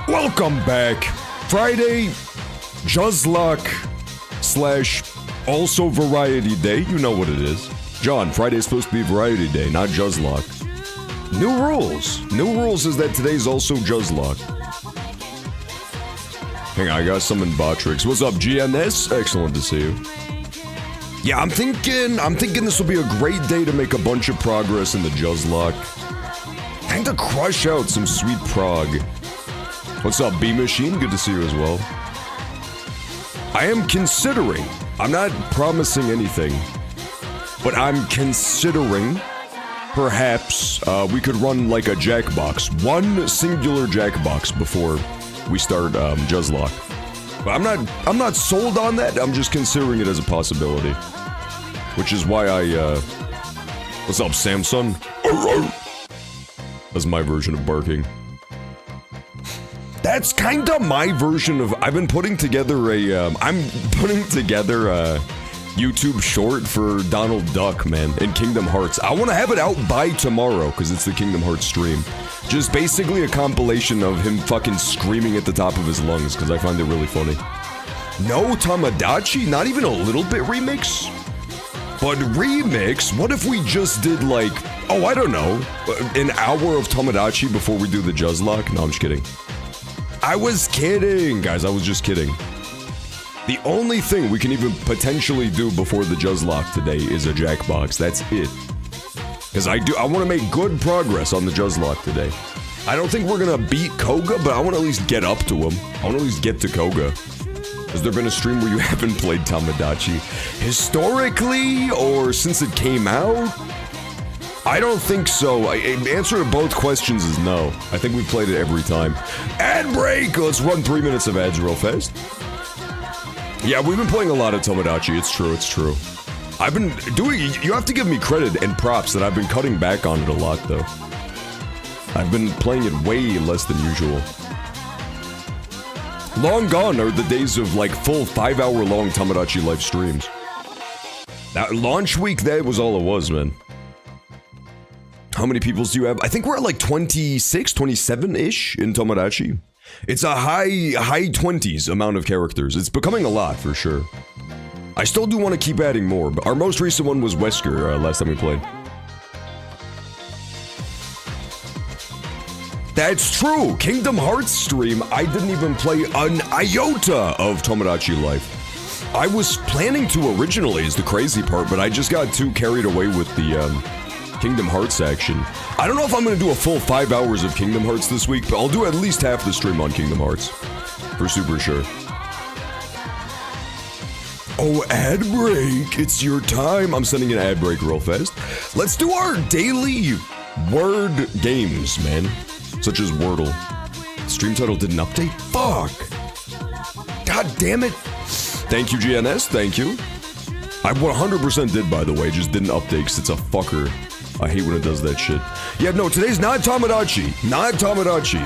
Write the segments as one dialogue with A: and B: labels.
A: Welcome back. Friday, Juzlocke / also Variety Day. You know what it is. John, Friday is supposed to be Variety Day, not Juzlocke. New rules. New rules is that today's also Juzlocke. Hang on, I got some in Botrix. What's up, GNS? Excellent to see you. Yeah, I'm thinking this will be a great day to make a bunch of progress in the Juzlocke. Time to crush out some sweet prog. What's up, B-Machine? Good to see you as well. I am considering, I'm not promising anything, but I'm considering perhaps we could run like a Jackbox. One singular Jackbox before we start Juzlocke. But I'm not sold on that, I'm just considering it as a possibility. Which is why what's up, Samsung? That's my version of barking. That's kinda my version of, I've been putting together I'm putting together a YouTube short for Donald Duck, man, in Kingdom Hearts. I want to have it out by tomorrow, because it's the Kingdom Hearts stream. Just basically a compilation of him fucking screaming at the top of his lungs, because I find it really funny. No Tomodachi? Not even a little bit remix? But remix? What if we just did like, oh, I don't know, an hour of Tomodachi before we do the Juzlocke? No, I'm just kidding. I was kidding, guys, I was just kidding. The only thing we can even potentially do before the Juzlocke today is a Jackbox, that's it. Because I want to make good progress on the Juzlocke today. I don't think we're gonna beat Koga, but I want to at least get up to him. I want to at least get to Koga. Has there been a stream where you haven't played Tomodachi? Historically, or since it came out? I don't think so. Answer to both questions is no. I think we've played it every time. Ad break! Let's run 3 minutes of ads real fast. Yeah, we've been playing a lot of Tomodachi. It's true, it's true. I've been doing... You have to give me credit and props that I've been cutting back on it a lot, though. I've been playing it way less than usual. Long gone are the days of, like, full 5-hour-long Tomodachi Life streams. That launch week, that was all it was, man. How many peoples do you have? I think we're at like 26, 27-ish in Tomodachi. It's a high 20s amount of characters. It's becoming a lot, for sure. I still do want to keep adding more, but our most recent one was Wesker, last time we played. That's true! Kingdom Hearts stream, I didn't even play an iota of Tomodachi Life. I was planning to originally, is the crazy part, but I just got too carried away with the, Kingdom Hearts action. I don't know if I'm gonna do a full 5 hours of Kingdom Hearts this week, but I'll do at least half the stream on Kingdom Hearts. For super sure. Oh, ad break! It's your time! I'm sending an ad break real fast. Let's do our daily word games, man. Such as Wordle. Stream title didn't update? Fuck! God damn it! Thank you, GNS, thank you. I 100% did, by the way, just didn't update because it's a fucker. I hate when it does that shit. Yeah, no, today's not Tomodachi. Not Tomodachi.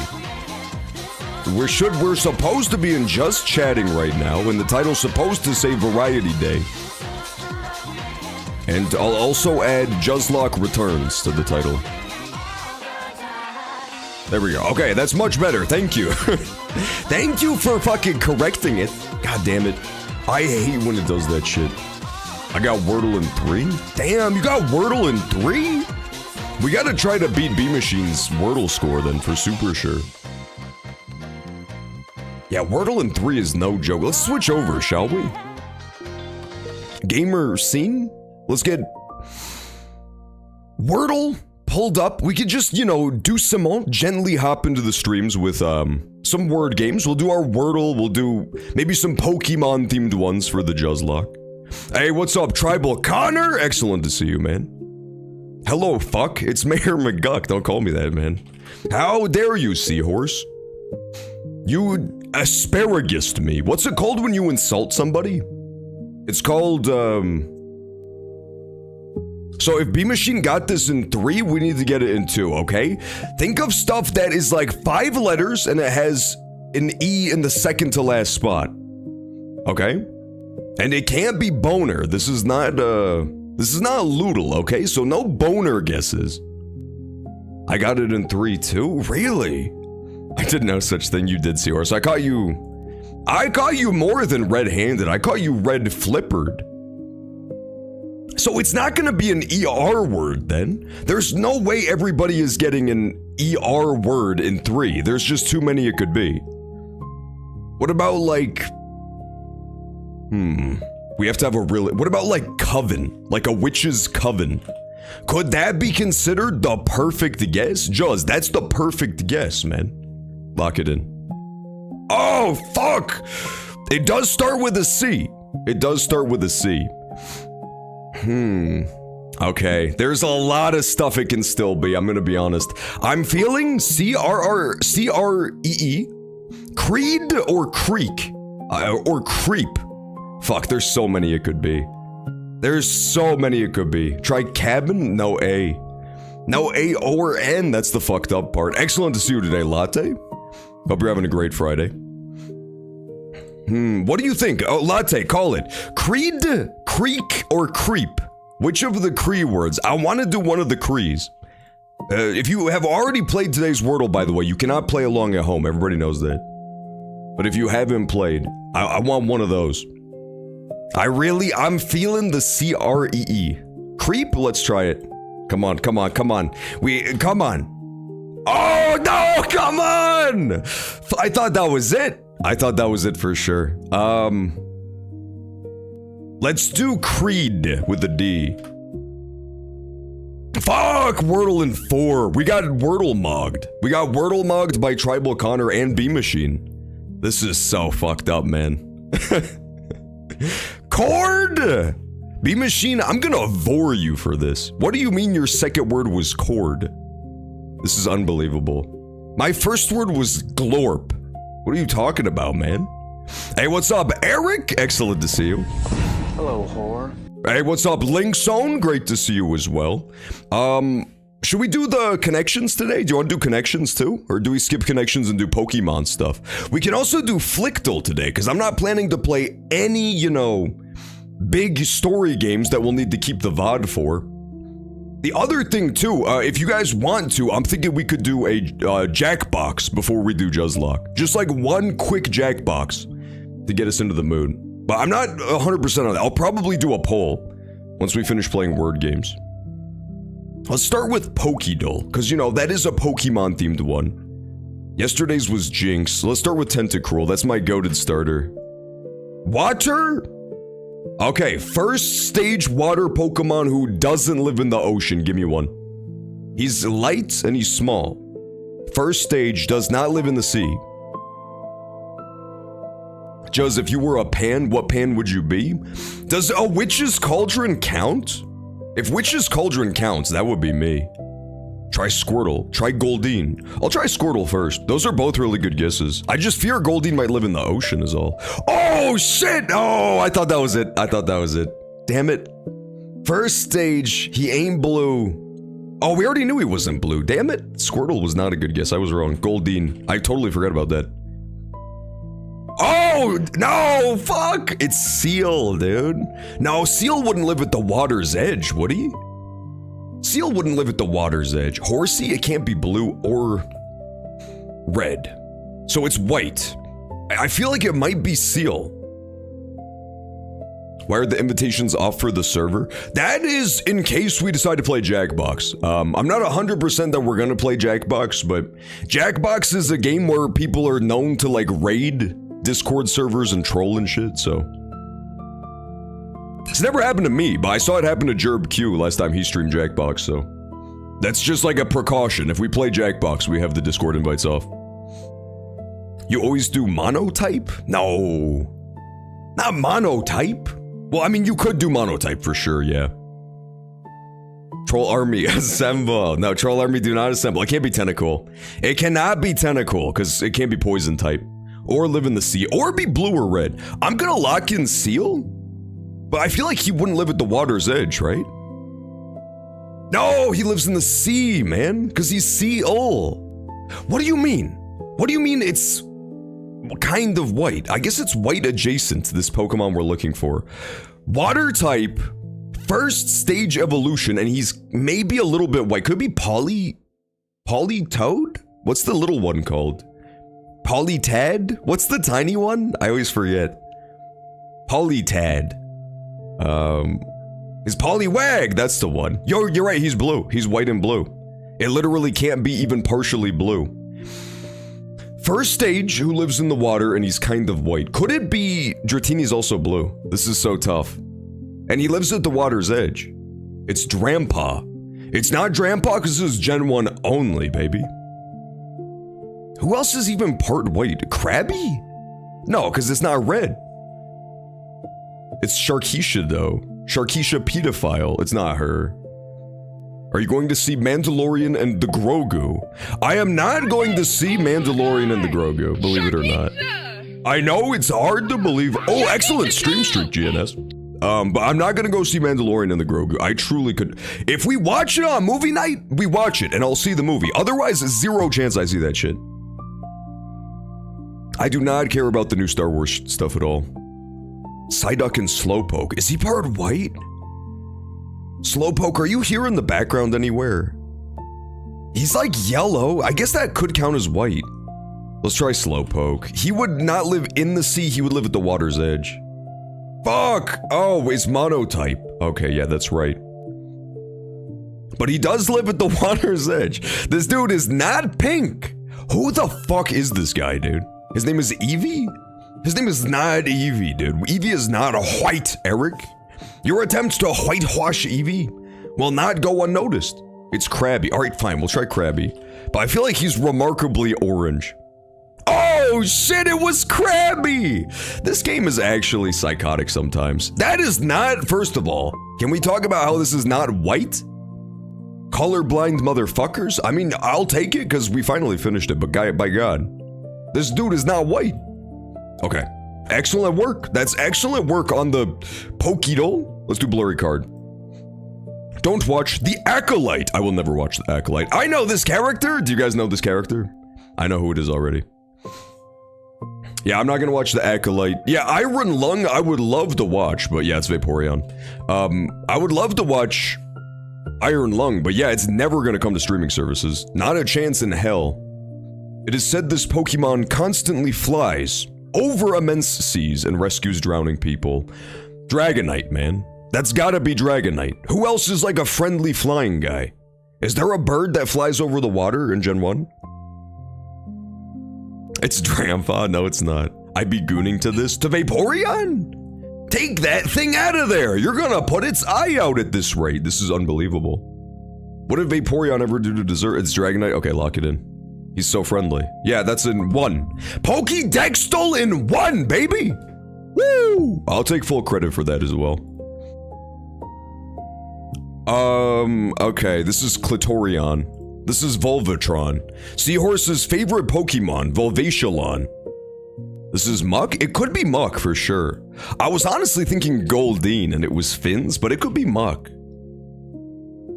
A: We're supposed to be in just chatting right now, and the title's supposed to say Variety Day. And I'll also add Juzlocke Returns to the title. There we go. Okay, that's much better. Thank you. Thank you for fucking correcting it. God damn it. I hate when it does that shit. I got Wordle in 3? Damn, you got Wordle in 3? We gotta try to beat B-Machine's Wordle score then, for super sure. Yeah, Wordle in 3 is no joke. Let's switch over, shall we? Gamer scene? Let's get... Wordle pulled up. We could just, you know, doucement, gently hop into the streams with, some word games. We'll do our Wordle, we'll do maybe some Pokemon-themed ones for the Juzlocke. Hey, what's up, Tribal Connor? Excellent to see you, man. Hello, fuck. It's Mayor McGuck. Don't call me that, man. How dare you, seahorse? You asparagused me. What's it called when you insult somebody? It's called, So if B-Machine got this in 3, we need to get it in 2, okay? Think of stuff that is like 5 letters and it has an E in the second to last spot. okay? And it can't be boner. This is not Loodle, okay? So no boner guesses. I got it in 3 too? Really? I didn't know such thing. You did, Seahorse. I caught you more than red-handed. I caught you red-flippered. So it's not gonna be an ER word then. There's no way everybody is getting an ER word in 3. There's just too many it could be. What about like... We have to have a really... What about like coven? Like a witch's coven? Could that be considered the perfect guess? Juz, that's the perfect guess, man. Lock it in. Oh, fuck! It does start with a C. It does start with a C. Okay, there's a lot of stuff it can still be, I'm gonna be honest. I'm feeling C-R-E-E, Creed or Creek, or Creep. Fuck, there's so many it could be. There's so many it could be. Try cabin? No A. No A or N, that's the fucked up part. Excellent to see you today, Latte. Hope you're having a great Friday. What do you think? Oh, Latte, call it. Creed, Creek, or Creep? Which of the Cree words? I want to do one of the Crees. If you have already played today's Wordle, by the way, you cannot play along at home. Everybody knows that. But if you haven't played, I want one of those. I'm feeling the C-R-E-E. Creep? Let's try it. Come on. Come on. Oh, no, come on! I thought that was it. I thought that was it for sure. Let's do Creed with a D. Fuck, Wordle in 4. We got Wordle mogged. We got Wordle mogged by Tribal Connor and B Machine. This is so fucked up, man. Cord! B Machine, I'm gonna vor you for this. What do you mean your second word was cord? This is unbelievable. My first word was glorp. What are you talking about, man? Hey, what's up, Eric? Excellent to see you.
B: Hello, whore.
A: Hey, what's up, Linkzone? Great to see you as well. Should we do the connections today? Do you want to do connections too? Or do we skip connections and do Pokemon stuff? We can also do Flickdle today, because I'm not planning to play any, big story games that we'll need to keep the VOD for. The other thing too, if you guys want to, I'm thinking we could do a Jackbox before we do Juzlocke. Just like one quick Jackbox to get us into the mood. But I'm not 100% on that. I'll probably do a poll once we finish playing word games. Let's start with Pokédoll, because that is a Pokemon themed one. Yesterday's was Jinx. Let's start with Tentacruel. That's my goated starter. Water? Okay, first stage water Pokemon who doesn't live in the ocean. Give me one. He's light and he's small. First stage, does not live in the sea. Juz, if you were a pan, what pan would you be? Does a Witch's Cauldron count? If Witch's Cauldron counts, that would be me. Try Squirtle. Try Goldeen. I'll try Squirtle first. Those are both really good guesses. I just fear Goldeen might live in the ocean is all. Oh, shit! Oh, I thought that was it. Damn it. First stage, he ain't blue. Oh, we already knew he wasn't blue. Damn it. Squirtle was not a good guess. I was wrong. Goldeen. I totally forgot about that. Oh, no, fuck. It's Seal, dude. No, Seal wouldn't live at the water's edge, would he? Seal wouldn't live at the water's edge. Horsey, it can't be blue or red. So it's white. I feel like it might be Seal. Why are the invitations off for the server? That is in case we decide to play Jackbox. I'm not 100% that we're gonna play Jackbox, but Jackbox is a game where people are known to raid Discord servers and troll and shit, so. It's never happened to me, but I saw it happen to Jerb Q last time he streamed Jackbox, so. That's just like a precaution. If we play Jackbox, we have the Discord invites off. You always do monotype? No. Not monotype. Well, I mean, you could do monotype for sure, yeah. Troll Army, assemble. No, Troll Army, do not assemble. It can't be Tentacool. It cannot be Tentacool, because it can't be poison type. Or live in the sea, or be blue or red. I'm gonna lock in Seal, but I feel like he wouldn't live at the water's edge, right? No, he lives in the sea, man, because he's Seal. What do you mean? What do you mean it's... kind of white. I guess it's white adjacent to this Pokemon we're looking for. Water type, first stage evolution, and he's maybe a little bit white. Could be Polytoad? What's the little one called? Polytad? What's the tiny one? I always forget. Polytad. Is Poliwag, that's the one. Yo, you're right, he's blue. He's white and blue. It literally can't be even partially blue. First stage, who lives in the water and he's kind of white. Could it be Dratini's also blue? This is so tough. And he lives at the water's edge. It's Drampa. It's not Drampa because this is Gen 1 only, baby. Who else is even part white? Krabby? No, because it's not red. It's Sharkeisha though. Sharkeisha pedophile. It's not her. Are you going to see Mandalorian and the Grogu? I am not going to see Mandalorian and the Grogu, believe it or not. I know it's hard to believe. Oh, excellent stream streak, GNS. But I'm not gonna go see Mandalorian and the Grogu. I truly could. If we watch it on movie night, we watch it and I'll see the movie. Otherwise, zero chance I see that shit. I do not care about the new Star Wars stuff at all. Psyduck and Slowpoke. Is he part white? Slowpoke, are you here in the background anywhere? He's like yellow. I guess that could count as white. Let's try Slowpoke. He would not live in the sea. He would live at the water's edge. Fuck! Oh, it's monotype. Okay, yeah, that's right. But he does live at the water's edge. This dude is not pink. Who the fuck is this guy, dude? His name is Eevee? His name is not Eevee, dude. Eevee is not a white, Eric. Your attempts to whitewash Eevee will not go unnoticed. It's Krabby. Alright, fine, we'll try Krabby. But I feel like he's remarkably orange. Oh shit, it was Krabby! This game is actually psychotic sometimes. That is not, first of all, can we talk about how this is not white? Colorblind motherfuckers? I mean, I'll take it because we finally finished it, but by God, this dude is not white. Okay, excellent work. That's excellent work on the Pokédoll. Let's do blurry card. Don't watch The Acolyte. I will never watch The Acolyte. I know this character. Do you guys know this character? I know who it is already. Yeah, I'm not gonna watch The Acolyte. Yeah, Iron Lung, I would love to watch, but yeah, it's Vaporeon. I would love to watch Iron Lung, but yeah, it's never gonna come to streaming services. Not a chance in hell. It is said this Pokemon constantly flies over immense seas and rescues drowning people. Dragonite, man. That's gotta be Dragonite. Who else is like a friendly flying guy? Is there a bird that flies over the water in Gen 1? It's Drampa. No, it's not. I'd be gooning to this. To Vaporeon? Take that thing out of there. You're gonna put its eye out at this rate. This is unbelievable. What did Vaporeon ever do to deserve? It's Dragonite. Okay, lock it in. He's so friendly. Yeah, that's in 1. Pokédextol in 1, baby! Woo! I'll take full credit for that as well. Okay, this is Clitorion. This is Volvatron. Seahorse's favorite Pokemon, Volvaciolon. This is Muck? It could be Muck for sure. I was honestly thinking Goldeen and it was Finn's, but it could be Muck.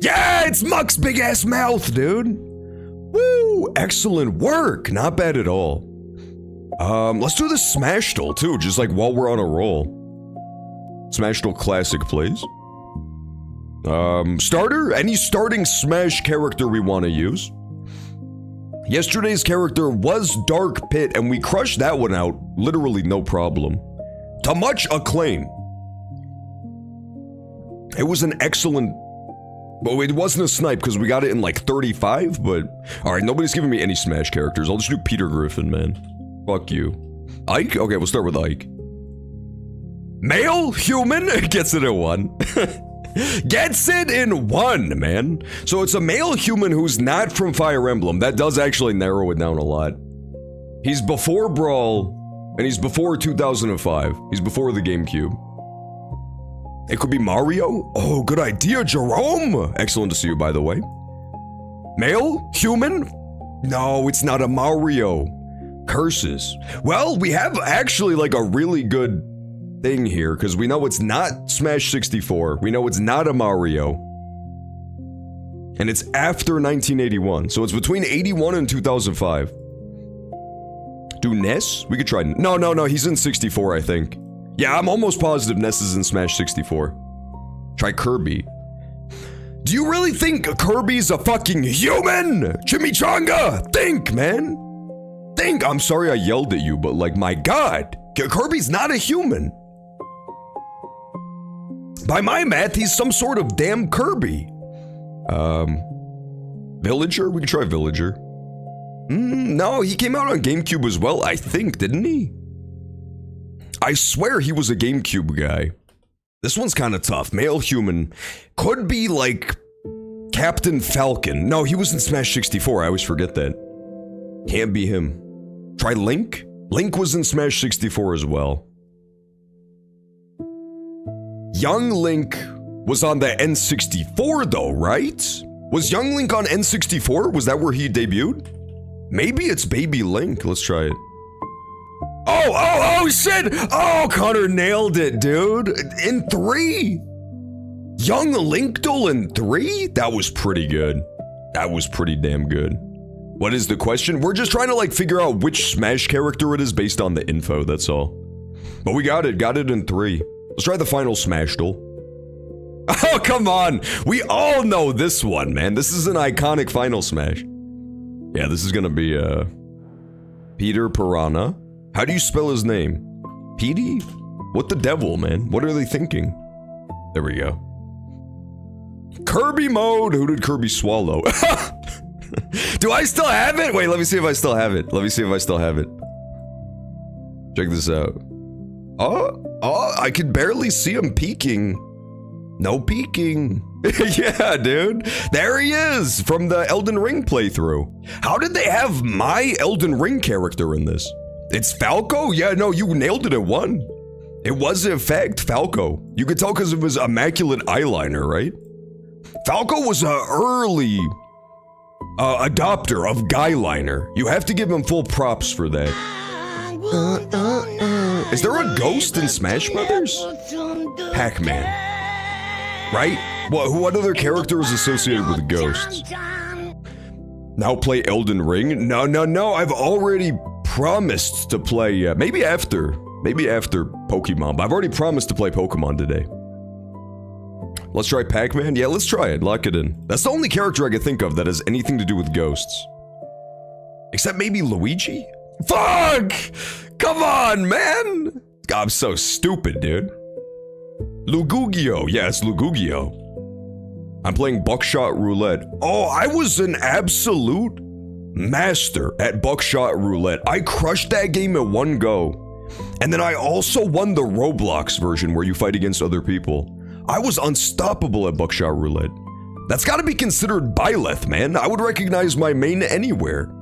A: Yeah, it's Muck's big ass mouth, dude! Woo! Excellent work! Not bad at all. Let's do the Smashdle too, just like while we're on a roll. Smashdle Classic, please. Starter? Any starting Smash character we want to use. Yesterday's character was Dark Pit, and we crushed that one out, literally no problem. To much acclaim. It was an excellent... Well, it wasn't a snipe because we got it in like 35, but... Alright, nobody's giving me any Smash characters. I'll just do Peter Griffin, man. Fuck you. Ike? Okay, we'll start with Ike. Male human gets it at 1. Gets it in 1, man. So it's a male human who's not from Fire Emblem. That does actually narrow it down a lot. He's before Brawl, and he's before 2005. He's before the GameCube. It could be Mario? Oh, good idea, Jerome! Excellent to see you, by the way. Male? Human? No, it's not a Mario. Curses. Well, we have actually like a really good thing here, because we know it's not Smash 64. We know it's not a Mario. And it's after 1981, so it's between 81 and 2005. Do Ness? We could try... No, he's in 64, I think. Yeah, I'm almost positive Ness is in Smash 64. Try Kirby. Do you really think Kirby's a fucking human? Chimichanga! Think, man! Think! I'm sorry I yelled at you, but like, my god! Kirby's not a human! By my math, he's some sort of damn Kirby. Villager? We could try Villager. No, he came out on GameCube as well, I think, didn't he? I swear he was a GameCube guy. This one's kind of tough. Male human. Could be like Captain Falcon. No, he was in Smash 64. I always forget that. Can't be him. Try Link? Link was in Smash 64 as well. Young Link was on the N64 though, right? Was Young Link on N64? Was that where he debuted? Maybe it's Baby Link. Let's try it. Oh, shit! Oh, Connor nailed it, dude. In 3? Young Link duel in 3? That was pretty good. That was pretty damn good. What is the question? We're just trying to like figure out which Smash character it is based on the info, that's all. But we got it in 3. Let's try the final Smash duel. Oh, come on! We all know this one, man. This is an iconic final Smash. Yeah, this is gonna be, Peter Piranha. How do you spell his name? Petey? What the devil, man? What are they thinking? There we go. Kirby mode! Who did Kirby swallow? Do I still have it? Wait, let me see if I still have it. Check this out. Oh, I could barely see him peeking. No peeking. Yeah, dude. There he is from the Elden Ring playthrough. How did they have my Elden Ring character in this? It's Falco? Yeah, no, you nailed it at 1. It was, in fact, Falco. You could tell because of his immaculate eyeliner, right? Falco was an early adopter of guyliner. You have to give him full props for that. Is there a ghost in Smash Brothers? Pac-Man. Right? What other character is associated with ghosts? Now play Elden Ring? No, I've already promised to play, maybe after Pokemon, but I've already promised to play Pokemon today. Let's try Pac-Man? Yeah, let's try it, lock it in. That's the only character I can think of that has anything to do with ghosts. Except maybe Luigi? Fuck! Come on, man! God, I'm so stupid, dude. Lugugio, yeah, it's Lugugio. I'm playing Buckshot Roulette. Oh, I was an absolute master at Buckshot Roulette. I crushed that game at 1 go. And then I also won the Roblox version where you fight against other people. I was unstoppable at Buckshot Roulette. That's gotta be considered Byleth, man. I would recognize my main anywhere.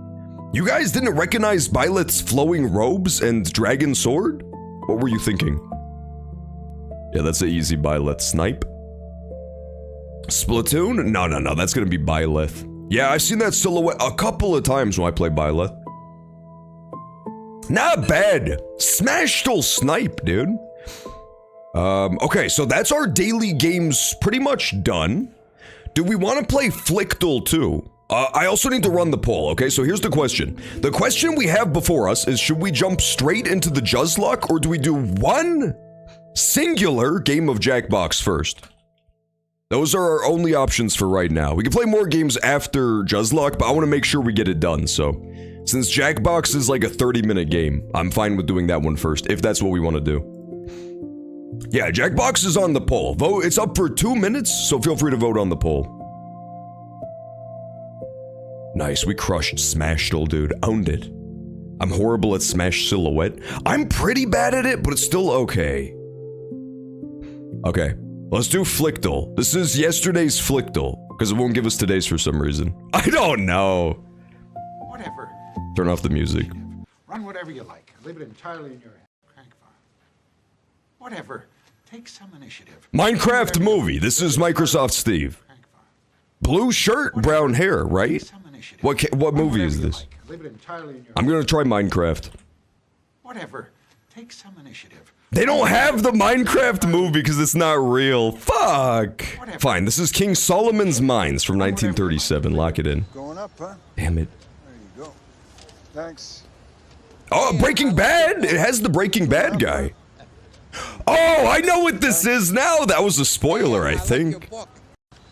A: You guys didn't recognize Byleth's flowing robes and dragon sword? What were you thinking? Yeah, that's an easy Byleth snipe. Splatoon? No, that's gonna be Byleth. Yeah, I've seen that silhouette a couple of times when I play Byleth. Not bad. Smash duel snipe, dude. Okay, so that's our daily games pretty much done. Do we want to play Flick Duel too? I also need to run the poll, okay? So here's the question. The question we have before us is, should we jump straight into the Juzlocke, or do we do one singular game of Jackbox first? Those are our only options for right now. We can play more games after Juzlocke, but I want to make sure we get it done, so... Since Jackbox is like a 30-minute game, I'm fine with doing that one first, if that's what we want to do. Yeah, Jackbox is on the poll. Vote. It's up for 2 minutes, so feel free to vote on the poll. Nice, we crushed Smash Duel, dude. Owned it. I'm horrible at Smash Silhouette. I'm pretty bad at it, but it's still okay. Okay, let's do Flick Duel. This is yesterday's Flick Duel, because it won't give us today's for some reason. I don't know.
C: Whatever.
A: Turn off the music.
C: Run whatever you like. Leave it entirely in your hands. Crank farm. Whatever. Take some initiative.
A: Minecraft movie. This is Microsoft Steve. Blue shirt, brown hair, right? What movie is this? I'm gonna try Minecraft.
C: Whatever. Take some initiative.
A: They don't have the Minecraft movie because it's not real. Fuck. Fine, this is King Solomon's Mines from 1937. Lock it in.
D: Going up, huh?
A: Damn it.
D: There you go. Thanks.
A: Oh, Breaking Bad. It has the Breaking Bad guy. Oh, I know what this is now. That was a spoiler, I think.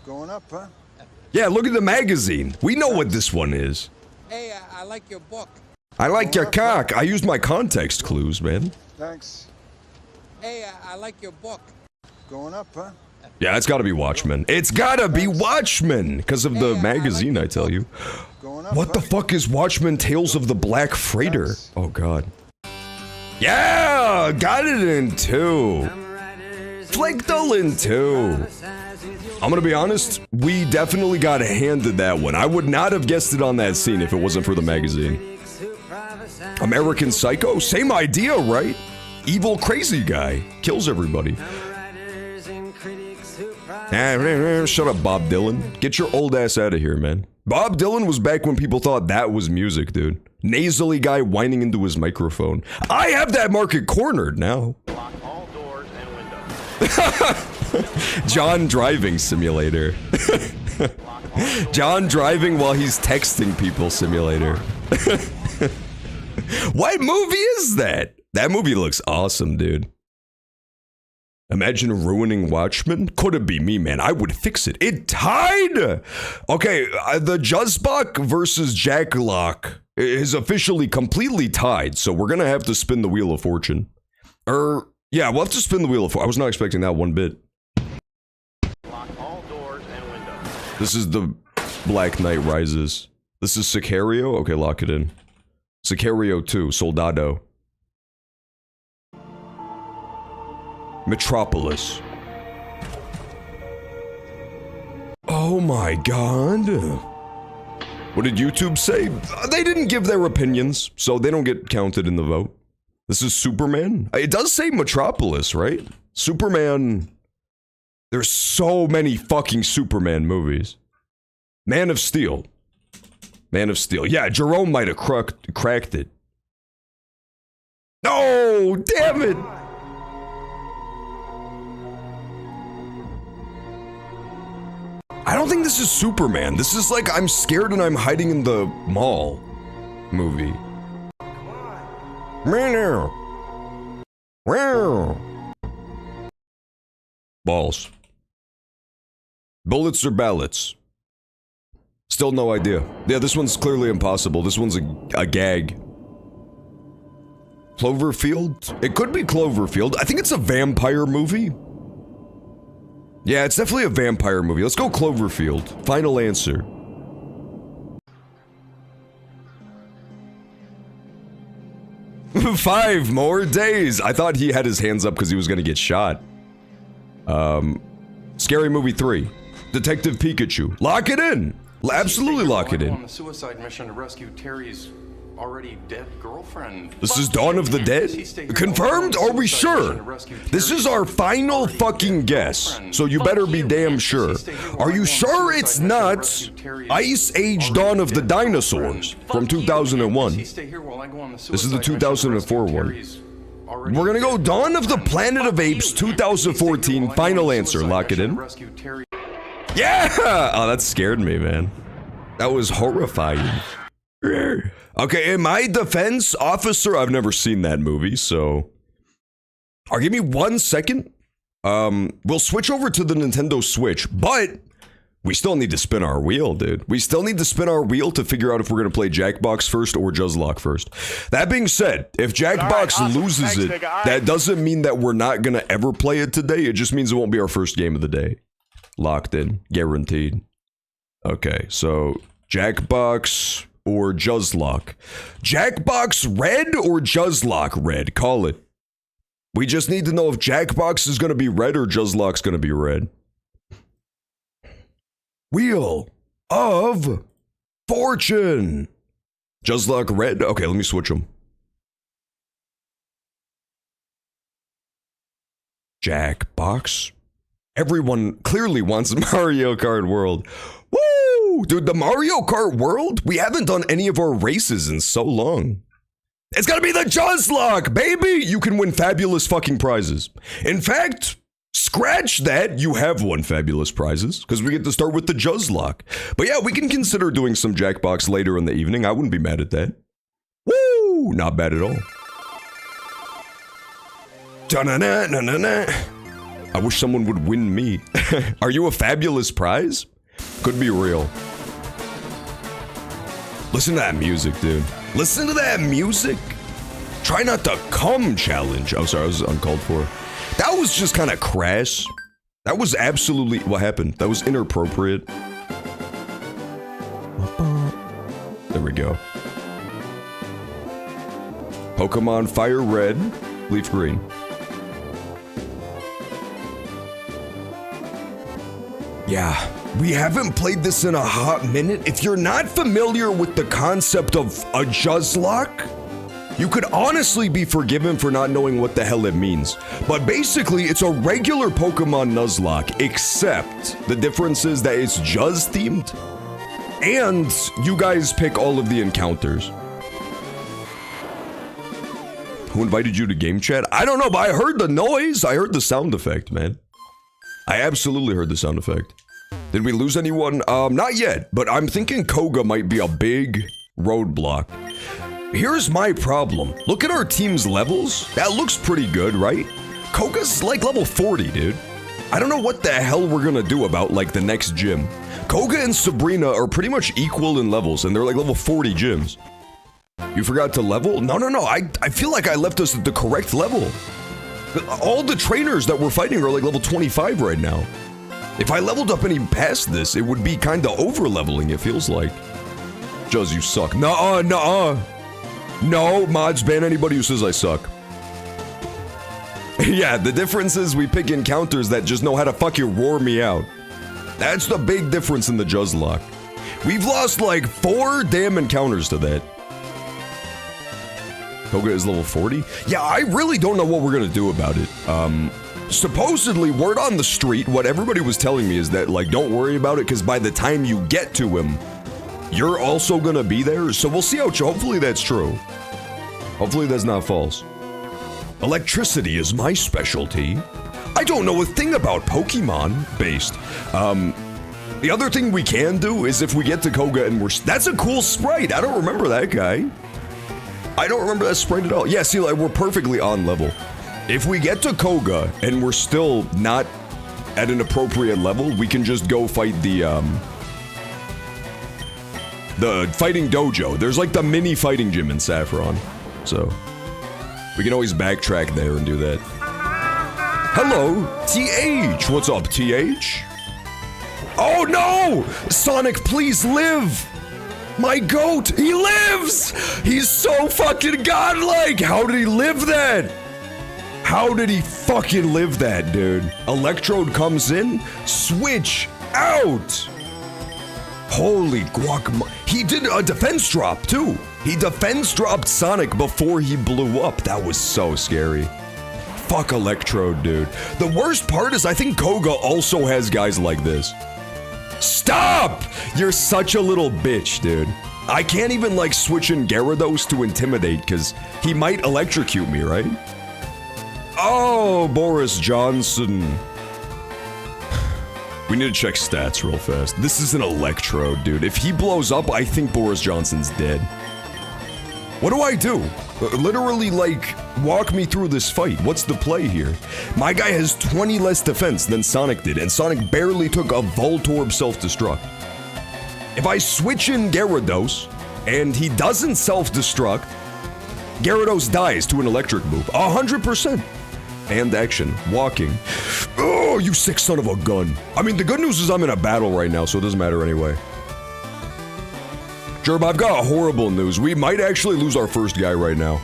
D: Going up, huh?
A: Yeah, look at the magazine. We know what this one is.
E: Hey, I like your book.
A: I like your cock. I use my context clues, man.
D: Thanks.
E: Hey, I like your book.
D: Going up, huh?
A: Yeah, it's gotta be Watchmen. It's gotta be Watchmen! Because of the magazine, I tell you.
D: Going up,
A: What the fuck is Watchmen Tales of the Black Freighter? Oh god. Yeah! Got it in 2. Flicked in 2. I'm gonna be honest, we definitely got handed that one. I would not have guessed it on that scene if it wasn't for the magazine. American Psycho? Same idea, right? Evil crazy guy. Kills everybody. Shut up, Bob Dylan. Get your old ass out of here, man. Bob Dylan was back when people thought that was music, dude. Nasally guy whining into his microphone. I have that market cornered now.
B: Lock all doors and windows.
A: John driving simulator. John driving while he's texting people simulator. What movie is that? That movie looks awesome, dude. Imagine ruining Watchmen? Could it be me, man? I would fix it. It tied! Okay, the Juzlocke versus Juzlocke is officially completely tied, so we're gonna have to spin the Wheel of Fortune. Yeah, we'll have to spin the Wheel of Fortune. I was not expecting that one bit.
B: Lock all doors and windows.
A: This is the Black Knight Rises. This is Sicario? Okay, lock it in. Sicario 2, Soldado. Metropolis. Oh my god. What did YouTube say? They didn't give their opinions, so they don't get counted in the vote. This is Superman? It does say Metropolis, right? Superman. There's so many fucking Superman movies. Man of Steel. Man of Steel. Yeah, Jerome might have cracked it. No, damn it. I don't think this is Superman. This is like I'm scared and I'm hiding in the mall movie. Balls. Bullets or ballots? Still no idea. Yeah, this one's clearly impossible. This one's a gag. Cloverfield? It could be Cloverfield. I think it's a vampire movie. Yeah, it's definitely a vampire movie. Let's go Cloverfield. Final answer. Five more days. I thought he had his hands up because he was gonna get shot. Scary Movie 3. Detective Pikachu. Lock it in. Absolutely lock it in.
F: On the suicide mission to rescue Terry's already dead girlfriend.
A: This is Dawn of the Dead? Confirmed? Are we sure? This is our final fucking guess, so you better be damn sure. Are you sure it's not Ice Age Dawn of the Dinosaurs from 2001? This is the 2004 one. We're gonna go Dawn of the Planet of Apes 2014, final answer, lock it in. Yeah! Oh, that scared me, man. That was horrifying. Okay, in my defense, Officer, I've never seen that movie, so... give me 1 second. We'll switch over to the Nintendo Switch, but we still need to spin our wheel, dude. We still need to spin our wheel to figure out if we're gonna play Jackbox first or Juzlocke first. That being said, if Jackbox loses it, that doesn't mean that we're not gonna ever play it today. It just means it won't be our first game of the day. Locked in, guaranteed. Okay, so Jackbox or Juzlocke. Jackbox red or Juzlocke red? Call it. We just need to know if Jackbox is gonna be red or Juzlocke's gonna be red. Wheel of Fortune. Juzlocke red? Okay, let me switch them. Jackbox. Everyone clearly wants Mario Kart World. Woo! Dude, the Mario Kart World? We haven't done any of our races in so long. It's gonna be the Juzlocke, baby! You can win fabulous fucking prizes. In fact, scratch that, you have won fabulous prizes, because we get to start with the Juzlocke. But yeah, we can consider doing some Jackbox later in the evening. I wouldn't be mad at that. Woo! Woo! Not bad at all. Da-na-na-na-na-na. I wish someone would win me. Are you a fabulous prize? Could be real. Listen to that music, dude. Listen to that music. Try not to come challenge. Oh, sorry, I was uncalled for. That was just kind of crass. That was absolutely... What happened? That was inappropriate. There we go. Pokemon Fire Red, Leaf Green. Yeah, we haven't played this in a hot minute. If you're not familiar with the concept of a Juzlocke, you could honestly be forgiven for not knowing what the hell it means. But basically, it's a regular Pokemon Nuzlocke, except the difference is that it's Juz themed, and you guys pick all of the encounters. Who invited you to game chat? I don't know, but I heard the noise. I heard the sound effect, man. I absolutely heard the sound effect. Did we lose anyone? Not yet, but I'm thinking Koga might be a big roadblock. Here's my problem. Look at our team's levels. That looks pretty good, right? Koga's like level 40, dude. I don't know what the hell we're gonna do about, like, the next gym. Koga and Sabrina are pretty much equal in levels, and they're like level 40 gyms. You forgot to level? No. I feel like I left us at the correct level. All the trainers that we're fighting are like level 25 right now. If I leveled up any past this, it would be kinda over-leveling, it feels like. Juz, you suck. Nuh-uh. No, mods ban anybody who says I suck. Yeah, the difference is we pick encounters that just know how to fucking roar me out. That's the big difference in the Juzlocke. We've lost like 4 damn encounters to that. Koga is level 40? Yeah, I really don't know what we're gonna do about it. Supposedly, word on the street, what everybody was telling me is that, like, don't worry about it, because by the time you get to him, you're also gonna be there, so we'll see how, hopefully that's true. Hopefully that's not false. Electricity is my specialty. I don't know a thing about Pokemon-based. The other thing we can do is if we get to Koga and that's a cool sprite, I don't remember that guy. I don't remember that sprite at all. Yeah, see, like, we're perfectly on level. If we get to Koga and we're still not at an appropriate level, we can just go fight the fighting dojo. There's like the mini fighting gym in Saffron. So, we can always backtrack there and do that. Hello, TH. What's up, TH? Oh no! Sonic, please live! My goat, he lives! He's so fucking godlike! How did he live that? How did he fucking live that, dude? Electrode comes in, switch out! Holy guacamole. He did a defense drop, too. He defense dropped Sonic before he blew up. That was so scary. Fuck Electrode, dude. The worst part is I think Koga also has guys like this. Stop! You're such a little bitch, dude. I can't even, like, switch in Gyarados to Intimidate, because he might electrocute me, right? Oh, Boris Johnson. We need to check stats real fast. This is an Electrode, dude. If he blows up, I think Boris Johnson's dead. What do I do? Literally, like, walk me through this fight. What's the play here? My guy has 20 less defense than Sonic did, and Sonic barely took a Voltorb self-destruct. If I switch in Gyarados, and he doesn't self-destruct, Gyarados dies to an electric move. 100%. And action. Walking. Oh, you sick son of a gun. I mean, the good news is I'm in a battle right now, so it doesn't matter anyway. Gerb, I've got horrible news. We might actually lose our first guy right now.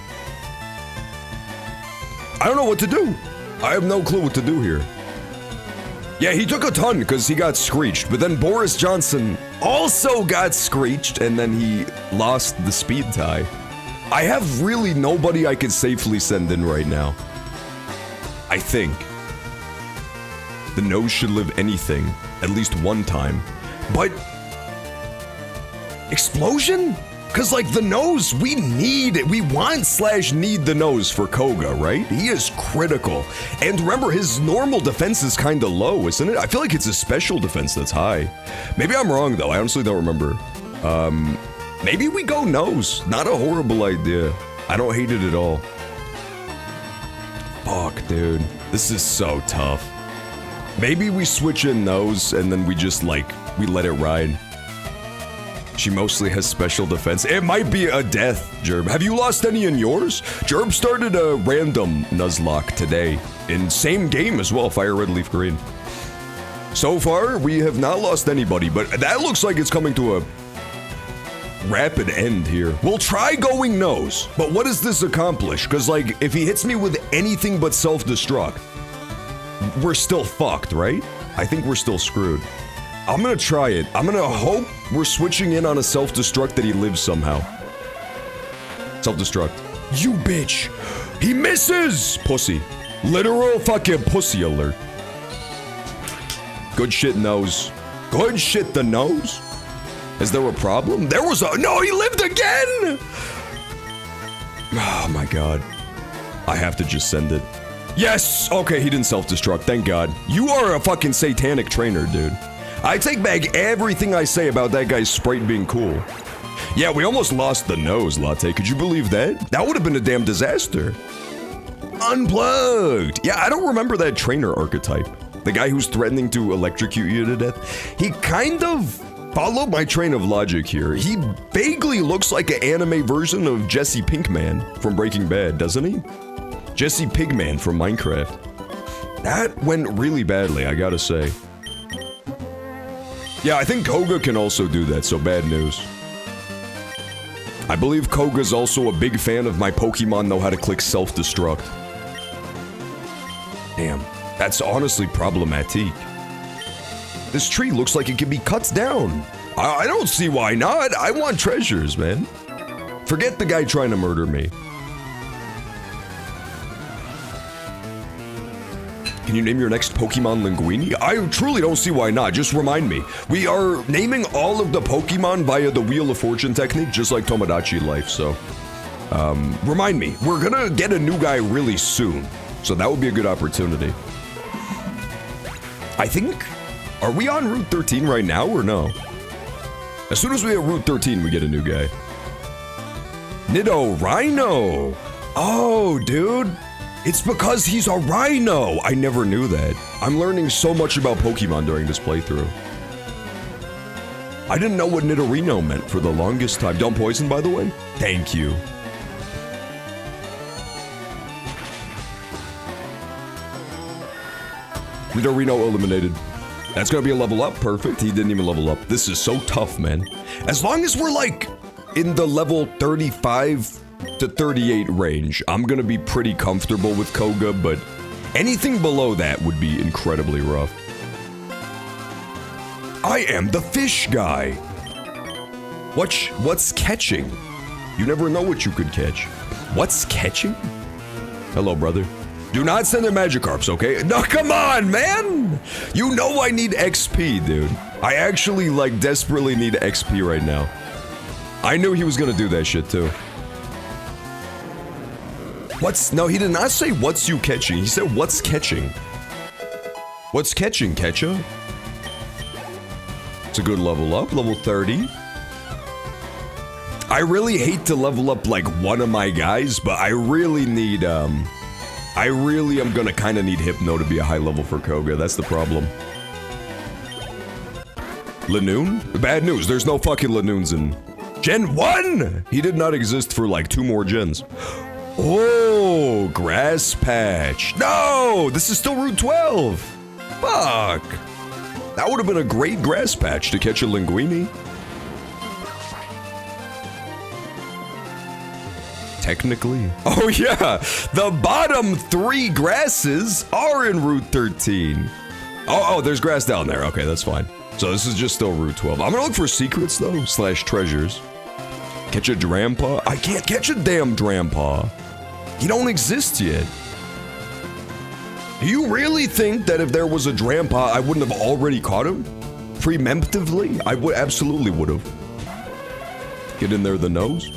A: I don't know what to do. I have no clue what to do here. Yeah, he took a ton because he got screeched, but then Boris Johnson also got screeched, and then he lost the speed tie. I have really nobody I could safely send in right now. I think. The nose should live anything, at least one time. But... Explosion? Cause like the nose, we need it. We want/need the nose for Koga, right? He is critical. And remember, his normal defense is kinda low, isn't it? I feel like it's his special defense that's high. Maybe I'm wrong though, I honestly don't remember. Maybe we go nose. Not a horrible idea. I don't hate it at all. Fuck, dude. This is so tough. Maybe we switch in those and then we just, like, we let it ride. She mostly has special defense. It might be a death, Jerb. Have you lost any in yours? Jerb started a random Nuzlocke today. In same game as well, Fire Red, Leaf Green. So far, we have not lost anybody, but that looks like it's coming to a rapid end here. We'll try going nose, but what does this accomplish? Because, like, if he hits me with anything but self-destruct, we're still fucked, right? I think we're still screwed. I'm gonna try it. I'm gonna hope we're switching in on a self-destruct that he lives somehow. Self-destruct. You bitch! He misses! Pussy. Literal fucking pussy alert. Good shit nose. Good shit the nose? Is there a problem? There was a- No, he lived again! Oh my god. I have to just send it. Yes! Okay, he didn't self-destruct, thank god. You are a fucking satanic trainer, dude. I take back everything I say about that guy's sprite being cool. Yeah, we almost lost the nose, Latte. Could you believe that? That would have been a damn disaster. Unplugged! Yeah, I don't remember that trainer archetype. The guy who's threatening to electrocute you to death. He kind of followed my train of logic here. He vaguely looks like an anime version of Jesse Pinkman from Breaking Bad, doesn't he? Jesse Pigman from Minecraft. That went really badly, I gotta say. Yeah, I think Koga can also do that, so bad news. I believe Koga's also a big fan of my Pokemon know how to click self-destruct. Damn, that's honestly problematic. This tree looks like it can be cut down. I don't see why not. I want treasures, man. Forget the guy trying to murder me. Can you name your next Pokemon Linguini? I truly don't see why not. Just remind me. We are naming all of the Pokemon via the Wheel of Fortune technique, just like Tomodachi Life, so... remind me. We're gonna get a new guy really soon, so that would be a good opportunity. I think... Are we on Route 13 right now, or no? As soon as we hit Route 13, we get a new guy. Nido Rhino! Oh, dude! It's because he's a rhino! I never knew that. I'm learning so much about Pokemon during this playthrough. I didn't know what Nidorino meant for the longest time. Don't poison, by the way? Thank you. Nidorino eliminated. That's gonna be a level up. Perfect. He didn't even level up. This is so tough, man. As long as we're, like, in the level 35... to 38 range, I'm gonna be pretty comfortable with Koga, but anything below that would be incredibly rough. I am the fish guy. What's catching? You never know what you could catch. What's catching? Hello, brother. Do not send in Magikarps, okay? No, come on, man! You know I need XP, dude. I actually, like, desperately need XP right now. I knew he was gonna do that shit, too. No, he did not say what's you catching. He said what's catching. What's catching, Ketcha? It's a good level up, level 30. I really hate to level up like one of my guys, but I really need, I really am gonna kinda need Hypno to be a high level for Koga. That's the problem. Lanoon? Bad news, there's no fucking Lanoons in Gen 1! He did not exist for like 2 more gens. Oh, grass patch. No, this is still Route 12. Fuck. That would have been a great grass patch to catch a Linguini. Technically. Oh yeah, the bottom 3 grasses are in Route 13. Oh, there's grass down there. Okay, that's fine. So this is just still Route 12. I'm gonna look for secrets though, / treasures. Catch a Drampaw? I can't catch a damn Drampaw. He don't exist yet. Do you really think that if there was a Drampaw, I wouldn't have already caught him? Preemptively? I would absolutely would have. Get in there the nose.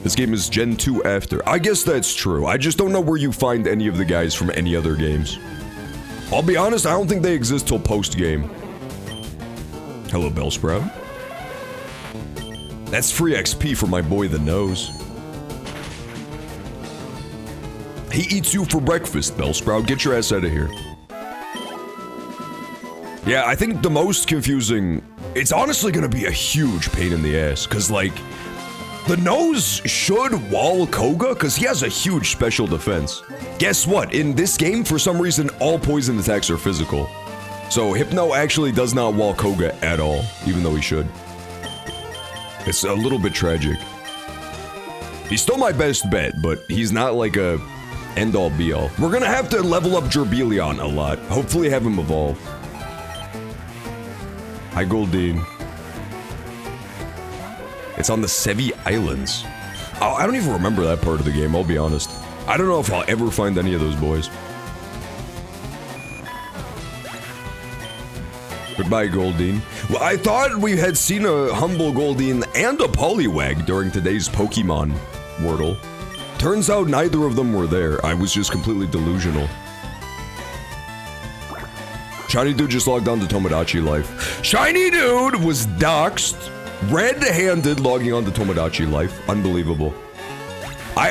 A: This game is Gen 2 after. I guess that's true. I just don't know where you find any of the guys from any other games. I'll be honest, I don't think they exist till post-game. Hello, Bellsprout. That's free XP for my boy the nose. He eats you for breakfast, Bellsprout. Get your ass out of here. Yeah, I think the most confusing... It's honestly gonna be a huge pain in the ass, because, like... The nose should wall Koga, because he has a huge special defense. Guess what? In this game, for some reason, all poison attacks are physical. So Hypno actually does not wall Koga at all, even though he should. It's a little bit tragic. He's still my best bet, but he's not like a end-all be-all. We're gonna have to level up Gerbelion a lot. Hopefully have him evolve. Hi, Goldeen. It's on the Sevi Islands. Oh, I don't even remember that part of the game, I'll be honest. I don't know if I'll ever find any of those boys. Goodbye, Goldeen. Well, I thought we had seen a humble Goldeen and a Poliwag during today's Pokemon Wordle. Turns out neither of them were there. I was just completely delusional. Shiny Dude just logged on to Tomodachi Life. Shiny Dude was doxxed, red-handed logging on to Tomodachi Life. Unbelievable. I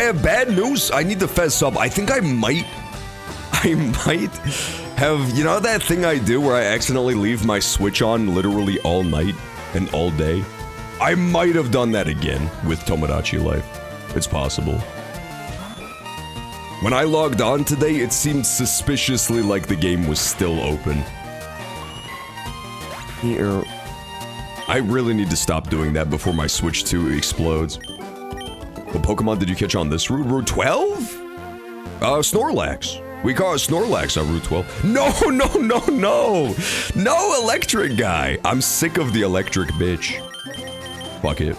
A: have bad news. I need to fess up. I think I might have, you know that thing I do where I accidentally leave my Switch on literally all night and all day? I might have done that again with Tomodachi Life. It's possible. When I logged on today, it seemed suspiciously like the game was still open. Here. I really need to stop doing that before my Switch 2 explodes. What Pokemon did you catch on this route? Route 12? Snorlax. We call it Snorlax on Route 12. No! No electric guy! I'm sick of the electric bitch. Fuck it.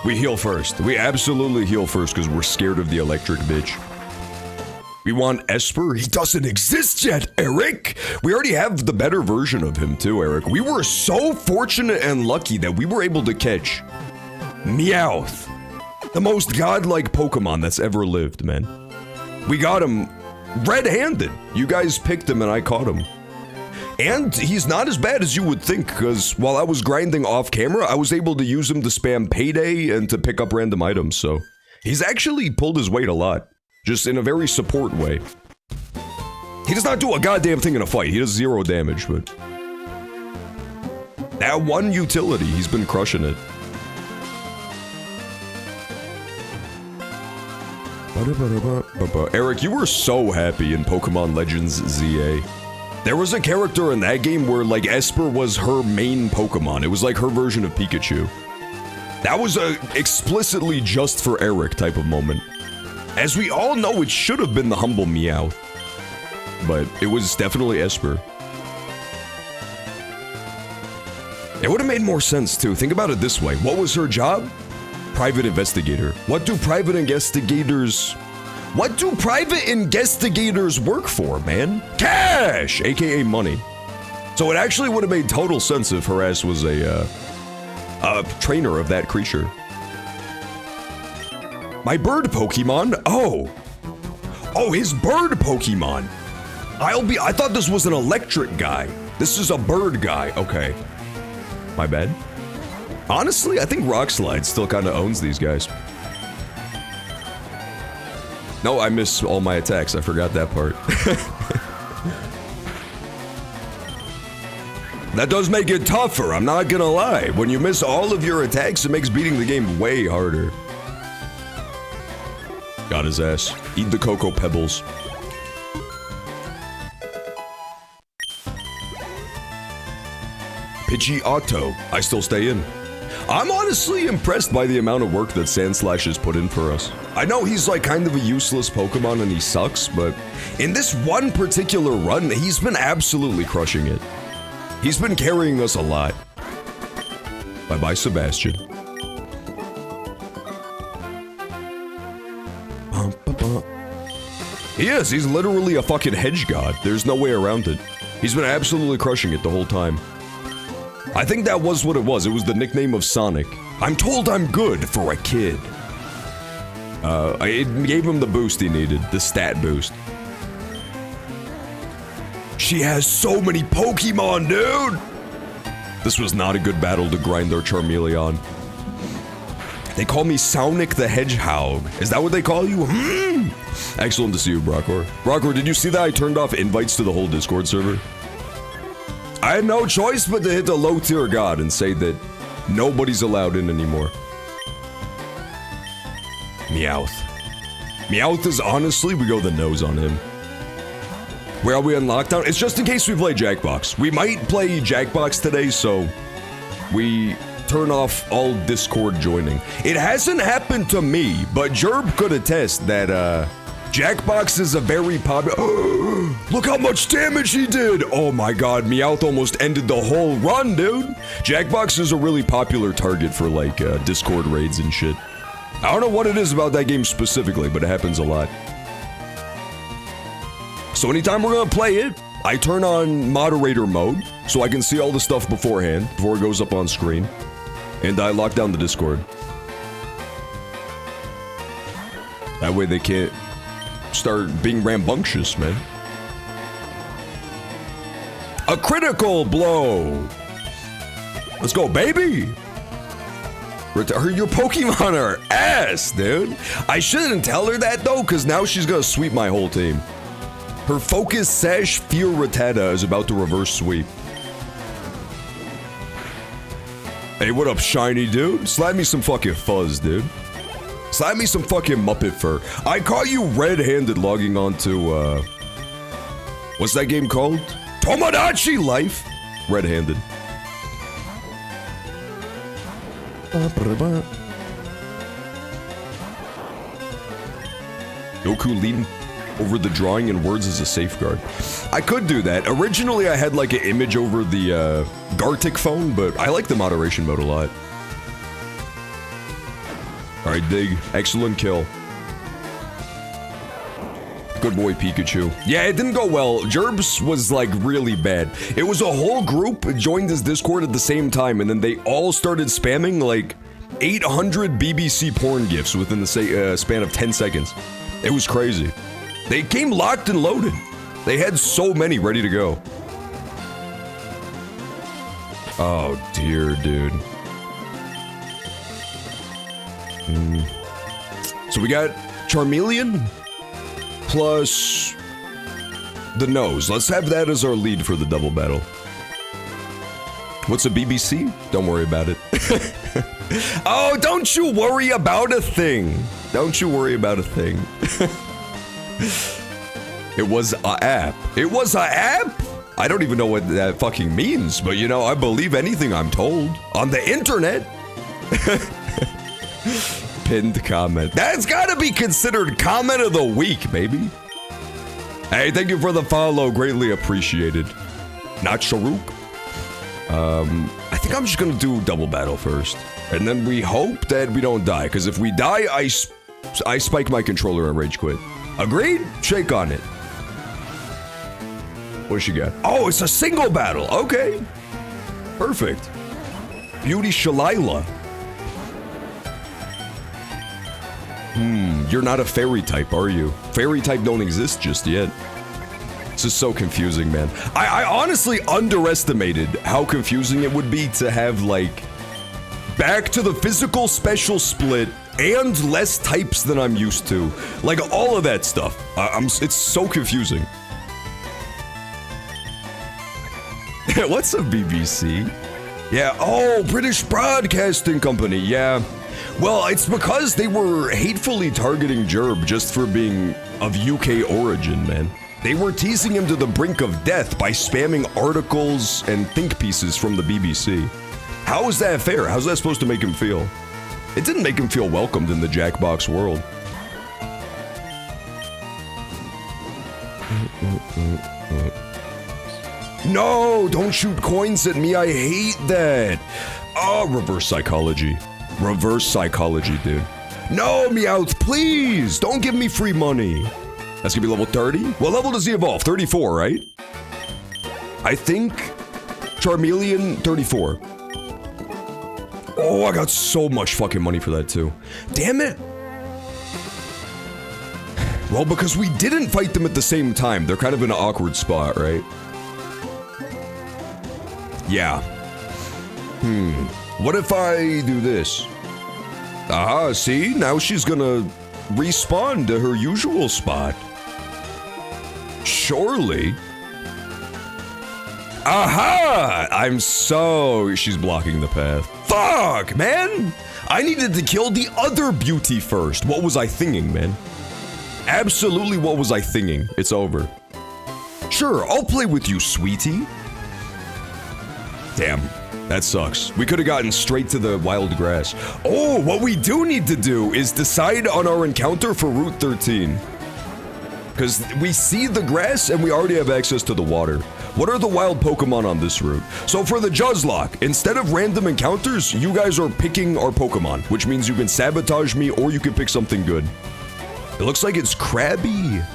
A: We heal first. We absolutely heal first because we're scared of the electric bitch. We want Esper? He doesn't exist yet, Eric! We already have the better version of him too, Eric. We were so fortunate and lucky that we were able to catch Meowth. The most godlike Pokemon that's ever lived, man. We got him red-handed. You guys picked him and I caught him. And he's not as bad as you would think, because while I was grinding off camera, I was able to use him to spam payday and to pick up random items, so... He's actually pulled his weight a lot. Just in a very support way. He does not do a goddamn thing in a fight. He does 0 damage, but... That one utility, he's been crushing it. Eric, you were so happy in Pokemon Legends ZA. There was a character in that game where, like, Esper was her main Pokemon. It was like her version of Pikachu. That was a explicitly just for Eric type of moment. As we all know, it should have been the humble Meowth. But it was definitely Esper. It would have made more sense, too. Think about it this way. What was her job? Private investigator. What do private investigators work for, man? Cash! AKA money. So it actually would have made total sense if her ass was a trainer of that creature. My bird Pokemon? Oh, his bird Pokemon. I thought this was an electric guy. This is a bird guy. Okay. My bad. Honestly, I think Rock Slide still kind of owns these guys. No, I miss all my attacks. I forgot that part. That does make it tougher, I'm not gonna lie. When you miss all of your attacks, it makes beating the game way harder. Got his ass. Eat the Cocoa Pebbles. Pidgeotto. I still stay in. I'm honestly impressed by the amount of work that Sandslash has put in for us. I know he's like kind of a useless Pokemon and he sucks, but in this one particular run, he's been absolutely crushing it. He's been carrying us a lot. Bye-bye, Sebastian. He is. He's literally a fucking hedge god. There's no way around it. He's been absolutely crushing it the whole time. I think that was what it was. It was the nickname of Sonic. I'm told I'm good for a kid. It gave him the boost he needed. The stat boost. She has so many Pokemon, dude! This was not a good battle to grind our Charmeleon. They call me Sonic the Hedgehog. Is that what they call you? Excellent to see you, Brockor. Brockor, did you see that I turned off invites to the whole Discord server? I had no choice but to hit the low tier god and say that nobody's allowed in anymore. Meowth. Meowth is honestly, we go the nose on him. Where are we on lockdown? It's just in case we play Jackbox. We might play Jackbox today, so we turn off all Discord joining. It hasn't happened to me, but Jerb could attest that Jackbox is a very popular. Look how much damage he did! Oh my god, Meowth almost ended the whole run, dude. Jackbox is a really popular target for like Discord raids and shit. I don't know what it is about that game specifically, but it happens a lot. So anytime we're gonna play it, I turn on moderator mode so I can see all the stuff beforehand, before it goes up on screen. And I lock down the Discord. That way they can't start being rambunctious, man. A critical blow! Let's go, baby! Your Pokemon are ass, dude! I shouldn't tell her that, though, because now she's gonna sweep my whole team. Her Focus Sash Fear Rattata is about to reverse sweep. Hey, what up, shiny dude? Slap me some fucking fuzz, dude. Slap me some fucking Muppet fur. I caught you red-handed logging onto, what's that game called? Tomodachi Life! Red-handed. Goku leaning over the drawing in words as a safeguard. I could do that. Originally, I had like an image over the Gartic phone, but I like the moderation mode a lot. Alright, dig. Excellent kill. Good boy, Pikachu. Yeah, it didn't go well. Jerbs was like really bad. It was a whole group joined this Discord at the same time, and then they all started spamming like 800 BBC porn gifs within the span of 10 seconds. It was crazy. They came locked and loaded. They had so many ready to go. Oh dear, dude. So we got Charmeleon plus the nose. Let's have that as our lead for the double battle. What's a BBC? Don't worry about it. Oh, don't you worry about a thing. Don't you worry about a thing. It was a app. It was a app? I don't even know what that fucking means, but you know, I believe anything I'm told. On the internet. Pinned comment. That's gotta be considered comment of the week, baby. Hey, thank you for the follow. Greatly appreciated. Not Sharuk. I think I'm just gonna do double battle first. And then we hope that we don't die. Because if we die, I spike my controller and rage quit. Agreed? Shake on it. What does she got? Oh, it's a single battle. Okay. Perfect. Beauty Shalila. You're not a fairy type, are you? Fairy type don't exist just yet. This is so confusing, man. I honestly underestimated how confusing it would be to have, like, back to the physical special split and less types than I'm used to. Like, all of that stuff. It's so confusing. What's a BBC? Yeah, oh, British Broadcasting Company, yeah. Well, it's because they were hatefully targeting Jerb just for being of UK origin, man. They were teasing him to the brink of death by spamming articles and think pieces from the BBC. How is that fair? How's that supposed to make him feel? It didn't make him feel welcomed in the Jackbox world. No, don't shoot coins at me. I hate that. Oh, reverse psychology. Reverse psychology, dude. No, Meowth, please. Don't give me free money. That's gonna be level 30? What level does he evolve? 34, right? I think Charmeleon, 34. Oh, I got so much fucking money for that, too. Damn it. Well, because we didn't fight them at the same time. They're kind of in an awkward spot, right? Yeah. What if I do this? Ah, see? Now she's gonna respawn to her usual spot. Surely. Aha! She's blocking the path. Fuck, man! I needed to kill the other beauty first. What was I thinking, man? Absolutely, what was I thinking? It's over. Sure, I'll play with you, sweetie. Damn, that sucks. We could have gotten straight to the wild grass. Oh, what we do need to do is decide on our encounter for Route 13. Because we see the grass and we already have access to the water. What are the wild Pokemon on this route? So for the Juzlocke, instead of random encounters, you guys are picking our Pokemon, which means you can sabotage me or you can pick something good. It looks like it's Krabby.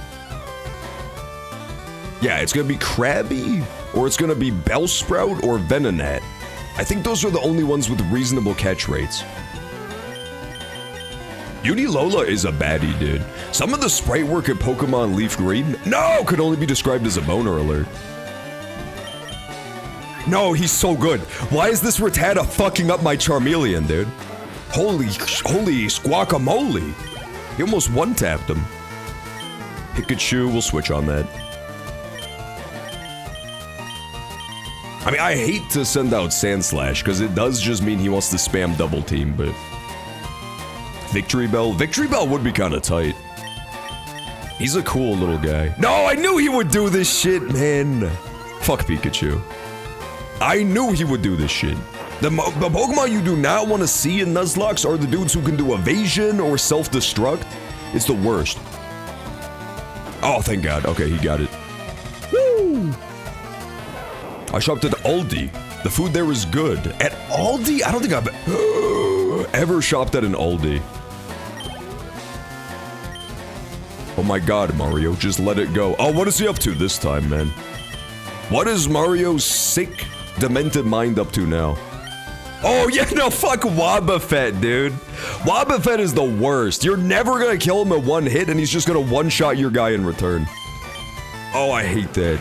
A: Yeah, it's gonna be Krabby, or it's gonna be Bellsprout or Venonat. I think those are the only ones with reasonable catch rates. Unilola is a baddie, dude. Some of the sprite work at Pokemon Leaf Green, could only be described as a boner alert. No, he's so good. Why is this Rattata fucking up my Charmeleon, dude? Holy guacamole. He almost one-tapped him. Pikachu, we'll switch on that. I mean, I hate to send out Sandslash, because it does just mean he wants to spam double team, but... Victory Bell would be kind of tight. He's a cool little guy. No, I knew he would do this shit, man. Fuck Pikachu. I knew he would do this shit. The Pokemon you do not want to see in Nuzlocke are the dudes who can do evasion or self-destruct. It's the worst. Oh, thank God. Okay, he got it. Woo! I shopped at Aldi. The food there is good. At Aldi? I don't think I've ever shopped at an Aldi. Oh my God, Mario, just let it go. Oh, what is he up to this time, man? What is Mario's sick, demented mind up to now? Oh yeah, no, fuck Wobbuffet, dude. Wobbuffet is the worst. You're never gonna kill him at one hit and he's just gonna one-shot your guy in return. Oh, I hate that.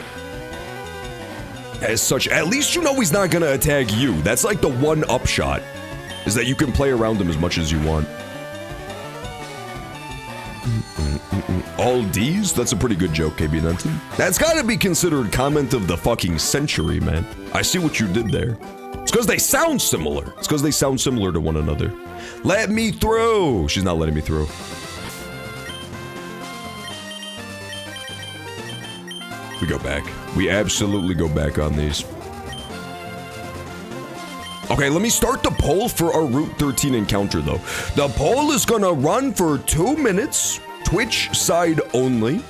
A: As such, at least you know he's not gonna attack you. That's like the one upshot, is that you can play around him as much as you want. All D's? That's a pretty good joke, KB Denton. That's gotta be considered comment of the fucking century, man. I see what you did there. It's because they sound similar. It's because they sound similar to one another. Let me through! She's not letting me through. We go back. We absolutely go back on these. Okay, let me start the poll for our Route 13 encounter, though. The poll is gonna run for 2 minutes. Twitch side only.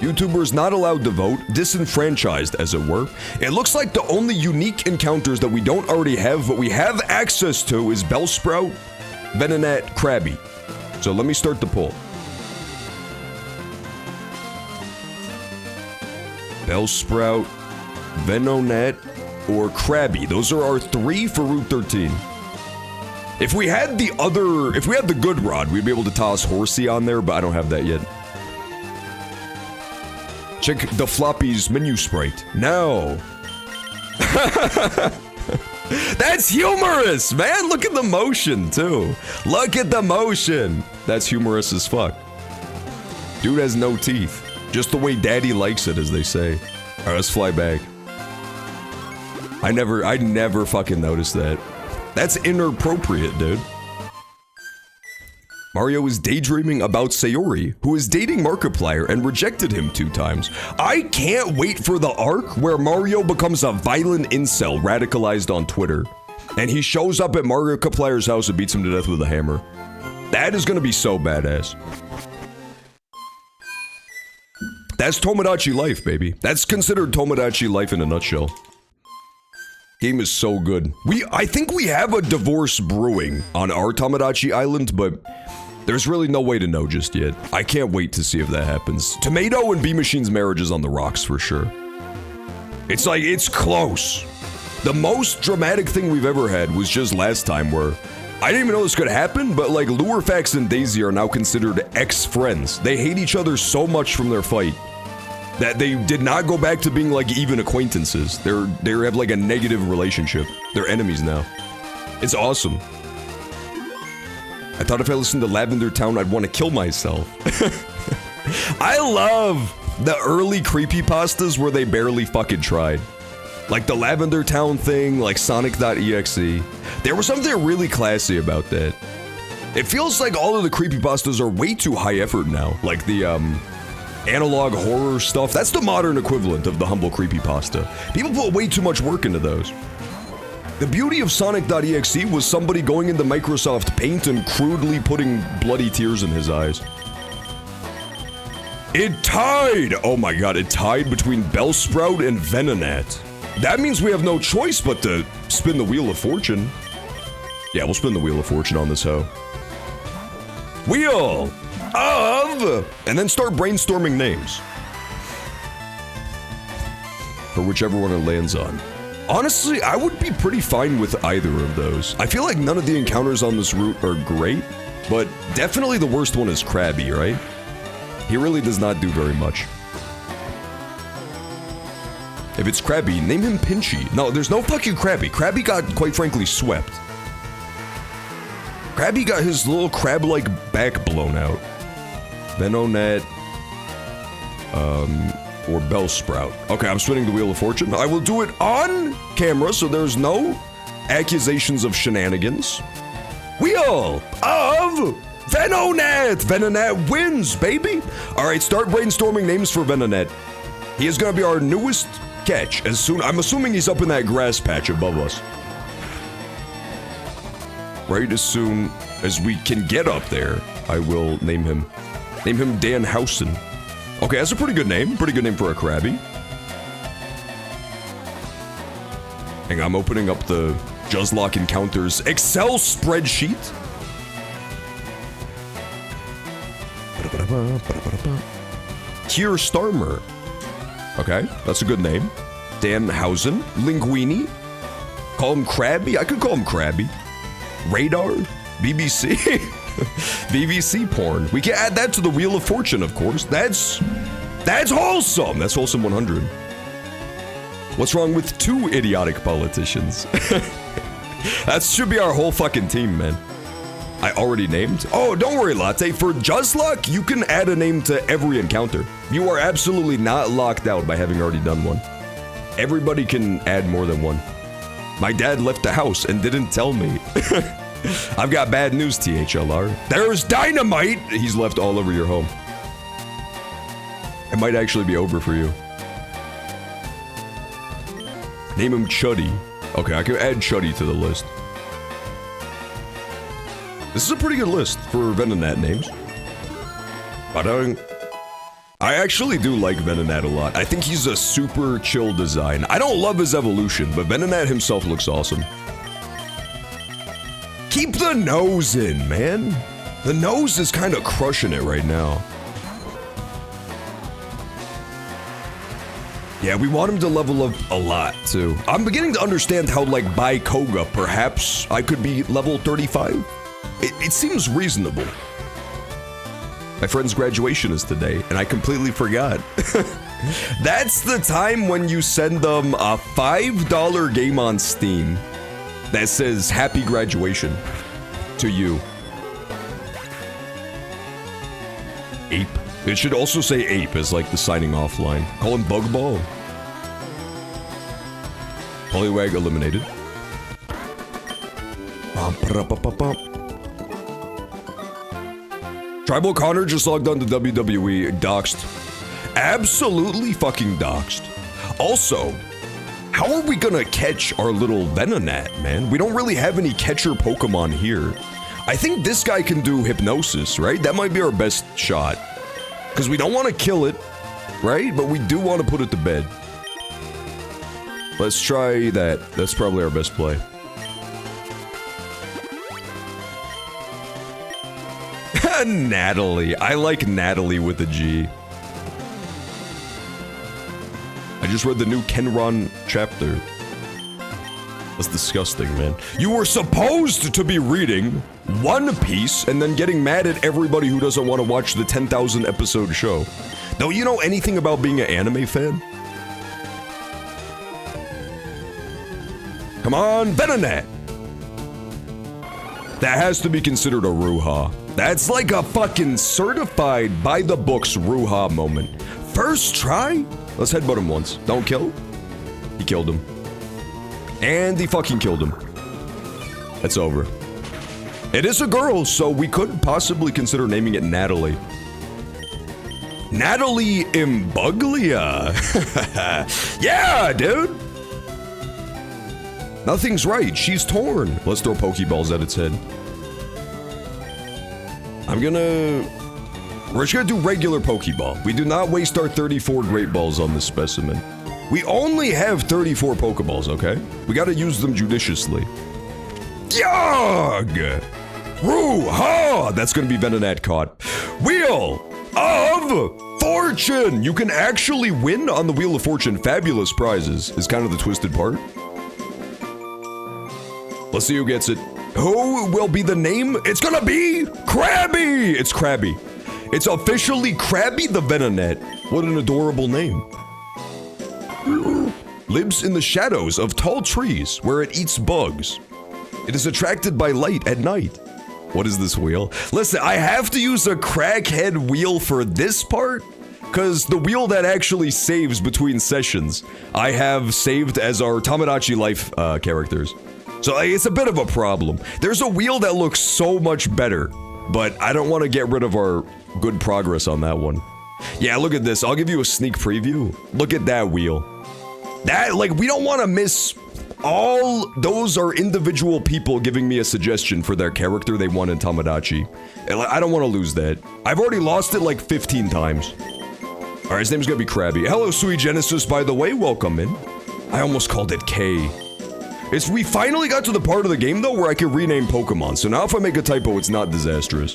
A: YouTubers not allowed to vote, disenfranchised as it were. It looks like the only unique encounters that we don't already have, but we have access to, is Bellsprout, Venonat, Krabby. So let me start the poll. Bellsprout, Venonat, or Krabby. Those are our 3 for Route 13. If we had the good rod, we'd be able to toss Horsey on there, but I don't have that yet. Check the floppy's menu sprite. No. That's humorous, man. Look at the motion, too. Look at the motion. That's humorous as fuck. Dude has no teeth. Just the way daddy likes it, as they say. Alright, let's fly back. I never fucking noticed that. That's inappropriate, dude. Mario is daydreaming about Sayori, who is dating Markiplier and rejected him 2 times. I can't wait for the arc where Mario becomes a violent incel radicalized on Twitter. And he shows up at Markiplier's house and beats him to death with a hammer. That is gonna be so badass. That's Tomodachi Life, baby. That's considered Tomodachi Life in a nutshell. Game is so good. I think we have a divorce brewing on our Tomodachi Island, but there's really no way to know just yet. I can't wait to see if that happens. Tomato and B-Machine's marriage is on the rocks for sure. It's like, it's close. The most dramatic thing we've ever had was just last time where I didn't even know this could happen, but like Lurfax and Daisy are now considered ex-friends. They hate each other so much from their fight that they did not go back to being like even acquaintances. They have like a negative relationship. They're enemies now. It's awesome. I thought if I listened to Lavender Town, I'd want to kill myself. I love the early creepypastas where they barely fucking tried. Like the Lavender Town thing, like Sonic.exe. There was something really classy about that. It feels like all of the creepypastas are way too high effort now. Like the, analog horror stuff. That's the modern equivalent of the humble creepypasta. People put way too much work into those. The beauty of Sonic.exe was somebody going into Microsoft Paint and crudely putting bloody tears in his eyes. It tied! Oh my god, it tied between Bellsprout and Venonat. That means we have no choice but to spin the Wheel of Fortune. Yeah, we'll spin the Wheel of Fortune on this hoe. Wheel of... And then start brainstorming names. For whichever one it lands on. Honestly, I would be pretty fine with either of those. I feel like none of the encounters on this route are great, but definitely the worst one is Krabby, right? He really does not do very much. If it's Krabby, name him Pinchy. No, there's no fucking Krabby. Krabby got, quite frankly, swept. Krabby got his little crab-like back blown out. Venonat, or Bellsprout. Okay, I'm spinning the Wheel of Fortune. I will do it on camera, so there's no accusations of shenanigans. Wheel of Venonat! Venonat wins, baby! Alright, start brainstorming names for Venonat. He is gonna be our newest catch as soon... I'm assuming he's up in that grass patch above us. Right as soon as we can get up there, I will name him. Name him Dan Housen. Okay, that's a pretty good name. Pretty good name for a Krabby. Hang on, I'm opening up the Juzlocke Encounters Excel spreadsheet. Kier Starmer. Okay, that's a good name. Dan Housen. Linguini. Call him Krabby? I could call him Krabby. Radar? BBC? BBC porn. We can add that to the Wheel of Fortune, of course. That's wholesome. That's wholesome 100. What's wrong with two idiotic politicians? That should be our whole fucking team, man. I already named. Oh, don't worry, Latte. For Juzlocke, you can add a name to every encounter. You are absolutely not locked out by having already done one. Everybody can add more than one. My dad left the house and didn't tell me. I've got bad news, THLR. There's dynamite! He's left all over your home. It might actually be over for you. Name him Chuddy. Okay, I can add Chuddy to the list. This is a pretty good list for Venonat names. I actually do like Venonat a lot. I think he's a super chill design. I don't love his evolution, but Venonat himself looks awesome. Keep the nose in, man. The nose is kind of crushing it right now. Yeah, we want him to level up a lot, too. I'm beginning to understand how, like, by Koga, perhaps I could be level 35. It seems reasonable. My friend's graduation is today, and I completely forgot. That's the time when you send them a $5 game on Steam that says happy graduation to you. Ape. It should also say ape as like the signing off line. Call him Bugball. Poliwag eliminated. Tribal Connor just logged on to WWE. Doxed. Absolutely fucking doxed. Also, how are we gonna catch our little Venonat, man? We don't really have any catcher Pokemon here. I think this guy can do Hypnosis, right? That might be our best shot. Because we don't want to kill it, right? But we do want to put it to bed. Let's try that. That's probably our best play. Natalie. I like Natalie with a G. I just read the new Kenron chapter. That's disgusting, man. You were supposed to be reading One Piece and then getting mad at everybody who doesn't want to watch the 10,000 episode show. Don't you know anything about being an anime fan? Come on, Venonat! That has to be considered a Ruha. That's like a fucking certified by the books Ruha moment. First try? Let's headbutt him once. Don't kill. He killed him. And he fucking killed him. It's over. It is a girl, so we could possibly consider naming it Natalie. Natalie Imbuglia. Yeah, dude. Nothing's right. She's torn. Let's throw Pokeballs at its head. We're just gonna do regular Pokeball. We do not waste our 34 Great Balls on this specimen. We only have 34 Pokeballs, okay? We gotta use them judiciously. Yogg! Ruha! That's gonna be Venonat caught. Wheel of Fortune! You can actually win on the Wheel of Fortune. Fabulous prizes is kind of the twisted part. Let's see who gets it. Who will be the name? It's gonna be Krabby! It's Krabby. It's officially Krabby the Venonat. What an adorable name. Lives in the shadows of tall trees where it eats bugs. It is attracted by light at night. What is this wheel? Listen, I have to use a crackhead wheel for this part, because the wheel that actually saves between sessions, I have saved as our Tomodachi Life characters. So it's a bit of a problem. There's a wheel that looks so much better, but I don't want to get rid of our good progress on that one. Yeah, look at this. I'll give you a sneak preview. Look at that wheel. That, like, we don't want to miss. All those are individual people giving me a suggestion for their character they want in Tomodachi. And I don't want to lose that. I've already lost it like 15 times. Alright, his name's gonna be Krabby. Hello, Sui Genesis, by the way. Welcome in. I almost called it K. We finally got to the part of the game, though, where I can rename Pokemon. So now if I make a typo, it's not disastrous.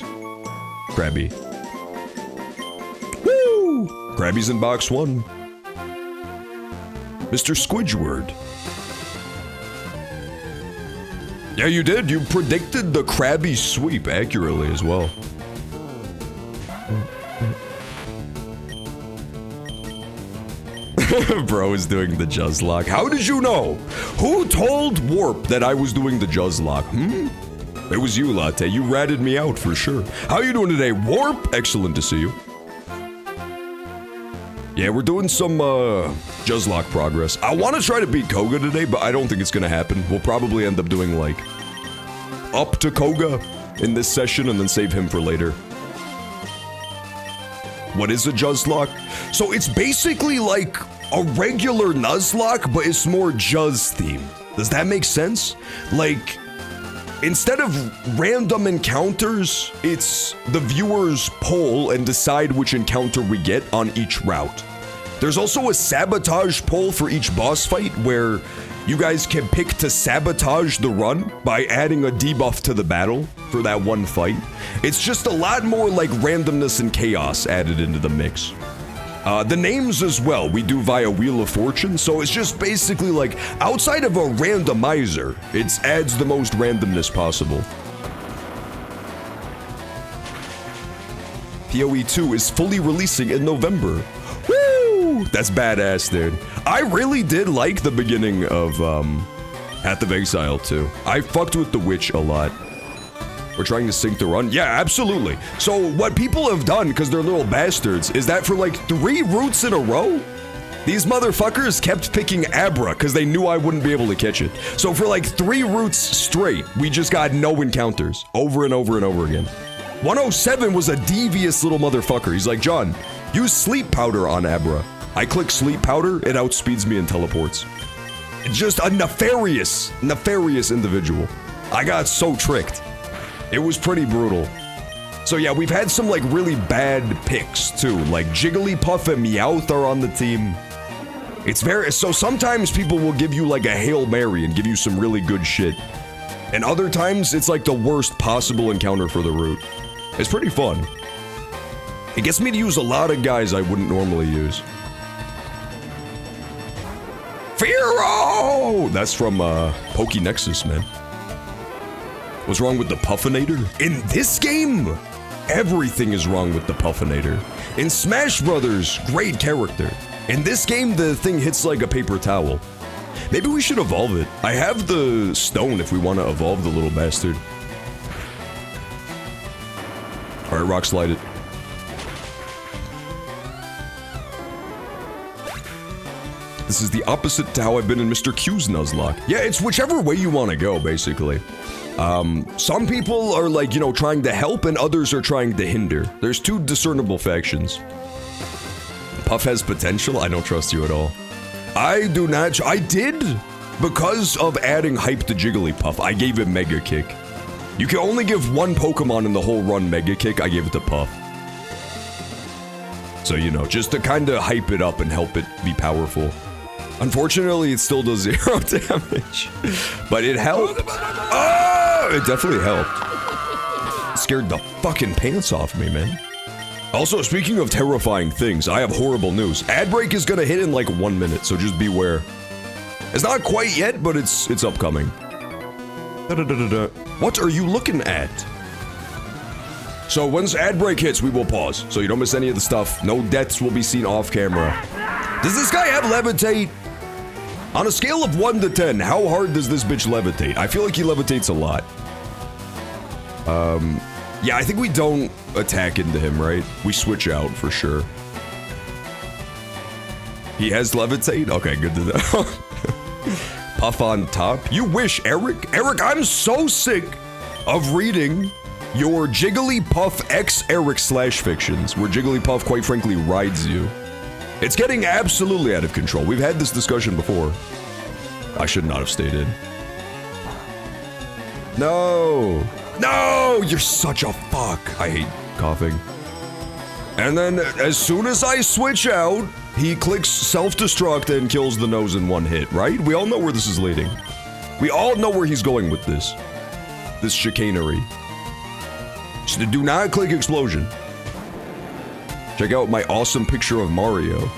A: Krabby. Woo! Krabby's in box 1. Mr. Squidward. Yeah, you did. You predicted the Krabby sweep accurately as well. Bro is doing the Juzlocke. How did you know? Who told Warp that I was doing the Juzlocke? It was you, Latte. You ratted me out for sure. How you doing today, Warp? Excellent to see you. Yeah, we're doing some Juzlocke progress. I want to try to beat Koga today, but I don't think it's gonna happen. We'll probably end up doing like up to Koga in this session and then save him for later. What is a Juzlocke? So it's basically like a regular Nuzlocke, but it's more Juz themed. Does that make sense? Like, instead of random encounters, it's the viewers poll and decide which encounter we get on each route. There's also a sabotage poll for each boss fight where you guys can pick to sabotage the run by adding a debuff to the battle for that one fight. It's just a lot more like randomness and chaos added into the mix. The names as well, we do via Wheel of Fortune, so it's just basically like, outside of a randomizer, it adds the most randomness possible. PoE 2 is fully releasing in November. Woo! That's badass, dude. I really did like the beginning of, Path of Exile 2. I fucked with the witch a lot. We're trying to sync the run? Yeah, absolutely. So what people have done, because they're little bastards, is that for like 3 routes in a row, these motherfuckers kept picking Abra because they knew I wouldn't be able to catch it. So for like 3 routes straight, we just got no encounters over and over and over again. 107 was a devious little motherfucker. He's like, John, use sleep powder on Abra. I click sleep powder, it outspeeds me and teleports. Just a nefarious individual. I got so tricked. It was pretty brutal. So yeah, we've had some like really bad picks too. Like Jigglypuff and Meowth are on the team. It's so sometimes people will give you like a Hail Mary and give you some really good shit. And other times it's like the worst possible encounter for the route. It's pretty fun. It gets me to use a lot of guys I wouldn't normally use. Firo! That's from Pokenexus, man. What's wrong with the Puffinator? In this game, everything is wrong with the Puffinator. In Smash Brothers, great character. In this game, the thing hits like a paper towel. Maybe we should evolve it. I have the stone if we want to evolve the little bastard. All right, rock slide it. This is the opposite to how I've been in Mr. Q's Nuzlocke. Yeah, it's whichever way you want to go, basically. Some people are like, you know, trying to help and others are trying to hinder. There's two discernible factions. Puff has potential? I don't trust you at all. I do not. I did because of adding hype to Jigglypuff. I gave it Mega Kick. You can only give one Pokemon in the whole run Mega Kick. I gave it to Puff. So, you know, just to kind of hype it up and help it be powerful. Unfortunately, it still does 0 damage. But it helped. Oh, it definitely helped. It scared the fucking pants off me, man. Also, speaking of terrifying things, I have horrible news. Ad break is gonna hit in like 1 minute, so just beware. It's not quite yet, but it's upcoming. Da-da-da-da-da. What are you looking at? So once ad break hits, we will pause, so you don't miss any of the stuff. No deaths will be seen off camera. Does this guy have levitate? On a scale of 1 to 10, how hard does this bitch levitate? I feel like he levitates a lot. Yeah, I think we don't attack into him, right? We switch out for sure. He has levitate? Okay, good to know. Puff on top. You wish, Eric. Eric, I'm so sick of reading your Jigglypuff X Eric slash fictions, where Jigglypuff, quite frankly, rides you. It's getting absolutely out of control. We've had this discussion before. I should not have stayed in. No! No! You're such a fuck! I hate coughing. And then, as soon as I switch out, he clicks self-destruct and kills the nose in one hit, right? We all know where this is leading. We all know where he's going with this. This chicanery. So do not click explosion. Check out my awesome picture of Mario.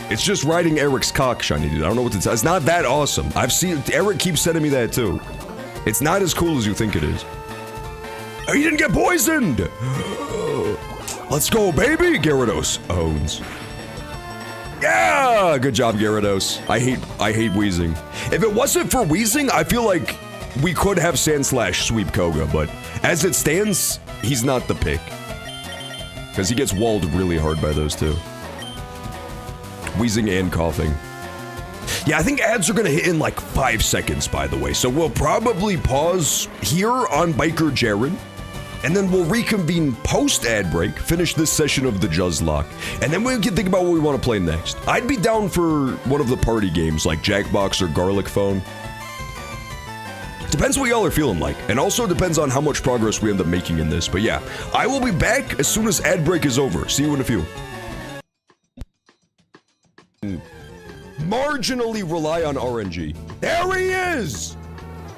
A: It's just riding Eric's cock, shiny dude. I don't know what to tell. It's not that awesome. I've seen Eric keeps sending me that too. It's not as cool as you think it is. Oh, he didn't get poisoned! Let's go, baby! Gyarados owns. Yeah! Good job, Gyarados. I hate wheezing. If it wasn't for wheezing, I feel like we could have Sandslash sweep Koga, but as it stands, he's not the pick. Because he gets walled really hard by those two. Wheezing and coughing. Yeah, I think ads are gonna hit in like 5 seconds, by the way. So we'll probably pause here on Biker Jared. And then we'll reconvene post-ad break, finish this session of the Juzlocke. And then we can think about what we want to play next. I'd be down for one of the party games like Jackbox or Garlic Phone. Depends what y'all are feeling like, and also depends on how much progress we end up making in this. But yeah, I will be back as soon as ad break is over. See you in a few. Marginally rely on RNG. There he is!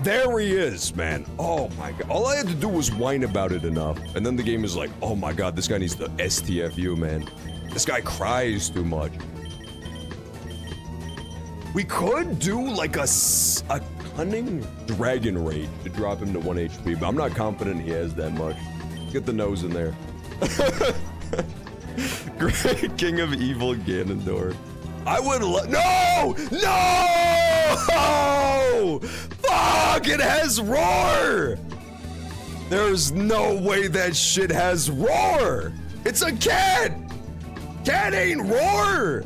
A: There he is, man. Oh my god. All I had to do was whine about it enough. And then the game is like, oh my god, this guy needs the STFU, man. This guy cries too much. We could do like a cunning dragon rage to drop him to 1 HP, but I'm not confident he has that much. Get the nose in there. Great King of Evil Ganondorf. I would no! No! Fuck! It has roar! There's no way that shit has roar! It's a cat! Cat ain't roar!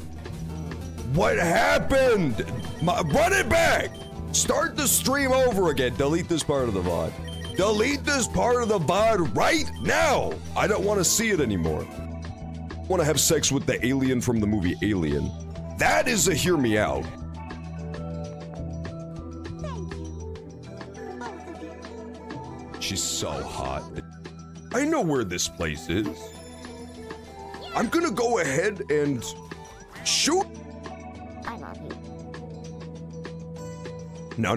A: What happened? Run it back! Start the stream over again. Delete this part of the VOD. Delete this part of the VOD right now! I don't want to see it anymore. I want to have sex with the alien from the movie Alien. That is a hear me out. She's so hot. I know where this place is. I'm gonna go ahead and shoot.
G: I love you.
A: No.
G: I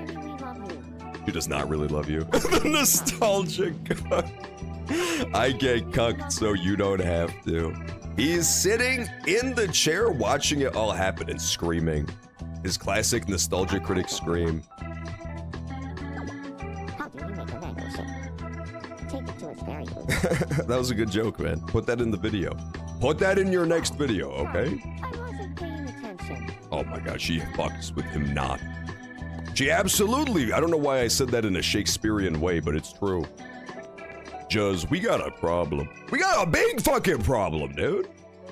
G: really love you.
A: She does not really love you. The nostalgic cuck. I get cucked so you don't have to. He's sitting in the chair watching it all happen and screaming. His classic nostalgia critic scream.
G: How do you make a mango shake? Take it to its very root.
A: That was a good joke, man. Put that in the video. Put that in your next video, okay?
G: I wasn't paying attention.
A: Oh my god, she fucks with him not. She absolutely, I don't know why I said that in a Shakespearean way, but it's true. Juz, we got a problem. We got a big fucking problem, dude.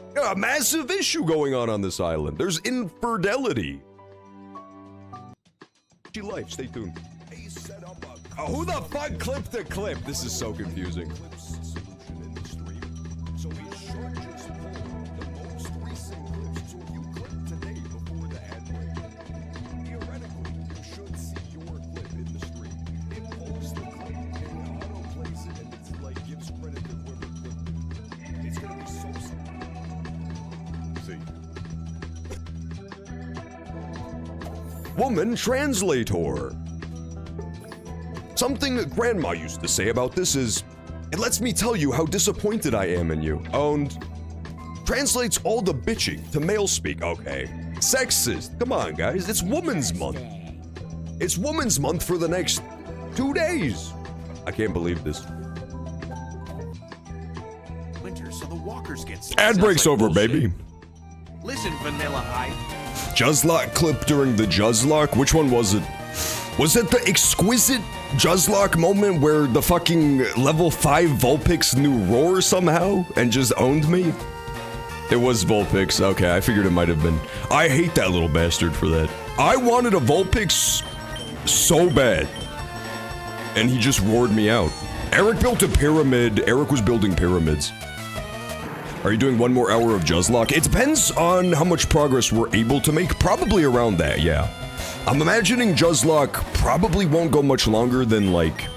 A: We got a massive issue going on this island. There's infidelity. Life, stay tuned. Oh, who the fuck clipped the clip? This is so confusing. Woman translator. Something grandma used to say about this is, it lets me tell you how disappointed I am in you. And translates all the bitching to male speak. Okay. Sexist. Come on, guys. It's Women's Month. It's Women's Month for the next 2 days. I can't believe this.
H: Winter, so the walkers get sick.
A: Ad break's
H: Sounds like
A: over,
H: bullshit.
A: baby.
H: Listen, Vanilla Ice.
A: Juzlocke clip during the Juzlocke? Which one was it? Was it the exquisite Juzlocke moment where the fucking level 5 Vulpix knew roar somehow and just owned me? It was Vulpix. Okay, I figured it might have been. I hate that little bastard for that. I wanted a Vulpix so bad. And he just roared me out. Eric built a pyramid. Eric was building pyramids. Are you doing 1 more hour of Juzlocke? It depends on how much progress we're able to make. Probably around that, yeah. I'm imagining Juzlocke probably won't go much longer than, like,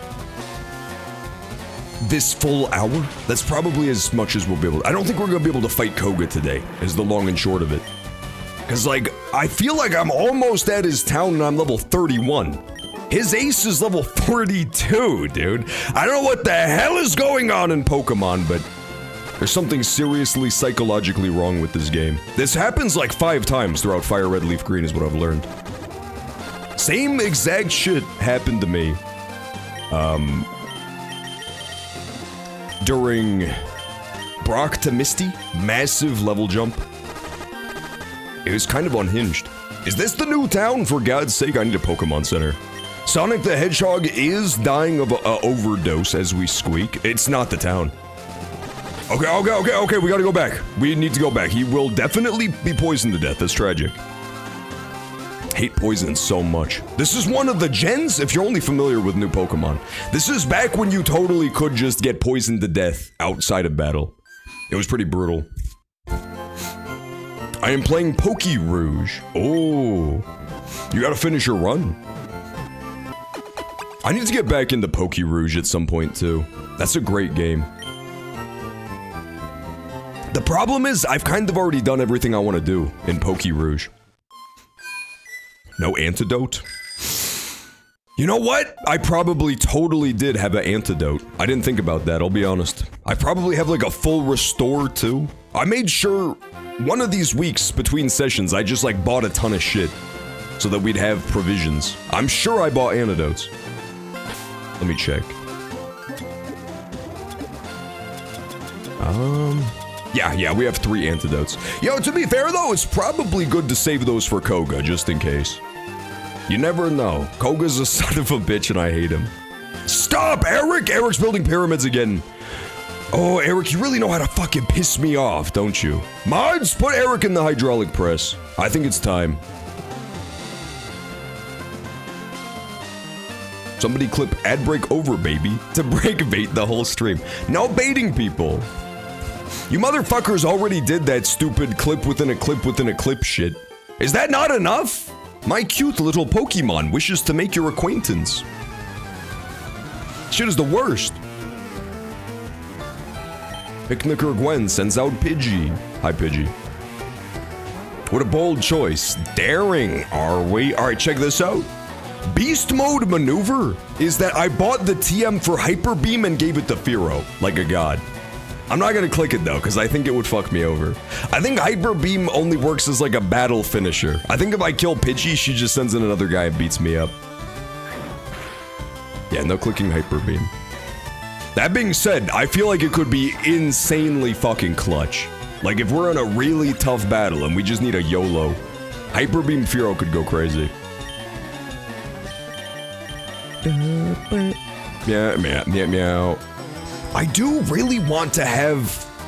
A: this full hour. That's probably as much as we'll be able to. I don't think we're gonna be able to fight Koga today, is the long and short of it. Because, like, I feel like I'm almost at his town and I'm level 31. His ace is level 42, dude. I don't know what the hell is going on in Pokemon, but there's something seriously psychologically wrong with this game. This happens like 5 times throughout Fire Red Leaf Green is what I've learned. Same exact shit happened to me. During Brock to Misty, massive level jump. It was kind of unhinged. Is this the new town? For God's sake, I need a Pokemon Center. Sonic the Hedgehog is dying of an overdose as we squeak. It's not the town. Okay, we gotta go back. We need to go back. He will definitely be poisoned to death. That's tragic. Hate poison so much. This is one of the gens, if you're only familiar with new Pokemon. This is back when you totally could just get poisoned to death outside of battle. It was pretty brutal. I am playing Poke Rouge. Oh, you gotta finish your run. I need to get back into Poke Rouge at some point too. That's a great game. The problem is, I've kind of already done everything I want to do in Poke Rouge. No antidote? You know what? I probably totally did have an antidote. I didn't think about that, I'll be honest. I probably have like a full restore too. I made sure one of these weeks between sessions, I just like bought a ton of shit so that we'd have provisions. I'm sure I bought antidotes. Let me check. Yeah, we have 3 antidotes. Yo, to be fair though, it's probably good to save those for Koga, just in case. You never know. Koga's a son of a bitch and I hate him. Stop, Eric! Eric's building pyramids again. Oh, Eric, you really know how to fucking piss me off, don't you? Mods, put Eric in the hydraulic press. I think it's time. Somebody clip ad break over, baby, to break bait the whole stream. No baiting people. You motherfuckers already did that stupid clip within a clip within a clip shit. Is that not enough? My cute little Pokemon wishes to make your acquaintance. Shit is the worst. Picnicker Gwen sends out Pidgey. Hi, Pidgey. What a bold choice. Daring, are we? Alright, check this out. Beast mode maneuver is that I bought the TM for Hyper Beam and gave it to Firo, like a god. I'm not gonna click it though, because I think it would fuck me over. I think Hyper Beam only works as like a battle finisher. I think if I kill Pidgey, she just sends in another guy and beats me up. Yeah, no clicking Hyper Beam. That being said, I feel like it could be insanely fucking clutch. Like if we're in a really tough battle and we just need a YOLO, Hyper Beam Firo could go crazy. Yeah, meow. I do really want to have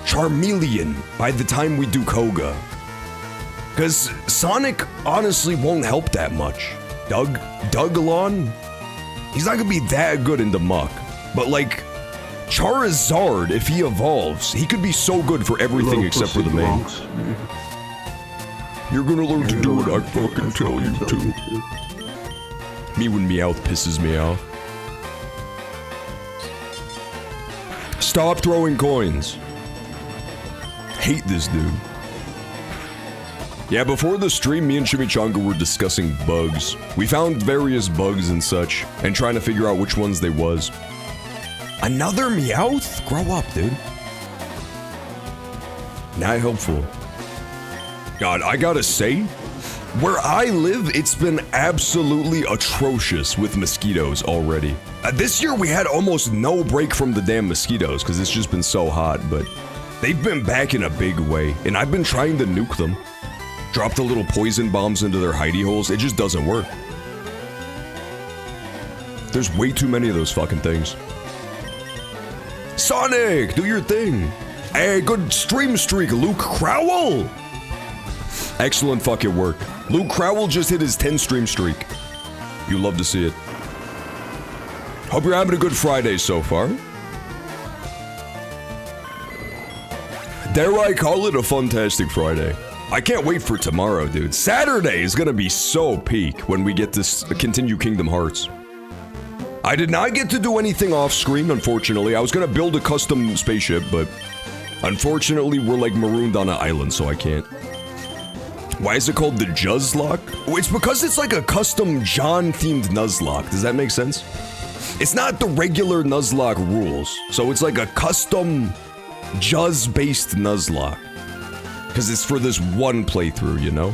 A: Charmeleon by the time we do Koga. Because Sonic honestly won't help that much. Dougalon? He's not gonna be that good in the muck. But like, Charizard, if he evolves, he could be so good for everything except for the main. You're gonna learn to do what I fucking tell you to. Me when Meowth pisses me off. Stop throwing coins. Hate this dude. Yeah, before the stream, me and Chimichanga were discussing bugs. We found various bugs and such, and trying to figure out which ones they was. Another Meowth? Grow up, dude. Not helpful. God, I gotta say, where I live, it's been absolutely atrocious with mosquitoes already. This year we had almost no break from the damn mosquitoes because it's just been so hot, but they've been back in a big way, and I've been trying to nuke them. Drop the little poison bombs into their hidey holes, it just doesn't work. There's way too many of those fucking things. Sonic, do your thing. Hey, good stream streak, Luke Crowell. Excellent fucking work. Luke Crowell just hit his 10 stream streak. You love to see it. Hope you're having a good Friday so far. Dare I call it a fantastic Friday? I can't wait for tomorrow, dude. Saturday is gonna be so peak when we get to continue Kingdom Hearts. I did not get to do anything off screen, unfortunately. I was gonna build a custom spaceship, but unfortunately we're like marooned on an island, so I can't. Why is it called the Juzlocke? Oh, it's because it's like a custom John-themed Nuzlocke. Does that make sense? It's not the regular Nuzlocke rules, so it's like a custom Juz-based Nuzlocke. Because it's for this one playthrough, you know?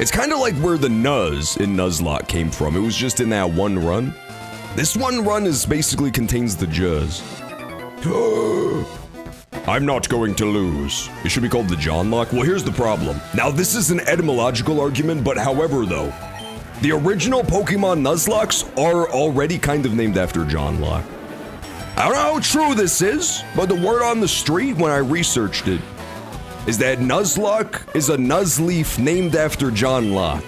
A: It's kind of like where the Nuz in Nuzlocke came from. It was just in that one run. This one run is basically contains the Juz. I'm not going to lose. It should be called the Johnlock. Well, here's the problem. Now, this is an etymological argument, but however, though, the original Pokemon Nuzlocks are already kind of named after Johnlock. I don't know how true this is, but the word on the street when I researched it is that Nuzlocke is a Nuzleaf named after John Locke.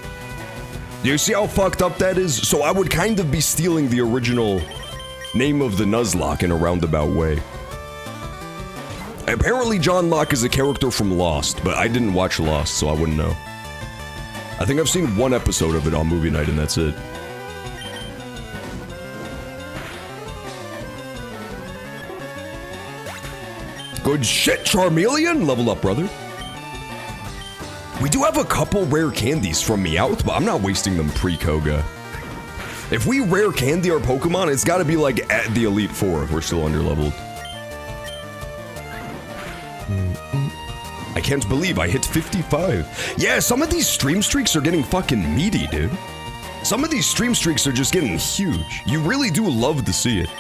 A: Do you see how fucked up that is? So I would kind of be stealing the original name of the Nuzlocke in a roundabout way. Apparently John Locke is a character from Lost, but I didn't watch Lost, so I wouldn't know. I think I've seen one episode of it on movie night and that's it. Good shit, Charmeleon! Level up, brother. We do have a couple rare candies from Meowth, but I'm not wasting them pre-Koga. If we rare candy our Pokemon, it's gotta be like at the Elite Four if we're still underleveled. I can't believe I hit 55. Yeah, some of these stream streaks are getting fucking meaty, dude. Some of these stream streaks are just getting huge. You really do love to see it.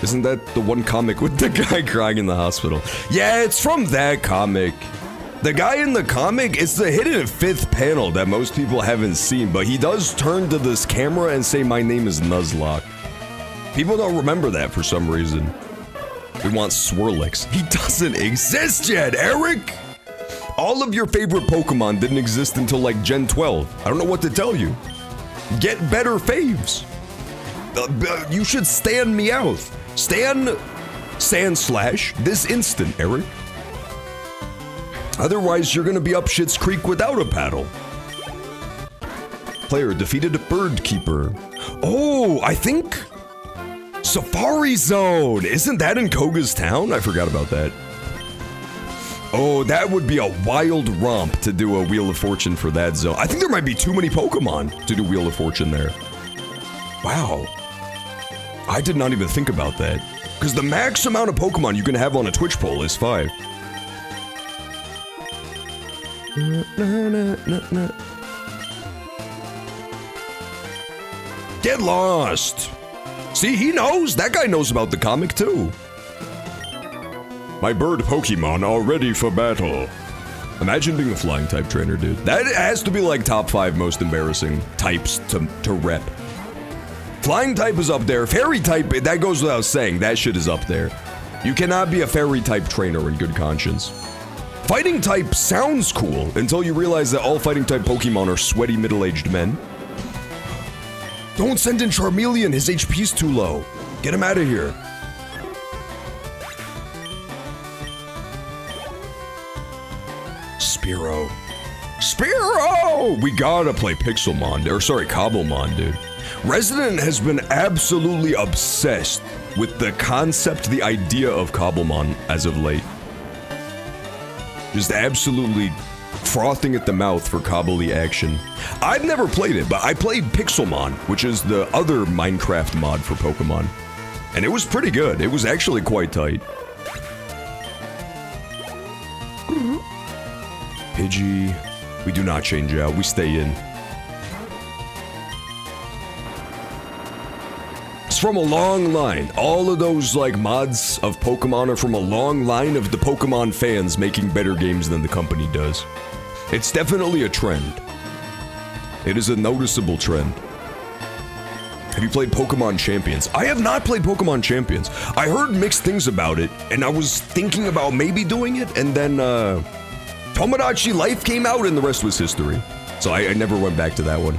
A: Isn't that the one comic with the guy crying in the hospital? Yeah, it's from that comic. The guy in the comic, it's the hidden 5th panel that most people haven't seen, but he does turn to this camera and say, "My name is Nuzlocke." People don't remember that for some reason. We want Swirlix. He doesn't exist yet, Eric! All of your favorite Pokemon didn't exist until like Gen 12. I don't know what to tell you. Get better faves. You should stan Meowth. Stan Sandslash this instant, Eric. Otherwise, you're gonna be up Shit's Creek without a paddle. Player defeated a bird keeper. Oh, I think Safari Zone. Isn't that in Koga's town? I forgot about that. Oh, that would be a wild romp to do a Wheel of Fortune for that zone. I think there might be too many Pokemon to do Wheel of Fortune there. Wow. I did not even think about that. Because the max amount of Pokemon you can have on a Twitch poll is 5. Get lost! See, he knows! That guy knows about the comic too. My bird Pokemon are ready for battle. Imagine being a flying type trainer, dude. That has to be like top 5 most embarrassing types to rep. Flying type is up there. Fairy type, that goes without saying. That shit is up there. You cannot be a fairy type trainer in good conscience. Fighting type sounds cool until you realize that all fighting type Pokemon are sweaty middle-aged men. Don't send in Charmeleon, his HP's too low. Get him out of here. Spearow. Spearow! We gotta play Pixelmon, or sorry, Cobblemon, dude. Resident has been absolutely obsessed with the concept, the idea of Cobblemon as of late. Just absolutely frothing at the mouth for Cobbly action. I've never played it, but I played Pixelmon, which is the other Minecraft mod for Pokemon. And it was pretty good. It was actually quite tight. Pidgey. We do not change out. We stay in. It's from a long line. All of those, like, mods of Pokemon are from a long line of the Pokemon fans making better games than the company does. It's definitely a trend. It is a noticeable trend. Have you played Pokemon Champions? I have not played Pokemon Champions. I heard mixed things about it, and I was thinking about maybe doing it, and then, Tomodachi Life came out, and the rest was history. So I never went back to that one.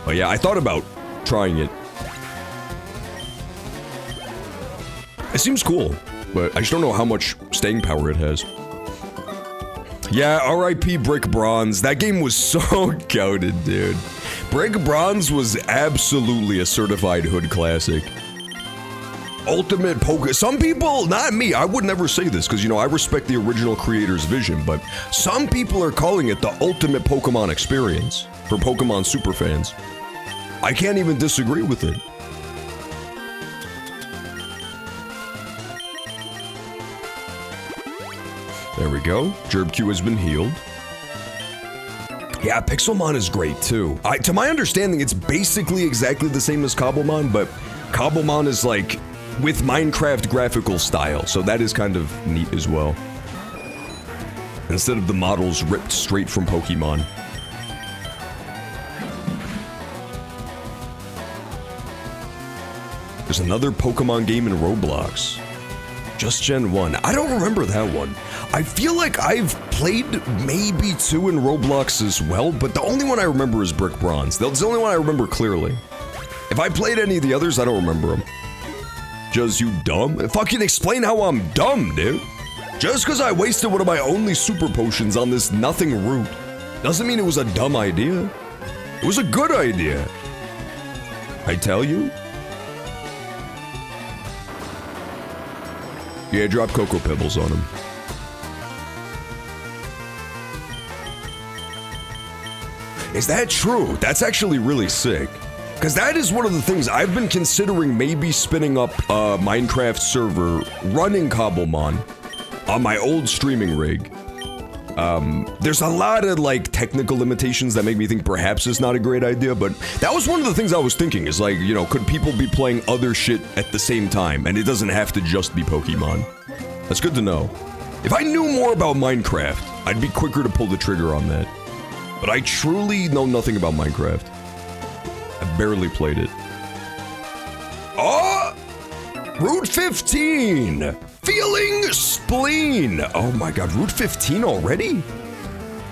A: But yeah, I thought about trying it. It seems cool, but I just don't know how much staying power it has. Yeah, R.I.P. Brick Bronze. That game was so goated, dude. Brick Bronze was absolutely a certified hood classic. Ultimate Poke. Some people, not me, I would never say this because, you know, I respect the original creator's vision, but some people are calling it the ultimate Pokemon experience for Pokemon superfans. I can't even disagree with it. There we go. GerbQ has been healed. Yeah, Pixelmon is great too. To my understanding, it's basically exactly the same as Cobblemon, but Cobblemon is like with Minecraft graphical style, so that is kind of neat as well. Instead of the models ripped straight from Pokemon. There's another Pokemon game in Roblox. Just Gen 1. I don't remember that one. I feel like I've played maybe 2 in Roblox as well, but the only one I remember is Brick Bronze. That's the only one I remember clearly. If I played any of the others, I don't remember them. Just you dumb? Fucking explain how I'm dumb, dude. Just because I wasted one of my only super potions on this nothing route doesn't mean it was a dumb idea. It was a good idea. I tell you. Yeah, drop Cocoa Pebbles on him. Is that true? That's actually really sick. Because that is one of the things I've been considering maybe spinning up a Minecraft server running Cobblemon on my old streaming rig. There's a lot of like technical limitations that make me think perhaps it's not a great idea, but that was one of the things I was thinking is like, you know, could people be playing other shit at the same time and it doesn't have to just be Pokemon? That's good to know. If I knew more about Minecraft, I'd be quicker to pull the trigger on that. But I truly know nothing about Minecraft. I barely played it. Oh! Route 15! Feeling spleen! Oh my god, Route 15 already?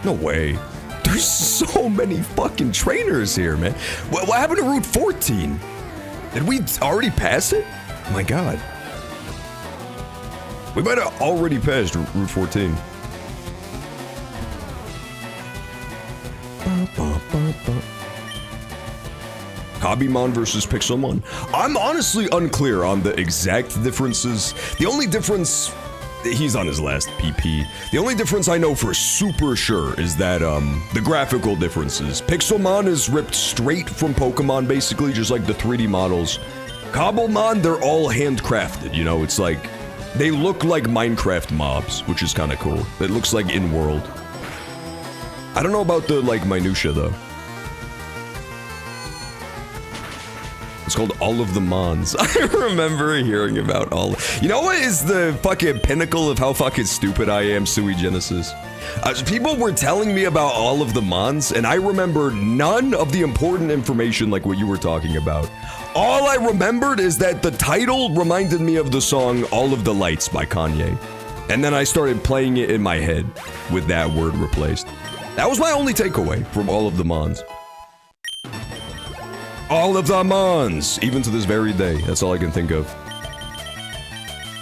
A: No way. There's so many fucking trainers here, man. What happened to Route 14? Did we already pass it? Oh my god. We might have already passed Route 14. Cobbymon versus Pixelmon. I'm honestly unclear on the exact differences. The only difference, he's on his last PP. The only difference I know for super sure is that the graphical differences. Pixelmon is ripped straight from Pokemon, basically, just like the 3D models. Cobblemon, they're all handcrafted, you know, it's like, they look like Minecraft mobs, which is kind of cool. It looks like in-world. I don't know about the, like, minutia, though. It's called All of the Mons. I remember hearing about all. You know what is the fucking pinnacle of how fucking stupid I am, Sui Genesis? People were telling me about all of the Mons, and I remember none of the important information like what you were talking about. All I remembered is that the title reminded me of the song All of the Lights by Kanye. And then I started playing it in my head with that word replaced. That was my only takeaway from all of the Mons. All of the Mons! Even to this very day, that's all I can think of.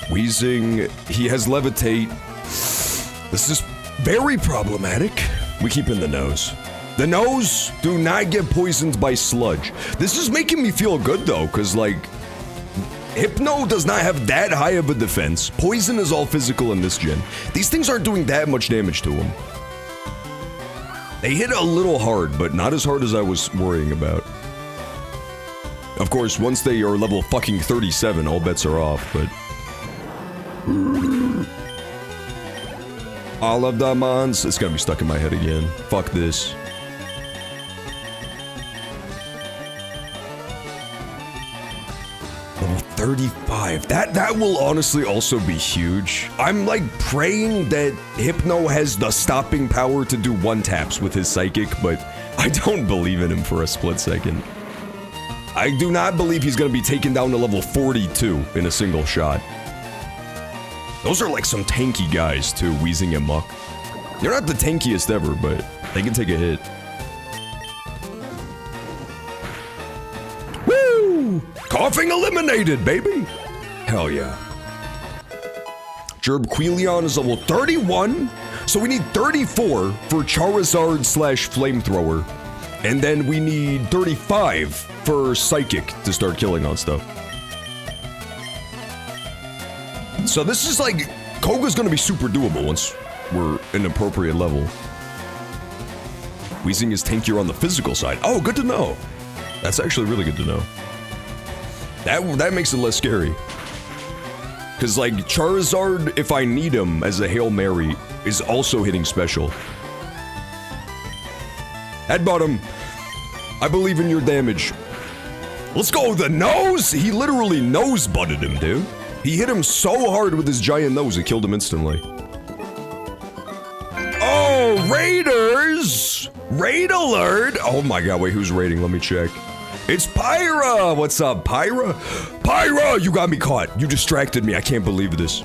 A: Wheezing, he has levitate. This is very problematic. We keep in the nose. The nose, do not get poisoned by sludge. This is making me feel good though, cause like, Hypno does not have that high of a defense. Poison is all physical in this gen. These things aren't doing that much damage to him. They hit a little hard, but not as hard as I was worrying about. Of course, once they are level fucking 37, all bets are off, but... All of the Mons, it's gonna be stuck in my head again. Fuck this. Level 35. That will honestly also be huge. I'm like praying that Hypno has the stopping power to do one-taps with his psychic, but I don't believe in him for a split second. I do not believe he's gonna be taken down to level 42 in a single shot. Those are like some tanky guys too, Wheezing and Muck. They're not the tankiest ever, but they can take a hit. Woo! Coughing eliminated, baby! Hell yeah. Gerbquilion is level 31, so we need 34 for Charizard / Flamethrower. And then we need 35 for Psychic to start killing on stuff. So this is like, Koga's gonna be super doable once we're an appropriate level. Wheezing is tankier on the physical side. Oh, good to know. That's actually really good to know. That makes it less scary. Cause like, Charizard, if I need him as a Hail Mary, is also hitting special. Headbutt him. I believe in your damage. Let's go, the nose! He literally nose-butted him, dude. He hit him so hard with his giant nose, it killed him instantly. Oh, Raiders! Raid alert! Oh my god, wait, who's raiding? Let me check. It's Pyra! What's up, Pyra? Pyra! You got me caught. You distracted me. I can't believe this.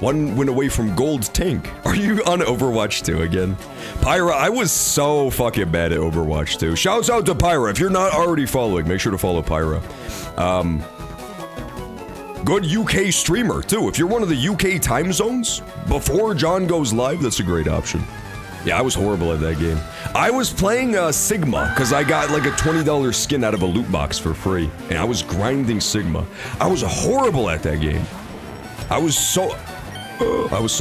A: One went away from Gold Tank. Are you on Overwatch 2 again? Pyra, I was so fucking bad at Overwatch 2. Shouts out to Pyra. If you're not already following, make sure to follow Pyra. Good UK streamer, too. If you're one of the UK time zones, before John goes live, that's a great option. Yeah, I was horrible at that game. I was playing Sigma, because I got like a $20 skin out of a loot box for free. And I was grinding Sigma. I was horrible at that game. I was so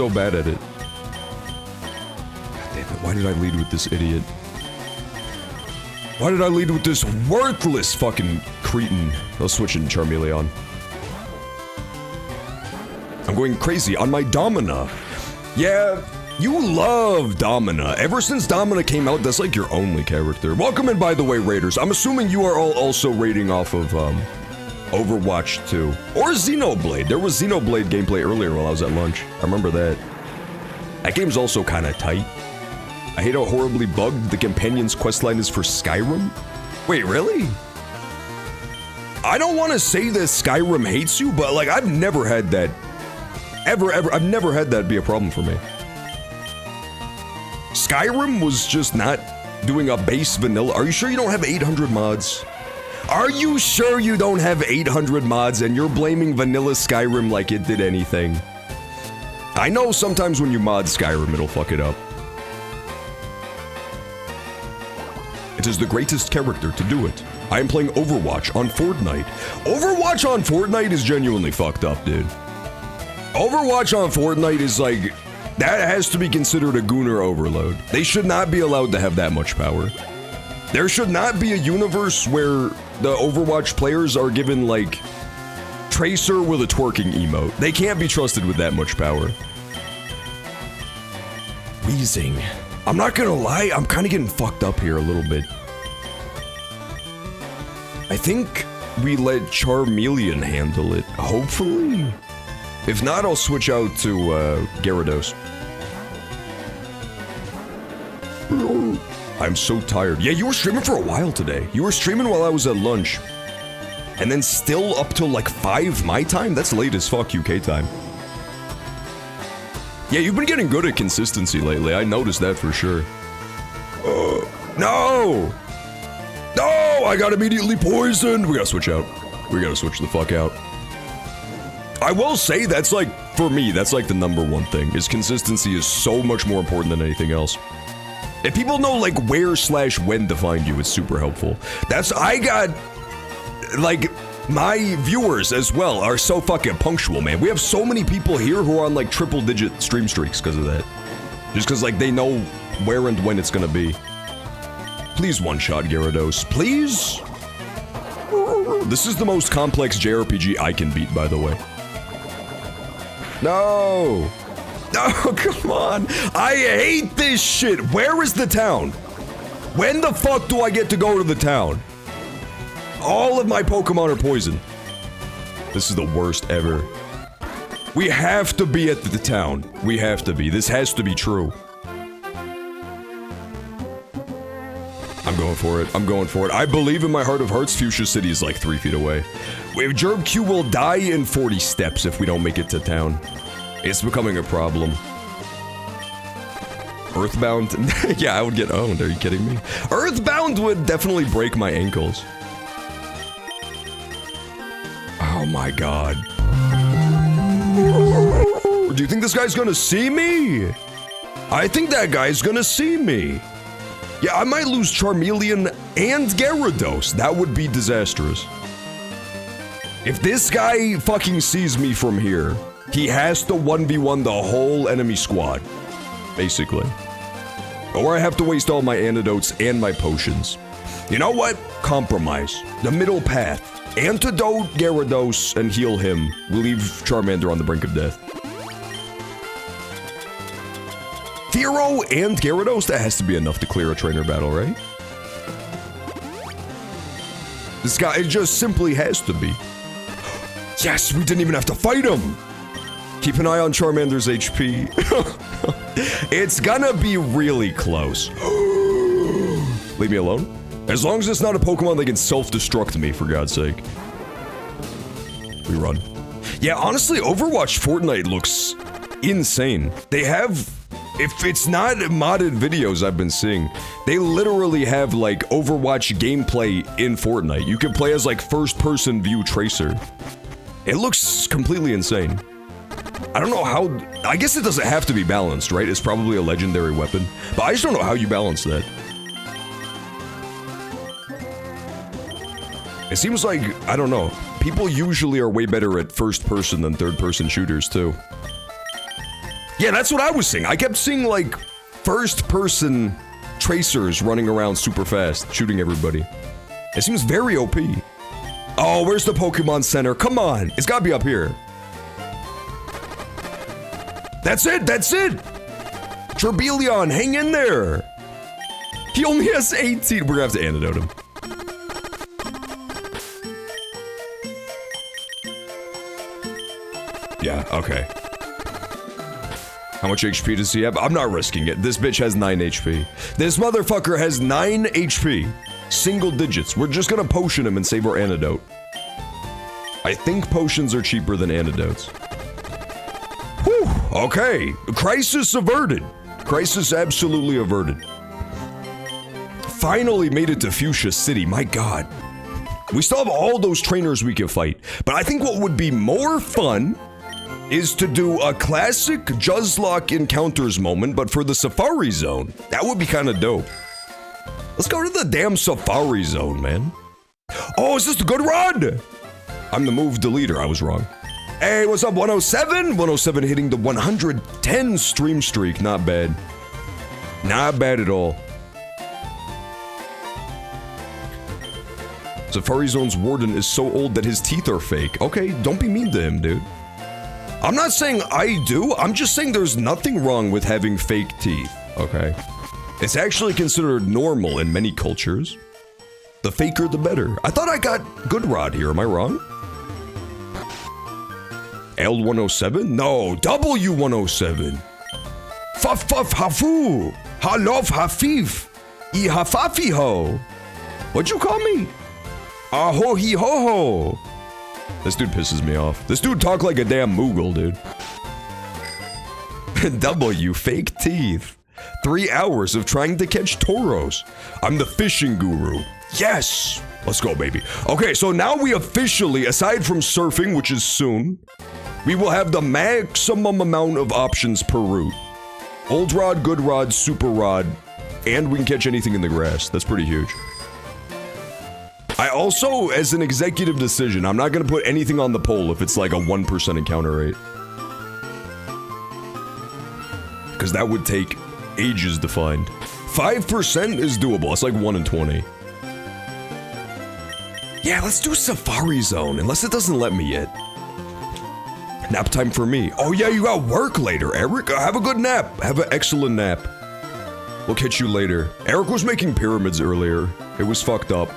A: bad at it. God damn it, why did I lead with this idiot? Why did I lead with this worthless fucking cretin? I'll switch into Charmeleon. I'm going crazy on my Domina. Yeah, you love Domina. Ever since Domina came out, that's like your only character. Welcome in, by the way, Raiders. I'm assuming you are all also raiding off of, Overwatch 2. Or Xenoblade. There was Xenoblade gameplay earlier while I was at lunch. I remember that. That game's also kind of tight. I hate how horribly bugged the companion's questline is for Skyrim. Wait, really? I don't want to say that Skyrim hates you, but like, I've never had that. I've never had that be a problem for me. Skyrim was just not doing a base vanilla. Are you sure you don't have 800 mods? Are you sure you don't have 800 mods and you're blaming vanilla Skyrim like it did anything? I know sometimes when you mod Skyrim, it'll fuck it up. It is the greatest character to do it. I am playing Overwatch on Fortnite. Overwatch on Fortnite is genuinely fucked up, dude. Overwatch on Fortnite is like, that has to be considered a Gooner overload. They should not be allowed to have that much power. There should not be a universe where the Overwatch players are given, like, Tracer with a twerking emote. They can't be trusted with that much power. Wheezing. I'm not gonna lie, I'm kind of getting fucked up here a little bit. I think we let Charmeleon handle it, hopefully? If not, I'll switch out to, Gyarados. I'm so tired. Yeah, you were streaming for a while today. You were streaming while I was at lunch. And then still up till like 5 my time? That's late as fuck UK time. Yeah, you've been getting good at consistency lately. I noticed that for sure. No! No! I got immediately poisoned! We gotta switch out. We gotta switch the fuck out. I will say that's like, for me, that's like the #1 thing, is consistency is so much more important than anything else. If people know like where/when to find you, it's super helpful. I got, like, my viewers as well are so fucking punctual, man. We have so many people here who are on like triple-digit stream streaks because of that. Just because like they know where and when it's gonna be. Please one-shot Gyarados, please? This is the most complex JRPG I can beat, by the way. No! No, come on! I hate this shit! Where is the town? When the fuck do I get to go to the town? All of my Pokemon are poisoned. This is the worst ever. We have to be at the town. We have to be. This has to be true. I'm going for it. I'm going for it. I believe in my heart of hearts Fuchsia City is like 3 feet away. Gerb Q will die in 40 steps if we don't make it to town. It's becoming a problem. Earthbound? Yeah, I would get owned. Are you kidding me? Earthbound would definitely break my ankles. Oh my god. Do you think this guy's gonna see me? I think that guy's gonna see me. Yeah, I might lose Charmeleon and Gyarados. That would be disastrous. If this guy fucking sees me from here, he has to 1v1 the whole enemy squad. Basically. Or I have to waste all my antidotes and my potions. You know what? Compromise. The middle path. Antidote Gyarados and heal him. We'll leave Charmander on the brink of death. Fearow and Gyarados? That has to be enough to clear a trainer battle, right? This guy, it just simply has to be. Yes, we didn't even have to fight him! Keep an eye on Charmander's HP. It's gonna be really close. Leave me alone. As long as it's not a Pokemon that can self-destruct me, for God's sake. We run. Yeah, honestly, Overwatch Fortnite looks insane. They have... If it's not modded videos I've been seeing, they literally have, like, Overwatch gameplay in Fortnite. You can play as, like, first-person view Tracer. It looks completely insane. I don't know how... I guess it doesn't have to be balanced, right? It's probably a legendary weapon. But I just don't know how you balance that. It seems like, I don't know, people usually are way better at first-person than third-person shooters, too. Yeah, that's what I was seeing. I kept seeing, like, first-person tracers running around super fast, shooting everybody. It seems very OP. Oh, where's the Pokemon Center? Come on! It's gotta be up here. That's it! That's it! Charmeleon, hang in there! He only has 18. We're gonna have to antidote him. Yeah, okay. How much HP does he have? I'm not risking it. This bitch has 9 HP. This motherfucker has 9 HP. Single digits. We're just gonna potion him and save our antidote. I think potions are cheaper than antidotes. Whew, okay. Crisis averted. Crisis absolutely averted. Finally made it to Fuchsia City, my god. We still have all those trainers we can fight, but I think what would be more fun is to do a classic Juzlocke encounters moment, but for the Safari Zone. That would be kind of dope. Let's go to the damn Safari Zone, man. Oh, is this the good run? I'm the move deleter, I was wrong. Hey, what's up, 107? 107 hitting the 110 stream streak, not bad. Not bad at all. Safari Zone's warden is so old that his teeth are fake. Okay, don't be mean to him, dude. I'm not saying I do, I'm just saying there's nothing wrong with having fake teeth, okay? It's actually considered normal in many cultures. The faker, the better. I thought I got Good Rod here, am I wrong? L107? No, W107. Fuff fuff hafu. Halof hafif. I hafafi ho. What'd you call me? Aho he ho ho. This dude pisses me off. This dude talk like a damn Moogle, dude. W, fake teeth. 3 hours of trying to catch toros. I'm the fishing guru. Yes! Let's go, baby. Okay, so now we officially, aside from surfing, which is soon, we will have the maximum amount of options per route. Old rod, good rod, super rod, and we can catch anything in the grass. That's pretty huge. I also, as an executive decision, I'm not gonna put anything on the poll if it's like a 1% encounter rate. Because that would take ages to find. 5% is doable. It's like 1 in 20. Yeah, let's do Safari Zone, unless it doesn't let me yet. Nap time for me. Oh yeah, you got work later, Eric. Have a good nap. Have an excellent nap. We'll catch you later. Eric was making pyramids earlier. It was fucked up.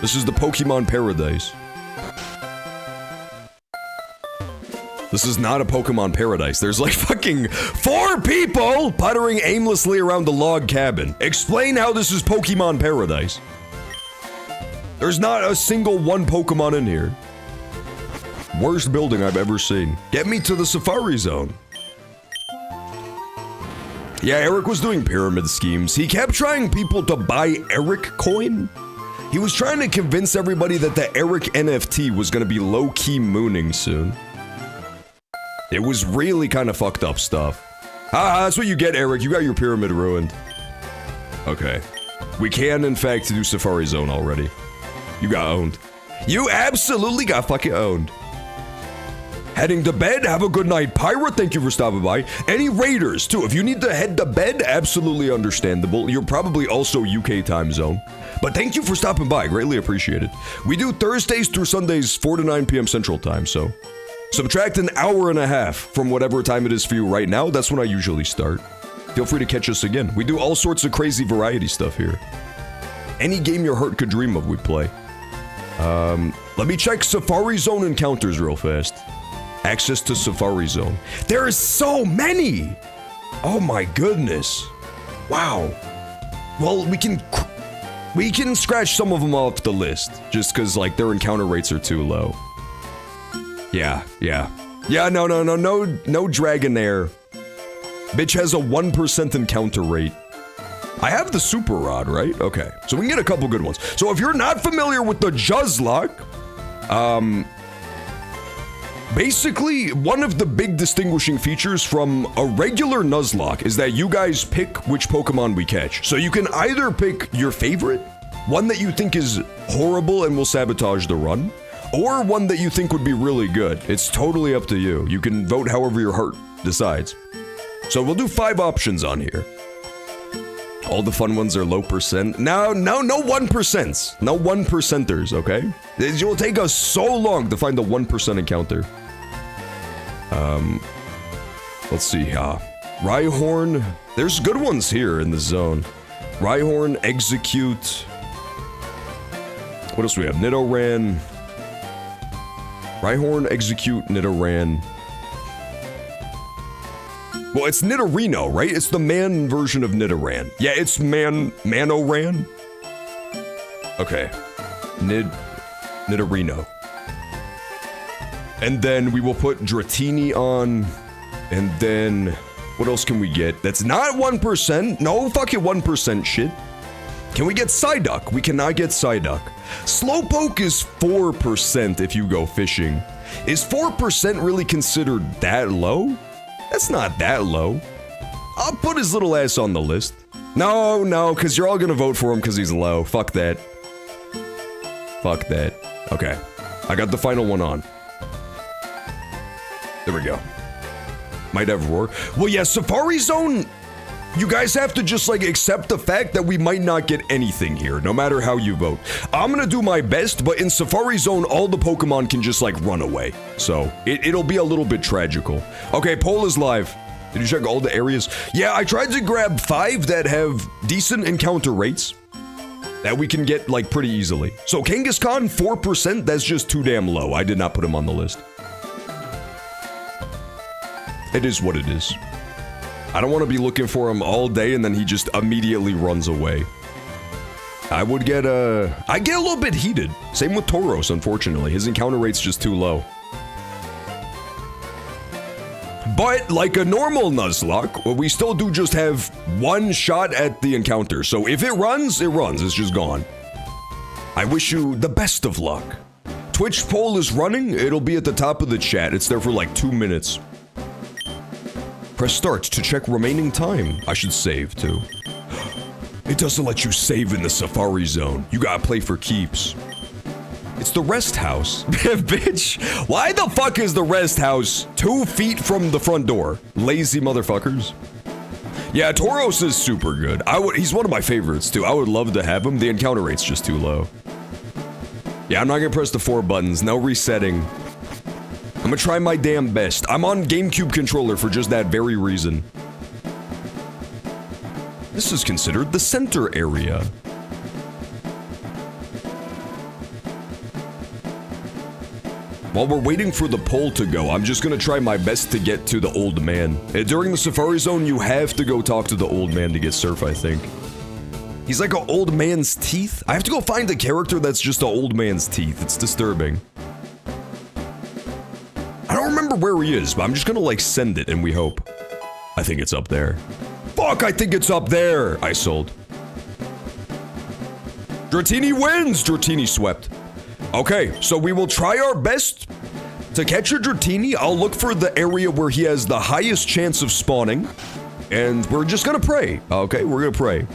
A: This is the Pokemon Paradise. This is not a Pokemon Paradise. There's like fucking 4 people puttering aimlessly around the log cabin. Explain how this is Pokemon Paradise. There's not a single one Pokemon in here. Worst building I've ever seen. Get me to the Safari Zone. Yeah, Eric was doing pyramid schemes. He kept trying people to buy Eric coin. He was trying to convince everybody that the Eric NFT was gonna be low-key mooning soon. It was really kind of fucked up stuff. That's what you get, Eric. You got your pyramid ruined. Okay. We can, in fact, do Safari Zone already. You got owned. You absolutely got fucking owned. Heading to bed, have a good night, Pirate. Thank you for stopping by. Any raiders, too. If you need to head to bed, absolutely understandable. You're probably also UK time zone. But thank you for stopping by. Greatly appreciated. We do Thursdays through Sundays, 4 to 9 p.m. Central Time, so subtract an hour and a half from whatever time it is for you right now. That's when I usually start. Feel free to catch us again. We do all sorts of crazy variety stuff here. Any game your heart could dream of, we play. Let me check Safari Zone encounters real fast. Access to Safari Zone. There is so many! Oh my goodness. Wow. Well, we can scratch some of them off the list, just because, like, their encounter rates are too low. Yeah, no Dragonair. Bitch has a 1% encounter rate. I have the super rod, right? Okay, so we can get a couple good ones. So if you're not familiar with the Juzlocke, basically, one of the big distinguishing features from a regular nuzlocke is that you guys pick which Pokemon we catch. So you can either pick your favorite, one that you think is horrible and will sabotage the run, or one that you think would be really good. It's totally up to you. You can vote however your heart decides. So we'll do 5 options on here. All the fun ones are low percent. No 1%. No 1%ers, okay? It will take us so long to find the 1% encounter. Let's see, Rhyhorn. There's good ones here in the zone. Rhyhorn, Execute. What else do we have? Nidoran. Rhyhorn, Execute, Nidoran. Well, it's Nidorino, right? It's the man version of Nidoran. Yeah, it's Manoran. Okay. Nidorino. And then we will put Dratini on. And then, what else can we get? That's not 1%. No fucking 1% shit. Can we get Psyduck? We cannot get Psyduck. Slowpoke is 4% if you go fishing. Is 4% really considered that low? That's not that low. I'll put his little ass on the list. No, because you're all gonna vote for him because he's low. Fuck that. Fuck that. Okay. I got the final one on. There we go. Might have Roar. Well, yeah, Safari Zone, you guys have to just, like, accept the fact that we might not get anything here, no matter how you vote. I'm gonna do my best, but in Safari Zone, all the Pokemon can just, like, run away. So, it'll be a little bit tragical. Okay, poll is live. Did you check all the areas? Yeah, I tried to grab 5 that have decent encounter rates that we can get, like, pretty easily. So, Kangaskhan, 4%, that's just too damn low. I did not put him on the list. It is what it is. I don't want to be looking for him all day and then he just immediately runs away. I would get I get a little bit heated. Same with Tauros, unfortunately. His encounter rate's just too low. But like a normal Nuzlocke, we still do just have one shot at the encounter. So if it runs, it runs. It's just gone. I wish you the best of luck. Twitch poll is running. It'll be at the top of the chat. It's there for like 2 minutes. Press start to check remaining time. I should save too. It doesn't let you save in the Safari Zone. You gotta play for keeps. It's the rest house. Bitch, why the fuck is the rest house 2 feet from the front door? Lazy motherfuckers. Yeah, Tauros is super good. He's one of my favorites too. I would love to have him. The encounter rate's just too low. Yeah, I'm not gonna press the 4 buttons. No resetting. I'm gonna try my damn best. I'm on GameCube controller for just that very reason. This is considered the center area. While we're waiting for the poll to go, I'm just gonna try my best to get to the old man. During the Safari Zone, you have to go talk to the old man to get surf, I think. He's like an old man's teeth. I have to go find a character that's just an old man's teeth. It's disturbing. I don't remember where he is, but I'm just gonna like send it and we hope. I think it's up there. Fuck, I think it's up there! I sold. Dratini wins! Dratini swept. Okay, so we will try our best to catch a Dratini. I'll look for the area where he has the highest chance of spawning. And we're just gonna pray. Okay, we're gonna pray.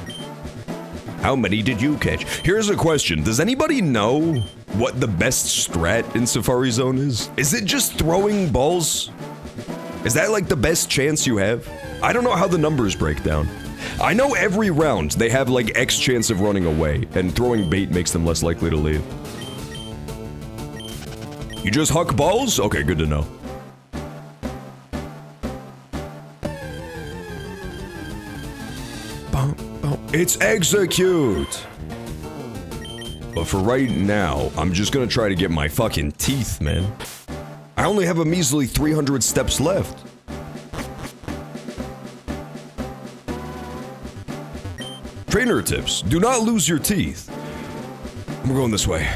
A: How many did you catch? Here's a question. Does anybody know what the best strat in Safari Zone is? Is it just throwing balls? Is that like the best chance you have? I don't know how the numbers break down. I know every round they have like X chance of running away, and throwing bait makes them less likely to leave. You just huck balls? Okay, good to know. It's execute! But for right now, I'm just gonna try to get my fucking teeth, man. I only have a measly 300 steps left. Trainer tips. Do not lose your teeth. We're going this way.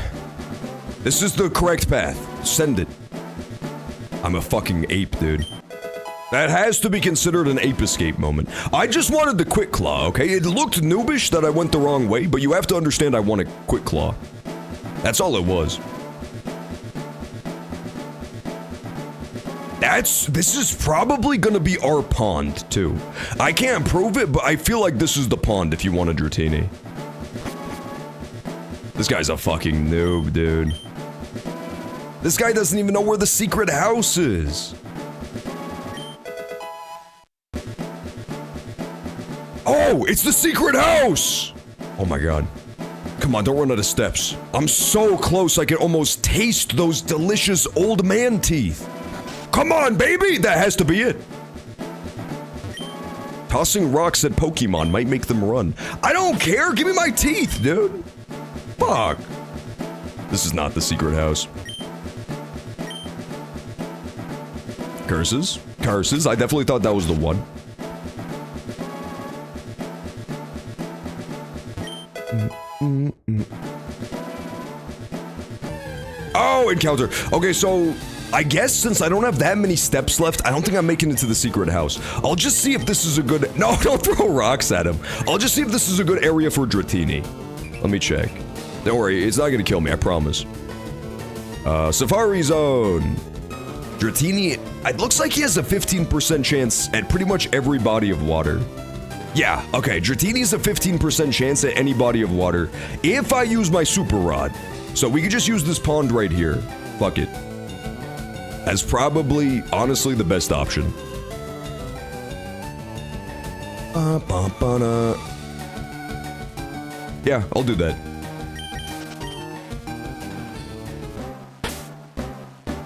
A: This is the correct path. Send it. I'm a fucking ape, dude. That has to be considered an ape escape moment. I just wanted the quick claw, okay? It looked noobish that I went the wrong way, but you have to understand I want a quick claw. That's all it was. This is probably gonna be our pond, too. I can't prove it, but I feel like this is the pond if you want a Dratini. This guy's a fucking noob, dude. This guy doesn't even know where the secret house is. Oh, it's the secret house! Oh my god. Come on, don't run out of steps. I'm so close I can almost taste those delicious old man teeth. Come on, baby! That has to be it. Tossing rocks at Pokemon might make them run. I don't care! Give me my teeth, dude! Fuck. This is not the secret house. Curses. Curses. I definitely thought that was the one. Oh, encounter. Okay, so I guess since I don't have that many steps left, I don't think I'm making it to the secret house. I'll just see if this is a good... No, don't throw rocks at him. I'll just see if this is a good area for Dratini. Let me check. Don't worry, it's not gonna kill me, I promise. Safari Zone. Dratini, it looks like he has a 15% chance at pretty much every body of water. Yeah, okay, Dratini's a 15% chance at any body of water if I use my super rod. So we could just use this pond right here. Fuck it. That's probably, honestly, the best option. Yeah, I'll do that.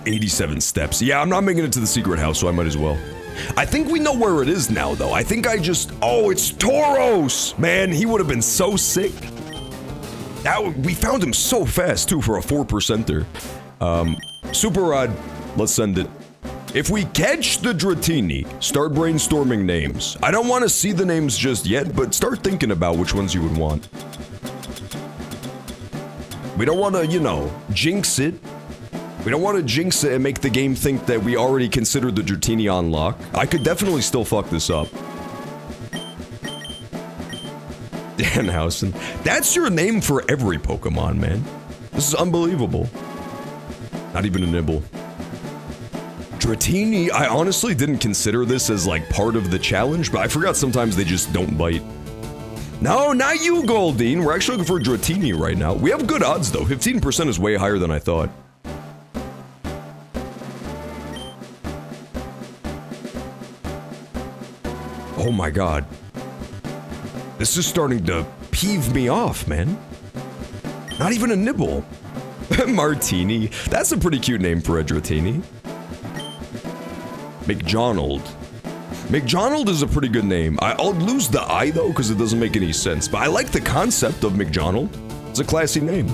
A: 87 steps. Yeah, I'm not making it to the secret house, so I might as well. I think we know where it is now, though. I think I just... Oh, it's Tauros! Man, he would have been so sick. We found him so fast, too, for a 4%er. Super Rod, let's send it. If we catch the Dratini, start brainstorming names. I don't want to see the names just yet, but start thinking about which ones you would want. We don't want to, you know, jinx it. We don't want to jinx it and make the game think that we already considered the Dratini on lock. I could definitely still fuck this up. Danhausen. That's your name for every Pokemon, man. This is unbelievable. Not even a nibble. Dratini, I honestly didn't consider this as like part of the challenge, but I forgot sometimes they just don't bite. No, not you, Goldine. We're actually looking for Dratini right now. We have good odds though. 15% is way higher than I thought. Oh my god. This is starting to peeve me off, man. Not even a nibble. Martini. That's a pretty cute name for a Dratini. McDonald. McDonald is a pretty good name. I'll lose the I though, because it doesn't make any sense. But I like the concept of McDonald. It's a classy name.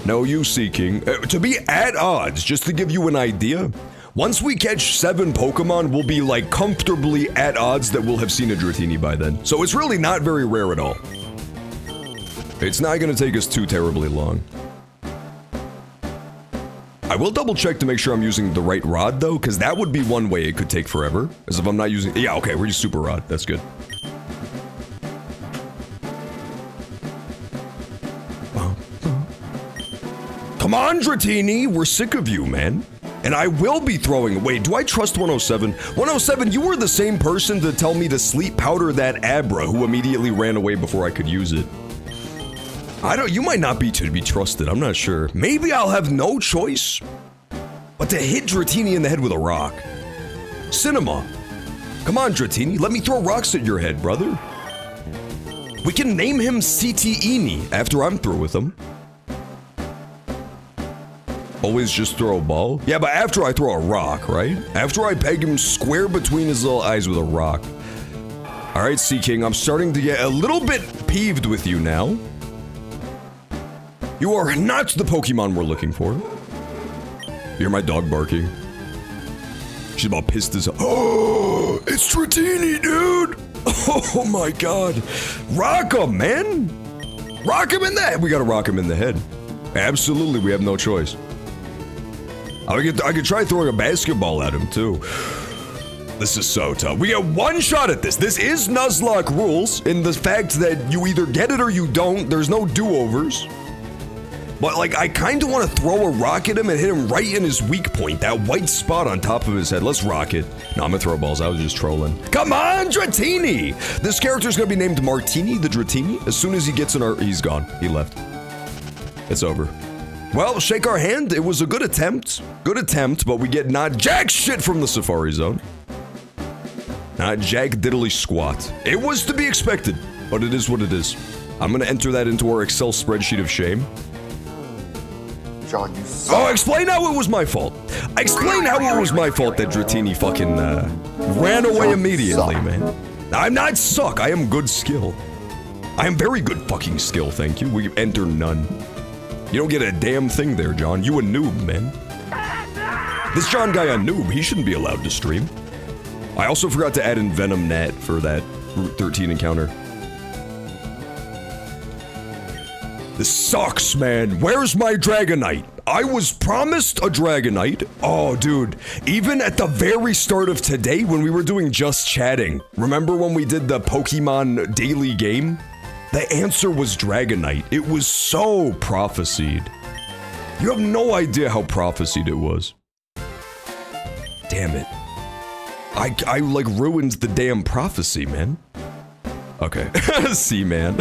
A: No use seeking. To be at odds, just to give you an idea, once we catch 7 Pokemon, we'll be like comfortably at odds that we'll have seen a Dratini by then. So it's really not very rare at all. It's not gonna take us too terribly long. I will double check to make sure I'm using the right rod though, because that would be one way it could take forever. As if I'm not using, yeah, okay, we're using super rod, that's good. Come on, Dratini, we're sick of you, man. And I will be throwing, wait, do I trust 107? 107, you were the same person to tell me to sleep powder that Abra, who immediately ran away before I could use it. You might not be to be trusted, I'm not sure. Maybe I'll have no choice but to hit Dratini in the head with a rock. Cinema. Come on, Dratini, let me throw rocks at your head, brother. We can name him CTini after I'm through with him. Always just throw a ball? Yeah, but after I throw a rock, right? After I peg him square between his little eyes with a rock. Alright, Sea King, I'm starting to get a little bit peeved with you now. You are not the Pokemon we're looking for. You hear my dog barking? She's about pissed as hell. Oh, it's Dratini, dude! Oh my god. Rock him, man! Rock him in the head! We gotta rock him in the head. Absolutely, we have no choice. I could try throwing a basketball at him, too. This is so tough. We get one shot at this. This is Nuzlocke rules, in the fact that you either get it or you don't. There's no do-overs. But, like, I kind of want to throw a rock at him and hit him right in his weak point, that white spot on top of his head. Let's rock it. No, I'm gonna throw balls. I was just trolling. Come on, Dratini! This character's gonna be named Martini the Dratini. As soon as he gets in our... He's gone. He left. It's over. Well, shake our hand. It was a good attempt. Good attempt, but we get not jack shit from the Safari Zone. Not jack diddly squat. It was to be expected, but it is what it is. I'm gonna enter that into our Excel spreadsheet of shame.
D: John, you suck.
A: Oh, explain how it was my fault. Explain how it was my fault that Dratini fucking, ran away immediately, man. I'm not suck. I am good skill. I am very good fucking skill, thank you. We enter none. You don't get a damn thing there, John. You a noob, man. This John guy a noob. He shouldn't be allowed to stream. I also forgot to add in Venom Net for that Route 13 encounter. This sucks, man. Where's my Dragonite? I was promised a Dragonite. Oh, dude. Even at the very start of today when we were doing Just Chatting, remember when we did the Pokemon daily game? The answer was Dragonite. It was so prophesied. You have no idea how prophesied it was. Damn it. I like ruined the damn prophecy, man. Okay. See, man.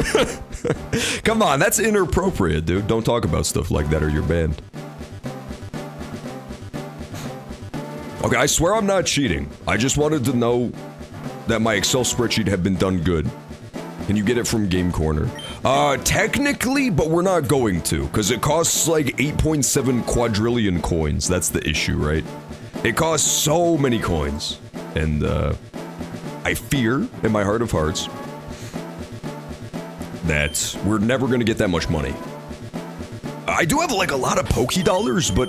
A: Come on, that's inappropriate, dude. Don't talk about stuff like that or you're banned. Okay, I swear I'm not cheating. I just wanted to know that my Excel spreadsheet had been done good. Can you get it from Game Corner? Technically, but we're not going to, because it costs like 8.7 quadrillion coins. That's the issue, right? It costs so many coins. And, I fear, in my heart of hearts, that we're never gonna get that much money. I do have like a lot of Poké Dollars, but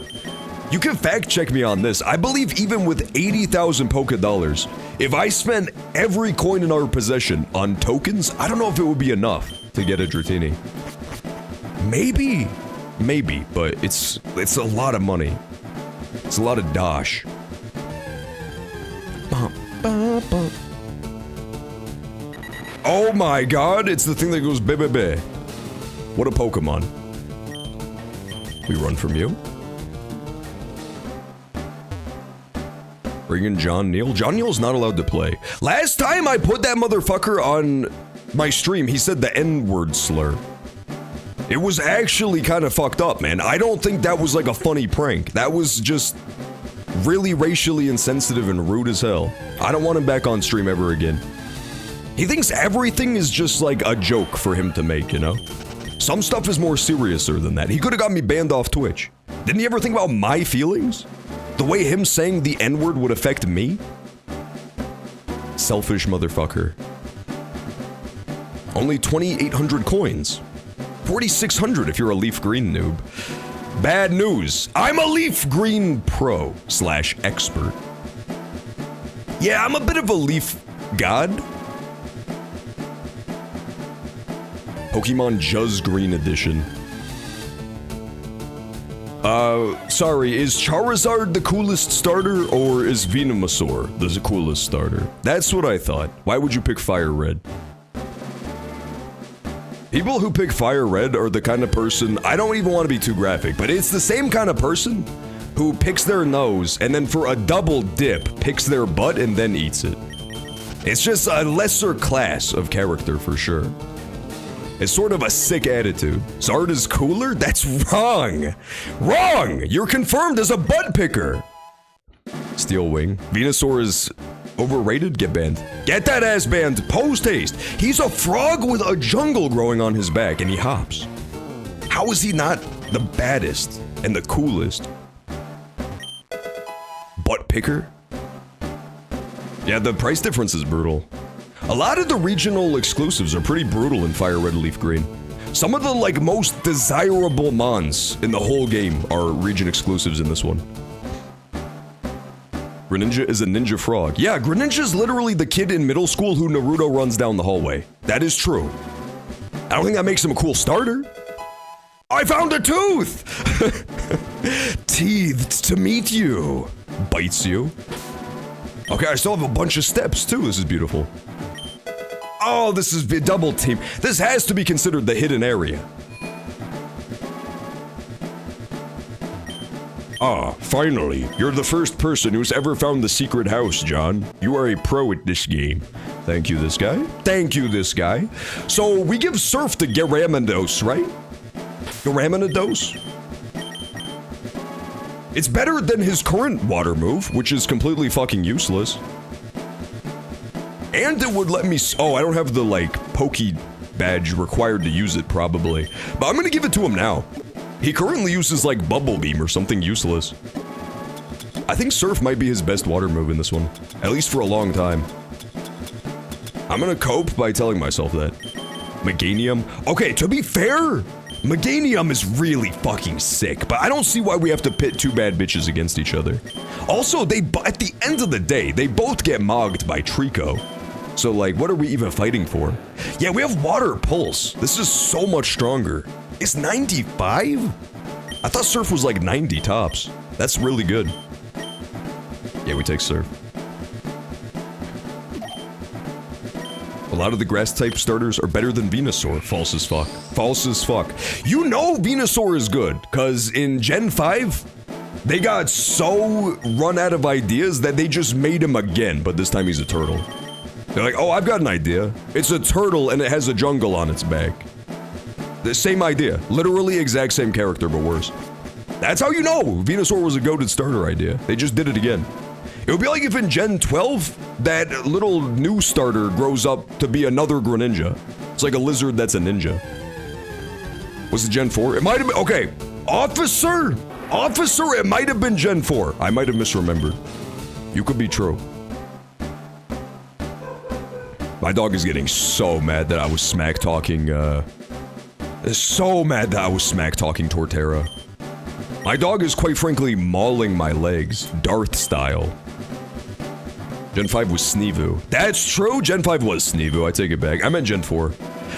A: you can fact check me on this. I believe even with 80,000 Poké Dollars, if I spend every coin in our possession on tokens, I don't know if it would be enough to get a Dratini. Maybe, but it's a lot of money. It's a lot of dosh. Oh my god, it's the thing that goes be. What a Pokemon. We run from you. Bring in John Neal. John Neal's not allowed to play. Last time I put that motherfucker on my stream, he said the N-word slur. It was actually kind of fucked up, man. I don't think that was like a funny prank. That was just really racially insensitive and rude as hell. I don't want him back on stream ever again. He thinks everything is just like a joke for him to make, you know? Some stuff is more seriouser than that. He could have got me banned off Twitch. Didn't he ever think about my feelings? The way him saying the N-word would affect me? Selfish motherfucker. Only 2,800 coins. 4,600 if you're a Leaf Green noob. Bad news. I'm a Leaf Green pro / expert. Yeah, I'm a bit of a Leaf god. Pokemon Juzz Green Edition. Sorry, is Charizard the coolest starter, or is Venusaur the coolest starter? That's what I thought. Why would you pick Fire Red? People who pick Fire Red are the kind of person, I don't even want to be too graphic, but it's the same kind of person who picks their nose and then for a double dip, picks their butt and then eats it. It's just a lesser class of character for sure. It's sort of a sick attitude. Zard is cooler? That's wrong! Wrong! You're confirmed as a butt picker! Steel Wing. Venusaur is overrated? Get banned. Get that ass banned post haste! He's a frog with a jungle growing on his back and he hops. How is he not the baddest and the coolest? Butt picker? Yeah, the price difference is brutal. A lot of the regional exclusives are pretty brutal in Fire Red Leaf Green. Some of the like most desirable mons in the whole game are region exclusives in this one. Greninja is a ninja frog. Yeah, Greninja is literally the kid in middle school who Naruto runs down the hallway. That is true. I don't think that makes him a cool starter. I found a tooth! Teethed to meet you. Bites you. Okay, I still have a bunch of steps too. This is beautiful. Oh, this is a double team. This has to be considered the hidden area. Ah, finally. You're the first person who's ever found the secret house, John. You are a pro at this game. Thank you, this guy. Thank you, this guy. So, we give Surf to Gyarados, right? Gyarados? It's better than his current water move, which is completely fucking useless. And it would let me oh, I don't have the, like, Poke badge required to use it, probably. But I'm gonna give it to him now. He currently uses, like, Bubble Beam or something useless. I think Surf might be his best water move in this one. At least for a long time. I'm gonna cope by telling myself that. Meganium? Okay, to be fair, Meganium is really fucking sick, but I don't see why we have to pit two bad bitches against each other. Also, at the end of the day, they both get mogged by Trico. So, like, what are we even fighting for? Yeah, we have Water Pulse. This is so much stronger. It's 95? I thought Surf was like 90 tops. That's really good. Yeah, we take Surf. A lot of the grass-type starters are better than Venusaur. False as fuck. False as fuck. You know Venusaur is good, because in Gen 5, they got so run out of ideas that they just made him again, but this time he's a turtle. They're like, oh, I've got an idea. It's a turtle and it has a jungle on its back. The same idea. Literally exact same character, but worse. That's how you know Venusaur was a goated starter idea. They just did it again. It would be like if in Gen 12, that little new starter grows up to be another Greninja. It's like a lizard that's a ninja. Was it Gen 4? It might have been, okay. Officer, it might have been Gen 4. I might have misremembered. You could be true. My dog is getting so mad that I was smack-talking, so mad that I was smack-talking Torterra. My dog is quite frankly mauling my legs, Darth style. Gen 5 was Sneevoo. That's true, Gen 5 was Sneevoo, I take it back. I meant Gen 4.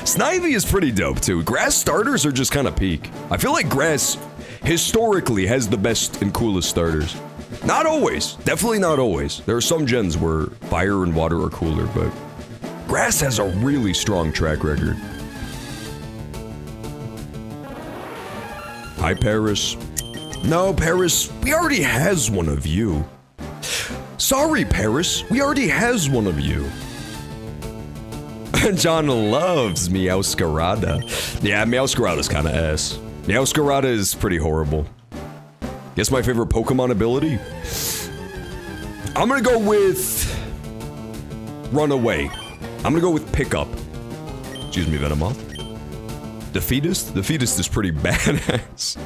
A: Snivy is pretty dope too. Grass starters are just kind of peak. I feel like grass historically has the best and coolest starters. Not always. Definitely not always. There are some gens where fire and water are cooler, but grass has a really strong track record. Hi, Paris. No, Paris, we already has one of you. Sorry, Paris, we already has one of you. John loves Meowscarada. Yeah, Meowscarada's kind of ass. Meowscarada is pretty horrible. Guess my favorite Pokemon ability? I'm gonna go with Run Away. I'm gonna go with Pickup. Excuse me, Venomoth. Defeatist? Defeatist is pretty badass.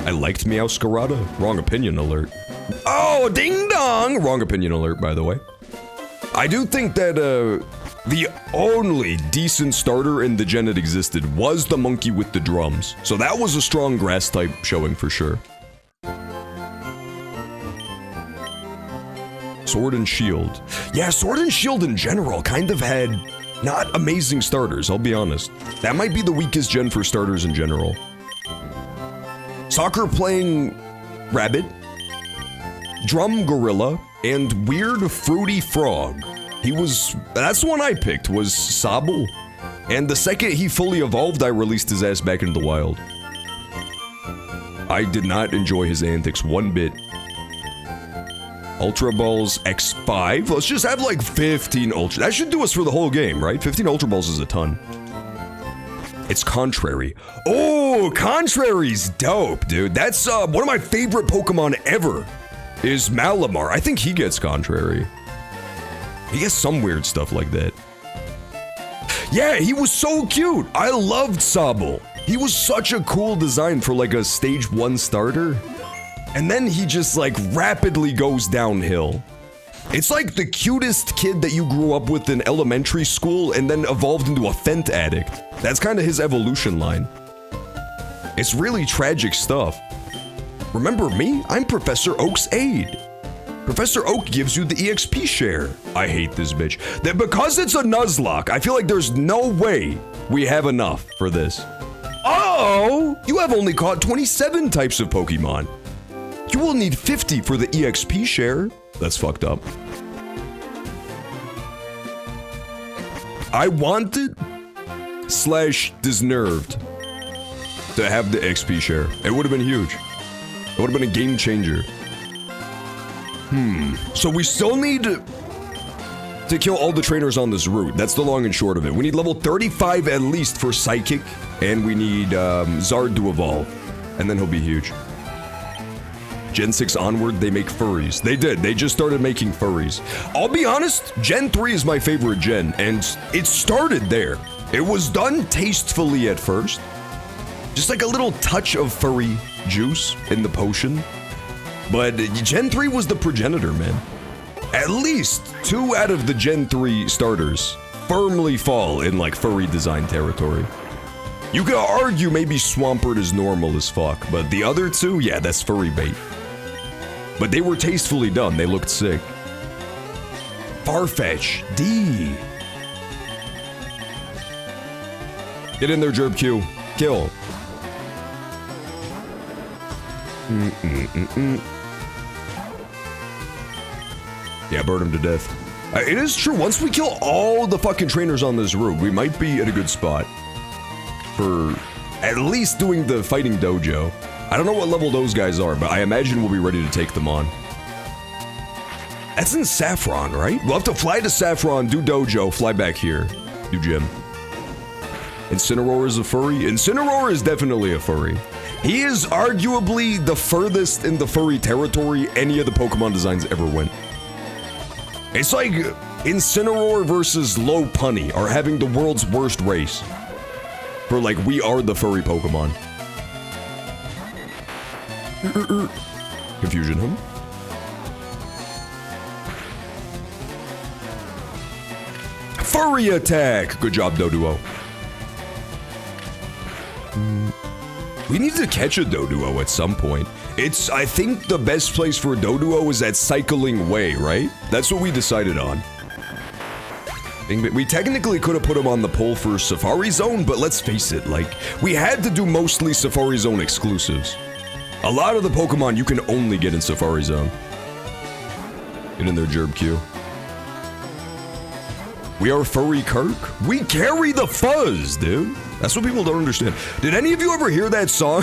A: I liked Meowscarada. Wrong opinion alert. Oh, ding dong! Wrong opinion alert, by the way. I do think that, the only decent starter in the gen that existed was the monkey with the drums. So that was a strong grass type showing for sure. Sword and Shield. Yeah, Sword and Shield in general kind of had not amazing starters, I'll be honest. That might be the weakest gen for starters in general. Soccer playing Rabbit, Drum Gorilla, and Weird Fruity Frog. That's the one I picked, was Sobble. And the second he fully evolved, I released his ass back into the wild. I did not enjoy his antics one bit. Ultra Balls X5. Let's just have like 15 Ultra. That should do us for the whole game, right? 15 Ultra Balls is a ton. It's Contrary. Oh, Contrary's dope, dude. That's one of my favorite Pokemon ever. Is Malamar. I think he gets Contrary. He gets some weird stuff like that. Yeah, he was so cute. I loved Sobble. He was such a cool design for like a stage 1 starter. And then he just like rapidly goes downhill. It's like the cutest kid that you grew up with in elementary school and then evolved into a Fent addict. That's kind of his evolution line. It's really tragic stuff. Remember me? I'm Professor Oak's aide. Professor Oak gives you the EXP share. I hate this bitch. That because it's a Nuzlocke, I feel like there's no way we have enough for this. Oh, you have only caught 27 types of Pokemon. You will need 50 for the EXP share. That's fucked up. I wanted / deserved to have the XP share. It would have been huge. It would have been a game changer. So we still need to kill all the trainers on this route. That's the long and short of it. We need level 35 at least for Psychic, and we need Zard to evolve, and then he'll be huge. Gen 6 onward, they make furries. They did. They just started making furries. I'll be honest, Gen 3 is my favorite gen, and it started there. It was done tastefully at first. Just like a little touch of furry juice in the potion. But Gen 3 was the progenitor, man. At least 2 out of the Gen 3 starters firmly fall in like furry design territory. You could argue maybe Swampert is normal as fuck, but the other 2, yeah, that's furry bait. But they were tastefully done, they looked sick. Farfetch, D. Get in there, Jerb Q. Kill. Yeah, burn him to death. It is true, once we kill all the fucking trainers on this route, we might be at a good spot. For at least doing the fighting dojo. I don't know what level those guys are, but I imagine we'll be ready to take them on. That's in Saffron, right? We'll have to fly to Saffron, do dojo, fly back here, do gym. Incineroar is a furry? Incineroar is definitely a furry. He is arguably the furthest in the furry territory any of the Pokemon designs ever went. It's like Incineroar versus Lopunny are having the world's worst race. For like, we are the furry Pokemon. Confusion, huh? Furry attack! Good job, Doduo. We need to catch a Doduo at some point. I think the best place for a Doduo is at Cycling Way, right? That's what we decided on. We technically could have put him on the poll for Safari Zone, but let's face it, like, we had to do mostly Safari Zone exclusives. A lot of the Pokemon you can only get in Safari Zone. Get in there, Gerb Q. We are Furry Kirk? We carry the fuzz, dude. That's what people don't understand. Did any of you ever hear that song?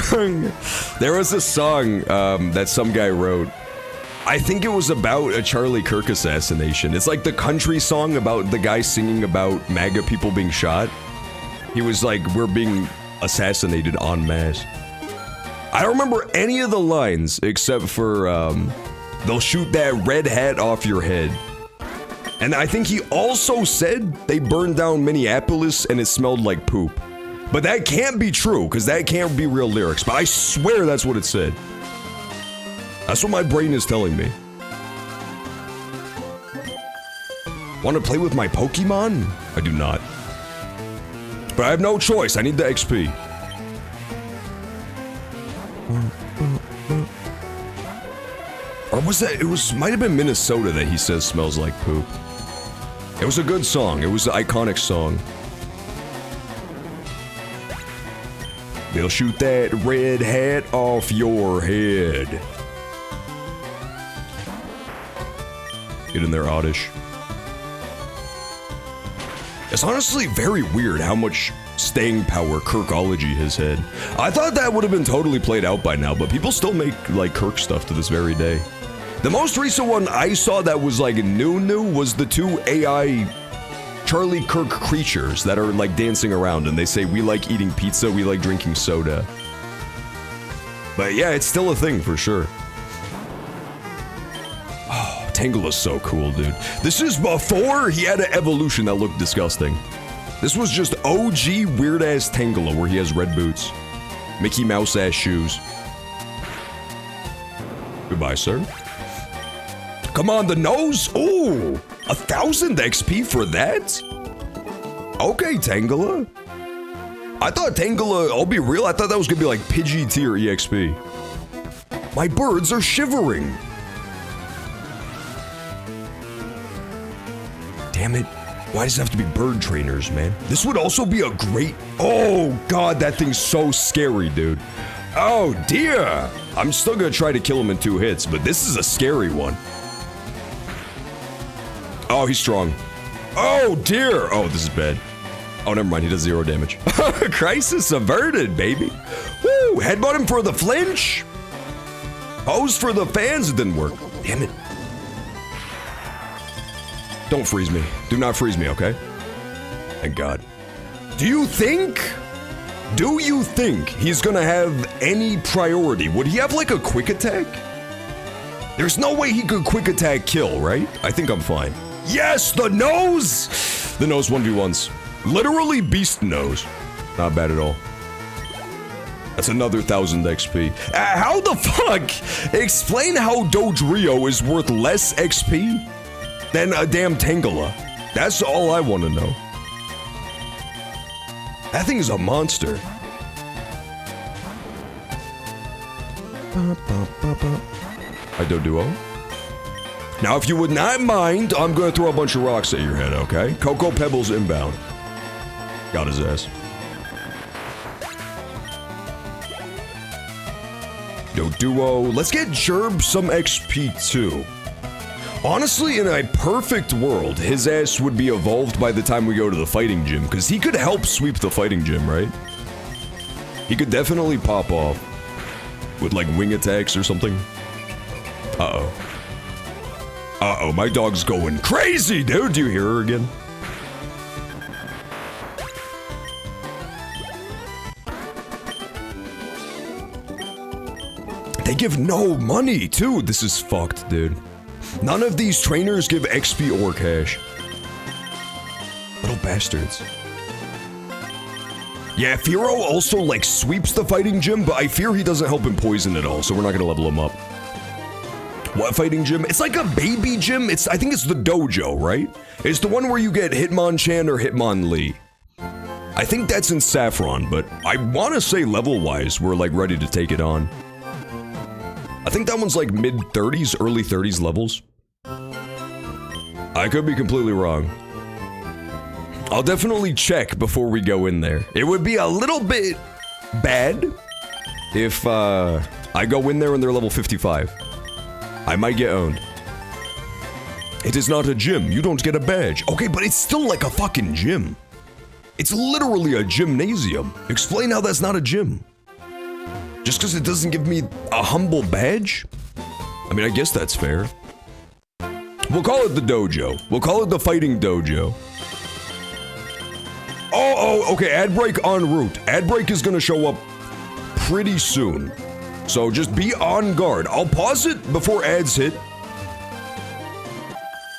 A: There was a song that some guy wrote. I think it was about a Charlie Kirk assassination. It's like the country song about the guy singing about MAGA people being shot. He was like, we're being assassinated en masse. I don't remember any of the lines except for, they'll shoot that red hat off your head. And I think he also said they burned down Minneapolis and it smelled like poop. But that can't be true, because that can't be real lyrics. But I swear that's what it said. That's what my brain is telling me. Want to play with my Pokemon? I do not. But I have no choice. I need the XP. Or was that? Might have been Minnesota that he says smells like poop. It was a good song. It was an iconic song. They'll shoot that red hat off your head. Get in there, Oddish. It's honestly very weird how much staying power Kirkology has had. I thought that would have been totally played out by now, but people still make, like, Kirk stuff to this very day. The most recent one I saw that was, like, new was the 2 AI Charlie Kirk creatures that are, like, dancing around, and they say, we like eating pizza, we like drinking soda. But yeah, it's still a thing, for sure. Oh, Tangela's so cool, dude. This is before he had an evolution that looked disgusting. This was just OG weird-ass Tangela, where he has red boots. Mickey Mouse-ass shoes. Goodbye, sir. Come on, the nose? Ooh! 1,000 XP for that? Okay, Tangela. I thought Tangela, I'll be real, I thought that was gonna be like Pidgey tier EXP. My birds are shivering. Damn it. Why does it have to be bird trainers, man? This would also be a great... Oh, God, that thing's so scary, dude. Oh, dear. I'm still gonna try to kill him in 2 hits, but this is a scary one. Oh, he's strong. Oh, dear. Oh, this is bad. Oh, never mind. He does 0 damage. Crisis averted, baby. Woo! Headbutt him for the flinch. Pose for the fans. It didn't work. Damn it. Don't freeze me. Do not freeze me, okay? Thank God. Do you think he's gonna have any priority? Would he have, like, a quick attack? There's no way he could quick attack kill, right? I think I'm fine. Yes, the nose! The nose 1v1s. Literally beast nose. Not bad at all. That's another 1,000 XP. How the fuck? Explain how Dodrio is worth less XP than a damn Tangela. That's all I want to know. That thing is a monster. I Doduo. Now, if you would not mind, I'm gonna throw a bunch of rocks at your head, okay? Cocoa Pebbles inbound. Got his ass. Doduo. Let's get Gerb some XP too. Honestly, in a perfect world, his ass would be evolved by the time we go to the fighting gym, because he could help sweep the fighting gym, right? He could definitely pop off with, like, wing attacks or something. Uh-oh. Uh-oh, my dog's going crazy, dude! Do you hear her again? They give no money, too! This is fucked, dude. None of these trainers give XP or cash. Little bastards. Yeah, Firo also, like, sweeps the fighting gym, but I fear he doesn't help him poison at all, so we're not gonna level him up. What fighting gym? It's like a baby gym. I think it's the dojo, right? It's the one where you get Hitmonchan or Hitmonlee. I think that's in Saffron, but I want to say level-wise, we're like ready to take it on. I think that one's like mid-30s, early 30s levels. I could be completely wrong. I'll definitely check before we go in there. It would be a little bit bad if I go in there and they're level 55. I might get owned. It is not a gym. You don't get a badge. Okay, but it's still like a fucking gym. It's literally a gymnasium. Explain how that's not a gym. Just because it doesn't give me a humble badge? I mean, I guess that's fair. We'll call it the dojo. We'll call it the fighting dojo. Oh, okay, ad break en route. Ad break is gonna show up pretty soon. So just be on guard. I'll pause it before ads hit.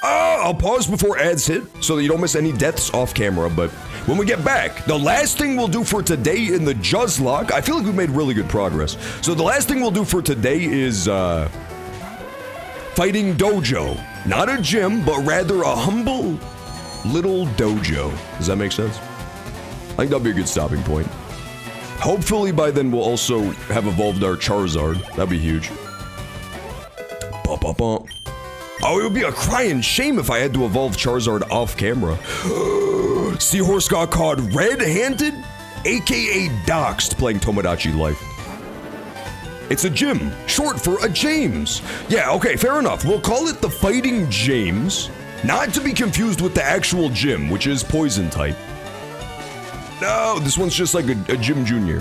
A: I'll pause before ads hit so that you don't miss any deaths off camera, but when we get back, the last thing we'll do for today in the Juzlocke, I feel like we've made really good progress. So the last thing we'll do for today is, fighting dojo. Not a gym, but rather a humble little dojo. Does that make sense? I think that'll be a good stopping point. Hopefully by then we'll also have evolved our Charizard. That'd be huge. Oh, it would be a crying shame if I had to evolve Charizard off camera. Seahorse got caught red-handed, aka doxed, playing Tomodachi Life. It's a gym, short for a James. Yeah, okay, fair enough. We'll call it the Fighting James, not to be confused with the actual gym, which is poison type. No, this one's just like a Gym Junior.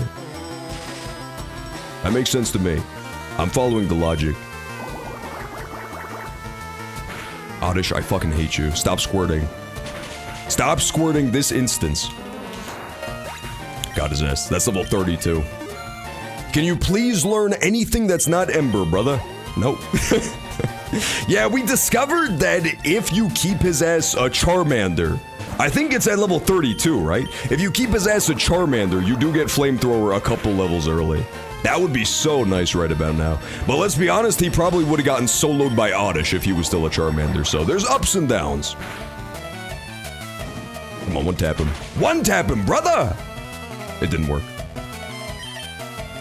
A: That makes sense to me. I'm following the logic. Oddish, I fucking hate you. Stop squirting. Stop squirting this instance. Got his ass. That's level 32. Can you please learn anything that's not Ember, brother? Nope. Yeah, we discovered that if you keep his ass a Charmander, I think it's at level 32, right? If you keep his ass a Charmander, you do get Flamethrower a couple levels early. That would be so nice right about now. But let's be honest, he probably would have gotten soloed by Oddish if he was still a Charmander, so there's ups and downs. Come on, one tap him. One tap him, brother! It didn't work.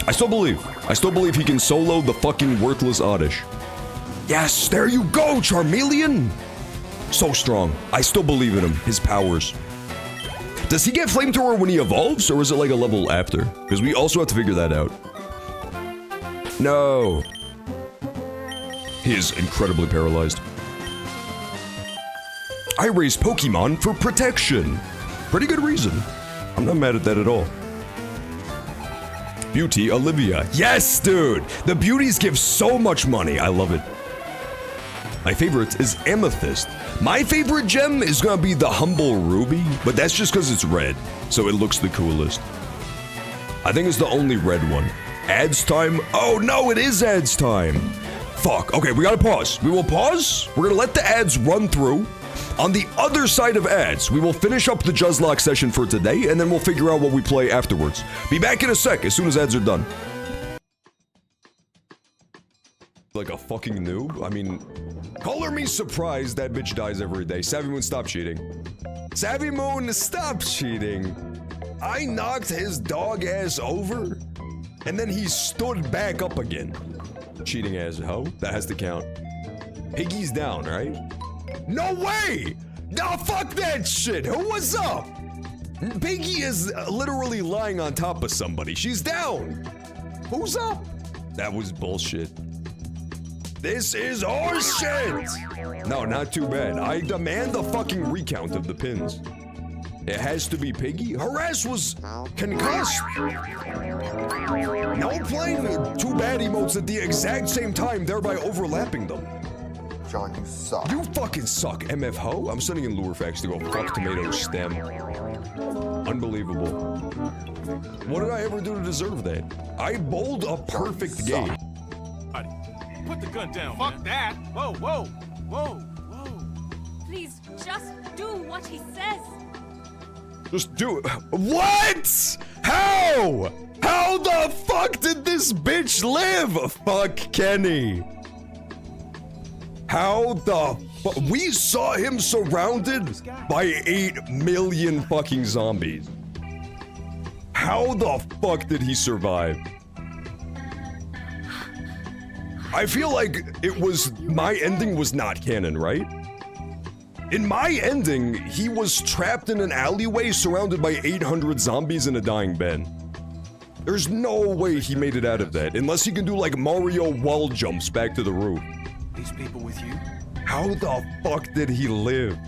A: I still believe he can solo the fucking worthless Oddish. Yes, there you go, Charmeleon! So strong. I still believe in him, his powers. Does he get Flamethrower when he evolves, or is it like a level after? Because we also have to figure that out. No. He is incredibly paralyzed. I raise Pokemon for protection. Pretty good reason. I'm not mad at that at all. Beauty Olivia. Yes, dude! The beauties give so much money. I love it. My favorite is Amethyst. My favorite gem is gonna be the Humble Ruby, but that's just because it's red, so it looks the coolest. I think it's the only red one. Ads time? Oh no, it is ads time! Fuck, okay, we gotta pause. We will pause, we're gonna let the ads run through. On the other side of ads, we will finish up the Juzlocke session for today, and then we'll figure out what we play afterwards. Be back in a sec, as soon as ads are done. Like a fucking noob? I mean, color me surprised that bitch dies every day. Savvy Moon, stop cheating. Savvy Moon, stop cheating. I knocked his dog ass over, and then he stood back up again. Cheating ass hoe. That has to count. Piggy's down, right? No way! No, fuck that shit! Who was up? Piggy is literally lying on top of somebody. She's down! Who's up? That was bullshit. This is horseshit! No, not too bad. I demand a fucking recount of the pins. It has to be Piggy? Harass was concussed. Now I'm playing two bad emotes at the exact same time, thereby overlapping them.
D: John, you suck.
A: You fucking suck, MF Ho. I'm sending in Lurfax to go fuck tomato stem. Unbelievable. What did I ever do to deserve that? I bowled a perfect game.
H: Put the gun down. Fuck that. Whoa, whoa, whoa, whoa.
I: Please, just do what he says.
A: Just do it. What? How? How the fuck did this bitch live? Fuck Kenny. How the fuck? We saw him surrounded by 8 million fucking zombies. How the fuck did he survive? I feel like my ending was not canon, right? In my ending, he was trapped in an alleyway surrounded by 800 zombies and a dying Ben. There's no way he made it out of that, unless he can do like Mario wall jumps back to the roof.
H: These people with you?
A: How the fuck did he live?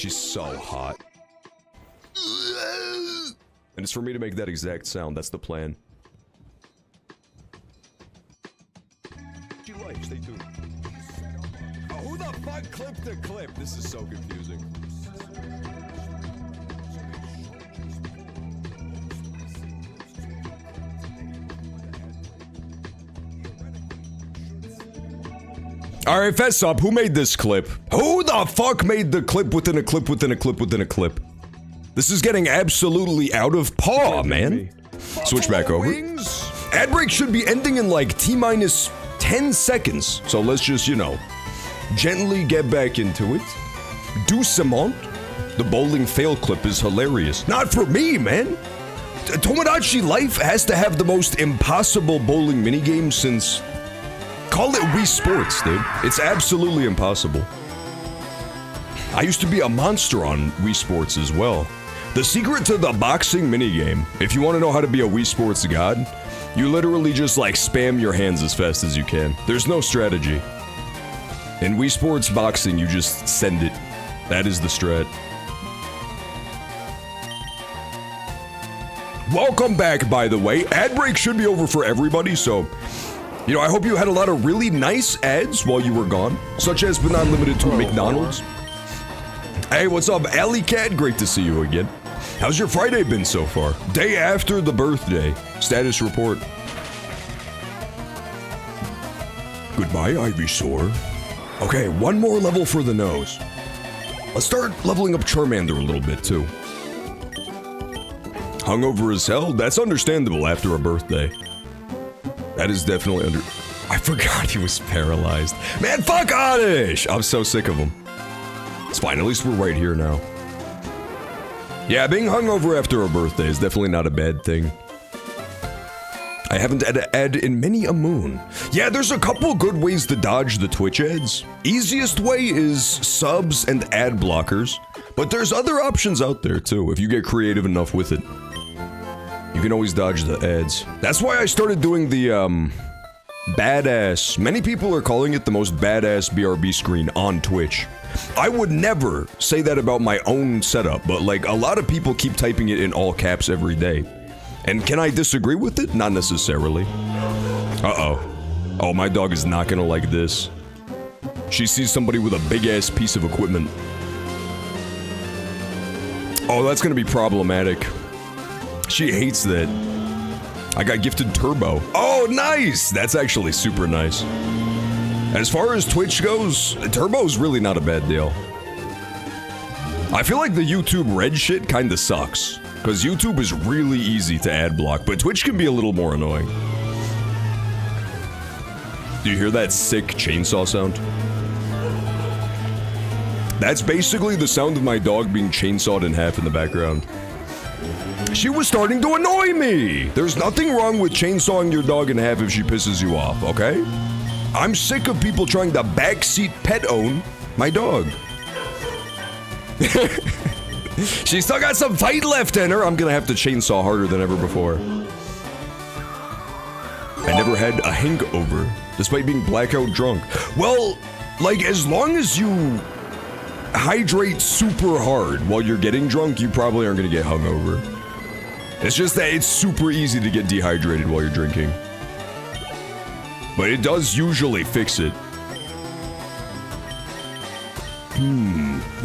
A: She's so hot. And it's for me to make that exact sound, that's the plan. Life, stay tuned. Oh, who the fuck clipped the clip? This is so confusing. Alright, fess up, who made this clip? Who the fuck made the clip within a clip within a clip within a clip? This is getting absolutely out of paw, man. Switch back over. Ad break should be ending in like T-minus 10 seconds. So let's just, you know, gently get back into it. Doucement. The bowling fail clip is hilarious. Not for me, man. Tomodachi Life has to have the most impossible bowling minigame since... Call it Wii Sports, dude. It's absolutely impossible. I used to be a monster on Wii Sports as well. The secret to the boxing minigame, if you want to know how to be a Wii Sports god, you literally just like spam your hands as fast as you can. There's no strategy. In Wii Sports boxing, you just send it. That is the strat. Welcome back, by the way. Ad break should be over for everybody, so... You know, I hope you had a lot of really nice ads while you were gone, such as but not limited to McDonald's. Hey, what's up, Alley Cat? Great to see you again. How's your Friday been so far? Day after the birthday. Status report. Goodbye, Ivysaur. Okay, one more level for the nose. Let's start leveling up Charmander a little bit, too. Hungover as hell? That's understandable after a birthday. That is definitely I forgot he was paralyzed. Man, fuck Oddish! I'm so sick of him. It's fine, at least we're right here now. Yeah, being hungover after a birthday is definitely not a bad thing. I haven't had an ad in many a moon. Yeah, there's a couple good ways to dodge the Twitch ads. Easiest way is subs and ad blockers, but there's other options out there too, if you get creative enough with it. You can always dodge the ads. That's why I started doing the, badass. Many people are calling it the most badass BRB screen on Twitch. I would never say that about my own setup, but like a lot of people keep typing it in all caps every day. And can I disagree with it? Not necessarily. Uh-oh. Oh, my dog is not gonna like this. She sees somebody with a big-ass piece of equipment. Oh, that's gonna be problematic. She hates that. I got gifted Turbo. Oh, nice! That's actually super nice. As far as Twitch goes, Turbo's really not a bad deal. I feel like the YouTube Red shit kinda sucks. Because YouTube is really easy to ad block, but Twitch can be a little more annoying. Do you hear that sick chainsaw sound? That's basically the sound of my dog being chainsawed in half in the background. She was starting to annoy me! There's nothing wrong with chainsawing your dog in half if she pisses you off, okay? I'm sick of people trying to backseat pet own my dog. She's still got some fight left in her. I'm gonna have to chainsaw harder than ever before. I never had a hangover, despite being blackout drunk. Well, like, as long as you hydrate super hard while you're getting drunk, you probably aren't gonna get hungover. It's just that it's super easy to get dehydrated while you're drinking. But it does usually fix it.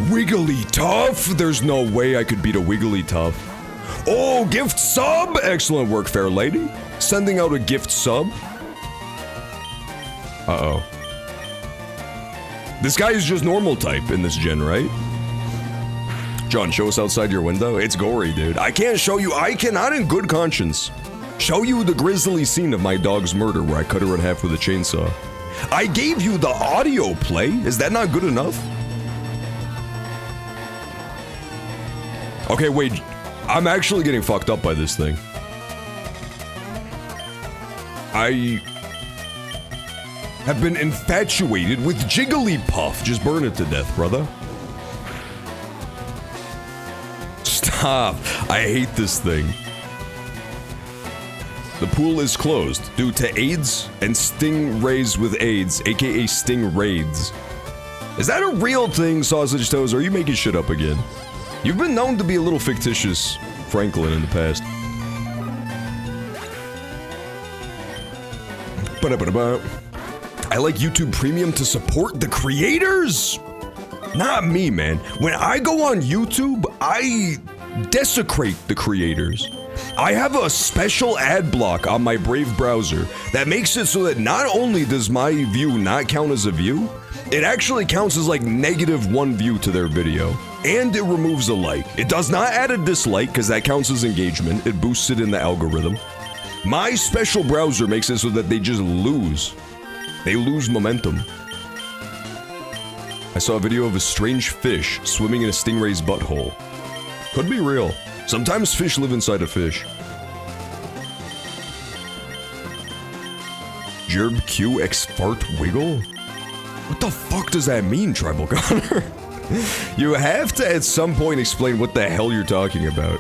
A: Wiggly Tough? There's no way I could beat a Wiggly Tough. Oh, gift sub! Excellent work, fair lady. Sending out a gift sub. Uh-oh. This guy is just normal type in this gen, right? John, show us outside your window. It's gory, dude. I can't show you. I cannot in good conscience show you the grisly scene of my dog's murder where I cut her in half with a chainsaw. I gave you the audio play. Is that not good enough? Okay, wait. I'm actually getting fucked up by this thing. I have been infatuated with Jigglypuff. Just burn it to death, brother. Stop. I hate this thing. The pool is closed due to AIDS and stingrays with AIDS, aka sting raids. Is that a real thing, Sausage Toes, or are you making shit up again? You've been known to be a little fictitious, Franklin, in the past. I like YouTube Premium to support the creators! Not me, man. When I go on YouTube, I desecrate the creators. I have a special ad block on my Brave browser that makes it so that not only does my view not count as a view, it actually counts as like -1 view to their video. And it removes a like. It does not add a dislike because that counts as engagement. It boosts it in the algorithm. My special browser makes it so that they just lose. They lose momentum. I saw a video of a strange fish swimming in a stingray's butthole. Could be real. Sometimes fish live inside a fish. Gerb Q X fart wiggle? What the fuck does that mean, Tribal Connor? You have to at some point explain what the hell you're talking about.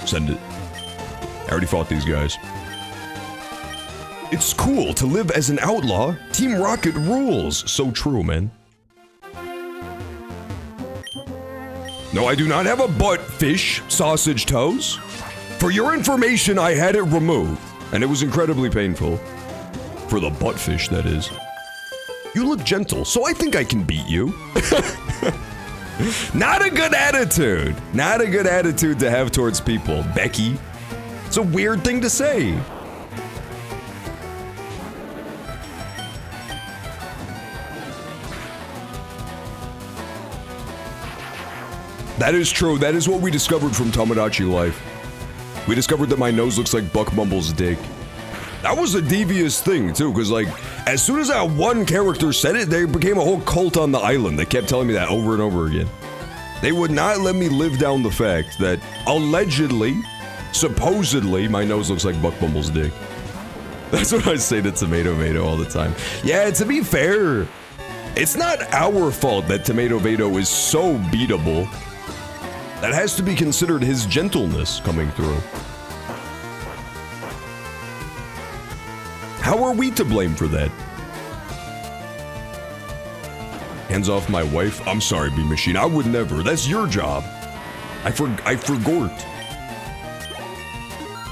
A: Send it. I already fought these guys. It's cool to live as an outlaw. Team Rocket rules. So true, man. No, I do not have a butt fish, Sausage Toes. For your information, I had it removed, and it was incredibly painful. For the butt fish, that is. You look gentle, so I think I can beat you. Not a good attitude. Not a good attitude to have towards people, Becky. It's a weird thing to say. That is true. That is what we discovered from Tomodachi Life. We discovered that my nose looks like Buck Bumble's dick. That was a devious thing, too, because, like, as soon as that one character said it, there became a whole cult on the island that kept telling me that over and over again. They would not let me live down the fact that, allegedly, supposedly, my nose looks like Buck Bumble's dick. That's what I say to Tomato Mato all the time. Yeah, to be fair, it's not our fault that Tomato Mato is so beatable. That has to be considered his gentleness coming through. How are we to blame for that? Hands off my wife. I'm sorry, B Machine. I would never. That's your job. I forgot.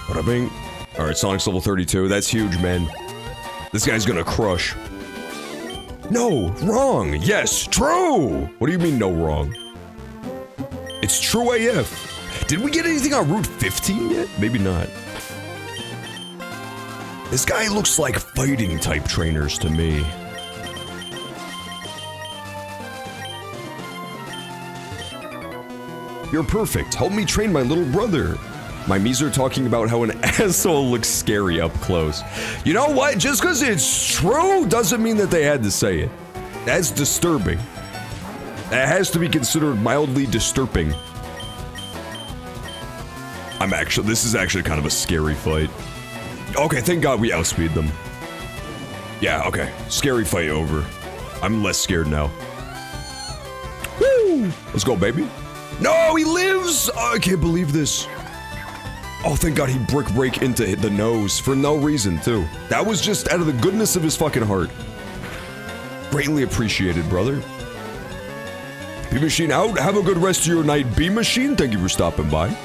A: Bada bing. Alright, Sonic's level 32. That's huge, man. This guy's gonna crush. No, wrong. Yes, true. What do you mean, no, wrong? It's true AF. Did we get anything on Route 15 yet? Maybe not. This guy looks like fighting type trainers to me. You're perfect. Help me train my little brother. My Mies are talking about how an asshole looks scary up close. You know what? Just because it's true doesn't mean that they had to say it. That's disturbing. That has to be considered mildly disturbing. This is actually kind of a scary fight. Okay, thank God we outspeed them. Yeah, okay. Scary fight over. I'm less scared now. Woo! Let's go, baby. No, he lives! Oh, I can't believe this. Oh, thank God he break into the nose for no reason, too. That was just out of the goodness of his fucking heart. Greatly appreciated, brother. B-Machine out. Have a good rest of your night, B-Machine. Thank you for stopping by.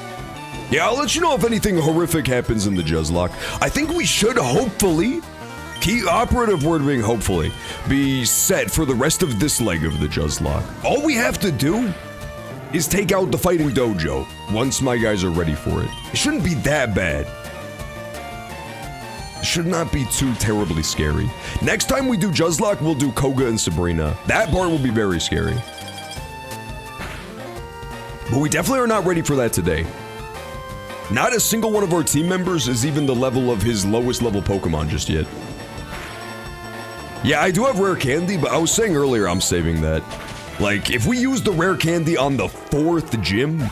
A: Yeah, I'll let you know if anything horrific happens in the Juzlocke. I think we should hopefully, key operative word being hopefully, be set for the rest of this leg of the Juzlocke. All we have to do is take out the fighting dojo once my guys are ready for it. It shouldn't be that bad. It should not be too terribly scary. Next time we do Juzlocke, we'll do Koga and Sabrina. That part will be very scary. But we definitely are not ready for that today. Not a single one of our team members is even the level of his lowest level Pokemon just yet. Yeah, I do have rare candy, but I was saying earlier I'm saving that. Like, if we use the rare candy on the 4th gym,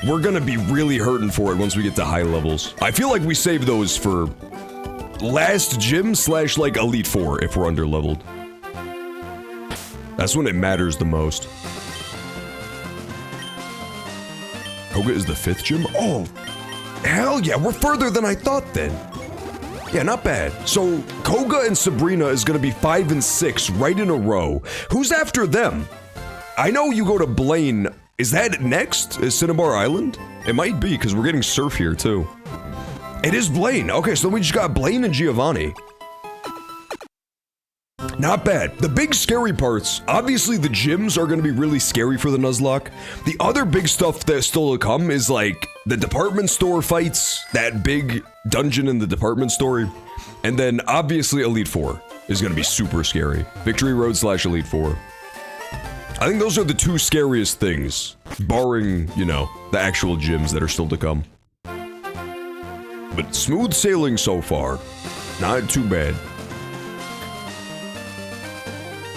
A: we're gonna be really hurting for it once we get to high levels. I feel like we save those for last gym / like Elite 4 if we're under-leveled. That's when it matters the most. Koga is the 5th gym? Oh, hell yeah, we're further than I thought then. Yeah, not bad. So, Koga and Sabrina is gonna be 5 and 6 right in a row. Who's after them? I know you go to Blaine. Is that next? Is Cinnabar Island? It might be, because we're getting Surf here, too. It is Blaine. Okay, so we just got Blaine and Giovanni. Not bad. The big scary parts, obviously the gyms are going to be really scary for the Nuzlocke. The other big stuff that's still to come is like the department store fights, that big dungeon in the department store, and then obviously Elite 4 is going to be super scary. Victory Road / Elite 4. I think those are the two scariest things, barring, you know, the actual gyms that are still to come. But smooth sailing so far. Not too bad.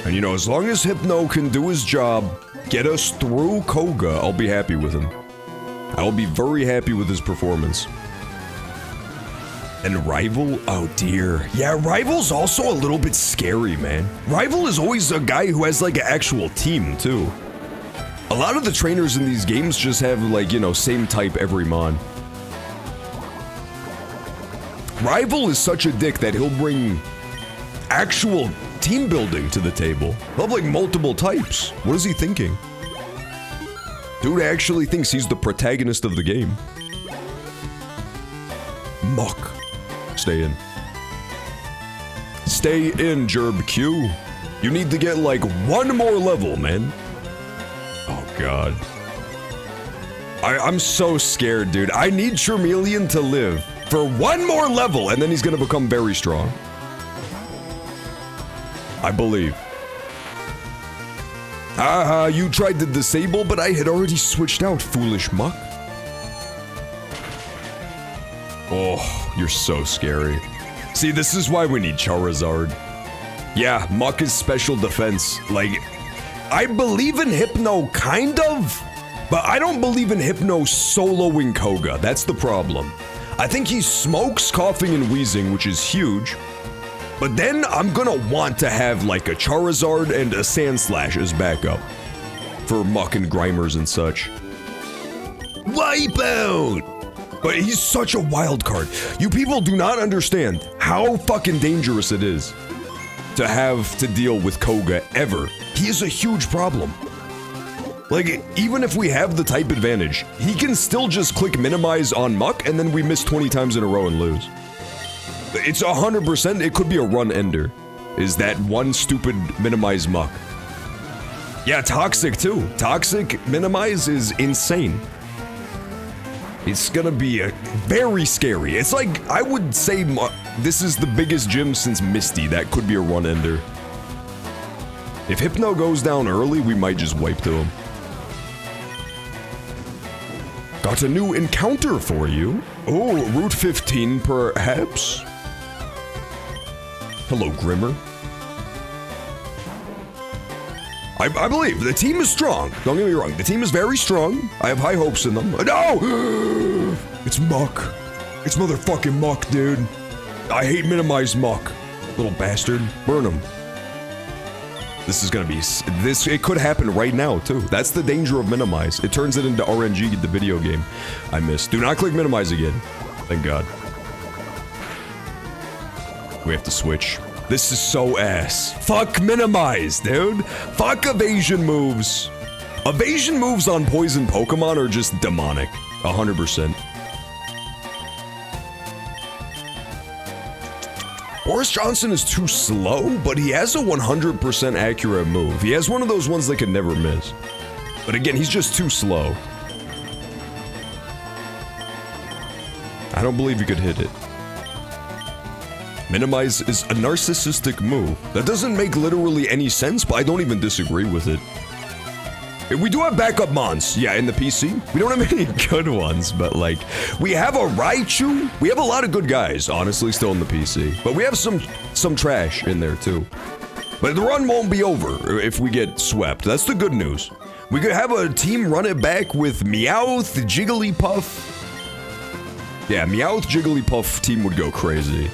A: And you know, as long as Hypno can do his job, get us through Koga, I'll be happy with him. I'll be very happy with his performance. And Rival? Oh dear. Yeah, Rival's also a little bit scary, man. Rival is always a guy who has like an actual team, too. A lot of the trainers in these games just have like, you know, same type every mon. Rival is such a dick that he'll bring actual team building to the table. He'll have like multiple types. What is he thinking? Dude actually thinks he's the protagonist of the game. Muck. Stay in. Stay in, Gerb Q. You need to get like one more level, man. Oh god. I'm so scared, dude. I need Charmeleon to live for one more level, and then he's gonna become very strong. I believe. Haha, you tried to disable, but I had already switched out, foolish Muck. Oh, you're so scary. See, this is why we need Charizard. Yeah, Muck is special defense. Like, I believe in Hypno, kind of, but I don't believe in Hypno soloing Koga. That's the problem. I think he smokes coughing and wheezing, which is huge. But then I'm gonna want to have like a Charizard and a Sandslash as backup for Muck and Grimers and such. Wipeout! But he's such a wild card. You people do not understand how fucking dangerous it is to have to deal with Koga ever. He is a huge problem. Like, even if we have the type advantage, he can still just click minimize on Muck and then we miss 20 times in a row and lose. It's 100%, it could be a run ender. Is that one stupid minimize Muck. Yeah, Toxic too. Toxic minimize is insane. It's gonna be very scary. It's like, I would say this is the biggest gym since Misty. That could be a run ender. If Hypno goes down early, we might just wipe to him. Got a new encounter for you. Oh, Route 15 perhaps? Hello, Grimmer. I believe the team is strong. Don't get me wrong. The team is very strong. I have high hopes in them. No! It's Muck. It's motherfucking Muck, dude. I hate minimize Muck. Little bastard. Burn him. This is gonna be... it could happen right now, too. That's the danger of minimize. It turns it into RNG, the video game. I missed. Do not click minimize again. Thank God. We have to switch. This is so ass. Fuck minimize, dude. Fuck evasion moves. Evasion moves on poison Pokemon are just demonic. 100%. Boris Johnson is too slow, but he has a 100% accurate move. He has one of those ones that can never miss. But again, he's just too slow. I don't believe you could hit it. Minimize is a narcissistic move. That doesn't make literally any sense, but I don't even disagree with it. We do have backup mons, yeah, in the PC. We don't have any good ones, but like, we have a Raichu. We have a lot of good guys, honestly, still in the PC. But we have some trash in there too. But the run won't be over if we get swept. That's the good news. We could have a team run it back with Meowth, Jigglypuff. Yeah, Meowth, Jigglypuff team would go crazy.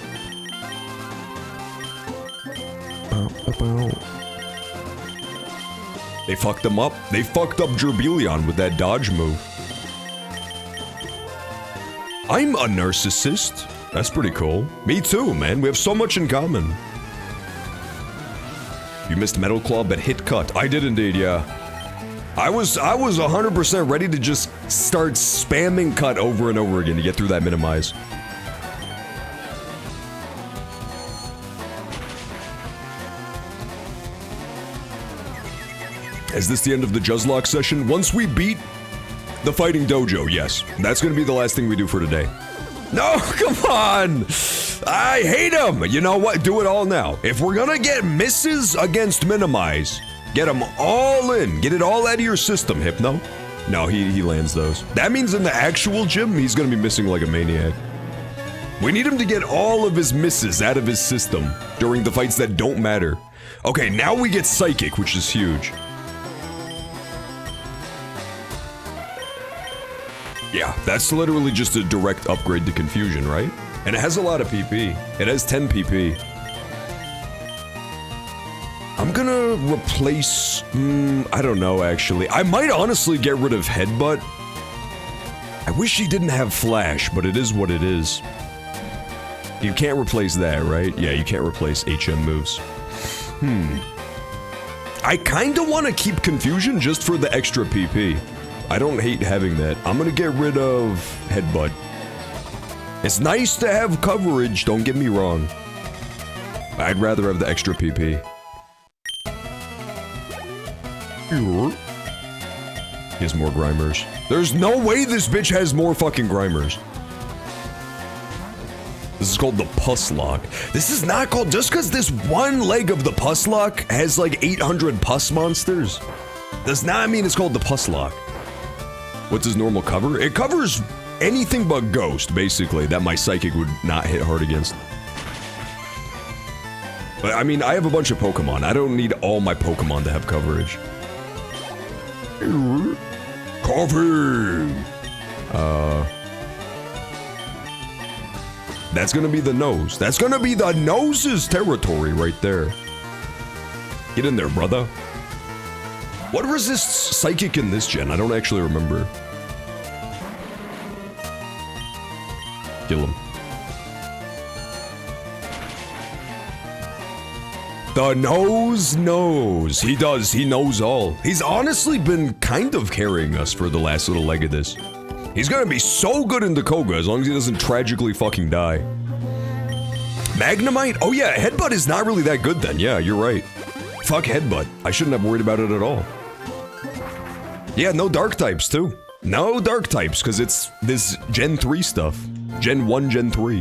A: They fucked them up. They fucked up Jurbeleon with that dodge move. I'm a narcissist. That's pretty cool. Me too, man. We have so much in common. You missed Metal Claw, but hit cut. I did indeed, yeah. I was 100% ready to just start spamming cut over and over again to get through that minimize. Is this the end of the Juzlocke session? Once we beat the Fighting Dojo, yes. That's gonna be the last thing we do for today. No, come on! I hate him! You know what? Do it all now. If we're gonna get misses against minimize, get them all in. Get it all out of your system, Hypno. No, he lands those. That means in the actual gym, he's gonna be missing like a maniac. We need him to get all of his misses out of his system during the fights that don't matter. Okay, now we get Psychic, which is huge. Yeah, that's literally just a direct upgrade to Confusion, right? And it has a lot of PP. It has 10 PP. I'm gonna replace... I don't know, actually. I might honestly get rid of Headbutt. I wish he didn't have Flash, but it is what it is. You can't replace that, right? Yeah, you can't replace HM moves. I kinda wanna keep Confusion just for the extra PP. I don't hate having that. I'm gonna get rid of Headbutt. It's nice to have coverage, don't get me wrong. I'd rather have the extra PP. He has more Grimers. There's no way this bitch has more fucking Grimers. This is called the Puzlocke. This is not called, just because this one leg of the Puzlocke has like 800 pus monsters, does not mean it's called the Puzlocke. What's his normal cover? It covers anything but Ghost, basically, that my Psychic would not hit hard against. But I mean, I have a bunch of Pokemon. I don't need all my Pokemon to have coverage. Coffee! That's gonna be the nose. That's gonna be the nose's territory right there. Get in there, brother. What resists Psychic in this gen? I don't actually remember. Kill him. The nose knows. He does. He knows all. He's honestly been kind of carrying us for the last little leg of this. He's gonna be so good in Koga as long as he doesn't tragically fucking die. Magnemite? Oh yeah, Headbutt is not really that good then. Yeah, you're right. Fuck Headbutt. I shouldn't have worried about it at all. Yeah, no dark types too. No dark types, because it's this Gen 3 stuff. Gen 1, Gen 3.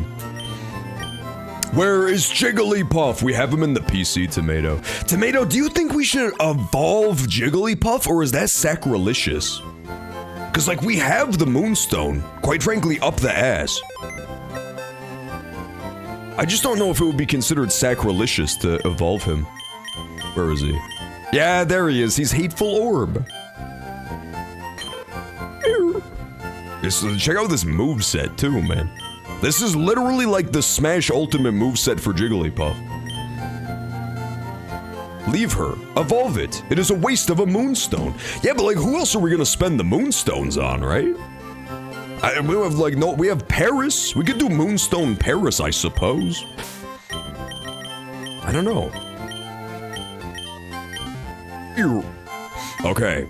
A: Where is Jigglypuff? We have him in the PC, Tomato. Tomato, do you think we should evolve Jigglypuff, or is that sacrilegious? Because, like, we have the Moonstone, quite frankly, up the ass. I just don't know if it would be considered sacrilegious to evolve him. Where is he? Yeah, there he is. He's Hateful Orb. Check out this moveset too, man. This is literally like the Smash Ultimate moveset for Jigglypuff. Leave her. Evolve it. It is a waste of a Moonstone. Yeah, but like, who else are we gonna spend the Moonstones on, right? We have like, no, we have Paris. We could do Moonstone Paris, I suppose. I don't know. Ew. Okay.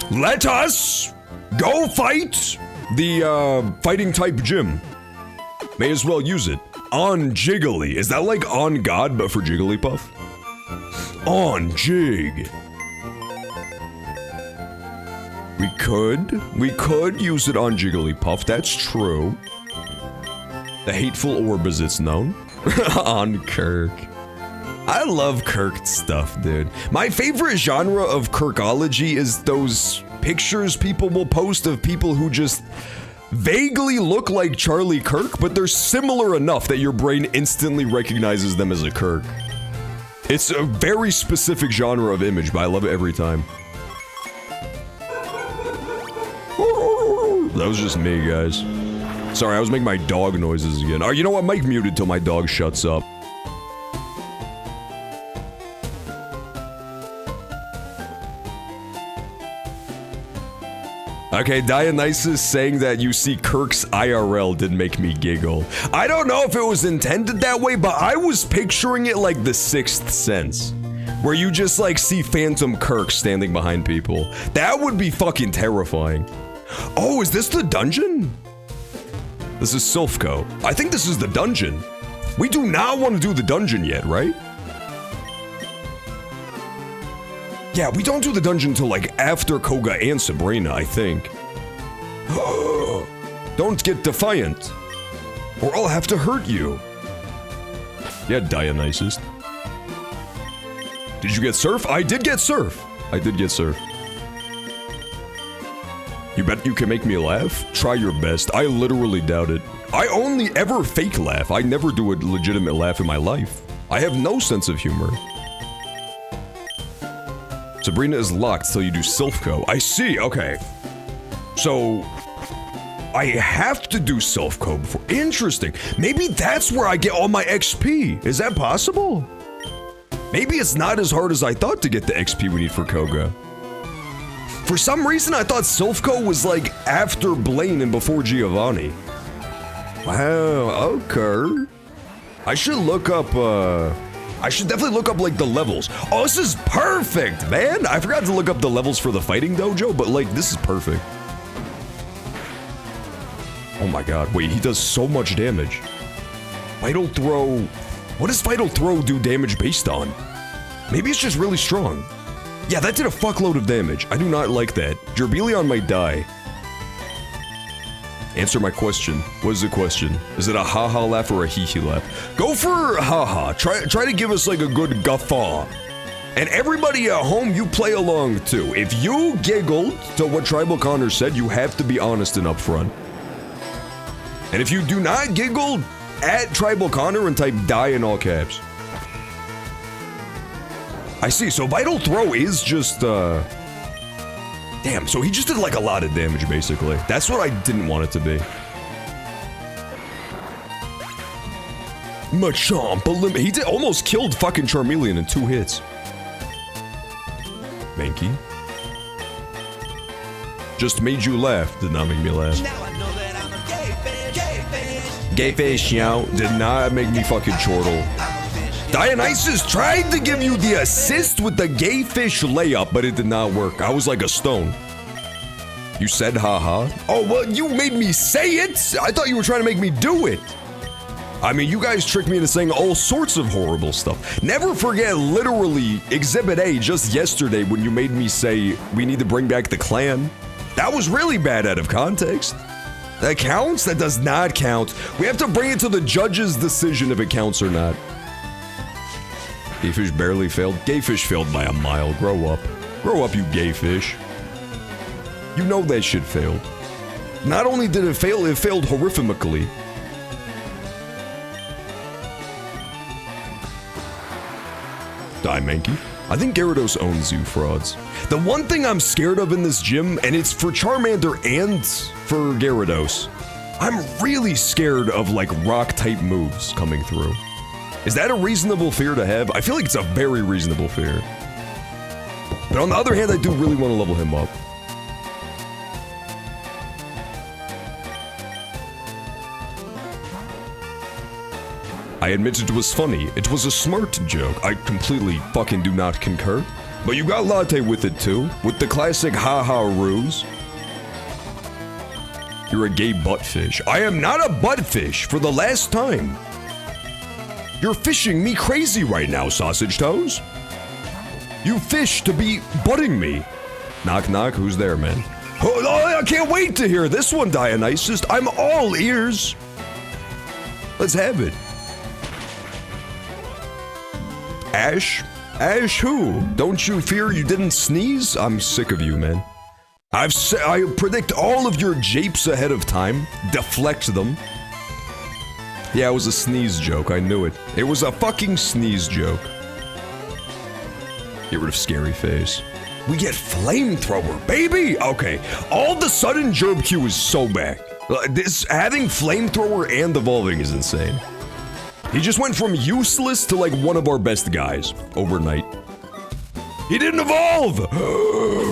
A: Let us go fight the fighting type gym. May as well use it. On Jiggly. Is that like on God, but for Jigglypuff? On Jig. We could use it on Jigglypuff, that's true. The Hateful Orb as it's known. On Kirk. I love Kirk stuff, dude. My favorite genre of Kirkology is those pictures people will post of people who just vaguely look like Charlie Kirk, but they're similar enough that your brain instantly recognizes them as a Kirk. It's a very specific genre of image, but I love it every time. That was just me, guys. Sorry, I was making my dog noises again. Oh, you know what? Mike muted till my dog shuts up. Okay, Dionysus saying that you see Kirk's IRL did make me giggle. I don't know if it was intended that way, but I was picturing it like The Sixth Sense. Where you just like see Phantom Kirk standing behind people. That would be fucking terrifying. Oh, is this the dungeon? This is Silphco. I think this is the dungeon. We do not want to do the dungeon yet, right? Yeah, we don't do the dungeon until like after Koga and Sabrina, I think. Don't get defiant, or I'll have to hurt you. Yeah, Dionysus. Did you get surf? I did get surf. I did get surf. You bet you can make me laugh? Try your best. I literally doubt it. I only ever fake laugh. I never do a legitimate laugh in my life. I have no sense of humor. Sabrina is locked till you do Silphco. I see, okay. So, I have to do Silphco before. Interesting. Maybe that's where I get all my XP. Is that possible? Maybe it's not as hard as I thought to get the XP we need for Koga. For some reason, I thought Silphco was like after Blaine and before Giovanni. Wow, okay. I should look up, I should definitely look up like the levels. Oh, this is perfect, man. I forgot to look up the levels for the fighting dojo, but like, this is perfect. Oh my god, wait, he does so much damage. Vital Throw. What does Vital Throw do damage based on? Maybe it's just really strong. Yeah, that did a fuckload of damage. I do not like that. Gerbelion might die. Answer my question. What is the question? Is it a haha laugh or a hee hee laugh? Go for haha. Try to give us like a good guffaw. And everybody at home, you play along too. If you giggled to what Tribal Connor said, you have to be honest and upfront. And if you do not giggle, at Tribal Connor and type die in all caps. I see, so Vital Throw is just, damn, so he just did like a lot of damage, basically. That's what I didn't want it to be. Machamp, he did almost killed fucking Charmeleon in 2 hits. Mankey. Just made you laugh, did not make me laugh.
J: Now I know that I'm a gay fish.
A: Gay fish, yow, did not make me fucking chortle. Dionysus tried to give you the assist with the gay fish layup, but it did not work. I was like a stone. You said haha. Oh, well, you made me say it. I thought you were trying to make me do it. I mean, you guys tricked me into saying all sorts of horrible stuff. Never forget literally Exhibit A just yesterday when you made me say we need to bring back the clan. That was really bad out of context. That counts? That does not count. We have to bring it to the judge's decision if it counts or not. Gayfish barely failed. Gayfish failed by a mile. Grow up. Grow up, you gayfish. You know that shit failed. Not only did it failed horrifically. Die, Mankey. I think Gyarados owns you, frauds. The one thing I'm scared of in this gym, and it's for Charmander and for Gyarados, I'm really scared of like rock-type moves coming through. Is that a reasonable fear to have? I feel like it's a very reasonable fear. But on the other hand, I do really want to level him up. I admit it was funny. It was a smart joke. I completely fucking do not concur. But you got Latte with it too, with the classic haha ruse. You're a gay buttfish. I am not a buttfish for the last time. You're fishing me crazy right now, sausage toes. You fish to be butting me. Knock knock, who's there, man? Oh, I can't wait to hear this one, Dionysus. I'm all ears. Let's have it. Ash? Ash who? Don't you fear you didn't sneeze? I'm sick of you, man. I predict all of your japes ahead of time. Deflect them. Yeah, it was a sneeze joke, I knew it. It was a fucking sneeze joke. Get rid of scary face. We get flamethrower, baby! Okay, all of a sudden Gerb Q is so back. This having flamethrower and evolving is insane. He just went from useless to like one of our best guys overnight. He didn't evolve!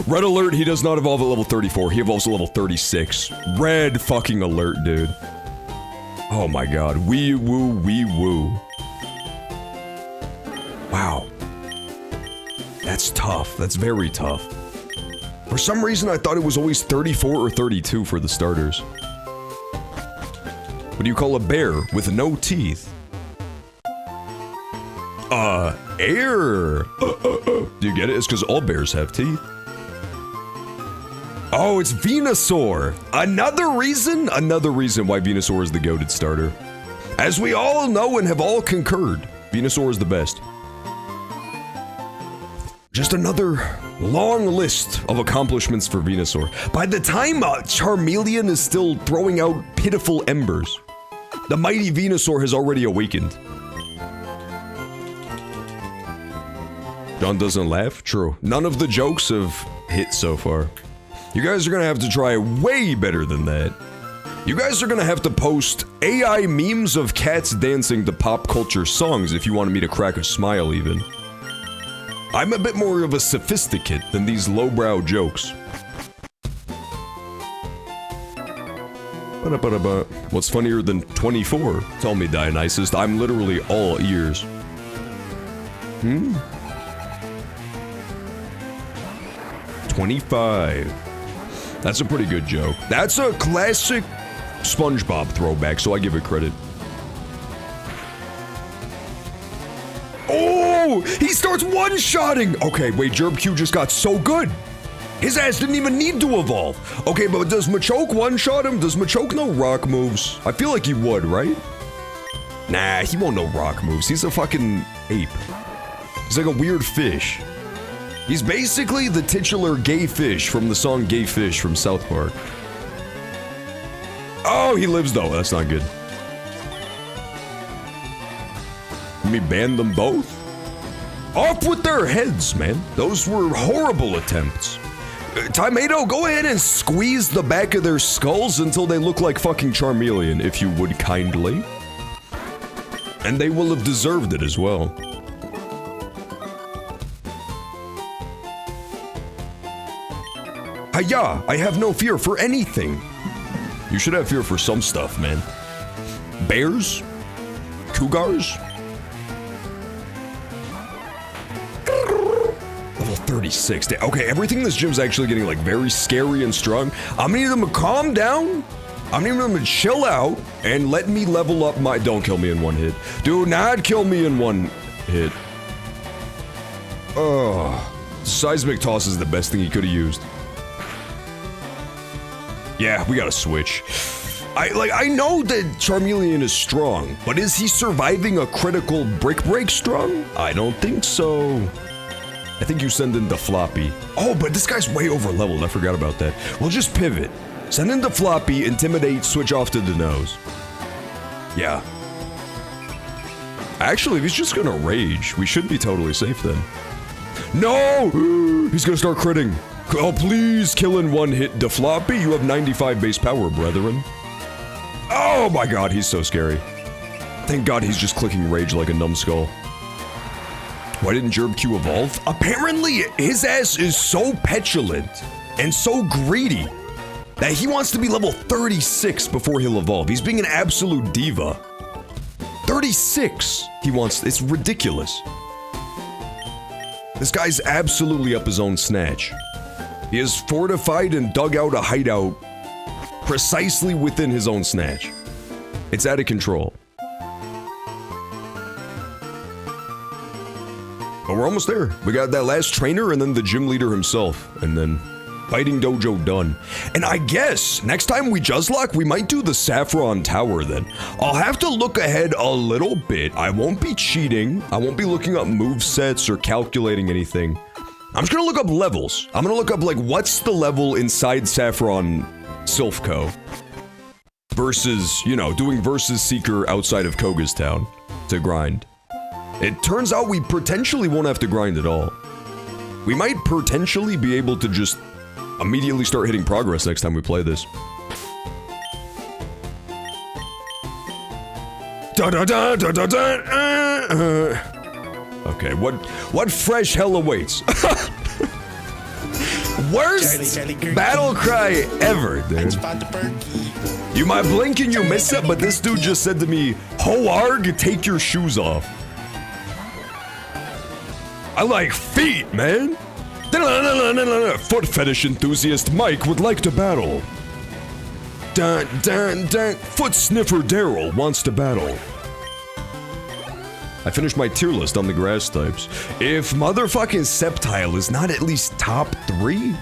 A: Red alert, he does not evolve at level 34. He evolves at level 36. Red fucking alert, dude. Oh my god. Wee woo, wee woo. Wow. That's tough. That's very tough. For some reason, I thought it was always 34 or 32 for the starters. What do you call a bear with no teeth? Air. Do you get it? It's because all bears have teeth. Oh, it's Venusaur. Another reason why Venusaur is the goated starter. As we all know and have all concurred, Venusaur is the best. Just another long list of accomplishments for Venusaur. By the time Charmeleon is still throwing out pitiful embers, the mighty Venusaur has already awakened. John doesn't laugh? True. None of the jokes have hit so far. You guys are gonna have to try way better than that. You guys are gonna have to post AI memes of cats dancing to pop culture songs if you wanted me to crack a smile even. I'm a bit more of a sophisticate than these lowbrow jokes. What's funnier than 24? Tell me, Dionysus, I'm literally all ears. 25. That's a pretty good joke. That's a classic SpongeBob throwback, so I give it credit. Oh! He starts one-shotting! Okay, wait, Gerb Q just got so good! His ass didn't even need to evolve! Okay, but does Machoke one-shot him? Does Machoke know rock moves? I feel like he would, right? Nah, he won't know rock moves. He's a fucking ape. He's like a weird fish. He's basically the titular gay fish from the song Gay Fish from South Park. Oh, he lives though. That's not good. Let me ban them both? Off with their heads, man. Those were horrible attempts. Tomato, go ahead and squeeze the back of their skulls until they look like fucking Charmeleon, if you would kindly. And they will have deserved it as well. Hiya! I have no fear for anything. You should have fear for some stuff, man. Bears? Cougars? Level 36. Okay, everything in this gym's actually getting like very scary and strong. I'm gonna need them to calm down. I'm gonna need them to chill out and let me level up my... Don't kill me in one hit. Do not kill me in one hit. Oh, seismic toss is the best thing he could have used. Yeah, we gotta switch. I know that Charmeleon is strong, but is he surviving a critical brick break strong? I don't think so. I think you send in the floppy. Oh, but this guy's way over leveled. I forgot about that. We'll just pivot. Send in the floppy, intimidate, switch off to the nose. Yeah. Actually, if he's just gonna rage, we should be totally safe then. No! He's gonna start critting. Oh, please kill in one hit. Defloppy, you have 95 base power, brethren. Oh my god, he's so scary. Thank god he's just clicking rage like a numbskull. Why didn't Gerb Q evolve? Apparently, his ass is so petulant and so greedy that he wants to be level 36 before he'll evolve. He's being an absolute diva. 36! He wants... It's ridiculous. This guy's absolutely up his own snatch. He has fortified and dug out a hideout precisely within his own snatch. It's out of control. But we're almost there. We got that last trainer and then the gym leader himself. And then fighting dojo done. And I guess next time we Juzlocke, we might do the Saffron Tower then. I'll have to look ahead a little bit. I won't be cheating. I won't be looking up movesets or calculating anything. I'm just gonna look up levels. I'm gonna look up, like, what's the level inside Saffron Silphco versus, you know, doing versus Seeker outside of Koga's town to grind. It turns out we potentially won't have to grind at all. We might potentially be able to just immediately start hitting progress next time we play this. Okay, what fresh hell awaits? Worst battle cry ever, dude. You might blink and you miss it, but this dude just said to me, "Hoarg, take your shoes off." I like feet, man. Foot fetish enthusiast Mike would like to battle. Dun dun dun. Foot sniffer Daryl wants to battle. I finished my tier list on the grass types. If motherfucking Sceptile is not at least top 3,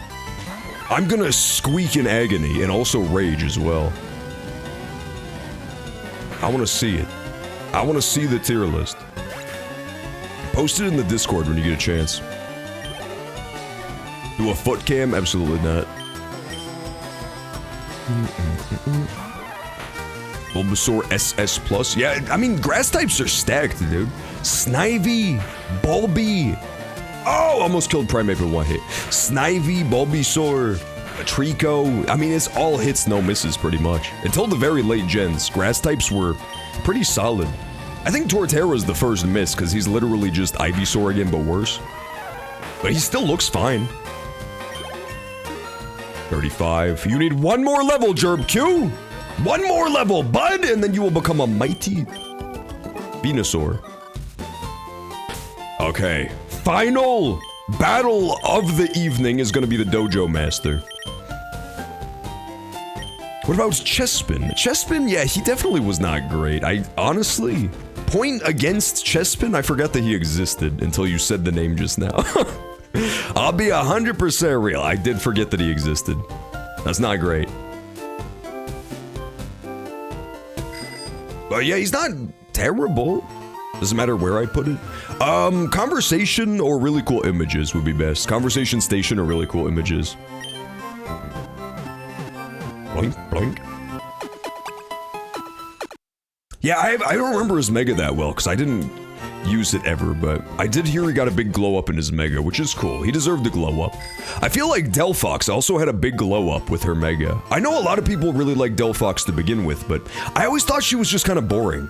A: I'm gonna squeak in agony and also rage as well. I wanna see it. I wanna see the tier list. Post it in the Discord when you get a chance. Do a foot cam? Absolutely not. Bulbasaur SS Plus. Yeah, I mean, grass types are stacked, dude. Snivy, Bulby. Oh, almost killed Primeape with one hit. Snivy, Bulbasaur, Trico. I mean, it's all hits, no misses, pretty much. Until the very late gens, grass types were pretty solid. I think Torterra's the first miss, because he's literally just Ivysaur again, but worse. But he still looks fine. 35. You need one more level, Gerb Q! One more level, bud, and then you will become a mighty Venusaur. Okay, final battle of the evening is gonna be the Dojo Master. What about Chespin? Chespin, yeah, he definitely was not great. I honestly, point against Chespin, I forgot that he existed until you said the name just now. I'll be 100% real, I did forget that he existed. That's not great. But yeah, he's not terrible. Doesn't matter where I put it. Conversation or really cool images would be best. Conversation station or really cool images. Blink, blink. Yeah, I don't remember his Mega that well, because I didn't use it ever, but I did hear he got a big glow up in his Mega, which is cool. He deserved a glow up. I feel like Delphox also had a big glow up with her Mega. I know a lot of people really like Delphox to begin with, but I always thought she was just kind of boring.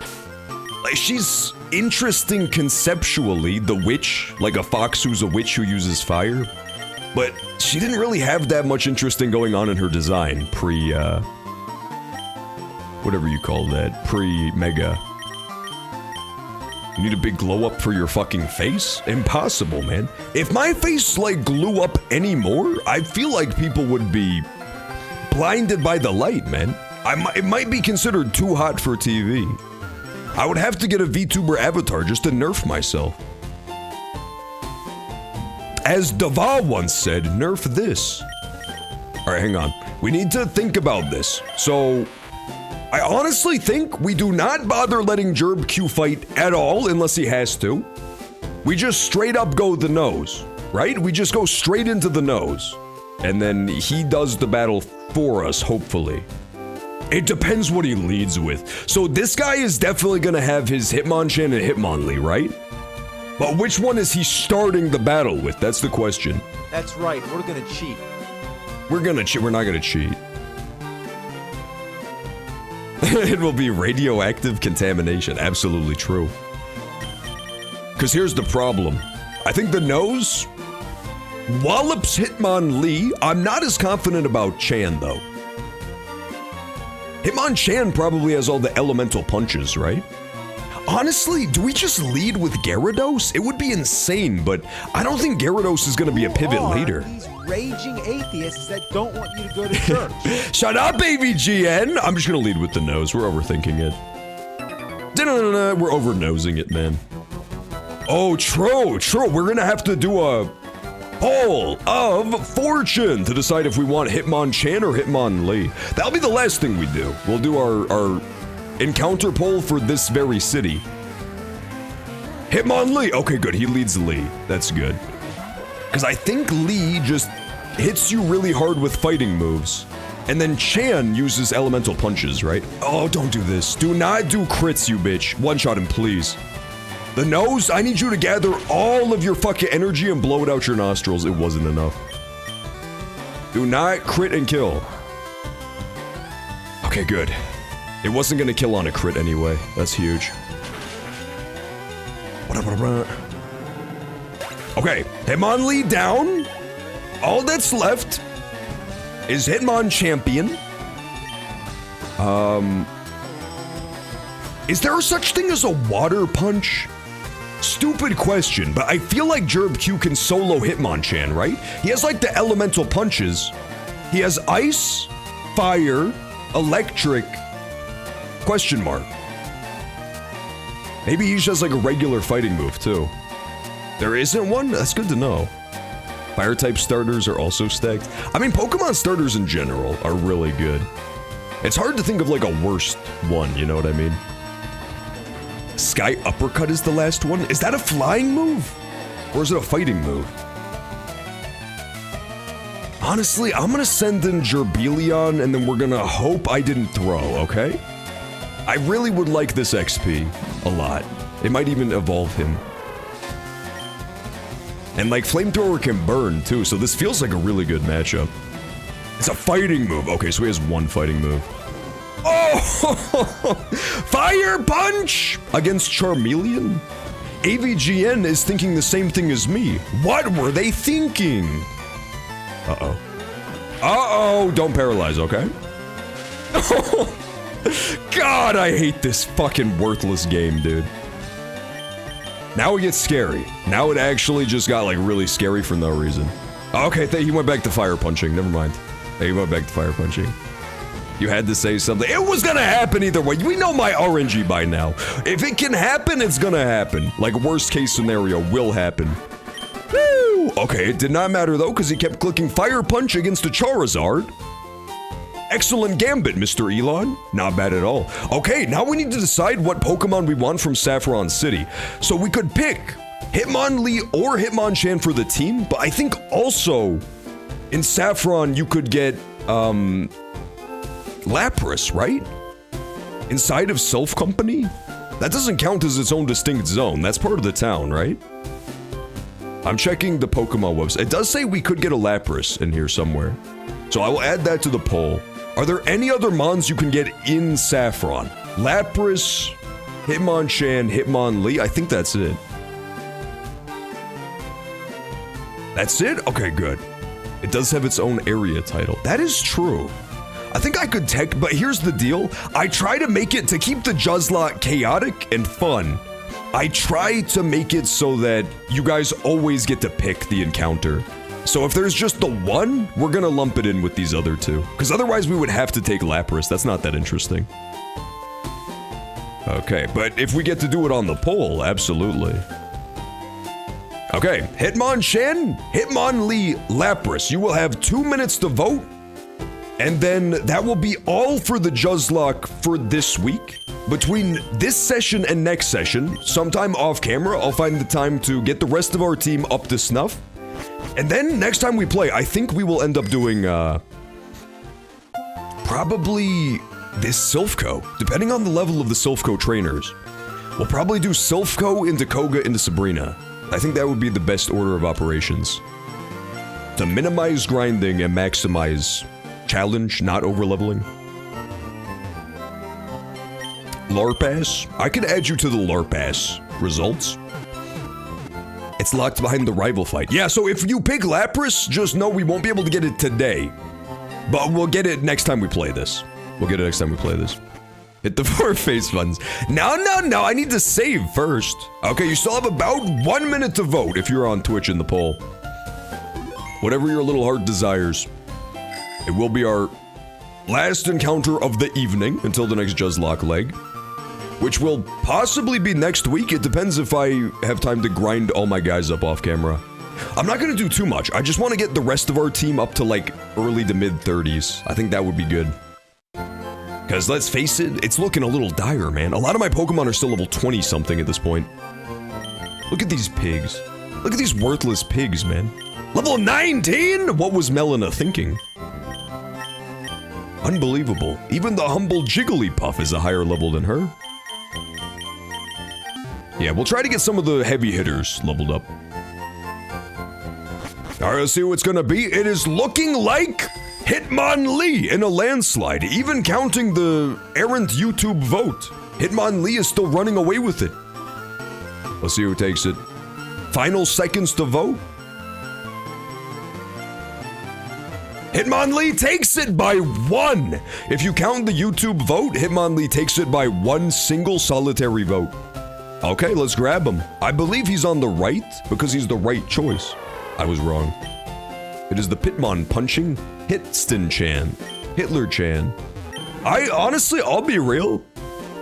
A: Like, she's interesting conceptually, the witch, like a fox who's a witch who uses fire, but she didn't really have that much interesting going on in her design whatever you call that, pre-Mega. You need a big glow up for your fucking face? Impossible, man. If my face, like, glue up anymore, I feel like people would be blinded by the light, man. It might be considered too hot for TV. I would have to get a VTuber avatar just to nerf myself. As Dava once said, nerf this. Alright, hang on. We need to think about this. So, I honestly think we do not bother letting Gerb Q fight at all unless he has to. We just straight up go the nose, right? We just go straight into the nose. And then he does the battle for us, hopefully. It depends what he leads with. So this guy is definitely gonna have his Hitmonchan and Hitmonlee, right? But which one is he starting the battle with? That's the question.
J: That's right, we're gonna cheat.
A: We're not gonna cheat. It will be radioactive contamination. Absolutely true. Because here's the problem. I think the nose wallops Hitmonlee. I'm not as confident about Chan, though. Hitmonchan probably has all the elemental punches, right? Honestly, do we just lead with Gyarados? It would be insane, but I don't think Gyarados is going to be a pivot later.
J: These raging atheists that don't want you to go to church.
A: Shut up, baby GN! I'm just going to lead with the nose. We're overthinking it. We're over-nosing it, man. Oh, true. We're going to have to do a poll of fortune to decide if we want Hitmonchan or Hitmonlee. That'll be the last thing we do. We'll do our encounter poll for this very city. Hitmonlee! Okay, good. He leads Lee. That's good. Because I think Lee just hits you really hard with fighting moves. And then Chan uses elemental punches, right? Oh, don't do this. Do not do crits, you bitch. One-shot him, please. The nose, I need you to gather all of your fucking energy and blow it out your nostrils. It wasn't enough. Do not crit and kill. Okay, good. It wasn't gonna kill on a crit anyway. That's huge. Okay, Hitmonlee down. All that's left is Hitmon Champion. Is there such thing as a water punch? Stupid question, but I feel like Gerb Q can solo Hitmonchan, right? He has like the elemental punches. He has ice, fire, electric, question mark. Maybe he just has like a regular fighting move too. There isn't one? That's good to know. Fire type starters are also stacked. I mean, Pokemon starters in general are really good. It's hard to think of like a worst one, you know what I mean? Sky Uppercut is the last one? Is that a flying move? Or is it a fighting move? Honestly, I'm gonna send in Gerbeleon and then we're gonna hope I didn't throw, okay? I really would like this XP a lot. It might even evolve him. And like Flamethrower can burn too, so this feels like a really good matchup. It's a fighting move. Okay, so he has one fighting move. Oh! Fire Punch against Charmeleon? AVGN is thinking the same thing as me. What were they thinking? Uh-oh. Uh-oh! Don't paralyze, okay? God, I hate this fucking worthless game, dude. Now it gets scary. Now it actually just got like really scary for no reason. Okay, he went back to fire punching. Never mind. He went back to fire punching. You had to say something. It was gonna happen either way. We know my RNG by now. If it can happen, it's gonna happen. Like worst case scenario will happen. Woo! Okay, it did not matter though, because he kept clicking fire punch against a Charizard. Excellent gambit, Mr. Elon. Not bad at all. Okay, now we need to decide what Pokemon we want from Saffron City. So we could pick Hitmonlee or Hitmonchan for the team, but I think also in Saffron you could get Lapras, right? Inside of Self Company? That doesn't count as its own distinct zone. That's part of the town, right? I'm checking the Pokemon website. It does say we could get a Lapras in here somewhere. So I will add that to the poll. Are there any other Mons you can get in Saffron? Lapras, Hitmonchan, Hitmonlee? I think that's it. That's it? Okay, good. It does have its own area title. That is true. I think I could but here's the deal. I try to make it to keep the Juzlocke chaotic and fun. I try to make it so that you guys always get to pick the encounter. So if there's just the one, we're gonna lump it in with these other two. Because otherwise we would have to take Lapras. That's not that interesting. Okay, but if we get to do it on the poll, absolutely. Okay, Hitmonchan, Hitmonlee, Lapras. You will have 2 minutes to vote. And then that will be all for the Juzlocke for this week. Between this session and next session, sometime off camera, I'll find the time to get the rest of our team up to snuff. And then next time we play, I think we will end up doing, probably this Silphco, depending on the level of the Silphco trainers. We'll probably do Silphco into Koga into Sabrina. I think that would be the best order of operations. To minimize grinding and maximize challenge, not overleveling. Larpass? I could add you to the Larpass results. It's locked behind the rival fight. Yeah, so if you pick Lapras, just know we won't be able to get it today. But we'll get it next time we play this. We'll get it next time we play this. Hit the 4 face buttons. No, I need to save first. Okay, you still have about 1 minute to vote if you're on Twitch in the poll. Whatever your little heart desires. It will be our last encounter of the evening until the next Juzlocke leg. Which will possibly be next week. It depends if I have time to grind all my guys up off camera. I'm not gonna do too much. I just want to get the rest of our team up to like early to mid 30s. I think that would be good. Because let's face it, it's looking a little dire, man. A lot of my Pokemon are still level 20 something at this point. Look at these pigs. Look at these worthless pigs, man. Level 19? What was Melina thinking? Unbelievable. Even the humble Jigglypuff is a higher level than her. Yeah, we'll try to get some of the heavy hitters leveled up. Alright, let's see what it's gonna be. It is looking like Hitmonlee in a landslide, even counting the errant YouTube vote. Hitmonlee is still running away with it. Let's see who takes it. Final seconds to vote. Hitmonlee takes it by 1. If you count the YouTube vote, Hitmonlee takes it by 1 single solitary vote. Okay, let's grab him. I believe he's on the right because he's the right choice. I was wrong. It is the Pitmon punching Hitston-chan. Hitler-chan. I'll be real.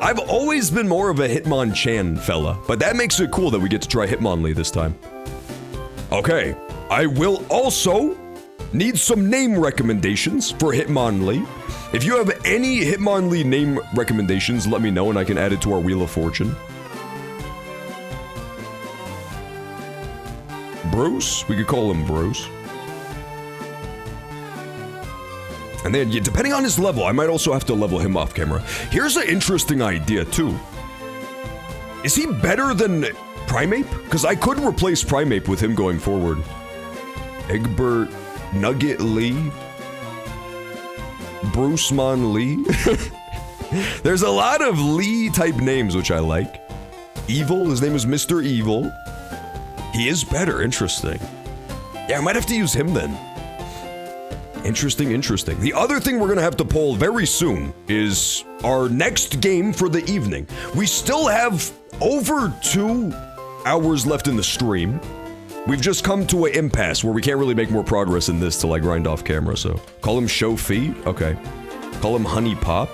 A: I've always been more of a Hitmon-chan fella, but that makes it cool that we get to try Hitmonlee this time. Okay, I will also need some name recommendations for Hitmonlee. If you have any Hitmonlee name recommendations, let me know and I can add it to our Wheel of Fortune. Bruce? We could call him Bruce. And then, yeah, depending on his level, I might also have to level him off camera. Here's an interesting idea, too. Is he better than Primeape? Because I could replace Primeape with him going forward. Egbert Nugget Lee. Brucemon Lee. There's a lot of Lee-type names, which I like. Evil, his name is Mr. Evil. He is better, interesting. Yeah, I might have to use him then. Interesting. The other thing we're gonna have to poll very soon is our next game for the evening. We still have over 2 hours left in the stream. We've just come to an impasse where we can't really make more progress in this till I grind off camera, so. Call him Shofi? Okay. Call him Honey Pop.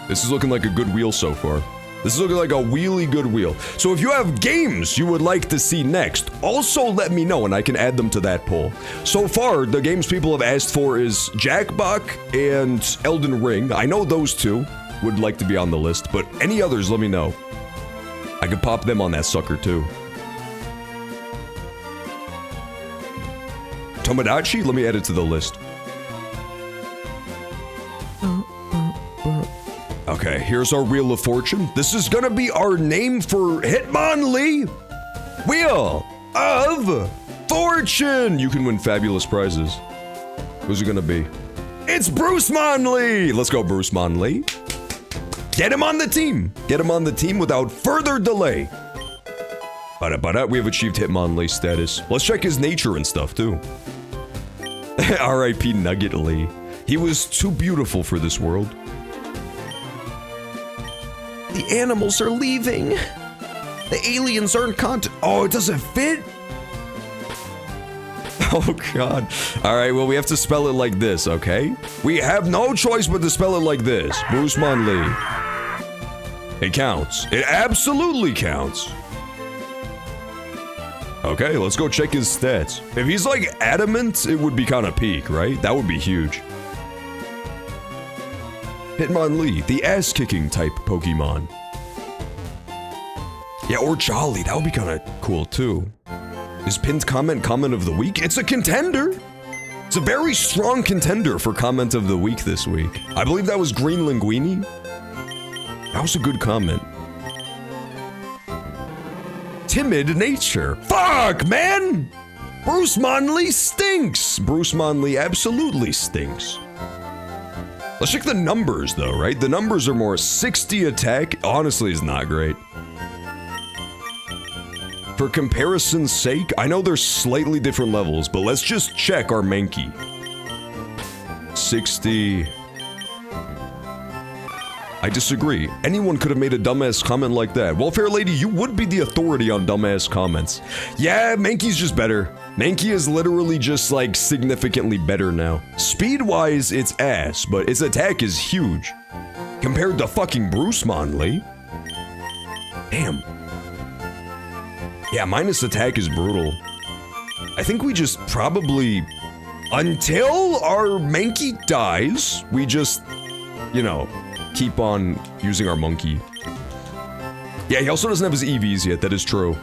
A: This is looking like a good wheel so far. This is looking like a really good wheel. So if you have games you would like to see next, also let me know and I can add them to that poll. So far, the games people have asked for is Jackbox and Elden Ring. I know those 2 would like to be on the list, but any others, let me know. I could pop them on that sucker too. Tomodachi? Let me add it to the list. Okay, here's our Wheel of Fortune. This is gonna be our name for Hitmonlee. Wheel of Fortune! You can win fabulous prizes. Who's it gonna be? It's Brucemon! Let's go, Brucemon. Get him on the team! Get him on the team without further delay. We have achieved Hitmonlee status. Let's check his nature and stuff, too. R.I.P. Nugget Lee. He was too beautiful for this world. The animals are leaving. The aliens aren't Oh, it doesn't fit? Oh, God. Alright, well, we have to spell it like this, okay? We have no choice but to spell it like this. Brucemon Lee. It counts. It absolutely counts. Okay, let's go check his stats. If he's like adamant, it would be kind of peak, right? That would be huge. Hitmonlee, the ass-kicking type Pokemon. Yeah, or Jolly, that would be kind of cool too. Is pinned comment of the week? It's a contender! It's a very strong contender for comment of the week this week. I believe that was Green Linguini. That was a good comment. Timid nature. Fuck, man! Brucemon stinks! Brucemon absolutely stinks. Let's check the numbers though, right? The numbers are more 60 attack, honestly is not great. For comparison's sake, I know there's slightly different levels, but let's just check our Mankey. 60... I disagree. Anyone could have made a dumbass comment like that. Welfare Lady, you would be the authority on dumbass comments. Yeah, Mankey's just better. Mankey is literally just, like, significantly better now. Speed-wise, it's ass, but its attack is huge. Compared to fucking Brucemon Lee. Damn. Yeah, minus attack is brutal. I think we just probably... Until our Mankey dies, we just, you know, keep on using our monkey. Yeah, he also doesn't have his EVs yet, that is true.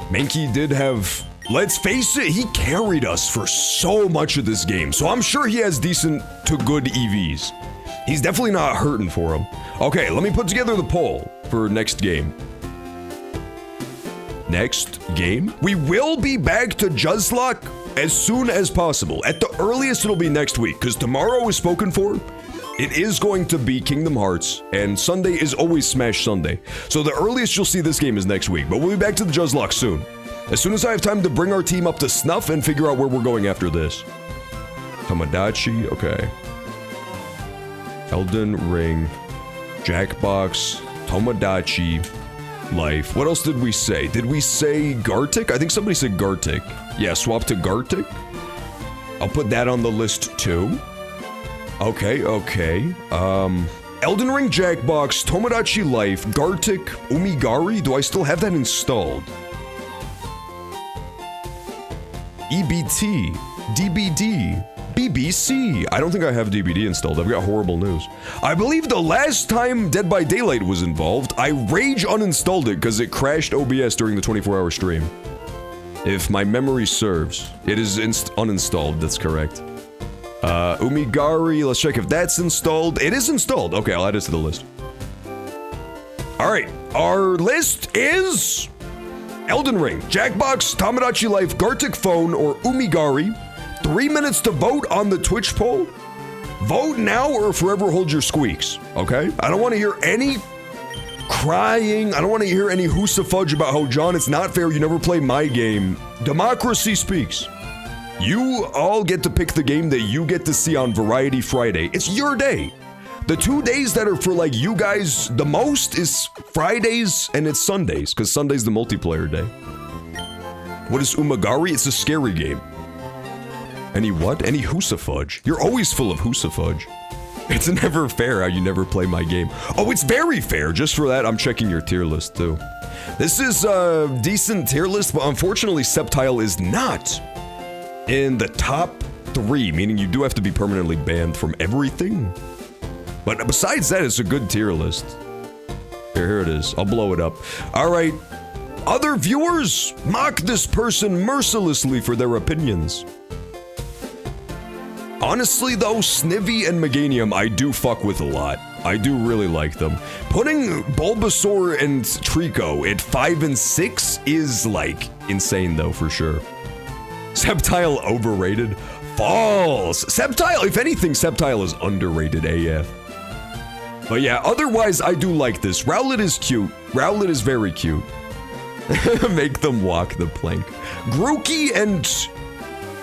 A: Mankey did have... Let's face it, he carried us for so much of this game, so I'm sure he has decent to good EVs. He's definitely not hurting for him. Okay, let me put together the poll for next game. Next game? We will be back to Juzlocke as soon as possible. At the earliest, it'll be next week, because tomorrow is spoken for. It is going to be Kingdom Hearts, and Sunday is always Smash Sunday. So the earliest you'll see this game is next week, but we'll be back to the Juzlocke soon. As soon as I have time to bring our team up to snuff and figure out where we're going after this. Tomodachi, okay. Elden Ring, Jackbox, Tomodachi Life. What else did we say? Did we say Gartic? I think somebody said Gartic. Yeah, swap to Gartic. I'll put that on the list too. Okay. Elden Ring, Jackbox, Tomodachi Life, Gartic, Umigari. Do I still have that installed? EBT, DBD, BBC. I don't think I have DBD installed. I've got horrible news. I believe the last time Dead by Daylight was involved, I rage uninstalled it because it crashed OBS during the 24-hour stream. If my memory serves, it is uninstalled. That's correct. Umigari, let's check if that's installed. It is installed. Okay, I'll add it to the list. Alright, our list is Elden Ring, Jackbox, Tomodachi Life, Gartic Phone, or Umigari. 3 minutes to vote on the Twitch poll. Vote now or forever hold your squeaks, okay? I don't want to hear any crying. I don't want to hear any hoosafudge about how, John, it's not fair, you never play my game. Democracy speaks. You all get to pick the game that you get to see on Variety Friday. It's your day. The 2 days that are for, like, you guys the most is Fridays and it's Sundays, because Sunday's the multiplayer day. What is Umigari? It's a scary game. Any what? Any hoosafudge. You're always full of hoosafudge. It's never fair how you never play my game. Oh, it's very fair. Just for that, I'm checking your tier list, too. This is a decent tier list, but unfortunately, Septile is not in the top 3, meaning you do have to be permanently banned from everything. But besides that, it's a good tier list. Here it is. I'll blow it up. All right. Other viewers, mock this person mercilessly for their opinions. Honestly, though, Snivy and Meganium I do fuck with a lot. I do really like them. Putting Bulbasaur and Trico at 5 and 6 is, like, insane, though, for sure. Septile overrated? False! Septile, if anything, Septile is underrated AF. But yeah, otherwise, I do like this. Rowlet is cute. Rowlet is very cute. Make them walk the plank. Grookey and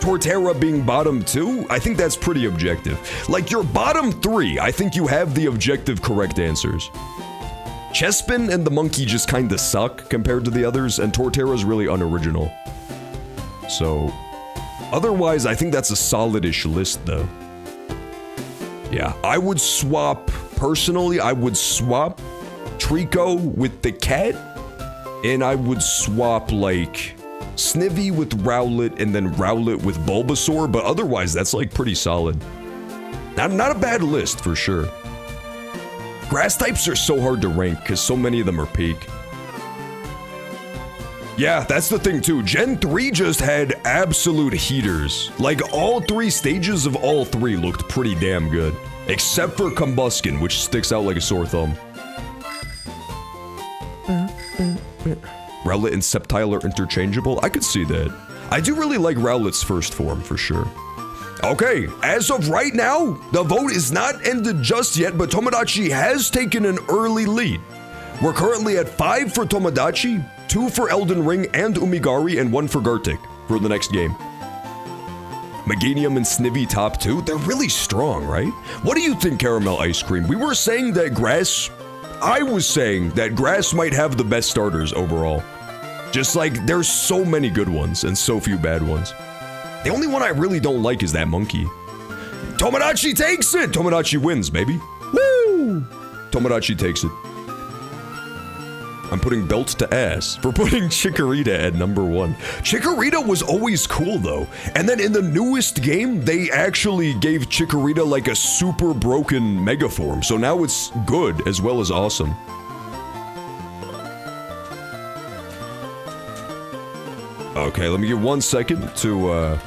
A: Torterra being bottom 2, I think that's pretty objective. Like, your bottom 3, I think you have the objective correct answers. Chespin and the monkey just kinda suck compared to the others, and Torterra's really unoriginal. So, otherwise, I think that's a solid-ish list, though. Yeah, I would swap, personally, I would swap Trico with the cat, and I would swap, like, Snivy with Rowlet, and then Rowlet with Bulbasaur, but otherwise, that's, like, pretty solid. Not a bad list, for sure. Grass types are so hard to rank, because so many of them are peak. Yeah, that's the thing, too. Gen 3 just had absolute heaters. Like, all 3 stages of all 3 looked pretty damn good. Except for Combuskin, which sticks out like a sore thumb. Rowlet and Septile are interchangeable? I could see that. I do really like Rowlet's first form, for sure. Okay, as of right now, the vote is not ended just yet, but Tomodachi has taken an early lead. We're currently at 5 for Tomodachi, 2 for Elden Ring and Umigari, and 1 for Gartic for the next game. Meganium and Snivy top 2, they're really strong, right? What do you think, Caramel Ice Cream? We were saying that Grass... I was saying that Grass might have the best starters overall. Just like, there's so many good ones and so few bad ones. The only one I really don't like is that monkey. Tomodachi takes it! Tomodachi wins, baby. Woo! Tomodachi takes it. I'm putting belt to ass for putting Chikorita at number 1. Chikorita was always cool, though. And then in the newest game, they actually gave Chikorita like a super broken mega form. So now it's good as well as awesome. Okay, let me give 1 second to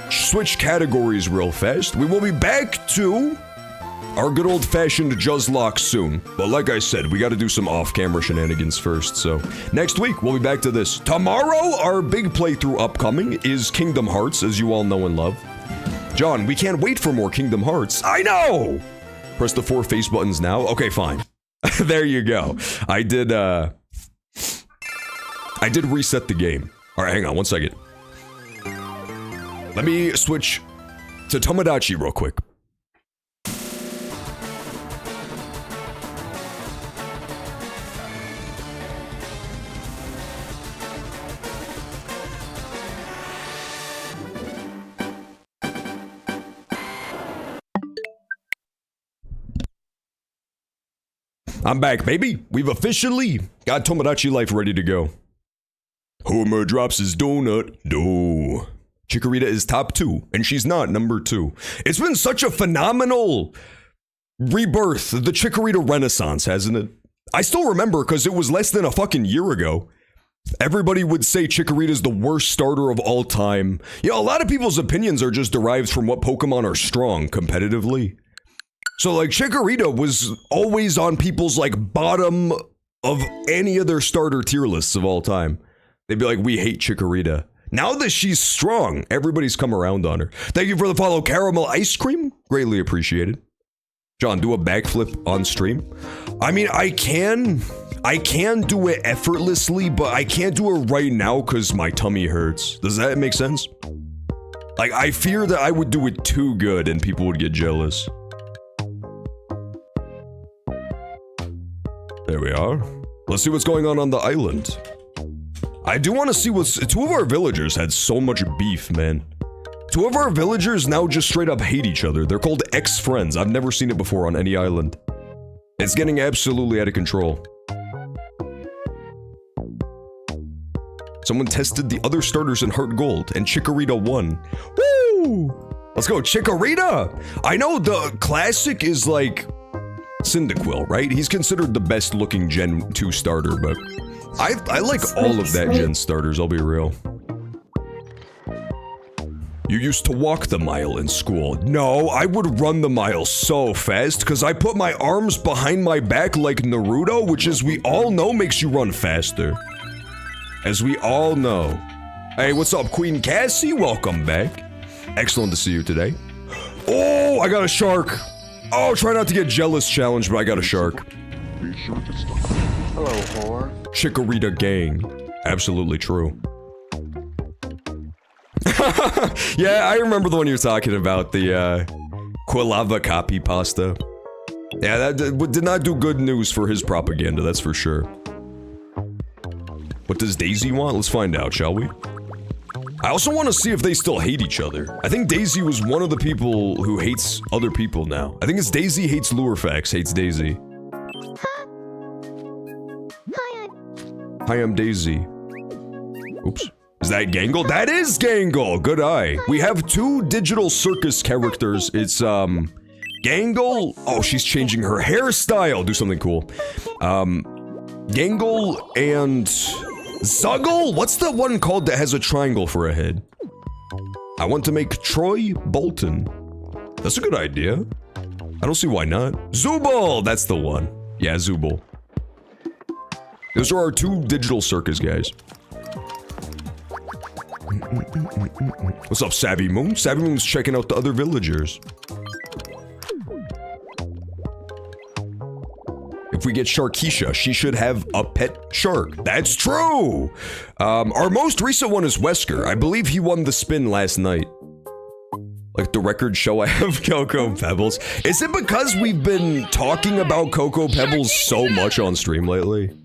A: switch categories real fast. We will be back to our good old-fashioned Juzlocke soon. But like I said, we gotta do some off-camera shenanigans first, so... Next week, we'll be back to this. Tomorrow, our big playthrough upcoming is Kingdom Hearts, as you all know and love. John, we can't wait for more Kingdom Hearts. I know! Press the 4 face buttons now. Okay, fine. There you go. I did reset the game. Alright, hang on, 1 second. Let me switch to Tomodachi real quick. I'm back, baby. We've officially got Tomodachi Life ready to go. Homer drops his donut. No. Chikorita is top 2, and she's not number 2. It's been such a phenomenal rebirth, the Chikorita renaissance, hasn't it? I still remember, because it was less than a fucking year ago. Everybody would say Chikorita's the worst starter of all time. You know, a lot of people's opinions are just derived from what Pokemon are strong competitively. So, like, Chikorita was always on people's, like, bottom of any other starter tier lists of all time. They'd be like, we hate Chikorita. Now that she's strong, everybody's come around on her. Thank you for the follow, Caramel Ice Cream. Greatly appreciated. John, do a backflip on stream. I mean, I can do it effortlessly, but I can't do it right now because my tummy hurts. Does that make sense? Like, I fear that I would do it too good and people would get jealous. There we are. Let's see what's going on the island. I do want to see what's... 2 of our villagers had so much beef, man. 2 of our villagers now just straight up hate each other. They're called ex-friends. I've never seen it before on any island. It's getting absolutely out of control. Someone tested the other starters in Heart Gold, and Chikorita won. Woo! Let's go, Chikorita! I know the classic is like... Cyndaquil, right? He's considered the best looking Gen 2 starter, but I like all of that Gen starters, I'll be real. You used to walk the mile in school. No, I would run the mile so fast because I put my arms behind my back like Naruto, which as we all know makes you run faster. As we all know. Hey, what's up, Queen Cassie? Welcome back. Excellent to see you today. Oh, I got a shark. Oh, try not to get jealous challenge, but I got a shark.
D: Hello, whore.
A: Chikorita gang. Absolutely true. Yeah, I remember the one you're talking about, the, Quilava copy pasta. Yeah, that did not do good news for his propaganda, that's for sure. What does Daisy want? Let's find out, shall we? I also want to see if they still hate each other. I think Daisy was one of the people who hates other people now. I think it's Daisy hates Lurfax, hates Daisy. Hi, I'm Daisy. Oops. Is that Gangle? That is Gangle! Good eye. We have 2 digital circus characters. It's, Gangle. Oh, she's changing her hairstyle. Do something cool. Gangle and... Zuggle? What's the one called that has a triangle for a head? I want to make Troy Bolton. That's a good idea. I don't see why not. Zubul! That's the one. Yeah, Zubul. Those are our 2 digital circus guys. What's up, Savvy Moon? Savvy Moon's checking out the other villagers. If we get Sharkeisha, she should have a pet shark. That's true! Our most recent one is Wesker. I believe he won the spin last night. Like the record show I have Cocoa Pebbles. Is it because we've been talking about Cocoa Pebbles so much on stream lately?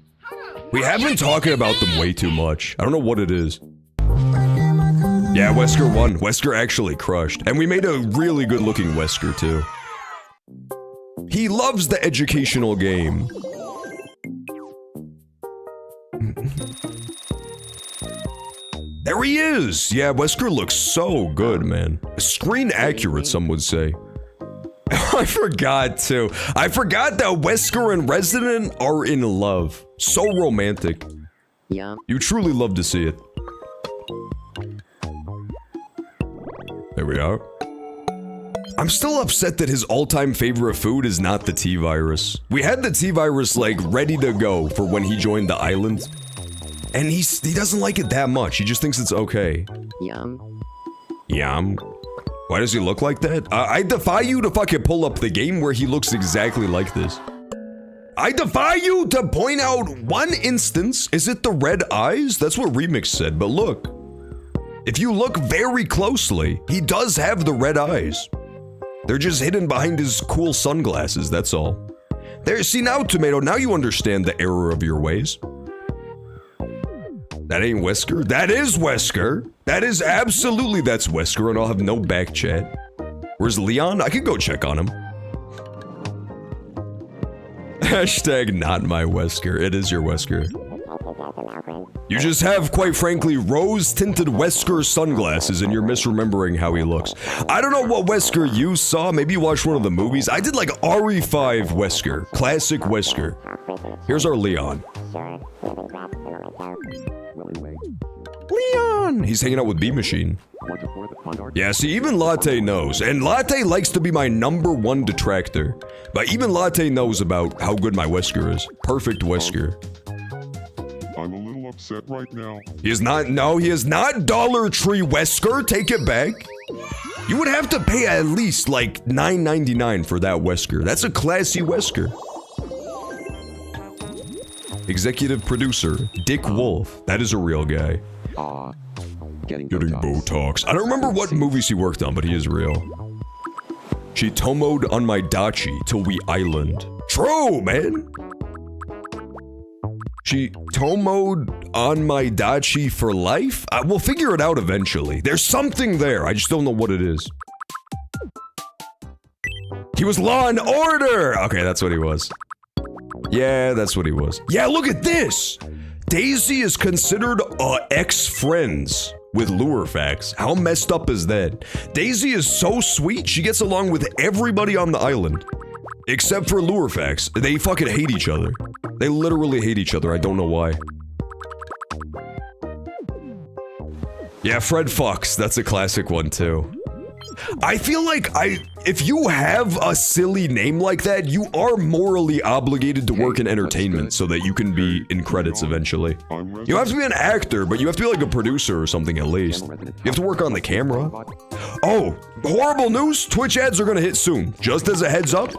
A: We have been talking about them way too much. I don't know what it is. Yeah, Wesker won. Wesker actually crushed. And we made a really good looking Wesker too. He loves the educational game. There he is! Yeah, Wesker looks so good, man. Screen accurate, some would say. I forgot too. I forgot that Wesker and Resident are in love. So romantic.
G: Yeah.
A: You truly love to see it. There we are. I'm still upset that his all-time favorite food is not the T-Virus. We had the T-Virus, like, ready to go for when he joined the island. And he doesn't like it that much. He just thinks it's okay.
G: Yum.
A: Yum. Why does he look like that? I defy you to fucking pull up the game where he looks exactly like this. I defy you to point out one instance. Is it the red eyes? That's what Remix said, but look. If you look very closely, he does have the red eyes. They're just hidden behind his cool sunglasses, that's all. There, see now, Tomato, now you understand the error of your ways. That ain't Wesker. That is Wesker. That is absolutely, that's Wesker, and I'll have no back chat. Where's Leon? I could go check on him. Hashtag not my Wesker. It is your Wesker. You just have, quite frankly, rose-tinted Wesker sunglasses and you're misremembering how he looks. I don't know what Wesker you saw. Maybe you watched one of the movies. I did like RE5 Wesker. Classic Wesker. Here's our Leon. Leon! He's hanging out with B-Machine. Yeah, see, even Latte knows. And Latte likes to be my #1 detractor. But even Latte knows about how good my Wesker is. Perfect Wesker.
D: I'm a little upset right now.
A: He is not, no, he is not Dollar Tree Wesker. Take it back. You would have to pay at least like $9.99 for that Wesker. That's a classy Wesker. Executive producer, Dick Wolf. That is a real guy.
D: Getting
A: Botox. I don't remember what movies he worked on, but he is real. She tomoed on my dachi till we island. True, man. She tomoed on my dachi for life? We'll figure it out eventually. There's something there. I just don't know what it is. He was Law and Order! Okay, that's what he was. Yeah, that's what he was. Yeah, look at this! Daisy is considered ex-friends with Lurfax. How messed up is that? Daisy is so sweet, she gets along with everybody on the island. Except for Lurfax. They fucking hate each other. They literally hate each other, I don't know why. Yeah, Fred Fox, that's a classic one too. I feel like if you have a silly name like that, you are morally obligated to work in entertainment so that you can be in credits eventually. You don't have to be an actor, but you have to be like a producer or something at least. You have to work on the camera. Oh, horrible news! Twitch ads are gonna hit soon. Just as a heads up,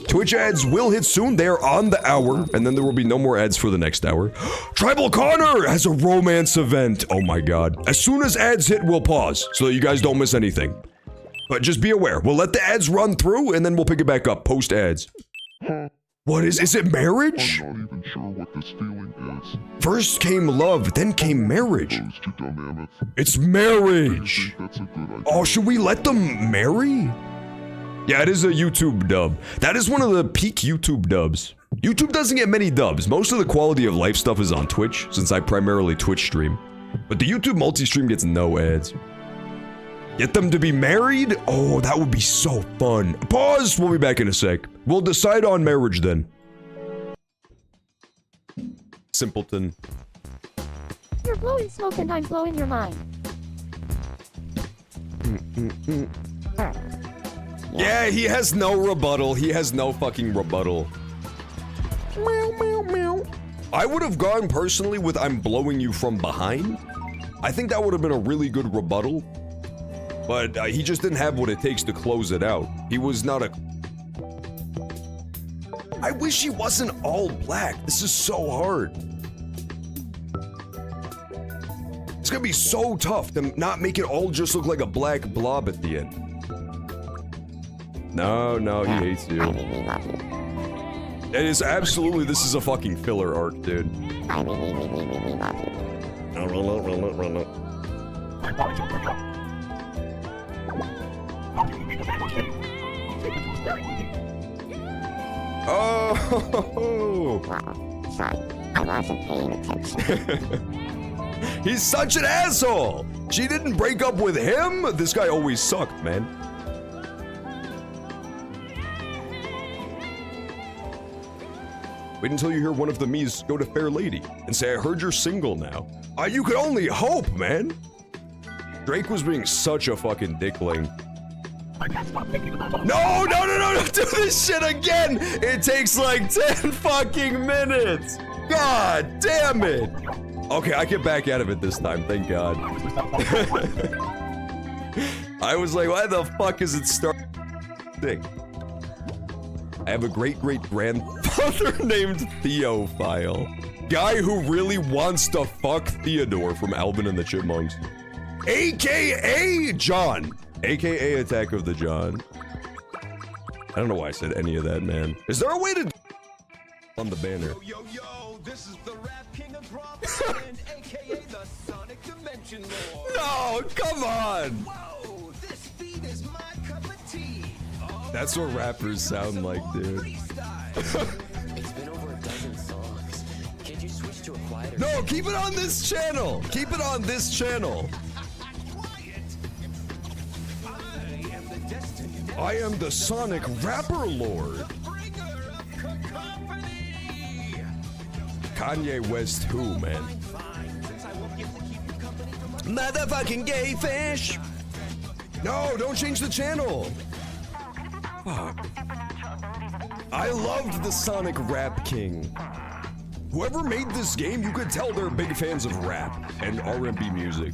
A: Twitch ads will hit soon. They are on the hour, and then there will be no more ads for the next hour. Tribal Connor has a romance event. Oh my god. As soon as ads hit, we'll pause so that you guys don't miss anything. But just be aware, we'll let the ads run through and then we'll pick it back up, post ads. What is it marriage?
D: I'm not even sure what this feeling is.
A: First came love, then came marriage.
D: Those two dumb mammoths.
A: It's marriage.
D: That's a good idea.
A: Oh, should we let them marry? Yeah, it is a YouTube dub. That is one of the peak YouTube dubs. YouTube doesn't get many dubs. Most of the quality of life stuff is on Twitch, since I primarily Twitch stream. But the YouTube multi-stream gets no ads. Get them to be married? Oh, that would be so fun. Pause, we'll be back in a sec. We'll decide on marriage then. Simpleton.
G: You're blowing smoke and I'm blowing your mind.
A: Yeah, he has no rebuttal. He has no fucking rebuttal. Meow, meow, meow. I would have gone personally with I'm blowing you from behind. I think that would have been a really good rebuttal. But he just didn't have what it takes to close it out. He was not a... I wish he wasn't all black. This is so hard. It's gonna be so tough to not make it all just look like a black blob at the end. No, he hates you. It is absolutely, this is a fucking filler arc, dude. Oh!
G: Sorry, I wasn't paying attention.
A: He's such an asshole! She didn't break up with him? This guy always sucked, man. Wait until you hear one of the Miis go to Fair Lady and say, I heard you're single now. You could only hope, man. Drake was being such a fucking dickling. No, don't do this shit again. It takes like 10 fucking minutes. God damn it. Okay, I get back out of it this time, thank God. I was like, why the fuck is it starting? I have a great-great-grandfather named Theophile. Guy who really wants to fuck Theodore from Alvin and the Chipmunks. AKA John. AKA Attack of the John. I don't know why I said any of that, man. Is there a way to on the banner?
H: Yo, this is the rap king of Brooklyn, aka the Sonic Dimension Lord.
A: No, come on.
H: Whoa, this beat is my cup of tea. Oh,
A: that's what rappers sound like, dude.
K: It's been over a dozen songs. Can't you switch to a quieter?
A: No, keep it on this channel. Keep it on this channel. I am the Sonic Rapper Lord. Kanye West who, man? Motherfucking gay fish! No, don't change the channel! Fuck. I loved the Sonic Rap King. Whoever made this game, you could tell they're big fans of rap and R&B music.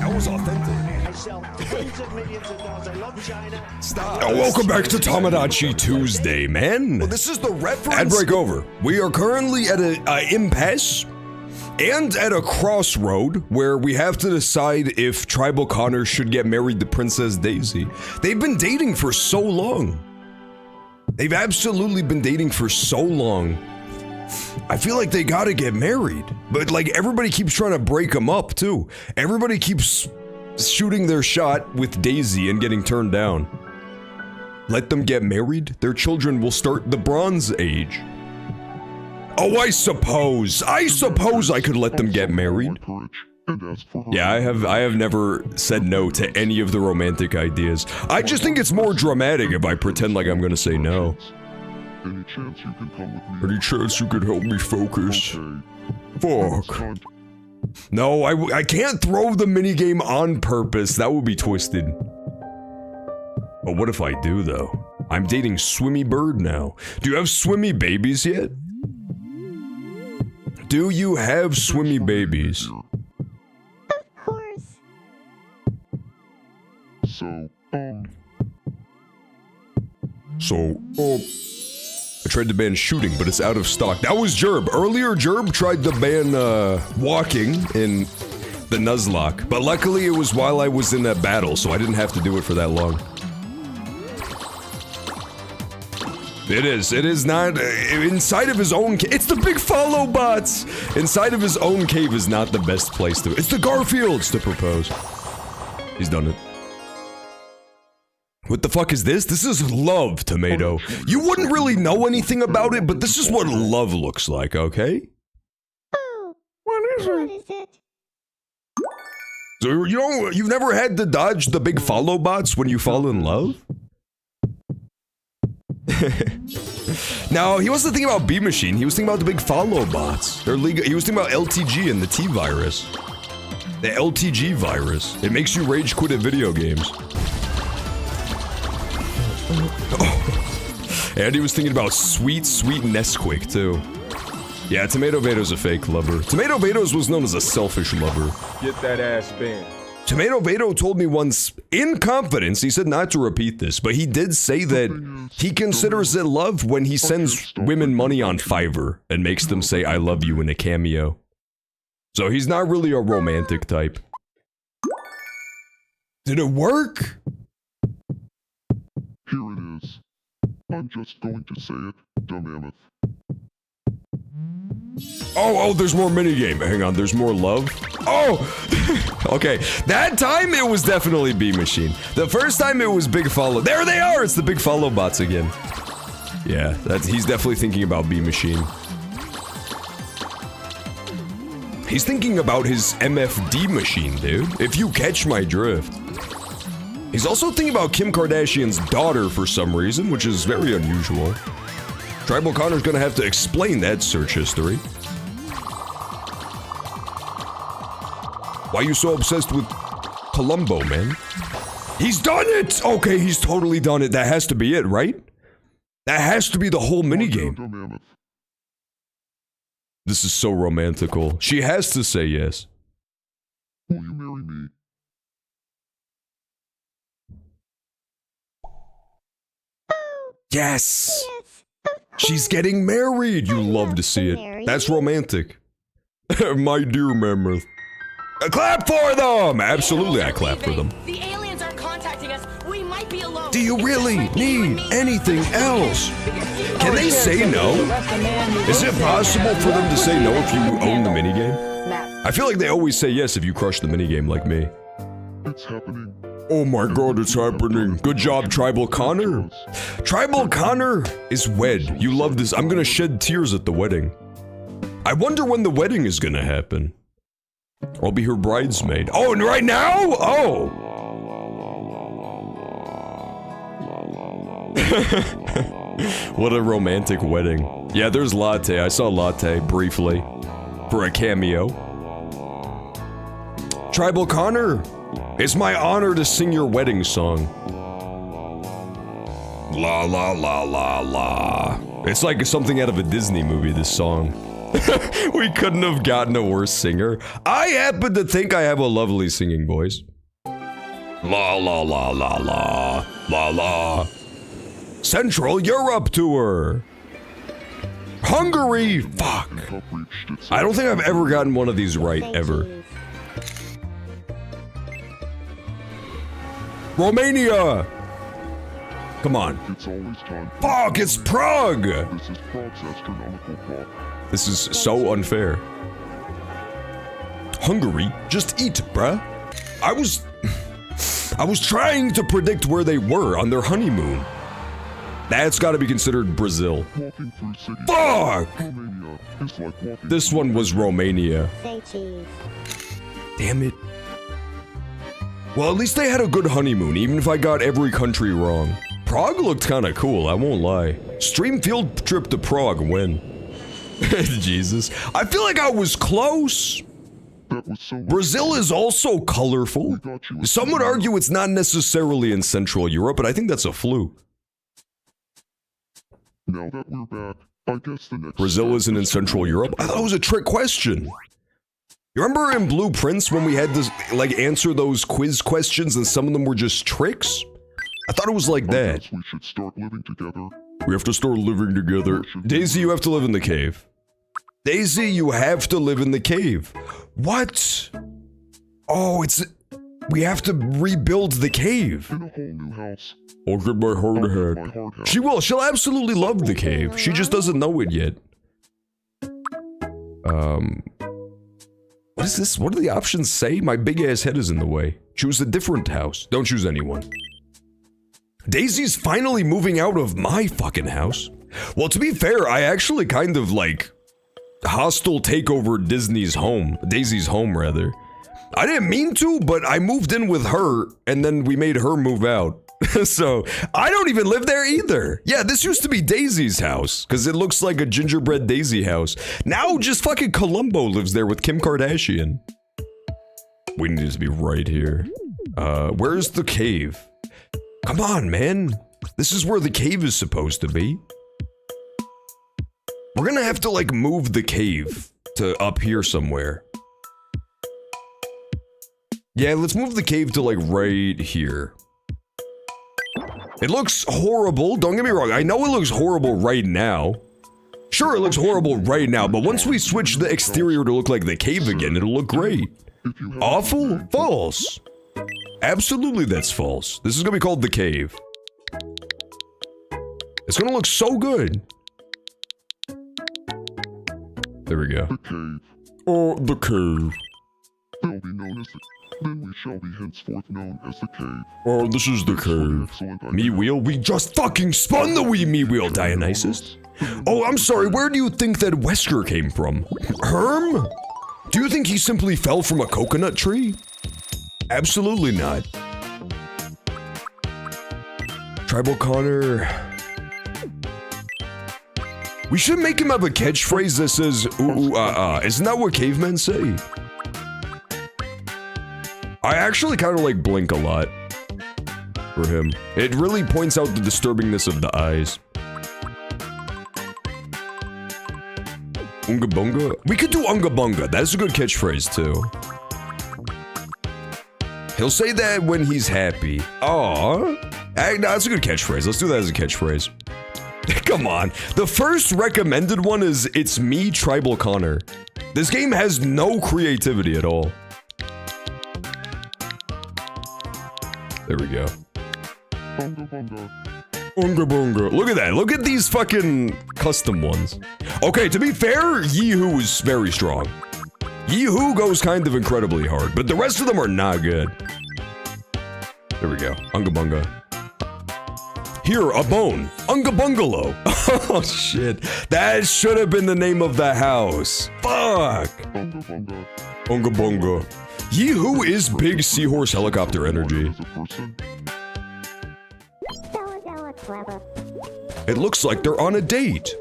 A: That was authentic.
L: I sell tens of millions of dollars. I love China.
A: Stop. Oh, welcome back to Tomodachi Tuesday, man. Well, this is the reference. Ad break over. We are currently at an impasse and at a crossroad where we have to decide if Tribal Connor should get married to Princess Daisy. They've been dating for so long. They've absolutely been dating for so long. I feel like they gotta get married, but like everybody keeps trying to break them up too. Everybody keeps shooting their shot with Daisy and getting turned down. Let them get married, their children will start the Bronze Age. Oh, I suppose I could let them get married. Yeah, I have never said no to any of the romantic ideas. I just think it's more dramatic if I pretend like I'm gonna say no.
D: Any chance you can come with me?
A: Any chance you could help me focus?
D: Okay.
A: Fuck. No, I can't throw the minigame on purpose. That would be twisted. But what if I do, though? I'm dating Swimmy Bird now. Do you have Swimmy babies yet? Do you have Swimmy babies?
G: Of course.
A: I tried to ban shooting, but it's out of stock. That was Jerb. Earlier, Jerb tried to ban walking in the Nuzlocke, but luckily it was while I was in that battle, so I didn't have to do it for that long. It is not inside of his own cave. It's the big follow bots. Inside of his own cave is not the best place to. It's the Garfields to propose. He's done it. What the fuck is this? This is love, Tomato. You wouldn't really know anything about it, but this is what love looks like, okay?
G: Oh.
A: What is
G: it?
A: So you've never had to dodge the big follow bots when you fall in love? No, he wasn't thinking about B-Machine. He was thinking about the big follow bots. He was thinking about LTG and the T-Virus. The LTG virus. It makes you rage quit at video games. Oh. And he was thinking about sweet Nesquik, too. Yeah, Tomato Veto's a fake lover. Tomato Veto's was known as a selfish lover.
H: Get that ass banned.
A: Tomato Veto told me once, in confidence, he said not to repeat this, but he did say that he considers it love when he sends women money on Fiverr and makes them say I love you in a cameo. So he's not really a romantic type. Did it work?
D: Here it is. I'm just going to say it, dumb mammoth.
A: Oh, there's more minigame. Hang on, there's more love. Oh! Okay, that time it was definitely B-Machine. The first time it was Big Follow. There they are! It's the Big Follow bots again. Yeah, he's definitely thinking about B-Machine. He's thinking about his MFD machine, dude. If you catch my drift. He's also thinking about Kim Kardashian's daughter for some reason, which is very unusual. Tribal Connor's gonna have to explain that search history. Why are you so obsessed with Columbo, man? He's done it! Okay, he's totally done it. That has to be it, right? That has to be the whole minigame. This is so romantical. She has to say yes.
D: Will you marry me?
A: Yes! She's getting married! You love to see it. That's romantic. My dear mammoth. Clap for them! Absolutely, I clap for them.
I: The aliens are contacting us. We might be alone.
A: Do you really need anything else? Can they say no? Is it possible for them to say no if you own the minigame? I feel like they always say yes if you crush the minigame like me.
D: It's happening.
A: Oh my god, it's happening. Good job, Tribal Connor. Tribal Connor is wed. You love this. I'm gonna shed tears at the wedding. I wonder when the wedding is gonna happen. I'll be her bridesmaid. Oh, and right now? Oh! What a romantic wedding. Yeah, there's Latte. I saw Latte briefly for a cameo. Tribal Connor, it's my honor to sing your wedding song. La la la la la. It's like something out of a Disney movie, this song. We couldn't have gotten a worse singer. I happen to think I have a lovely singing voice. La la la la la. La la. Central Europe tour. Hungary. Fuck. I don't think I've ever gotten one of these right, ever. Romania. Come on.
D: It's always time.
A: Fuck, it's Prague.
D: This is Prague's astronomical clock.
A: This is so unfair. Hungary? Just eat, bruh. I was trying to predict where they were on their honeymoon. That's gotta be considered Brazil. Fuck! This one was Romania. Damn it. Well, at least they had a good honeymoon, even if I got every country wrong. Prague looked kinda cool, I won't lie. Stream field trip to Prague, when? Jesus. I feel like I was close. Brazil is also colorful. Some would argue it's not necessarily in Central Europe, but I think that's a fluke.
D: Now that we're back, I guess the next
A: Brazil isn't in Central Europe? I thought it was a trick question. You remember in Blue Prince when we had to, like, answer those quiz questions and some of them were just tricks? I thought it was like that.
D: We should start living together.
A: We have to start living together. Daisy, you have to live in the cave. Daisy, you have to live in the cave. What? Oh, we have to rebuild the cave.
D: In a whole new house.
A: I'll get my hard hat. She will. She'll absolutely love the cave. She just doesn't know it yet. What is this? What do the options say? My big ass head is in the way. Choose a different house. Don't choose anyone. Daisy's finally moving out of my fucking house. Well, to be fair, I actually kind of like hostile takeover Disney's home. Daisy's home, rather. I didn't mean to, but I moved in with her, and then we made her move out. So, I don't even live there either. Yeah, this used to be Daisy's house, because it looks like a gingerbread Daisy house. Now, just fucking Columbo lives there with Kim Kardashian. We need to be right here. Where's the cave? Come on, man. This is where the cave is supposed to be. We're gonna have to, like, move the cave to up here somewhere. Yeah, let's move the cave to, like, right here. It looks horrible, don't get me wrong. I know it looks horrible right now. Sure, it looks horrible right now, but once we switch the exterior to look like the cave again, it'll look great. Awful? False. Absolutely that's false. This is gonna be called the cave. It's gonna look so good. There we go.
D: The cave.
A: Oh, the cave.
D: They'll be known as the... Then we shall be henceforth known as the cave.
A: Oh, this is the cave. Me wheel? We just fucking spun the wee me wheel, Dionysus. Oh, I'm sorry, where do you think that Wesker came from? Herm? Do you think he simply fell from a coconut tree? Absolutely not. Tribal Connor. We should make him have a catchphrase that says, ooh, ooh, ah, ah. Isn't that what cavemen say? I actually kind of like Blink a lot. for him. It really points out the disturbingness of the eyes. Unga bunga? We could do unga bunga. That's a good catchphrase too. He'll say that when he's happy. Aww. Hey, no, that's a good catchphrase. Let's do that as a catchphrase. Come on. The first recommended one is It's Me, Tribal Connor. This game has no creativity at all. There we go.
D: Bunga bunga.
A: Unga bunga. Look at that. Look at these fucking custom ones. Okay, to be fair, Yeehoo is very strong. Yeehoo goes kind of incredibly hard, but the rest of them are not good. There we go. Unga bunga. Here, a bone. Unga bungalow. Oh, shit. That should have been the name of the house. Fuck.
D: Bunga bunga.
A: Unga bunga. Yeehoo is big seahorse helicopter energy.
D: As a person,
A: It looks like they're on a date.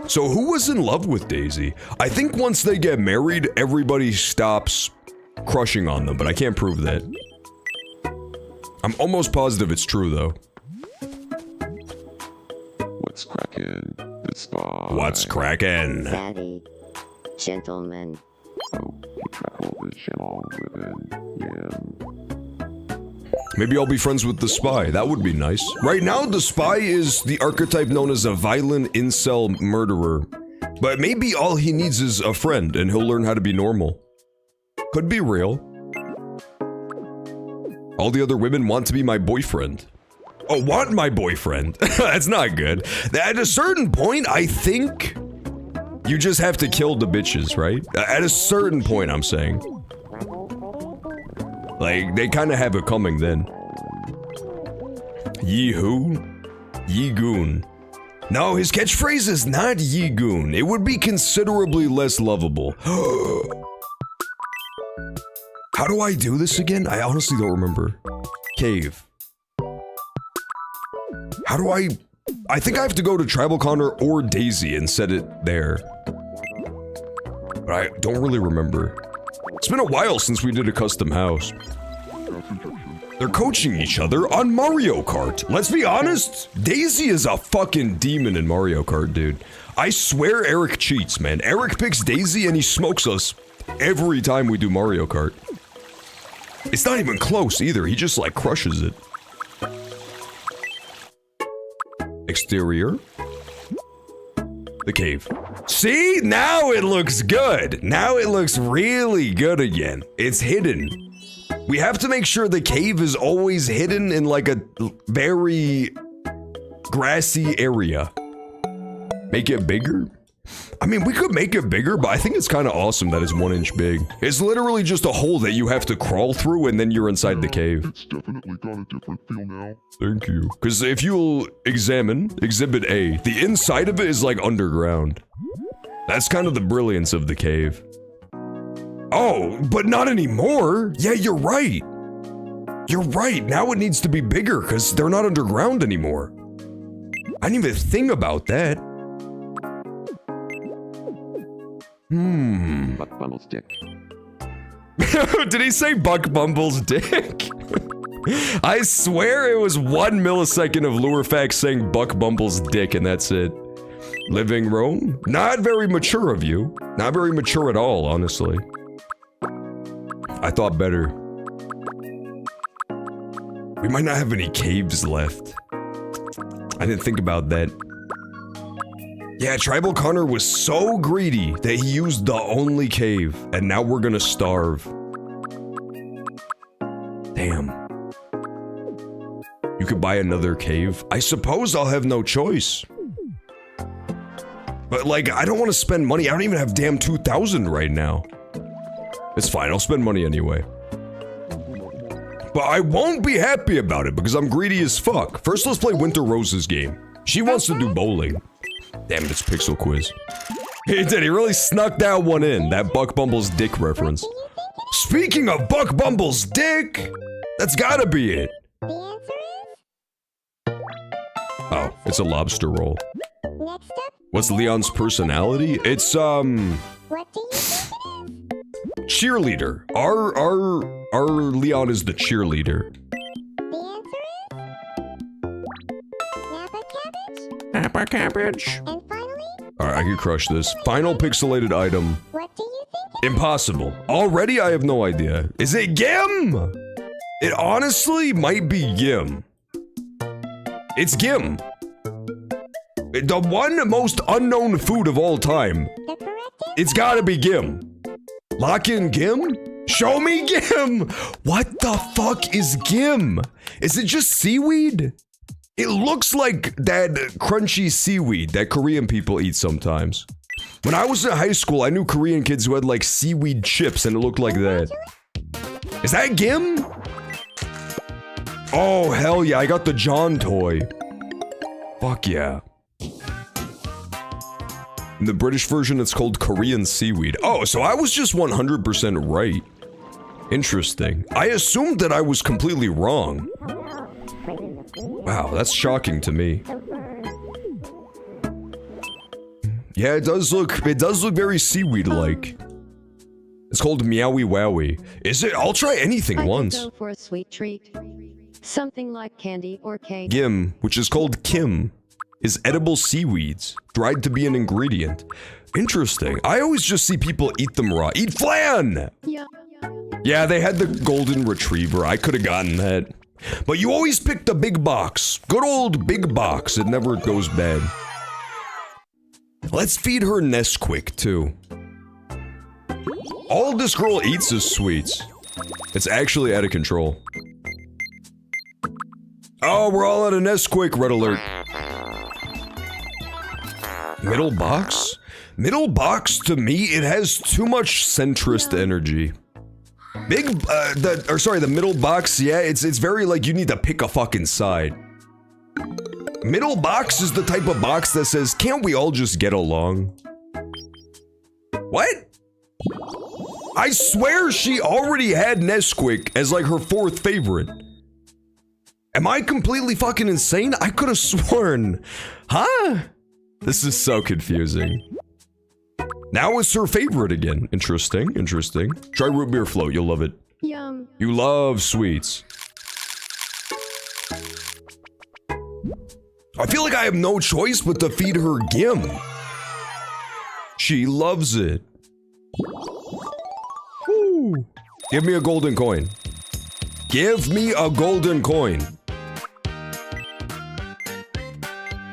A: So who was in love with Daisy? I think once they get married, everybody stops crushing on them, but I can't prove that. I'm almost positive it's true, though.
D: what's crackin'? The spy.
A: What's crackin'?
G: Savvy. Gentlemen.
D: Oh, you travel with Shamon women. Yeah.
A: Maybe I'll be friends with the spy. That would be nice. Right now, the spy is the archetype known as a violent incel murderer. But maybe all he needs is a friend, and he'll learn how to be normal. Could be real. All the other women want to be my boyfriend. Oh, want my boyfriend? That's not good. At a certain point, I think you just have to kill the bitches, right? At a certain point, I'm saying. Like, they kind of have it coming then. Yeehoo? Yeegoon. No, his catchphrase is not Yeegoon. It would be considerably less lovable. How do I do this again? I honestly don't remember. Cave. How do I think I have to go to Tribal Connor or Daisy and set it there. But I don't really remember. It's been a while since we did a custom house. They're coaching each other on Mario Kart. Let's be honest, Daisy is a fucking demon in Mario Kart, dude. I swear Eric cheats, man. Eric picks Daisy and he smokes us every time we do Mario Kart. It's not even close either, he just like crushes it. Exterior. The cave. See? Now it looks good. Now it looks really good again. It's hidden. We have to make sure the cave is always hidden in like a very grassy area. Make it bigger? I mean, we could make it bigger, but I think it's kind of awesome that it's 1 inch big. It's literally just a hole that you have to crawl through and then you're inside the cave.
D: It's definitely got a different feel now.
A: Thank you. Because if you'll examine Exhibit A, the inside of it is like underground. That's kind of the brilliance of the cave. Oh, but not anymore. Yeah, you're right. You're right. Now it needs to be bigger because they're not underground anymore. I didn't even think about that.
D: Buck Bumble's dick.
A: Did he say Buck Bumble's dick? I swear it was 1 millisecond of Lurfax saying Buck Bumble's dick and that's it. Living room? Not very mature of you. Not very mature at all, honestly. I thought better. We might not have any caves left. I didn't think about that. Yeah, Tribal Connor was so greedy that he used the only cave, and now we're gonna starve. Damn. You could buy another cave. I suppose I'll have no choice. But like, I don't want to spend money. I don't even have damn 2,000 right now. It's fine, I'll spend money anyway. But I won't be happy about it because I'm greedy as fuck. First, let's play Winter Rose's game. She wants to do bowling. Damn it, it's Pixel Quiz. He did, he really snuck that one in, that Buck Bumble's dick reference. Speaking of Buck Bumble's dick, that's gotta be it.
G: The answer is...
A: Oh, it's a lobster roll.
G: Next up,
A: What's Leon's personality? It's,
G: what do you think it is?
A: cheerleader. Our Leon is the cheerleader.
G: The answer is...
A: my cabbage.
G: And finally,
A: Alright, I can crush this. Final pixelated item.
G: what do you think?
A: Impossible. Already, I have no idea. Is it Gim? It honestly might be Gim. It's Gim. The one most unknown food of all time.
G: The correct
A: It's gotta be Gim. Lock in Gim? Show me Gim! What the fuck is Gim? Is it just seaweed? It looks like that crunchy seaweed that Korean people eat sometimes. When I was in high school, I knew Korean kids who had like seaweed chips and it looked like that. Is that Gim? Oh, hell yeah, I got the John toy. Fuck yeah. In the British version, it's called Korean seaweed. Oh, so I was just 100% right. Interesting. I assumed that I was completely wrong. Wow, that's shocking to me. Yeah, it does look very seaweed-like. It's called Meowie Wowie. Is it? I'll try anything once.
M: Go for a sweet treat. Something like candy or cake.
A: Gim, which is called Kim, is edible seaweeds, dried to be an ingredient. Interesting. I always just see people eat them raw. Eat flan!
M: Yeah.
A: Yeah, they had the golden retriever. I could have gotten that. But you always pick the big box. Good old big box. It never goes bad. Let's feed her Nesquik, too. All this girl eats is sweets. It's actually out of control. Oh, we're all out of Nesquik. Red alert. Middle box? Middle box, to me, it has too much centrist energy. The middle box, yeah, it's very like you need to pick a fucking side. Middle box is the type of box that says, can't we all just get along? What? I swear she already had Nesquik as like her 4th favorite. Am I completely fucking insane? I could have sworn. Huh? This is so confusing. Now it's her favorite again. Interesting, interesting. Try root beer float, you'll love it.
M: Yum.
A: You love sweets. I feel like I have no choice but to feed her Gim. She loves it. Woo. Give me a golden coin. Give me a golden coin.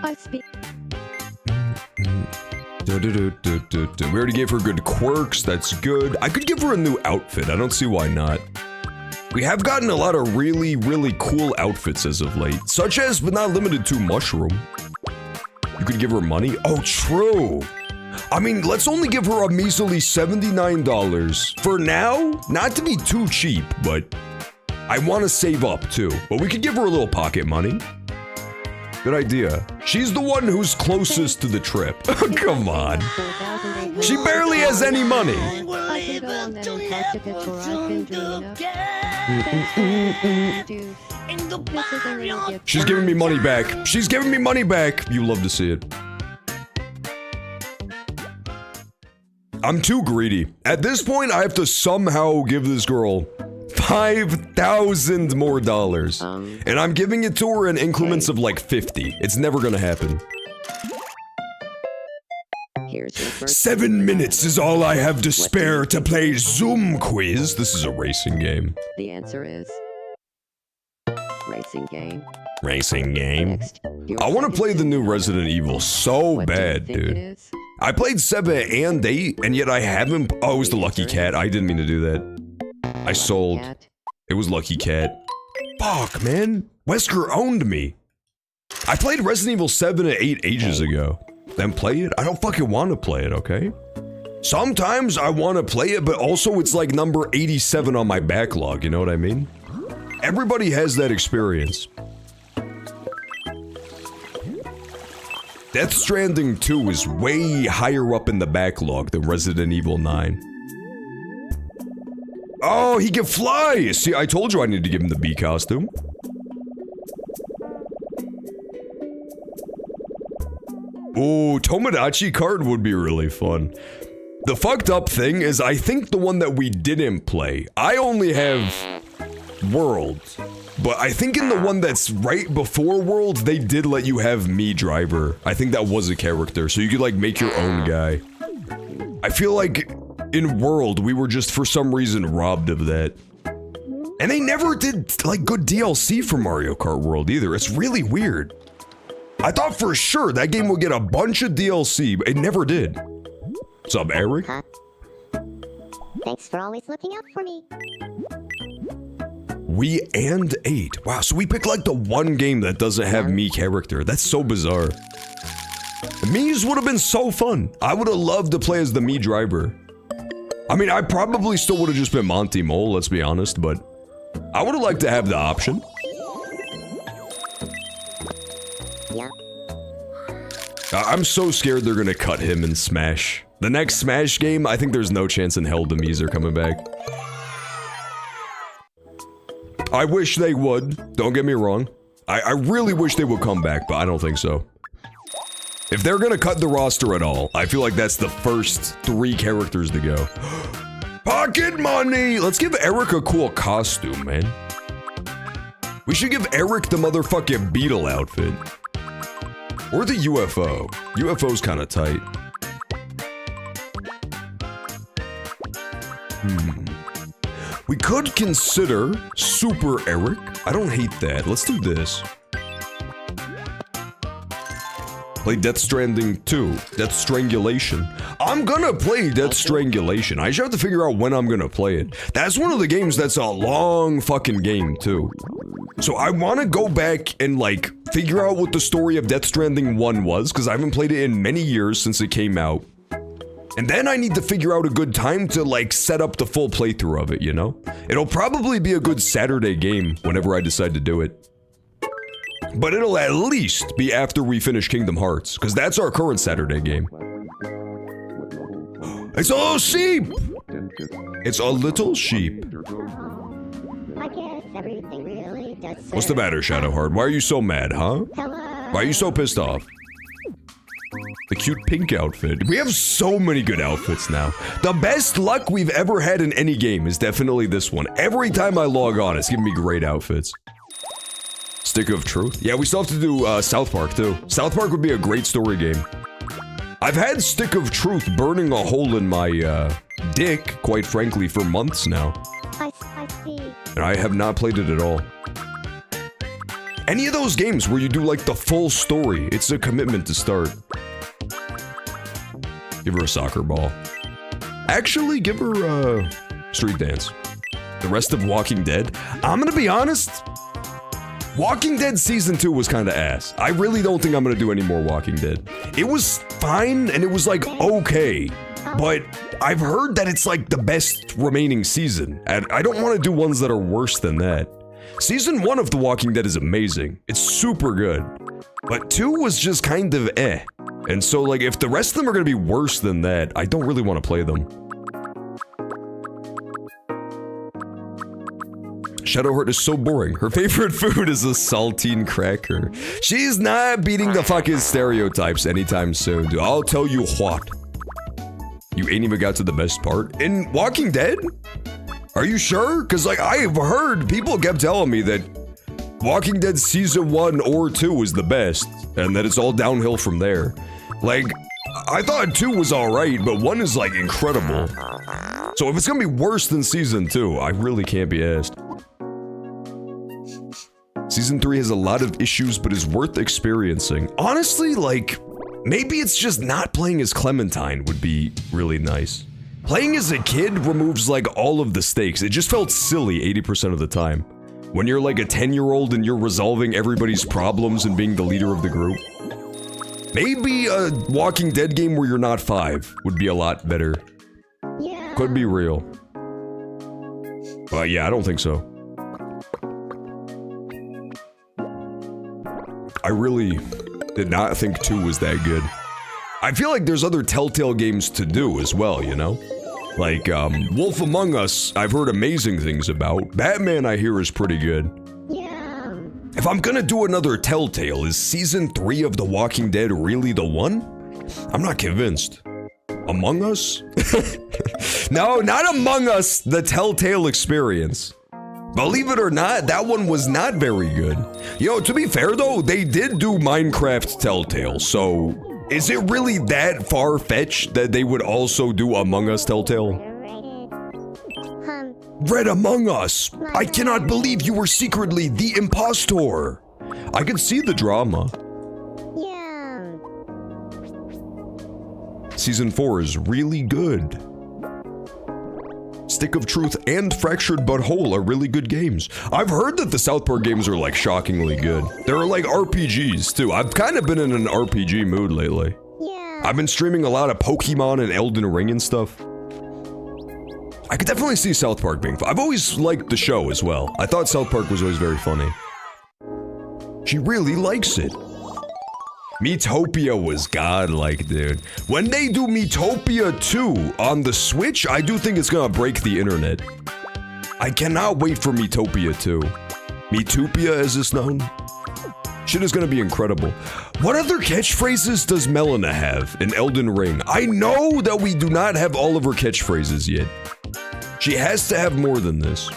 M: I speak.
A: We already gave her good quirks, that's good. I could give her a new outfit, I don't see why not. We have gotten a lot of really, really cool outfits as of late, such as, but not limited to, Mushroom. You could give her money? Oh, true! I mean, let's only give her a measly $79. For now, not to be too cheap, but I want to save up too. But we could give her a little pocket money. Good idea. She's the one who's closest to the trip. Come on. She barely has any money.
M: I can go on that Antarctica tour I've been dreaming of. Thanks, dude. This is a real gift.
A: She's giving me money back. She's giving me money back. You love to see it. I'm too greedy. At this point, I have to somehow give this girl $5,000 more dollars. And I'm giving it to her in increments of like 50. It's never gonna happen.
M: Here's your first
A: 7 minutes is all I have to spare to play Zoom quiz. This is a racing game.
M: The answer is racing game.
A: Racing game.
M: Next,
A: I want to play the new Resident Evil so bad, dude. I played 7 and 8, and yet I haven't. Oh, it was the Lucky Cat. I didn't mean to do that. I sold. It was Lucky Cat. Fuck, man. Wesker owned me. I played Resident Evil 7 and 8 ages ago. Then play it? I don't fucking want to play it, okay? Sometimes I want to play it, but also it's like number 87 on my backlog, you know what I mean? Everybody has that experience. Death Stranding 2 is way higher up in the backlog than Resident Evil 9. Oh, he can fly! See, I told you I need to give him the bee costume. Ooh, Tomodachi card would be really fun. The fucked up thing is I think the one that we didn't play, I only have World. But I think in the one that's right before World, they did let you have me driver. I think that was a character, so you could like make your own guy. I feel like in World, we were just for some reason robbed of that. And they never did like good DLC for Mario Kart World either. It's really weird. I thought for sure that game would get a bunch of DLC, but it never did. What's up, Eric?
G: Huh? Thanks for always looking out for me.
A: We and 8. Wow, so we picked like the one game that doesn't have me character. That's so bizarre. The Mii's would have been so fun. I would have loved to play as the Mii driver. I mean, I probably still would have just been Monty Mole, let's be honest, but I would have liked to have the option.
G: Yeah.
A: I'm so scared they're gonna cut him in Smash. The next Smash game, I think there's no chance in hell the Mii's are coming back. I wish they would, don't get me wrong. I really wish they would come back, but I don't think so. If they're gonna cut the roster at all, I feel like that's the first 3 characters to go. Pocket money! Let's give Eric a cool costume, man. We should give Eric the motherfucking Beetle outfit. Or the UFO. UFO's kinda tight. We could consider Super Eric. I don't hate that. Let's do this. Play Death Stranding 2. Death Strangulation. I'm gonna play Death Strangulation. I just have to figure out when I'm gonna play it. That's one of the games that's a long fucking game, too. So I want to go back and, like, figure out what the story of Death Stranding 1 was, because I haven't played it in many years since it came out. And then I need to figure out a good time to, like, set up the full playthrough of it, you know? It'll probably be a good Saturday game whenever I decide to do it. But it'll at least be after we finish Kingdom Hearts, because that's our current Saturday game. It's a little sheep! It's a little sheep.
G: I guess everything really does.
A: What's the matter, Shadowheart? Why are you so mad, huh?
G: Hello.
A: Why are you so pissed off? The cute pink outfit. We have so many good outfits now. The best luck we've ever had in any game is definitely this one. Every time I log on, it's giving me great outfits. Stick of Truth? Yeah, we still have to do South Park, too. South Park would be a great story game. I've had Stick of Truth burning a hole in my, dick, quite frankly, for months now.
G: I see.
A: And I have not played it at all. Any of those games where you do, like, the full story, it's a commitment to start. Give her a soccer ball. Actually, give her, Street Dance. The rest of Walking Dead? I'm gonna be honest. Walking Dead Season 2 was kinda ass. I really don't think I'm gonna do any more Walking Dead. It was fine, and it was, like, okay. But I've heard that it's, like, the best remaining season. And I don't want to do ones that are worse than that. Season 1 of The Walking Dead is amazing. It's super good. But 2 was just kind of eh. And so, like, if the rest of them are gonna be worse than that, I don't really want to play them. Shadowheart is so boring. Her favorite food is a saltine cracker. She's not beating the fucking stereotypes anytime soon, dude. I'll tell you what. You ain't even got to the best part. In Walking Dead? Are you sure? Because, like, I've heard people kept telling me that Walking Dead Season 1 or 2 is the best, and that it's all downhill from there. Like, I thought 2 was alright, but 1 is, like, incredible. So if it's gonna be worse than Season 2, I really can't be asked. Season 3 has a lot of issues, but is worth experiencing. Honestly, like, maybe it's just not playing as Clementine would be really nice. Playing as a kid removes, like, all of the stakes. It just felt silly 80% of the time. When you're like a 10-year-old and you're resolving everybody's problems and being the leader of the group. Maybe a Walking Dead game where you're not 5 would be a lot better.
G: Yeah.
A: Could be real. But yeah, I don't think so. I really did not think 2 was that good. I feel like there's other Telltale games to do as well, you know? Like, Wolf Among Us, I've heard amazing things about. Batman, I hear, is pretty good.
G: Yeah.
A: If I'm gonna do another Telltale, is Season 3 of The Walking Dead really the one? I'm not convinced. Among Us? No, not Among Us, the Telltale experience. Believe it or not, that one was not very good. Yo, to be fair though, they did do Minecraft Telltale, so is it really that far-fetched that they would also do Among Us Telltale? Red Among Us! I cannot believe you were secretly the impostor! I could see the drama.
G: Yeah.
A: Season 4 is really good. Stick of Truth and Fractured But Whole are really good games. I've heard that the South Park games are like shockingly good. They're like RPGs too. I've kind of been in an RPG mood lately.
G: Yeah.
A: I've been streaming a lot of Pokemon and Elden Ring and stuff. I could definitely see South Park being fun. I've always liked the show as well. I thought South Park was always very funny. She really likes it. Miitopia was godlike, dude. When they do Miitopia 2 on the Switch, I do think it's gonna break the internet. I cannot wait for Miitopia 2. Miitopia, as it's known. Shit is gonna be incredible. What other catchphrases does Melina have in Elden Ring? I know that we do not have all of her catchphrases yet. She has to have more than this.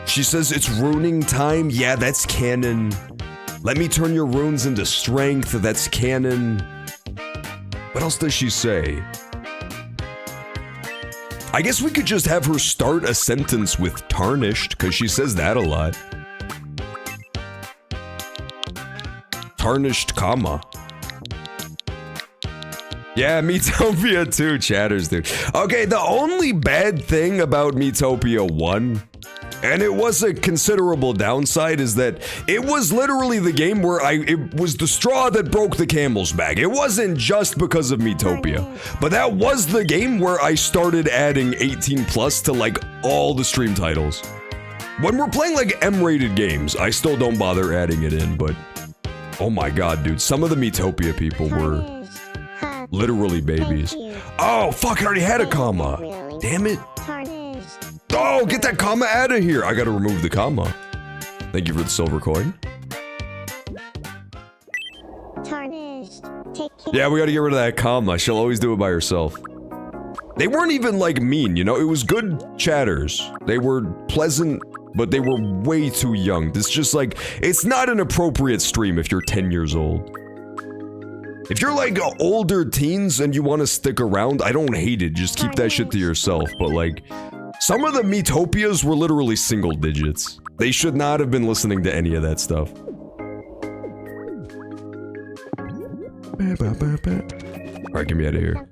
A: She says it's runing time. Yeah, that's canon. Let me turn your runes into strength. That's canon. What else does she say? I guess we could just have her start a sentence with tarnished, because she says that a lot. Tarnished comma. Yeah, Miitopia 2 chatters, dude. Okay, the only bad thing about Miitopia 1, and it was a considerable downside, is that it was literally the game where it was the straw that broke the camel's back. It wasn't just because of Miitopia, but that was the game where I started adding 18 plus to like all the stream titles. When we're playing like M-rated games, I still don't bother adding it in, but oh my god, dude, some of the Miitopia people were literally babies. Oh, fuck, I already had a comma. Damn it. Oh, get that comma out of here. I gotta remove the comma. Thank you for the silver coin. Yeah, we gotta get rid of that comma. She'll always do it by herself. They weren't even like mean, you know? It was good chatters. They were pleasant, but they were way too young. It's just like, it's not an appropriate stream if you're 10 years old. If you're like older teens and you want to stick around, I don't hate it. Just keep that shit to yourself. But like, some of the Miitopias were literally single digits. They should not have been listening to any of that stuff. Alright, get me out of here.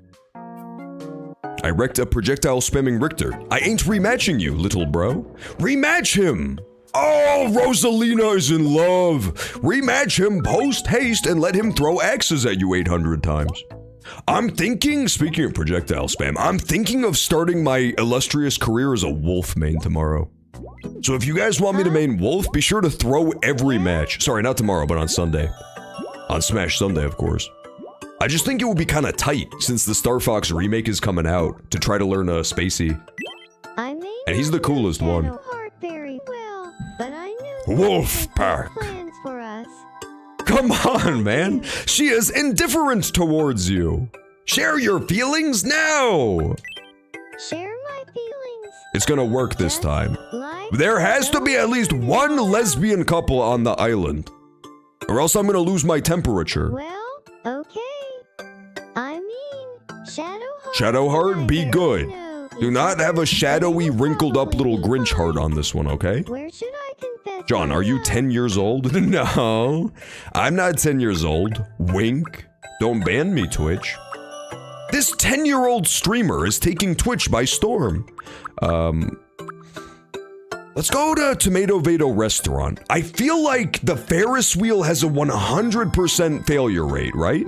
A: I wrecked a projectile spamming Richter. I ain't rematching you, little bro. Rematch him! Oh, Rosalina is in love! Rematch him post-haste and let him throw axes at you 800 times. I'm thinking, speaking of projectile spam, I'm thinking of starting my illustrious career as a wolf main tomorrow. So if you guys want me to main wolf, be sure to throw every match. Sorry, not tomorrow, but on Sunday. On Smash Sunday, of course. I just think it would be kind of tight, since the Star Fox remake is coming out, to try to learn a Spacey. And he's the coolest one. Wolf Pack. Come on, man. She is indifferent towards you. Share your feelings now.
G: Share my feelings.
A: It's gonna work this time. There has to be at least one lesbian couple on the island, or else I'm gonna lose my temperature.
G: Well, okay. I mean, Shadowheart.
A: Shadowheart, be good. Do not have a shadowy, wrinkled up little Grinch heart on this one, okay?
G: Where should I confess?
A: John, are you 10 years old? No, I'm not 10 years old. Wink. Don't ban me, Twitch. This 10-year-old streamer is taking Twitch by storm. Let's go to Tomato Vado Restaurant. I feel like the Ferris wheel has a 100% failure rate, right?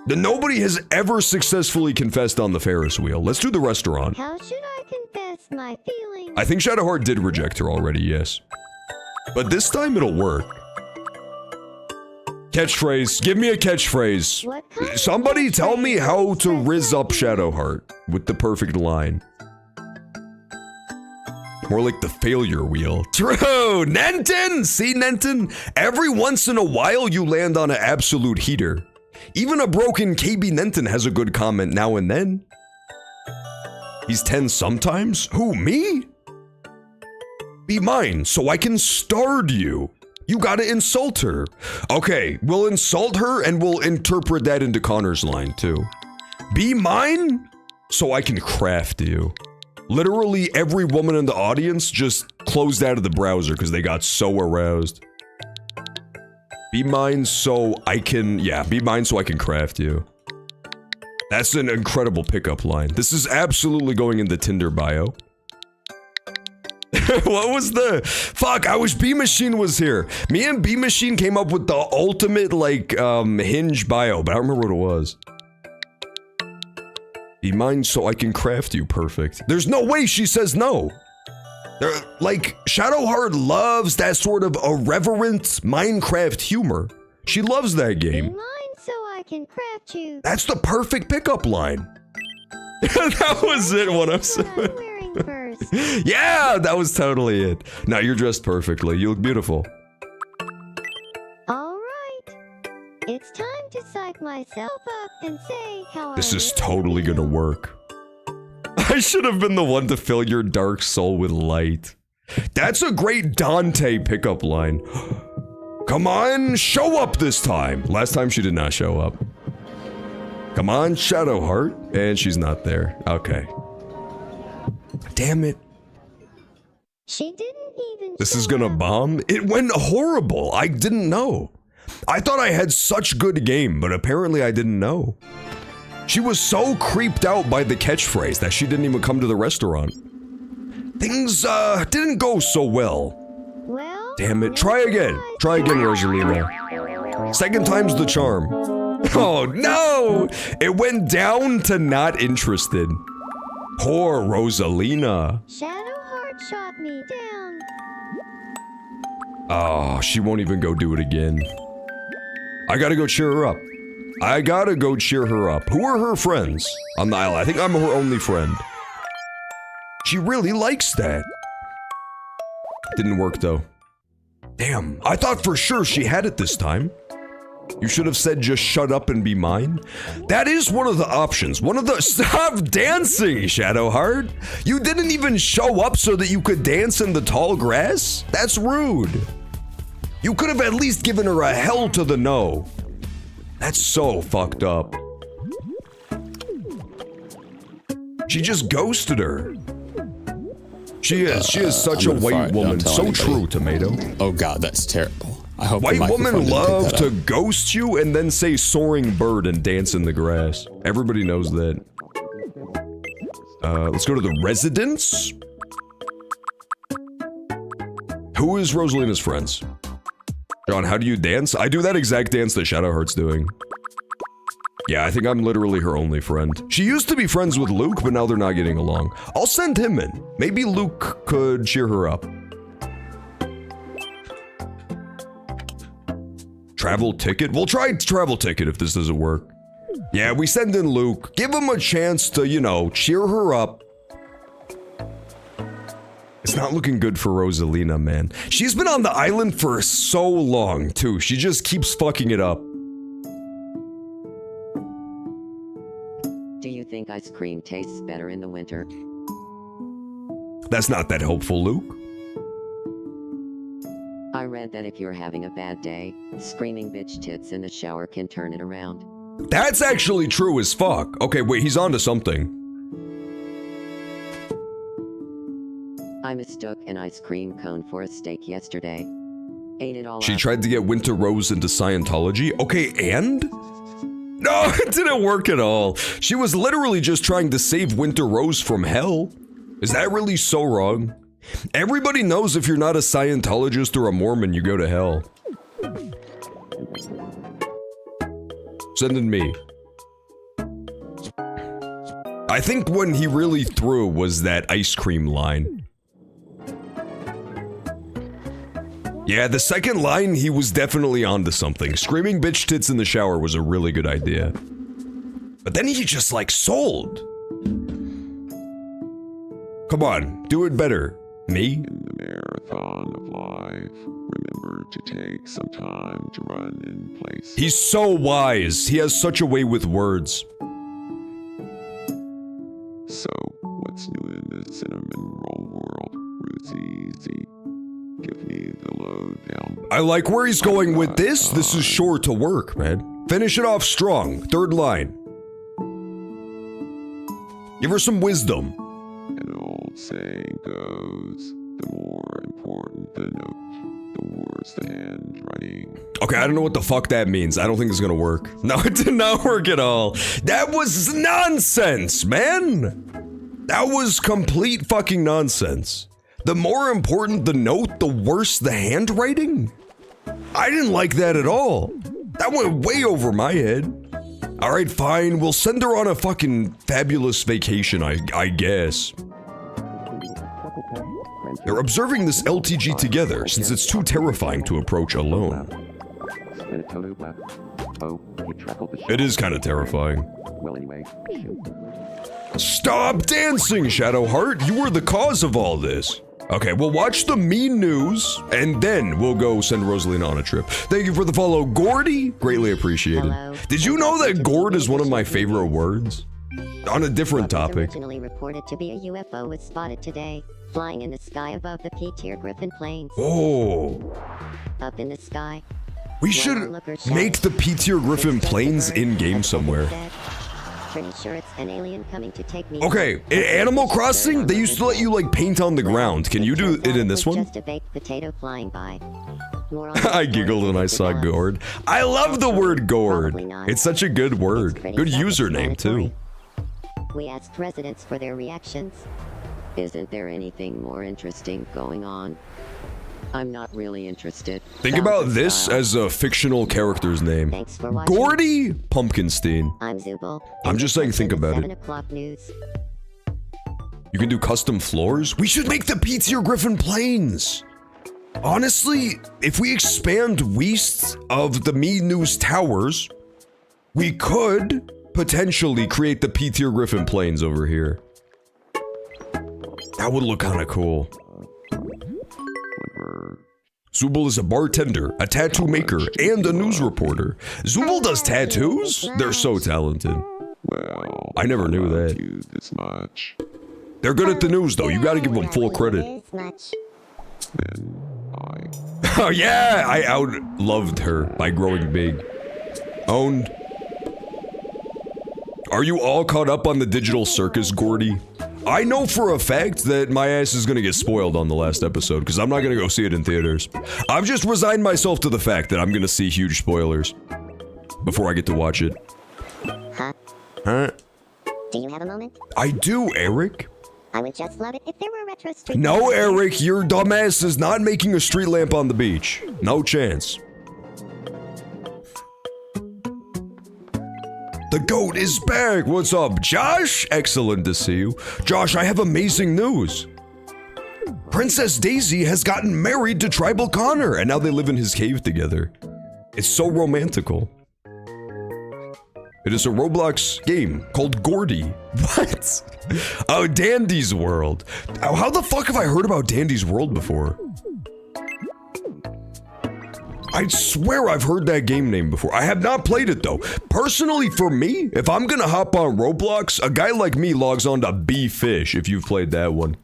A: Nobody has ever successfully confessed on the Ferris wheel. Let's do the restaurant.
G: How should I confess my feelings?
A: I think Shadowheart did reject her already, yes. But this time it'll work. Catchphrase. Give me a catchphrase. Somebody tell me how to rizz up Shadowheart with the perfect line. More like the failure wheel. True! Nenton! See, Nenton? Every once in a while you land on an absolute heater. Even a broken KB Nenton has a good comment now and then. He's 10 sometimes? Who, me? Be mine so I can stard you. You gotta insult her. Okay, we'll insult her and we'll interpret that into Connor's line too. Be mine so I can craft you. Literally every woman in the audience just closed out of the browser because they got so aroused. Be mine so I can, yeah, be mine so I can craft you. That's an incredible pickup line. This is absolutely going in the Tinder bio. What was the... Fuck, I wish B-Machine was here. Me and B-Machine came up with the ultimate, like, Hinge bio, but I don't remember what it was. Be mine so I can craft you. Perfect. There's no way she says no. Like, Shadowheart loves that sort of irreverent Minecraft humor. She loves that game.
G: Be mine so I can craft you.
A: That's the perfect pickup line. That was it, 107.
G: What I'm wearing first.
A: Yeah, that was totally it. Now you're dressed perfectly. You look beautiful.
G: All right. It's time to psych myself up and say how
A: This
G: I
A: is
G: really
A: totally gonna work. I should have been the one to fill your dark soul with light. That's a great Dante pickup line. Come on, show up this time. Last time she did not show up. Come on, Shadowheart. And she's not there. Okay. Damn it.
G: She didn't even.
A: This is gonna bomb? It went horrible. I didn't know. I thought I had such good game, but apparently I didn't know. She was so creeped out by the catchphrase that she didn't even come to the restaurant. Things, didn't go so well.
G: Well,
A: damn it. Try again. Try again, Rosalina. Second time's the charm. Oh, no! It went down to not interested. Poor Rosalina.
G: Shadowheart shot me down.
A: Oh, she won't even go do it again. I gotta go cheer her up. I gotta go cheer her up. Who are her friends on the island? I think I'm her only friend. She really likes that. Didn't work though. Damn, I thought for sure she had it this time. You should have said just shut up and be mine. That is one of the options. One of the... Stop dancing, Shadowheart. You didn't even show up so that you could dance in the tall grass? That's rude. You could have at least given her a hell to the no. That's so fucked up. She just ghosted her. She is such a white woman. So true, Tomato.
N: Oh god, that's terrible. I hope
A: white women love to ghost you and then say soaring bird and dance in the grass. Everybody knows that. Let's go to the residence. Who is Rosalina's friends? John, how do you dance? I do that exact dance that Shadowheart's doing. Yeah, I think I'm literally her only friend. She used to be friends with Luke, but now they're not getting along. I'll send him in. Maybe Luke could cheer her up. Travel ticket? We'll try travel ticket if this doesn't work. Yeah, we send in Luke. Give him a chance to, you know, cheer her up. It's not looking good for Rosalina, man. She's been on the island for so long, too. She just keeps fucking it up.
O: Do you think ice cream tastes better in the winter?
A: That's not that hopeful, Luke.
O: I read that if you're having a bad day, screaming bitch tits in the shower can turn it around.
A: That's actually true as fuck. Okay, wait, he's onto something.
O: I mistook an ice cream cone for a steak yesterday. Ate it all
A: She
O: up.
A: tried to get Winter Rose into Scientology? Okay, and? No, it didn't work at all. She was literally just trying to save Winter Rose from hell. Is that really so wrong? Everybody knows if you're not a Scientologist or a Mormon, you go to hell. Send in me. I think when he really threw was that ice cream line. Yeah, the second line, he was definitely onto something. Screaming bitch tits in the shower was a really good idea. But then he just like sold. Come on, do it better. Me?
D: In the marathon of life, remember to take some time to run in place.
A: He's so wise. He has such a way with words.
D: So, What's new in the cinnamon roll world? Easy. Give me the lowdown.
A: I like where he's going with this. This is sure to work, man. Finish it off strong. Third line. Give her some wisdom.
D: An old saying goes, the more important the note, the worse the handwriting.
A: Okay, I don't know what the fuck that means. I don't think it's gonna work. No, it did not work at all. That was nonsense, man. That was complete fucking nonsense. The more important the note, the worse the handwriting? I didn't like that at all. That went way over my head. Alright, fine, we'll send her on a fucking fabulous vacation, I guess. They're observing this LTG together, since it's too terrifying to approach alone. It is kind of terrifying.
D: Well, anyway,
A: Stop dancing, Shadowheart! You were the cause of all this! Okay, we'll watch the mean news, and then we'll go send Rosalina on a trip. Thank you for the follow, Gordy! Greatly appreciated.
G: Hello.
A: Did you know that gourd is one of my favorite words? On a different topic.
G: Originally reported to be a UFO was spotted today, flying in the sky above the P-tier Griffin Plains.
A: Oh.
G: Up in the sky.
A: We should make the P-tier Griffin Plains in-game somewhere.
G: Pretty sure it's an alien coming to take me.
A: Okay, in Animal Crossing, they used to let you, like, paint on the ground. Can you do it in this one?
G: Just a baked potato flying by.
A: I giggled when I saw gourd. I love the word gourd. It's such a good word. Good username, too.
G: We asked residents for their reactions.
O: Isn't there anything more interesting going on? I'm not really interested.
A: Think about this as a fictional character's name.
G: Thanks for watching.
A: Gordy Pumpkinstein.
G: I'm Zubal.
A: I'm just saying, think about
G: 7
A: it.
G: o'clock news.
A: You can do custom floors? We should make the P-tier Griffin Plains! Honestly, if we expand west of the Me News Towers, we could potentially create the P-tier Griffin Plains over here. That would look kinda cool. Zubal is a bartender, a tattoo maker, and a news reporter. Zubal does tattoos? They're so talented.
D: Well,
A: I never knew that.
D: This much.
A: They're good at the news, though. You gotta give them full credit.
D: Then
A: Oh yeah, I out-loved her by growing big. Owned. Are you all caught up on the digital circus, Gordy? I know for a fact that my ass is gonna get spoiled on the last episode, because I'm not gonna go see it in theaters. I've just resigned myself to the fact that I'm gonna see huge spoilers before I get to watch it. Huh?
G: Do you have a moment?
A: I do, Eric.
G: I would just love it if there were retro street.
A: No, Eric, your dumbass is not making a street lamp on the beach. No chance. The goat is back! What's up, Josh? Excellent to see you. Josh, I have amazing news. Princess Daisy has gotten married to Tribal Connor, and now they live in his cave together. It's so romantical. It is a Roblox game called Gordy. What? Oh, Dandy's World. How the fuck have I heard about Dandy's World before? I swear I've heard that game name before. I have not played it though. Personally, for me, if I'm gonna hop on Roblox, a guy like me logs on to B-Fish, if you've played that one.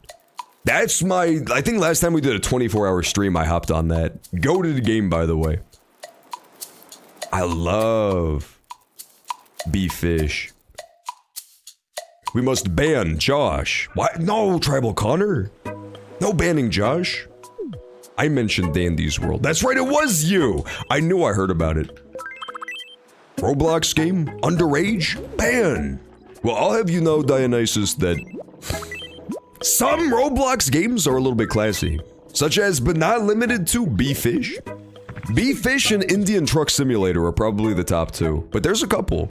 A: That's my, I think last time we did a 24-hour stream, I hopped on that. Goated game, by the way. I love B-Fish. We must ban Josh. Why? No, Tribal Connor. No banning Josh. I mentioned Dandy's World. That's right, it was you! I knew I heard about it. Roblox game? Underage? Ban! Well, I'll have you know, Dionysus, that some Roblox games are a little bit classy. Such as, but not limited to, B-Fish. B-Fish and Indian Truck Simulator are probably the top two. But there's a couple.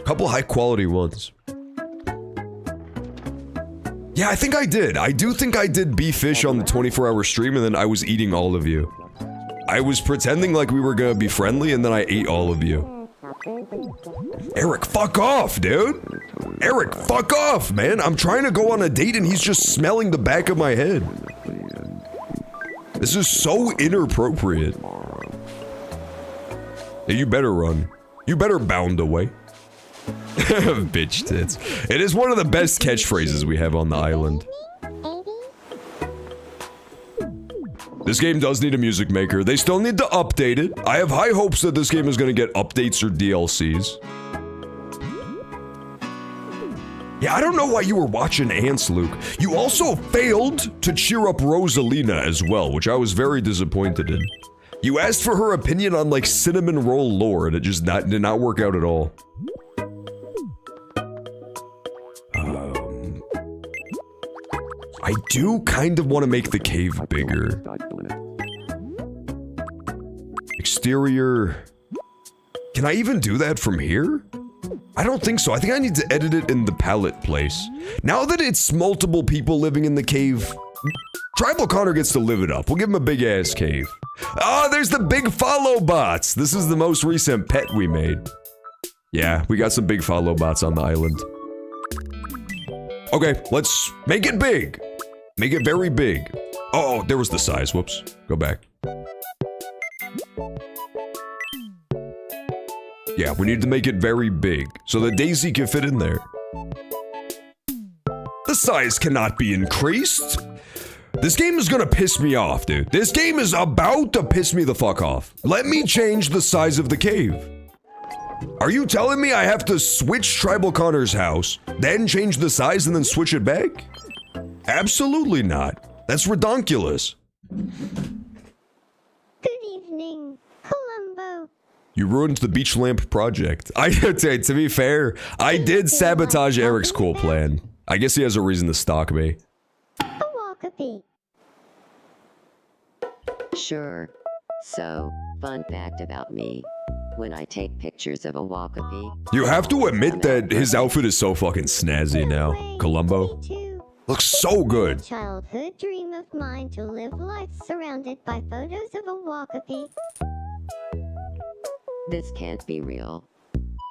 A: Couple high-quality ones. Yeah, I think I did. I do think I did B-Fish on the 24-hour stream, and then I was eating all of you. I was pretending like we were gonna be friendly, and then I ate all of you. Eric, fuck off, dude! Eric, fuck off, man! I'm trying to go on a date, and he's just smelling the back of my head. This is so inappropriate. Hey, you better run. You better bound away. Bitch tits. It is one of the best catchphrases we have on the island. This game does need a music maker. They still need to update it. I have high hopes that this game is going to get updates or DLCs. Yeah, I don't know why you were watching Ants, Luke. You also failed to cheer up Rosalina as well, which I was very disappointed in. You asked for her opinion on, like, cinnamon roll lore, and it just did not work out at all. I do kind of want to make the cave bigger. Exterior... Can I even do that from here? I don't think so. I think I need to edit it in the palette place. Now that it's multiple people living in the cave, Tribal Connor gets to live it up. We'll give him a big ass cave. Oh, there's the big follow bots. This is the most recent pet we made. Yeah, we got some big follow bots on the island. Okay, let's make it big. Make it very big. Oh, there was the size. Whoops. Go back. Yeah, we need to make it very big, so that Daisy can fit in there. The size cannot be increased. This game is gonna piss me off, dude. This game is about to piss me the fuck off. Let me change the size of the cave. Are you telling me I have to switch Tribal Connor's house, then change the size and then switch it back? Absolutely not. That's redonkulous.
G: Good evening, Columbo.
A: You ruined the beach lamp project. To be fair, I did sabotage Eric's cool plan. I guess he has a reason to stalk me.
G: A Wakapi.
O: Sure. So, fun fact about me. When I take pictures of a Wakapi...
A: You have to admit that his outfit is so fucking snazzy now, Columbo. Looks so good.
G: Childhood dream of mine to live life surrounded by photos of a Wakapi.
O: This can't be real.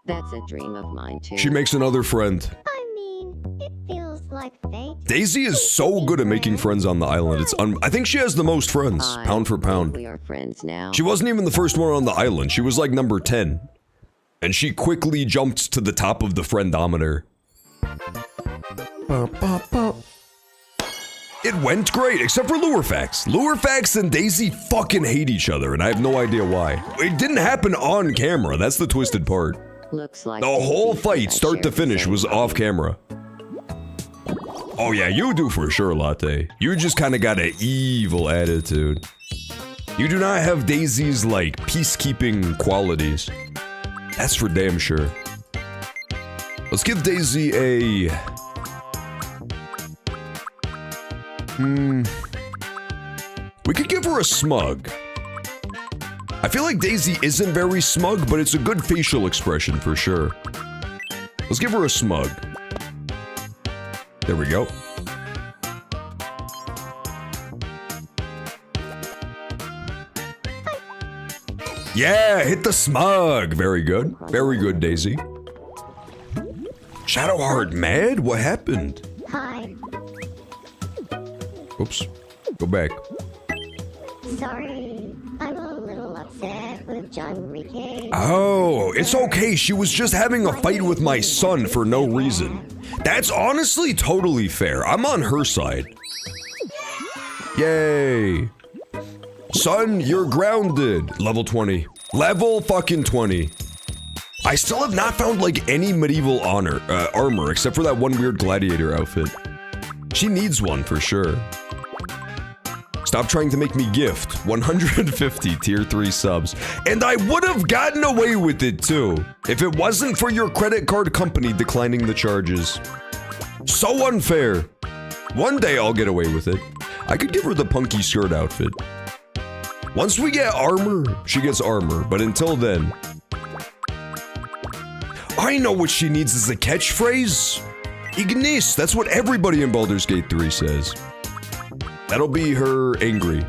O: That's a dream of mine too.
A: She makes another friend.
G: I mean, it feels like fate.
A: Daisy is so good at making friends on the island. It's I think she has the most friends, pound for pound.
O: We are friends now.
A: She wasn't even the first one on the island. She was like number 10. And she quickly jumped to the top of the friendometer. It went great, except for Lurefax. Lurefax and Daisy fucking hate each other, and I have no idea why. It didn't happen on camera, that's the twisted part.
O: Looks like
A: the whole fight, start to finish, was off camera. Oh yeah, you do for sure, Latte. You just kinda got an evil attitude. You do not have Daisy's, like, peacekeeping qualities. That's for damn sure. Let's give Daisy a... We could give her a smug. I feel like Daisy isn't very smug, but it's a good facial expression for sure. Let's give her a smug. There we go. Yeah, hit the smug. Very good. Very good, Daisy. Shadowheart mad? What happened?
G: Hi.
A: Oops. Go back.
G: Sorry, I'm a little upset with John Enrique.
A: Oh, it's okay. She was just having a fight with my son for no reason. That's honestly totally fair. I'm on her side. Yay. Son, you're grounded. Level 20. Level fucking 20. I still have not found like any medieval armor except for that one weird gladiator outfit. She needs one for sure. Stop trying to make me gift 150 tier 3 subs. And I would have gotten away with it too, if it wasn't for your credit card company declining the charges. So unfair. One day I'll get away with it. I could give her the punky skirt outfit. Once we get armor, she gets armor, but until then... I know what she needs as a catchphrase. Ignis, that's what everybody in Baldur's Gate 3 says. That'll be her angry.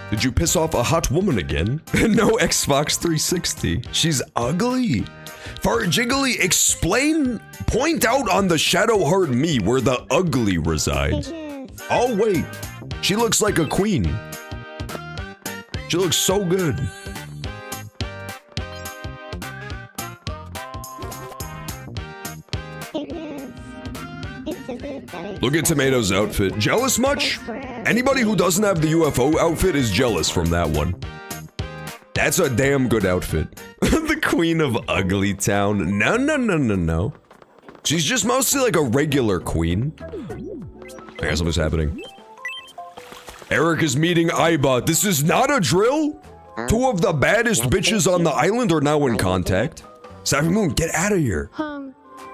A: Did you piss off a hot woman again? No Xbox 360. She's ugly. Fart Jiggly, point out on the Shadowheart me where the ugly resides. Oh wait, she looks like a queen. She looks so good. Look at Tomato's outfit. Jealous much? Anybody who doesn't have the UFO outfit is jealous from that one. That's a damn good outfit. The Queen of Ugly Town. No. She's just mostly like a regular queen. I guess something's happening. Eric is meeting Aiba. This is not a drill? Two of the baddest bitches on the island are now in contact. Savvy Moon, get out of here.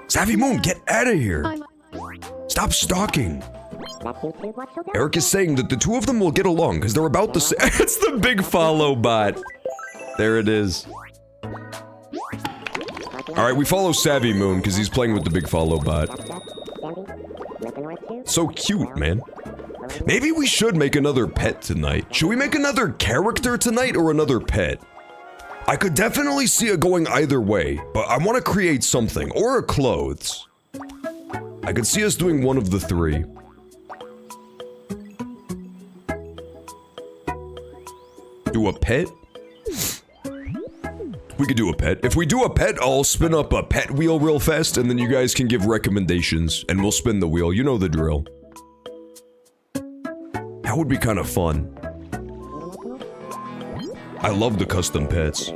A: Savvy Moon, get out of here. Stop stalking. Eric is saying that the two of them will get along because they're about the same. It's the big follow bot. There it is. Alright, we follow Savvy Moon because he's playing with the big follow bot. So cute, man. Maybe we should make another pet tonight. Should we make another character tonight or another pet? I could definitely see it going either way, but I want to create something, or a clothes. I could see us doing one of the three. Do a pet? We could do a pet. If we do a pet, I'll spin up a pet wheel real fast, and then you guys can give recommendations, and we'll spin the wheel. You know the drill. That would be kind of fun. I love the custom pets.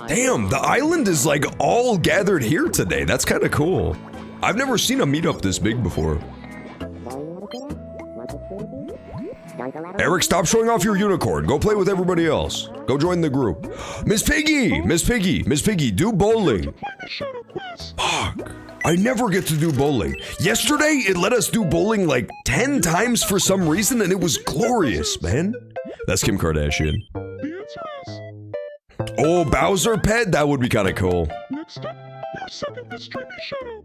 A: Damn, the island is like all gathered here today. That's kind of cool. I've never seen a meetup this big before. Eric, stop showing off your unicorn. Go play with everybody else. Go join the group. Miss Piggy! Miss Piggy, do bowling. Fuck. I never get to do bowling. Yesterday, it let us do bowling like 10 times for some reason, and it was glorious, man. That's Kim Kardashian. Oh, Bowser pet? That would be kind of cool.
D: Next up, our second mystery shadow.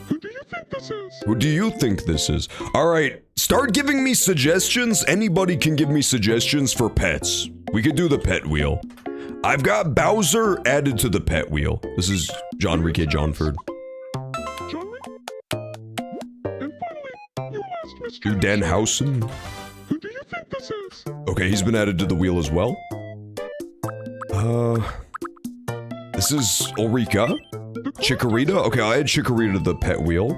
D: Who do you think this is?
A: Who do you think this is? Alright, start giving me suggestions. Anybody can give me suggestions for pets. We could do the pet wheel. I've got Bowser added to the pet wheel. This is John Rike Johnford.
D: And finally, you last mystery
A: Do Dan Housen.
D: Who do you think this is?
A: Okay, he's been added to the wheel as well. This is Ulrika? Chikorita? Okay, I'll add Chikorita to the pet wheel.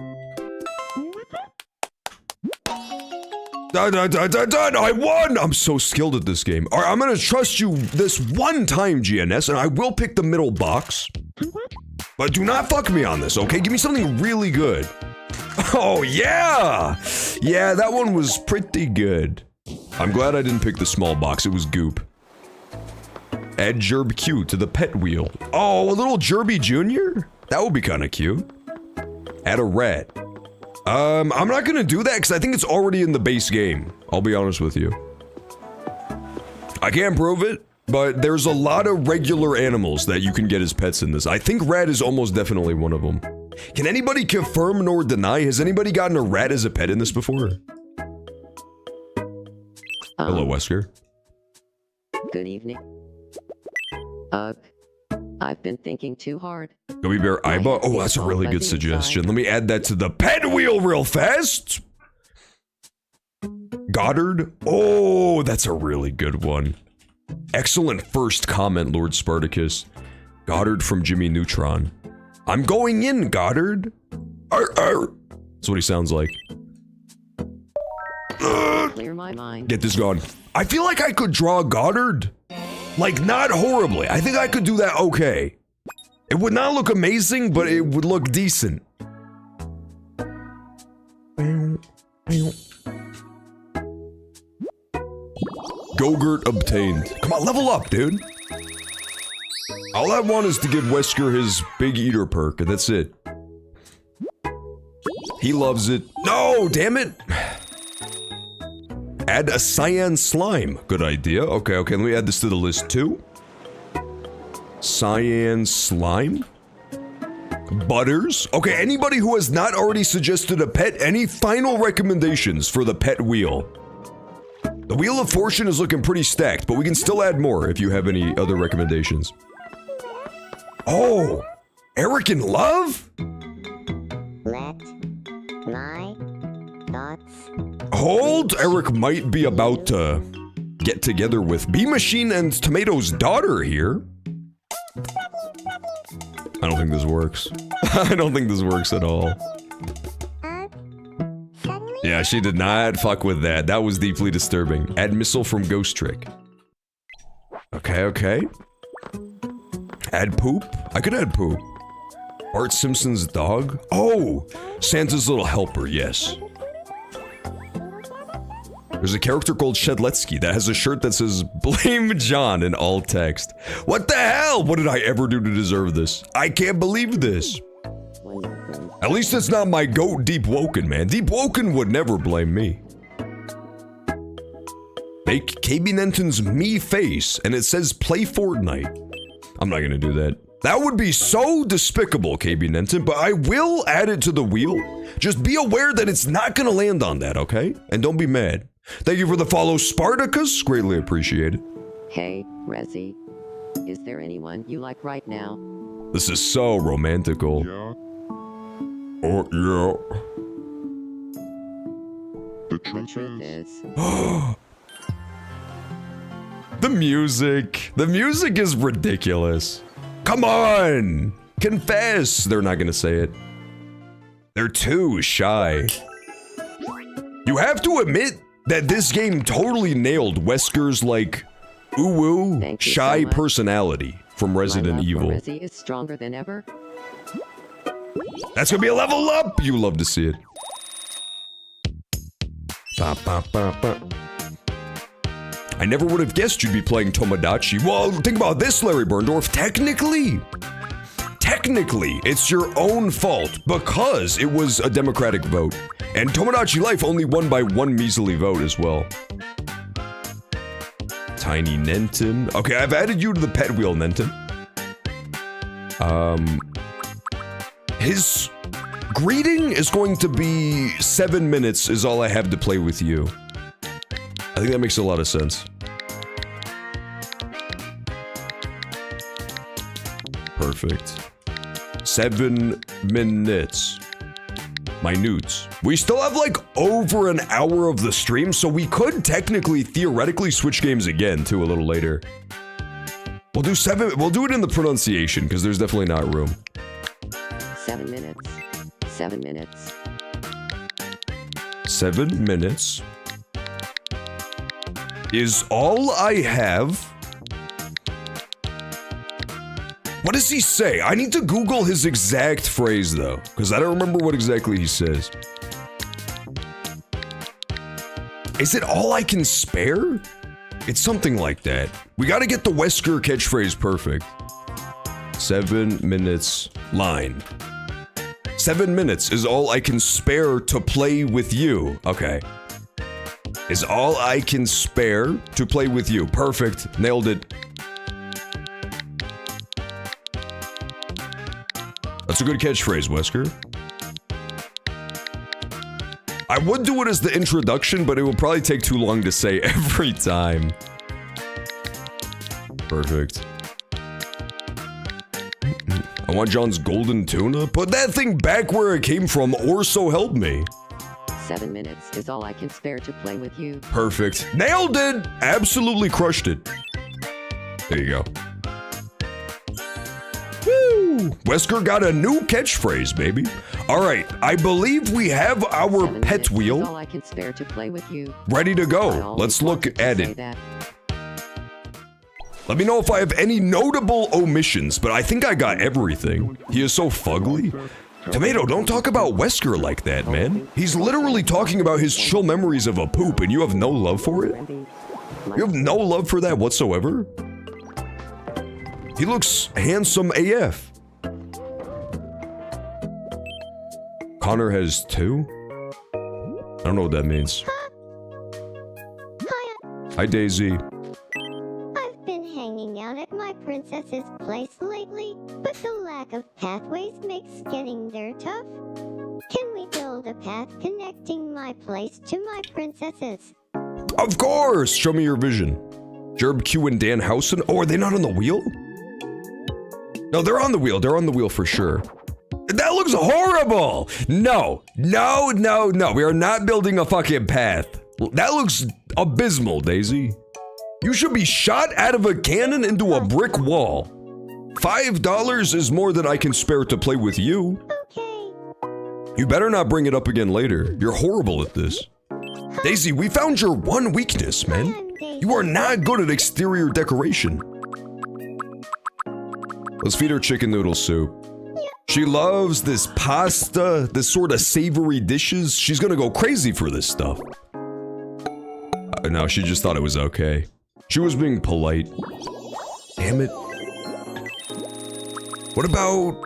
A: I won! I'm so skilled at this game. Alright, I'm gonna trust you this one time, GNS, and I will pick the middle box. But do not fuck me on this, okay? Give me something really good. Oh, yeah! Yeah, that one was pretty good. I'm glad I didn't pick the small box, it was goop. Add Jerb Q to the pet wheel. Oh, a little Jerby Jr.? That would be kind of cute. Add a rat. I'm not gonna do that because I think it's already in the base game. I'll be honest with you. I can't prove it, but there's a lot of regular animals that you can get as pets in this. I think rat is almost definitely one of them. Can anybody confirm nor deny? Has anybody gotten a rat as a pet in this before? Hello, Wesker.
O: Good evening. I've been thinking too hard.
A: Gummy Bear Aiba? Oh, that's a really good suggestion. Let me add that to the pet wheel real fast. Goddard? Oh, that's a really good one. Excellent first comment, Lord Spartacus. Goddard from Jimmy Neutron. I'm going in, Goddard. Arr, arr. That's what he sounds like.
O: Clear my mind.
A: Get this going. I feel like I could draw Goddard. Like, not horribly. I think I could do that okay. It would not look amazing, but it would look decent. Gogurt obtained. Come on, level up, dude. All I want is to give Wesker his big eater perk, and that's it. He loves it. No, damn it. Add a cyan slime. Good idea. Okay, let me add this to the list too. Cyan slime. Butters. Okay, anybody who has not already suggested a pet, any final recommendations for the pet wheel? The Wheel of Fortune is looking pretty stacked, but we can still add more if you have any other recommendations. Oh, Eric in love?
G: Let my thoughts.
A: Hold! Eric might be about to get together with Bee Machine and Tomato's daughter here. I don't think this works. I don't think this works at all. Yeah, she did not fuck with that. That was deeply disturbing. Add missile from Ghost Trick. Okay, okay. Add poop? I could add poop. Bart Simpson's dog? Oh! Santa's little helper, yes. There's a character called Shedletsky that has a shirt that says, "Blame John" in all text. What the hell? What did I ever do to deserve this? I can't believe this. At least it's not my goat Deep Woken, man. Deep Woken would never blame me. Make KB Nenton's me face, and it says play Fortnite. I'm not gonna do that. That would be so despicable, KB Nenton, but I will add it to the wheel. Just be aware that it's not gonna land on that, okay? And don't be mad. Thank you for the follow, Spartacus. Greatly appreciated.
O: Hey, Rezzy. Is there anyone you like right now?
A: This is so romantical.
D: Yeah.
A: Oh, yeah.
D: The truth is...
A: The music. The music is ridiculous. Come on! Confess! They're not gonna say it. They're too shy. You have to admit that this game totally nailed Wesker's, like, ooh-woo, shy personality from Resident Evil.
O: Rezzy is stronger than ever.
A: That's gonna be a level up! You love to see it. Ba, ba, ba, ba. I never would have guessed you'd be playing Tomodachi. Well, think about this, Larry Burndorf. Technically, it's your own fault because it was a democratic vote. And Tomodachi Life only won by one measly vote as well. Tiny Nenton. Okay, I've added you to the pet wheel, Nenton. His greeting is going to be 7 minutes is all I have to play with you. I think that makes a lot of sense. Perfect. 7 minutes. Minutes. We still have like over an hour of the stream, so we could technically, theoretically switch games again too a little later. We'll do 7, we'll do it in the pronunciation because there's definitely not room.
O: 7 minutes. 7 minutes.
A: 7 minutes. Is all I have. What does he say? I need to Google his exact phrase though, because I don't remember what exactly he says. Is it all I can spare? It's something like that. We gotta get the Wesker catchphrase perfect. 7 minutes line. 7 minutes is all I can spare to play with you. Okay. Is all I can spare to play with you. Perfect. Nailed it. That's a good catchphrase, Wesker. I would do it as the introduction, but it will probably take too long to say every time. Perfect. I want John's golden tuna. Put that thing back where it came from, or so help me.
O: 7 minutes is all I can spare to play with you.
A: Perfect. Nailed it! Absolutely crushed it. There you go. Woo! Wesker got a new catchphrase, baby. All right, I believe we have our pet wheel.
O: Is all I can spare to play with you.
A: Ready to go. Let's look at it. Let me know if I have any notable omissions, but I think I got everything. He is so fugly. Tomato, don't talk about Wesker like that, man. He's literally talking about his chill memories of a poop, and you have no love for it? You have no love for that whatsoever? He looks handsome AF. Connor has 2? I don't know what that means. Hi, Daisy.
G: I've been hanging out at my princess's place lately, but the lack of pathways makes getting there tough. Can we build a path connecting my place to my princess's?
A: Of course! Show me your vision. Jerb, Q, and Dan Housen. Oh, are they not on the wheel? No, they're on the wheel. They're on the wheel for sure. That looks horrible! No. No, no, no. We are not building a fucking path. That looks abysmal, Daisy. You should be shot out of a cannon into a brick wall. $5 is more than I can spare to play with you.
G: Okay.
A: You better not bring it up again later. You're horrible at this. Daisy, we found your one weakness, man. You are not good at exterior decoration. Let's feed her chicken noodle soup. She loves this pasta, this sort of savory dishes. She's gonna go crazy for this stuff. No, she just thought it was okay. She was being polite. Damn it. What about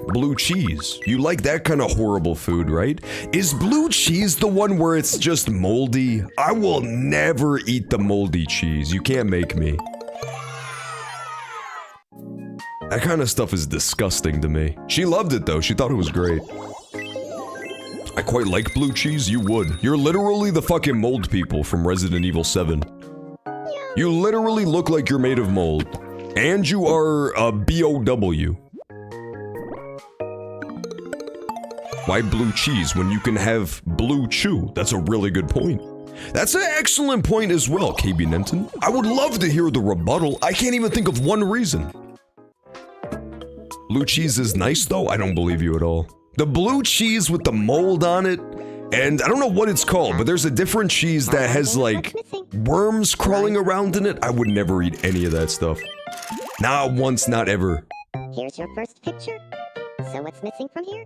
A: blue cheese? You like that kind of horrible food, right? Is blue cheese the one where it's just moldy? I will never eat the moldy cheese. You can't make me. That kind of stuff is disgusting to me. She loved it though. She thought it was great. I quite like blue cheese. You would. You're literally the fucking mold people from Resident Evil 7. You literally look like you're made of mold. And you are a BOW. Why blue cheese when you can have blue chew? That's a really good point. That's an excellent point as well, KB Nenton. I would love to hear the rebuttal. I can't even think of one reason. Blue cheese is nice though? I don't believe you at all. The blue cheese with the mold on it, and I don't know what it's called, but there's a different cheese that has like worms crawling around in it. I would never eat any of that stuff. Not once, not ever.
G: Here's your first picture. So what's missing from here?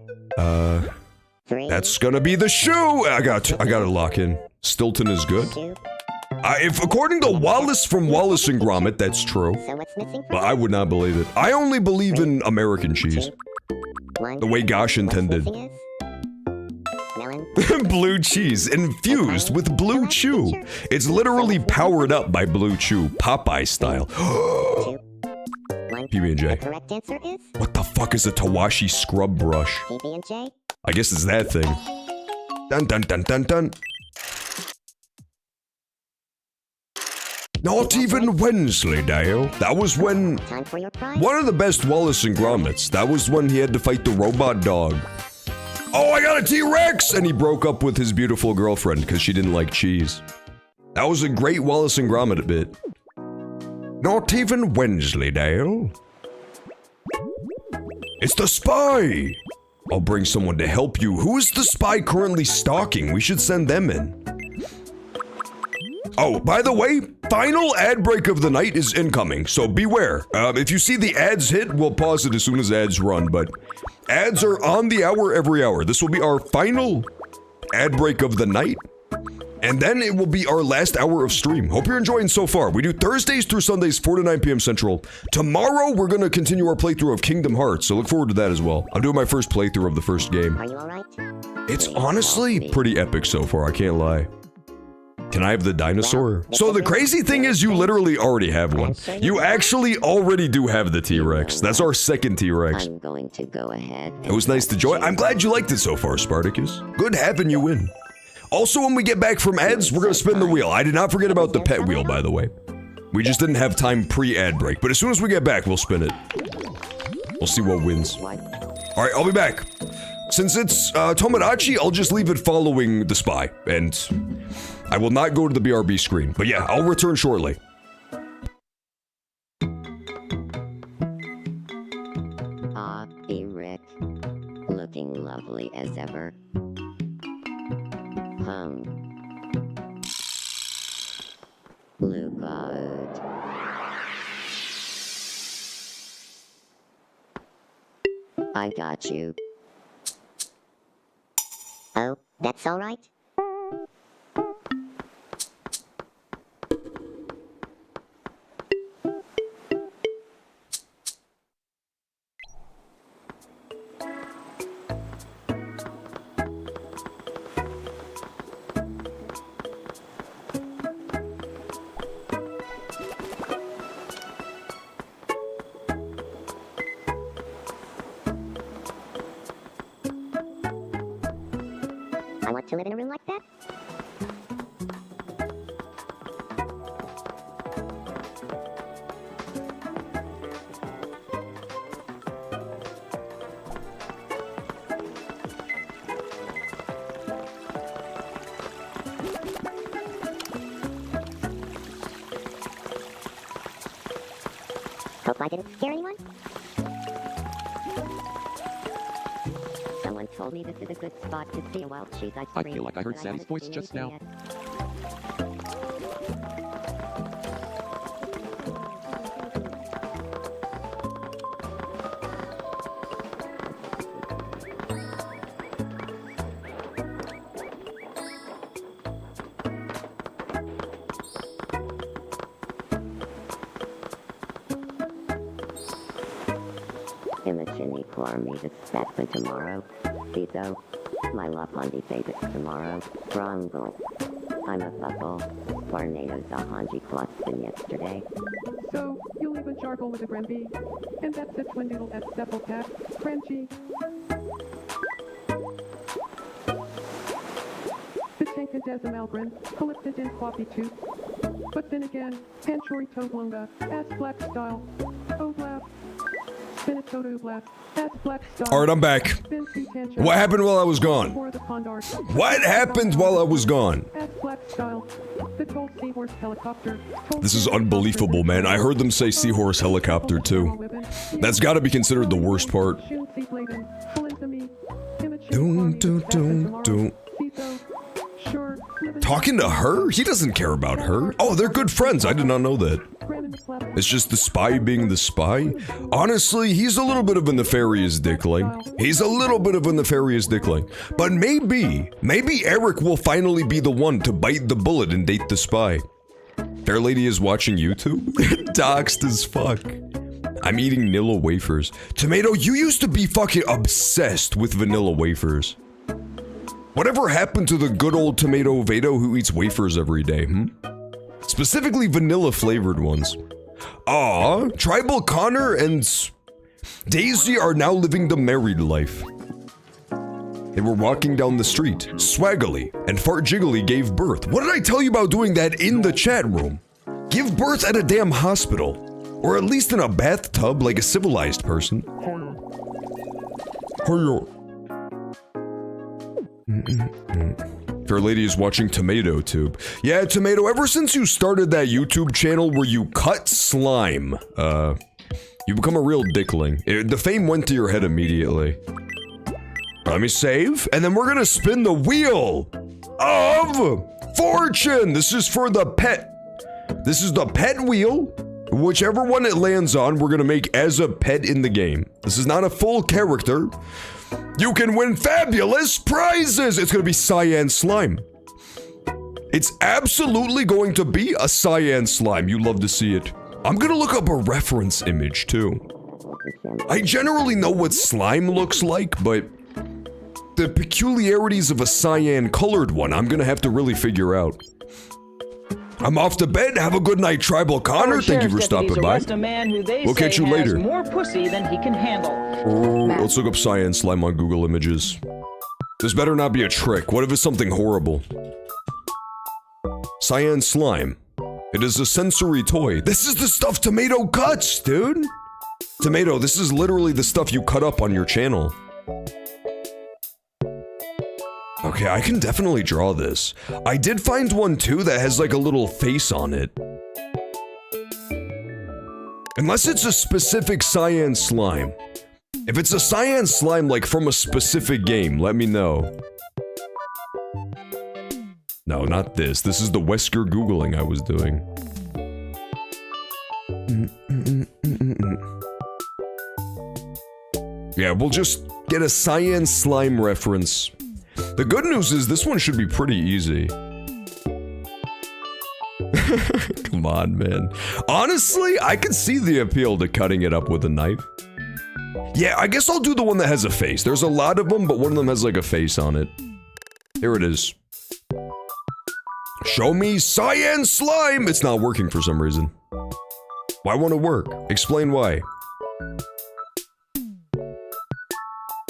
A: That's gonna be the shoe. I gotta lock in. Stilton is good. If according to Wallace from Wallace and Gromit, that's true.
G: So what's missing from
A: But I would not believe it. I only believe in American cheese. The way Gosh intended. Blue cheese infused with blue chew. It's literally powered up by blue chew, Popeye style. PB&J.
G: Correct answer is
A: What the fuck is a Tawashi scrub brush?
G: PB&J.
A: I guess it's that thing. Dun dun dun dun dun. Not even Wensleydale. That was when
G: Time for your prize.
A: one of the best Wallace and Gromits. That was when he had to fight the robot dog. Oh, I got a T-Rex! And he broke up with his beautiful girlfriend because she didn't like cheese. That was a great Wallace and Gromit bit. Not even Wensleydale. It's the spy! I'll bring someone to help you. Who is the spy currently stalking? We should send them in. Oh, by the way, final ad break of the night is incoming, so beware. If you see the ads hit, we'll pause it as soon as ads run, but ads are on the hour every hour. This will be our final ad break of the night, and then it will be our last hour of stream. Hope you're enjoying so far. We do Thursdays through Sundays, 4 to 9 p.m. Central. Tomorrow, we're going to continue our playthrough of Kingdom Hearts, so look forward to that as well. I'm doing my first playthrough of the first game.
G: Are you alright?
A: It's honestly pretty epic so far, I can't lie. Can I have the dinosaur? So the crazy thing is you literally already have one. You actually already do have the T-Rex. That's our second T-Rex.
O: I'm going to go ahead.
A: It was nice to join. I'm glad you liked it so far, Spartacus. Good having you in. Also, when we get back from ads, we're gonna spin the wheel. I did not forget about the pet wheel, by the way. We just didn't have time pre-ad break, but as soon as we get back, we'll spin it. We'll see what wins. Alright, I'll be back. Since it's Tomodachi, I'll just leave it following the spy, and I will not go to the BRB screen. But yeah, I'll return shortly.
O: Ah, Rick. Looking lovely as ever. Look out. I got you.
G: Oh, that's alright. I want to live in a room like that. Hope I didn't scare anyone. Someone told me this is a good spot to see a wild cheese ice cream.
D: I feel like I heard Sam's voice just now.
O: Imagine for me to spectrum tomorrow. Tito, my Lapandi favorite tomorrow. Brongle. I'm a bubble. Tornadoes a Hanji plus than yesterday.
P: So, you leave a charcoal with a Granby. And that's it when doodle at Sepple Cat. Crunchy. The tank and Desamalgrin, Calyptid and Quappy too. But then again, Panchori Toblunga, ass black style. Oblap.
A: Alright, I'm back. What happened while I was gone? What happened while I was gone? This is unbelievable, man. I heard them say seahorse helicopter too. That's gotta be considered the worst part. Talking to her? He doesn't care about her. Oh, they're good friends. I did not know that. It's just the spy being the spy. Honestly, he's a little bit of a nefarious dickling. He's a little bit of a nefarious dickling. But maybe Eric will finally be the one to bite the bullet and date the spy. Fair lady is watching YouTube? Doxed as fuck. I'm eating Nilla wafers. Tomato, you used to be fucking obsessed with vanilla wafers. Whatever happened to the good old Tomato Vado who eats wafers every day, Specifically vanilla flavored ones. Aw, Tribal Connor and Daisy are now living the married life. They were walking down the street, swaggily, and Fart Jiggly gave birth. What did I tell you about doing that in the chat room? Give birth at a damn hospital. Or at least in a bathtub like a civilized person. Fair lady is watching Tomato Tube. Yeah, Tomato, ever since you started that YouTube channel where you cut slime, you become a real dickling. The fame went to your head immediately. Let me save, and then we're gonna spin the wheel of fortune! This is for the pet. This is the pet wheel. Whichever one it lands on, we're gonna make as a pet in the game. This is not a full character. You can win fabulous prizes! It's gonna be cyan slime. It's absolutely going to be a cyan slime. You love to see it. I'm gonna look up a reference image too. I generally know what slime looks like, but the peculiarities of a cyan colored one, I'm gonna have to really figure out. I'm off to bed. Have a good night, Tribal Connor. Thank you for stopping by. We'll catch you later.
Q: More pussy than he can handle.
A: Let's look up cyan slime on Google Images. This better not be a trick. What if it's something horrible? Cyan slime. It is a sensory toy. This is the stuff Tomato cuts, dude. Tomato, this is literally the stuff you cut up on your channel. Okay, I can definitely draw this. I did find one too that has like a little face on it. Unless it's a specific cyan slime. If it's a cyan slime like from a specific game, let me know. No, not this. This is the Wesker Googling I was doing. Yeah, we'll just get a cyan slime reference. The good news is this one should be pretty easy. Come on, man. Honestly, I can see the appeal to cutting it up with a knife. Yeah, I guess I'll do the one that has a face. There's a lot of them, but one of them has like a face on it. Here it is. Show me cyan slime! It's not working for some reason. Why won't it work? Explain why.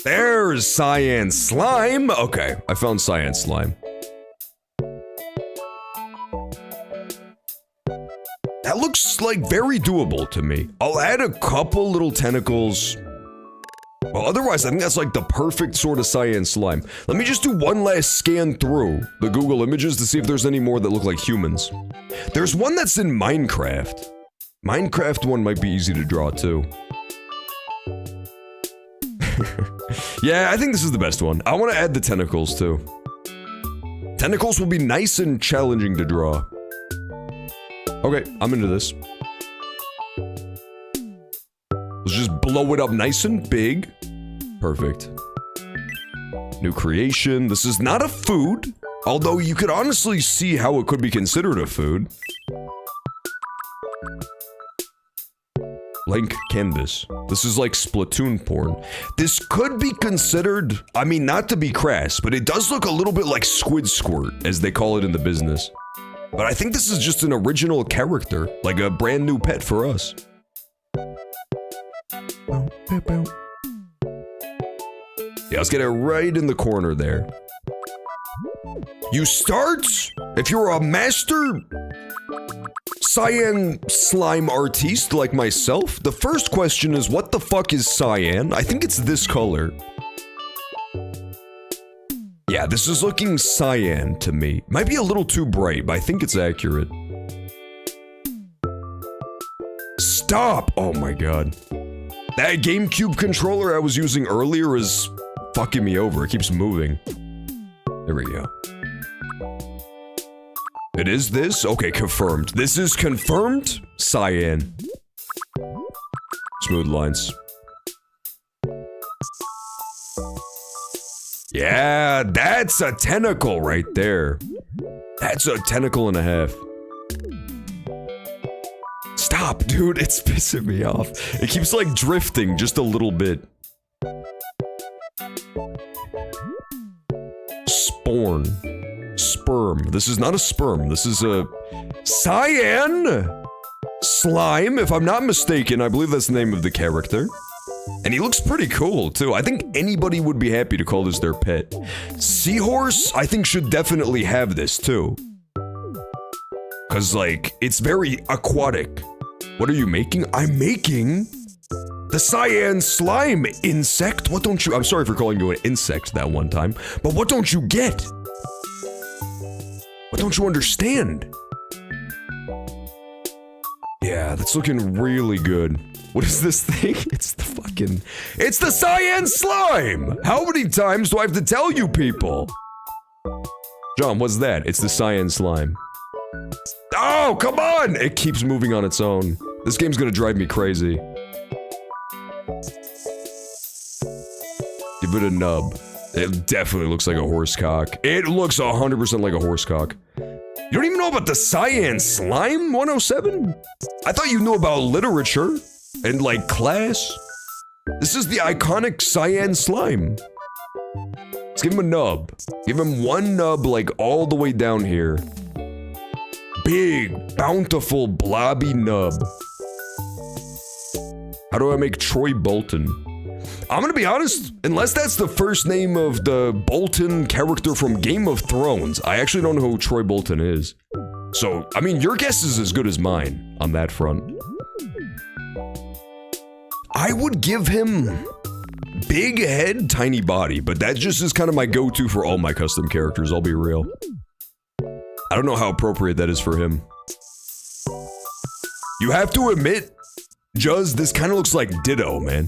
A: There's cyan slime! Okay, I found cyan slime. That looks like very doable to me. I'll add a couple little tentacles. Well, otherwise, I think that's like the perfect sort of cyan slime. Let me just do one last scan through the Google images to see if there's any more that look like humans. There's one that's in Minecraft. Minecraft one might be easy to draw too. Yeah, I think this is the best one. I want to add the tentacles too. Tentacles will be nice and challenging to draw. Okay, I'm into this. Let's just blow it up nice and big. Perfect. New creation. This is not a food, although you could honestly see how it could be considered a food. Blank canvas. This is like Splatoon porn. This could be considered, I mean, not to be crass, but it does look a little bit like Squid Squirt, as they call it in the business. But I think this is just an original character, like a brand new pet for us. Yeah, let's get it right in the corner there. You start, if you're a master cyan slime artiste like myself, the first question is, what the fuck is cyan? I think it's this color. Yeah, this is looking cyan to me. Might be a little too bright, but I think it's accurate. Stop! Oh my god. That GameCube controller I was using earlier is fucking me over. It keeps moving. There we go. It is this? Okay, confirmed. This is confirmed? Cyan. Smooth lines. Yeah, that's a tentacle right there. That's a tentacle and a half. Stop, dude. It's pissing me off. It keeps like drifting just a little bit. Spawn. Sperm. This is not a sperm. This is a cyan slime, if I'm not mistaken. I believe that's the name of the character. And he looks pretty cool, too. I think anybody would be happy to call this their pet. Seahorse, I think, should definitely have this, too. Because, like, it's very aquatic. What are you making? I'm making the cyan slime insect. What don't you... I'm sorry for calling you an insect that one time. But what don't you get? What don't you understand? Yeah, that's looking really good. What is this thing? It's the cyan slime! How many times do I have to tell you people? John, what's that? It's the cyan slime. Oh, come on! It keeps moving on its own. This game's gonna drive me crazy. Give it a nub. It definitely looks like a horse cock. It looks 100% like a horse cock. You don't even know about the cyan slime, 107? I thought you knew about literature and, like, class. This is the iconic cyan slime. Let's give him a nub. Give him one nub, like, all the way down here. Big, bountiful, blobby nub. How do I make Troy Bolton? I'm gonna be honest, unless that's the first name of the Bolton character from Game of Thrones, I actually don't know who Troy Bolton is. So, I mean, your guess is as good as mine on that front. I would give him big head, tiny body, but that just is kind of my go-to for all my custom characters, I'll be real. I don't know how appropriate that is for him. You have to admit, Juz, this kind of looks like Ditto, man.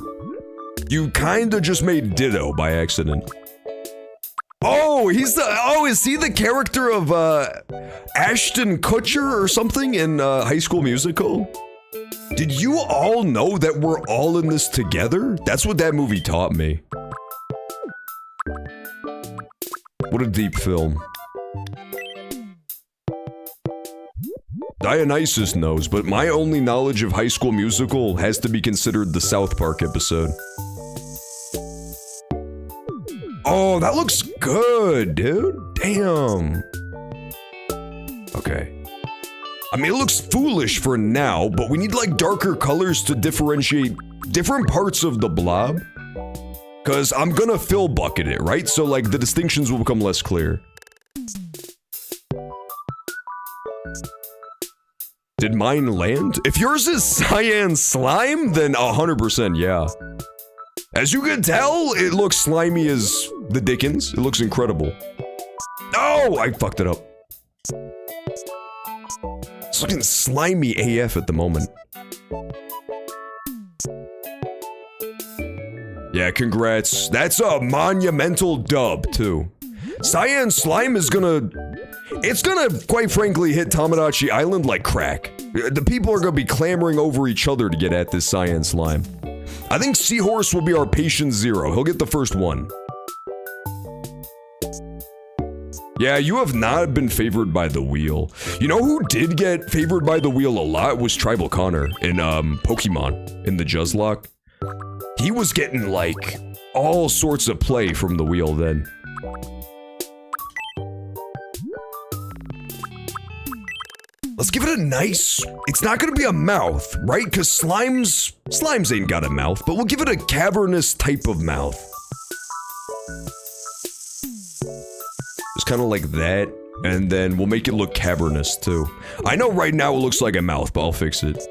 A: You kinda just made Ditto by accident. Oh, is he the character of, Ashton Kutcher or something in, High School Musical? Did you all know that we're all in this together? That's what that movie taught me. What a deep film. Dionysus knows, but my only knowledge of High School Musical has to be considered the South Park episode. Oh, that looks good, dude. Damn. Okay. I mean, it looks foolish for now, but we need, like, darker colors to differentiate different parts of the blob. Because I'm gonna fill bucket it, right? So, like, the distinctions will become less clear. Did mine land? If yours is cyan slime, then 100% yeah. As you can tell, it looks slimy as the Dickens. It looks incredible. Oh, I fucked it up. It's looking slimy AF at the moment. Yeah, congrats. That's a monumental dub, too. Cyan Slime is gonna... It's gonna, quite frankly, hit Tomodachi Island like crack. The people are gonna be clamoring over each other to get at this Cyan Slime. I think Seahorse will be our patient zero. He'll get the first one. Yeah, you have not been favored by the wheel. You know who did get favored by the wheel a lot was Tribal Connor in Pokemon, in the Juzlocke. He was getting, like, all sorts of play from the wheel then. Let's give it a nice... It's not gonna be a mouth, right? Because slimes ain't got a mouth, but we'll give it a cavernous type of mouth. Just kind of like that, and then we'll make it look cavernous too. I know right now it looks like a mouth, but I'll fix it.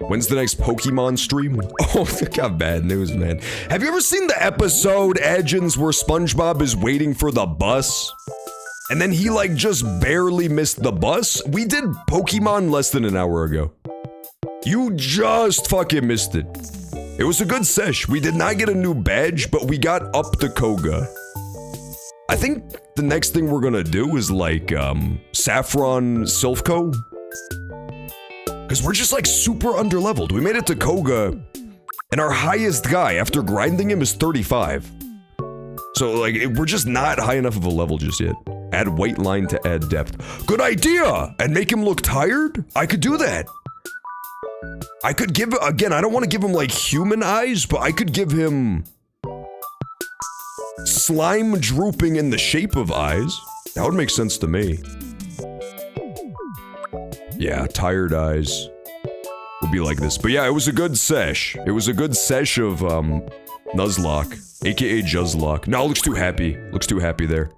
A: When's the next Pokemon stream? Oh, I got bad news, man. Have you ever seen the episode, Adjins, where SpongeBob is waiting for the bus? And then he, like, just barely missed the bus? We did Pokemon less than an hour ago. You just fucking missed it. It was a good sesh. We did not get a new badge, but we got up to Koga. I think the next thing we're gonna do is, like, Saffron Silphco. Because we're just, like, super underleveled. We made it to Koga, and our highest guy, after grinding him, is 35. So, like, we're just not high enough of a level just yet. Add white line to add depth. Good idea! And make him look tired? I could do that. I could give, again, I don't want to give him, like, human eyes, but I could give him... slime drooping in the shape of eyes. That would make sense to me. Yeah, tired eyes would be like this. But yeah, it was a good sesh. It was a good sesh of, Nuzlocke, aka Juzlocke. No, looks too happy. Looks too happy there.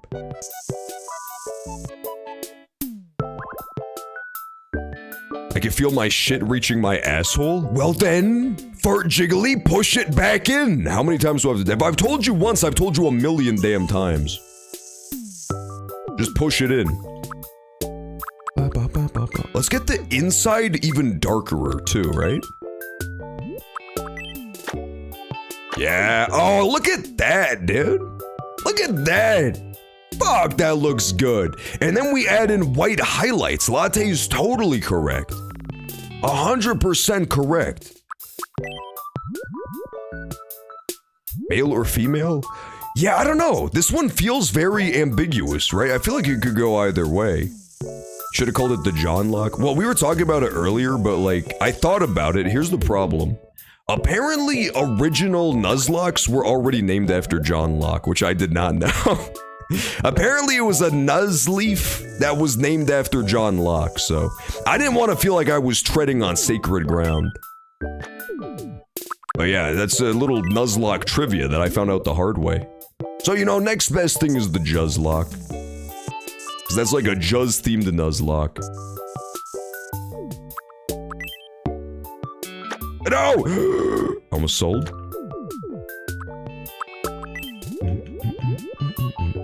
A: I can feel my shit reaching my asshole. Well then, fart jiggly, push it back in. How many times do I have to... If I've told you once, I've told you a million damn times. Just push it in. Let's get the inside even darker too, right? Yeah. Oh, look at that, dude. Look at that. Fuck, that looks good. And then we add in white highlights. Latte is totally correct. 100% correct. Male or female? Yeah, I don't know. This one feels very ambiguous, right? I feel like it could go either way. Should have called it the Juzlocke. Well, we were talking about it earlier, but like, I thought about it. Here's the problem. Apparently, original Nuzlockes were already named after Juzlocke, which I did not know. Apparently, it was a Nuzleaf that was named after Juzlocke, so I didn't want to feel like I was treading on sacred ground. But yeah, that's a little Nuzlocke trivia that I found out the hard way. So, you know, next best thing is the Juzlocke. Because that's like a Juz-themed Nuzlocke. No! Almost sold.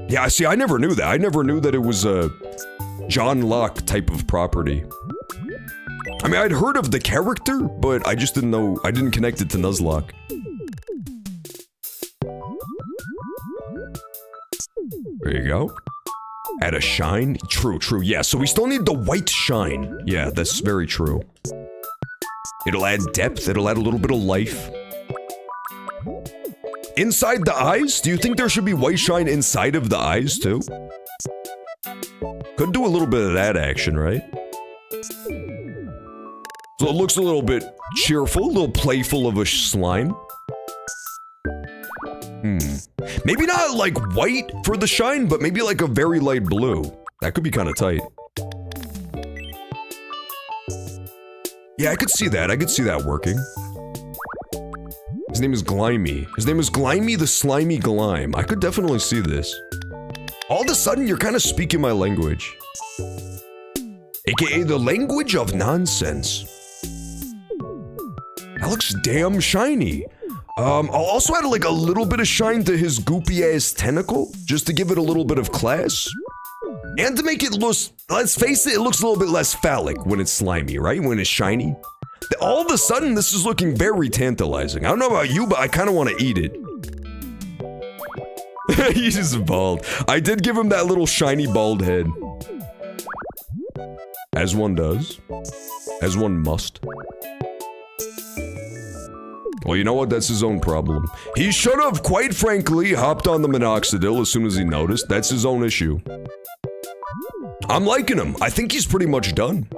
A: Yeah, see, I never knew that. I never knew that it was a Juzlocke type of property. I mean, I'd heard of the character, but I just didn't know, I didn't connect it to Nuzlocke. There you go. Add a shine? True, true, yeah, so we still need the white shine. Yeah, that's very true. It'll add depth, it'll add a little bit of life. Inside the eyes? Do you think there should be white shine inside of the eyes, too? Could do a little bit of that action, right? So it looks a little bit cheerful, a little playful of a slime. Maybe not like white for the shine, but maybe like a very light blue. That could be kind of tight. Yeah, I could see that. I could see that working. His name is Glimey. His name is Glimey the Slimy Glime. I could definitely see this. All of a sudden, you're kind of speaking my language. AKA the language of nonsense. That looks damn shiny. I'll also add like a little bit of shine to his goopy ass tentacle, just to give it a little bit of class. And to make it look, let's face it, it looks a little bit less phallic when it's slimy, right? When it's shiny. All of a sudden, this is looking very tantalizing. I don't know about you, but I kind of want to eat it. He's just bald. I did give him that little shiny bald head. As one does. As one must. Well, you know what? That's his own problem. He should have, quite frankly, hopped on the minoxidil as soon as he noticed. That's his own issue. I'm liking him. I think he's pretty much done.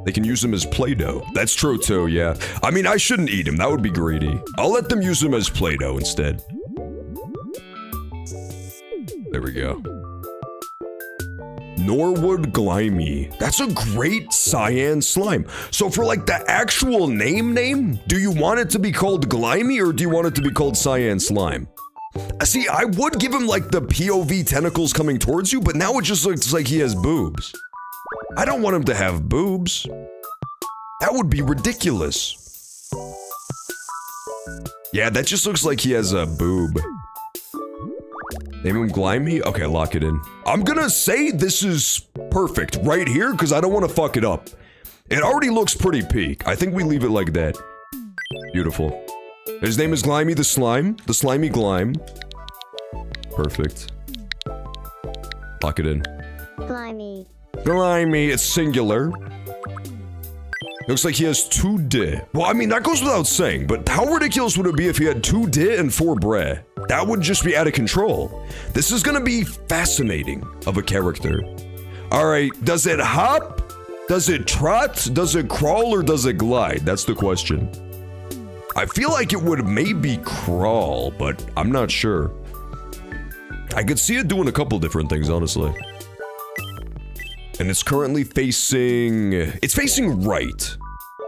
A: They can use him as Play-Doh. That's true too, yeah. I mean, I shouldn't eat him. That would be greedy. I'll let them use him as Play-Doh instead. There we go. Norwood Glimey. That's a great cyan slime. So for like the actual name, do you want it to be called Glimey or do you want it to be called cyan slime? See, I would give him like the POV tentacles coming towards you, but now it just looks like he has boobs. I don't want him to have boobs. That would be ridiculous. Yeah, that just looks like he has a boob. Name him Glimey? Okay, lock it in. I'm gonna say this is perfect right here because I don't want to fuck it up. It already looks pretty peak. I think we leave it like that. Beautiful. His name is Glimey the Slime. The Slimy Glime. Perfect. Lock it in.
G: Glimey.
A: Glimey, it's singular. Looks like he has 2 D. Well, I mean, that goes without saying, but how ridiculous would it be if he had 2 D and 4 bre? That would just be out of control. This is gonna be fascinating of a character. Alright, does it hop? Does it trot? Does it crawl or does it glide? That's the question. I feel like it would maybe crawl, but I'm not sure. I could see it doing a couple different things, honestly. And it's currently facing... It's facing right.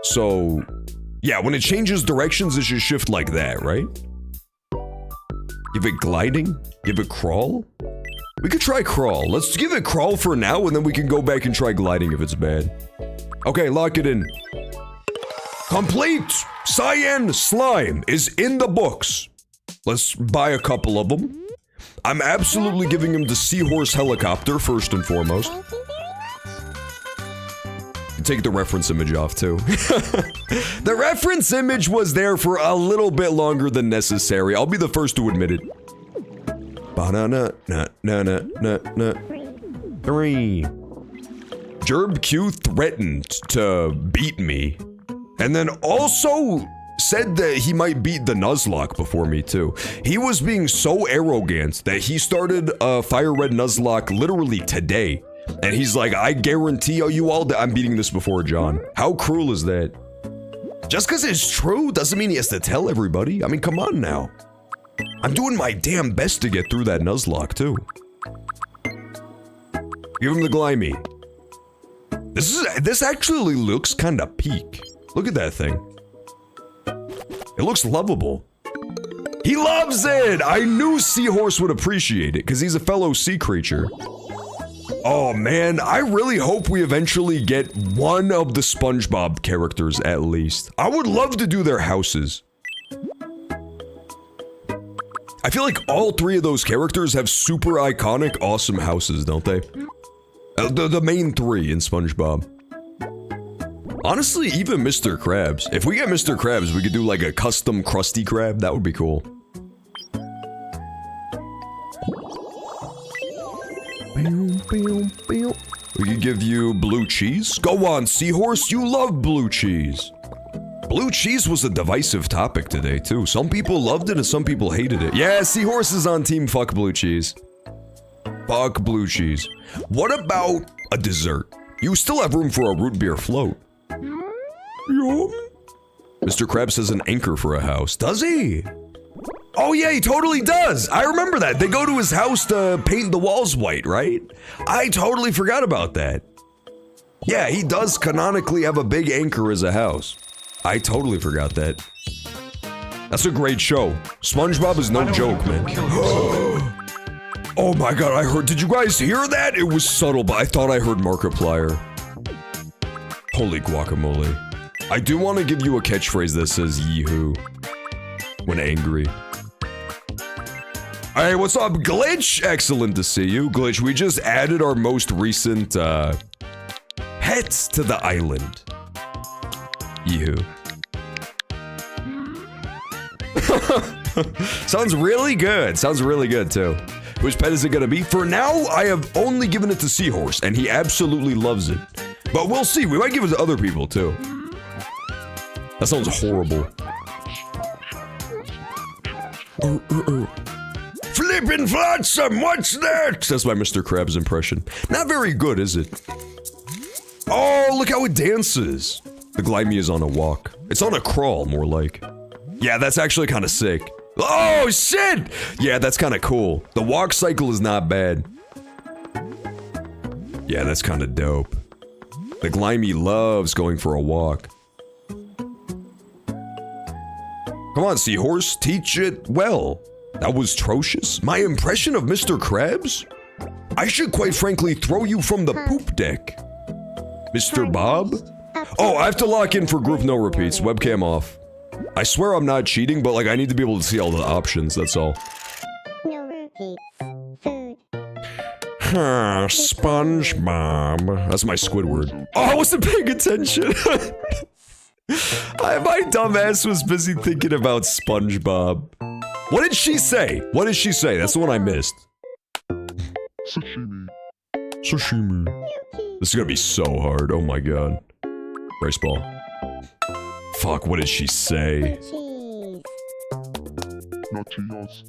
A: So, yeah, when it changes directions, it should shift like that, right? Give it gliding? Give it crawl? We could try crawl. Let's give it crawl for now, and then we can go back and try gliding if it's bad. Okay, lock it in. Complete! Cyan Slime is in the books. Let's buy a couple of them. I'm absolutely giving him the Seahorse Helicopter first and foremost. Take the reference image off too. The reference image was there for a little bit longer than necessary. I'll be the first to admit it. Banana, na na na na na. 3. Gerb Q threatened to beat me, and then also said that he might beat the Nuzlocke before me too. He was being so arrogant that he started a Fire Red Nuzlocke literally today. And he's like, I guarantee you all that I'm beating this before John. How cruel is that? Just because it's true doesn't mean he has to tell everybody. I mean, come on now. I'm doing my damn best to get through that Nuzlocke too. Give him the Glimey. This actually looks kind of peak. Look at that thing. It looks lovable. He loves it! I knew Seahorse would appreciate it because he's a fellow sea creature. Oh man, I really hope we eventually get one of the SpongeBob characters at least. I would love to do their houses. I feel like all 3 of those characters have super iconic, awesome houses, don't they? The main 3 in SpongeBob. Honestly, even Mr. Krabs. If we get Mr. Krabs, we could do like a custom Krusty Krab. That would be cool. We could give you blue cheese. Go on, Seahorse, you love blue cheese. Blue cheese was a divisive topic today, too. Some people loved it and some people hated it. Yeah, Seahorse is on team fuck blue cheese. Fuck blue cheese. What about a dessert? You still have room for a root beer float. Yum. Mr. Krabs has an anchor for a house. Does he? Oh yeah, he totally does. I remember that. They go to his house to paint the walls white, right? I totally forgot about that. Yeah, he does canonically have a big anchor as a house. I totally forgot that. That's a great show. SpongeBob is no joke, man. Oh my god, I heard. Did you guys hear that? It was subtle, but I thought I heard Markiplier. Holy guacamole. I do want to give you a catchphrase that says yee-hoo when angry. Alright, what's up, Glitch? Excellent to see you. Glitch, we just added our most recent, pets to the island. You. Sounds really good. Sounds really good, too. Whose pet is it gonna be? For now, I have only given it to Seahorse, and he absolutely loves it. But we'll see. We might give it to other people, too. That sounds horrible. Flippin' flotsam, what's that? That's my Mr. Krabs impression. Not very good, is it? Oh, look how it dances. The Glimey is on a walk. It's on a crawl, more like. Yeah, that's actually kind of sick. Oh, shit! Yeah, that's kind of cool. The walk cycle is not bad. Yeah, that's kind of dope. The Glimey loves going for a walk. Come on, Seahorse, teach it well. That was atrocious. My impression of Mr. Krabs? I should quite frankly throw you from the poop deck. Mr. Bob? Oh, I have to lock in for group no repeats. Webcam off. I swear I'm not cheating, but like I need to be able to see all the options, that's all.
G: No repeats. Food.
A: SpongeBob. That's my Squidward. Oh, I wasn't paying attention. My dumbass was busy thinking about SpongeBob. What did she say? What did she say? That's the one I missed.
D: Sashimi.
A: Sashimi. This is gonna be so hard. Oh my god. Race ball. Fuck, what did she say?
D: Nachos.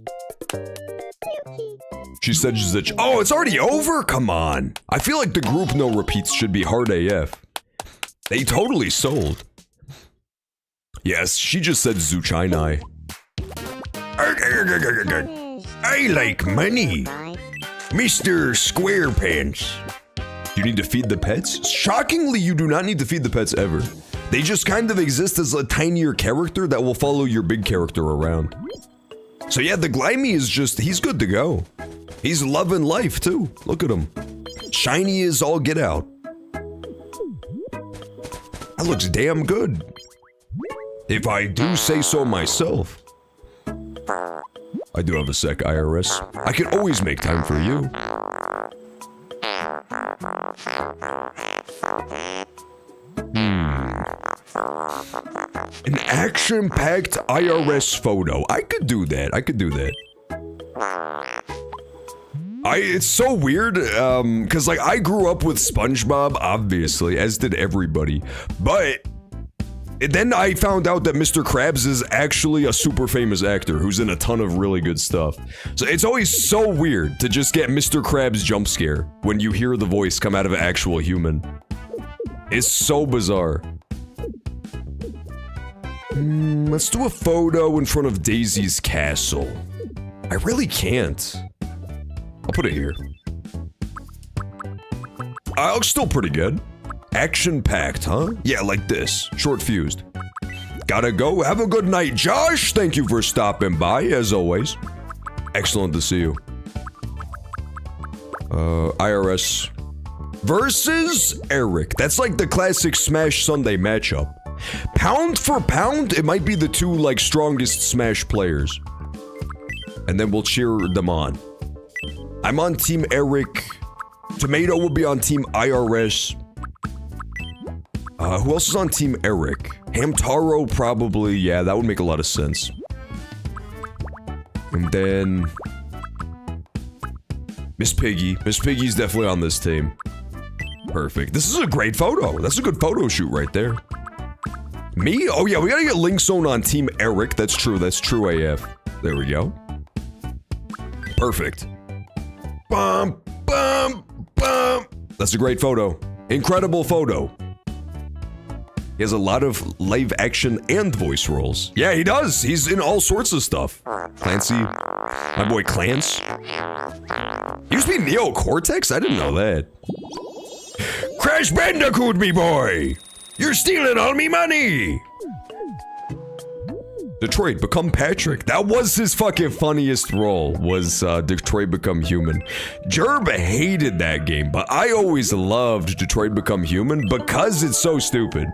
A: She said Zitch. Oh, it's already over? Come on. I feel like the group no repeats should be hard AF. They totally sold. Yes, she just said Zuchinai. I like money. Mr. Squarepants. You need to feed the pets? Shockingly, you do not need to feed the pets ever. They just kind of exist as a tinier character that will follow your big character around. So yeah, the Glimey is just, he's good to go. He's loving life too. Look at him. Shiny as all get out. That looks damn good. If I do say so myself. I do have a sec, IRS. I can always make time for you. An action-packed IRS photo. I could do that. I could do that. It's so weird, cause like I grew up with SpongeBob, obviously, as did everybody. But then I found out that Mr. Krabs is actually a super famous actor who's in a ton of really good stuff. So it's always so weird to just get Mr. Krabs jump scare when you hear the voice come out of an actual human. It's so bizarre. Let's do a photo in front of Daisy's castle. I really can't. I'll put it here. Looks still pretty good. Action-packed, huh? Yeah, like this. Short-fused. Gotta go. Have a good night, Josh. Thank you for stopping by, as always. Excellent to see you. IRS versus Eric. That's like the classic Smash Sunday matchup. Pound for pound, it might be the two, like, strongest Smash players. And then we'll cheer them on. I'm on Team Eric. Tomato will be on Team IRS. Who else is on Team Eric? Hamtaro, probably. Yeah, that would make a lot of sense. And then Miss Piggy. Miss Piggy's definitely on this team. Perfect. This is a great photo. That's a good photo shoot right there. Me? Oh yeah, we gotta get Linkzone on Team Eric. That's true. That's true AF. There we go. Perfect. Bum, bum, bum. That's a great photo. Incredible photo. He has a lot of live action and voice roles. Yeah, he does. He's in all sorts of stuff. Clancy. My boy Clance. He used to be Neo Cortex? I didn't know that. Crash Bandicoot, me boy! You're stealing all me money! Detroit, become Patrick. That was his fucking funniest role, was Detroit Become Human. Jerb hated that game, but I always loved Detroit Become Human because it's so stupid.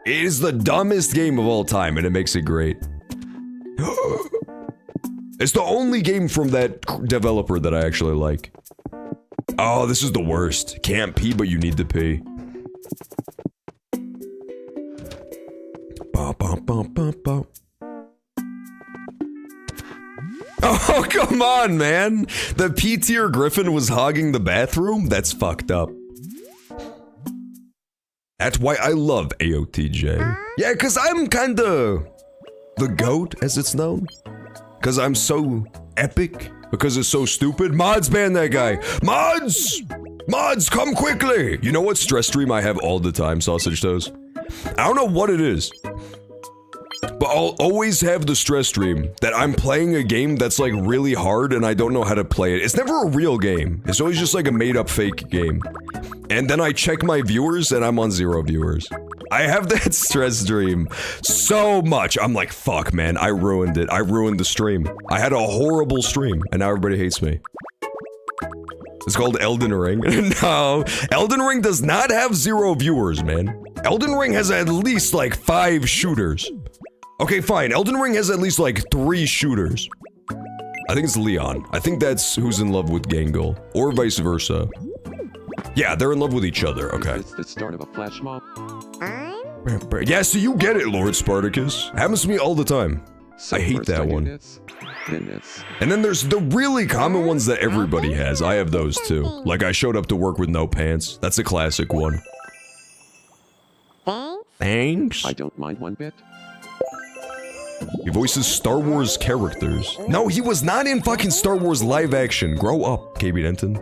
A: It is the dumbest game of all time, and it makes it great. It's the only game from that developer that I actually like. Oh, this is the worst. Can't pee, but you need to pee. Ba-ba-ba-ba-ba. Oh, come on, man. The P-tier Griffin was hogging the bathroom? That's fucked up. That's why I love AOTJ. Yeah, because I'm kinda the GOAT, as it's known. Because I'm so epic. Because it's so stupid. Mods, ban that guy. Mods! Mods, come quickly! You know what stress stream I have all the time, Sausage Toes? I don't know what it is. But I'll always have the stress stream that I'm playing a game that's like really hard and I don't know how to play it. It's never a real game. It's always just like a made up fake game. And then I check my viewers and I'm on 0 viewers. I have that stress stream so much. I'm like, fuck, man, I ruined it. I ruined the stream. I had a horrible stream and now everybody hates me. It's called Elden Ring. No, Elden Ring does not have 0 viewers, man. Elden Ring has at least like 5 shooters. Okay, fine. Elden Ring has at least like 3 shooters. I think it's Leon. I think that's who's in love with Gangle. Or vice versa. Yeah, they're in love with each other. Okay.
D: It's the start of a flash mob.
A: Yeah, so you get it, Lord Spartacus. Happens to me all the time. I hate that one. And then there's the really common ones that everybody has. I have those too. Like I showed up to work with no pants. That's a classic one. Thanks.
D: I don't mind one bit.
A: He voices Star Wars characters. No, he was not in fucking Star Wars live action. Grow up, KB Denton.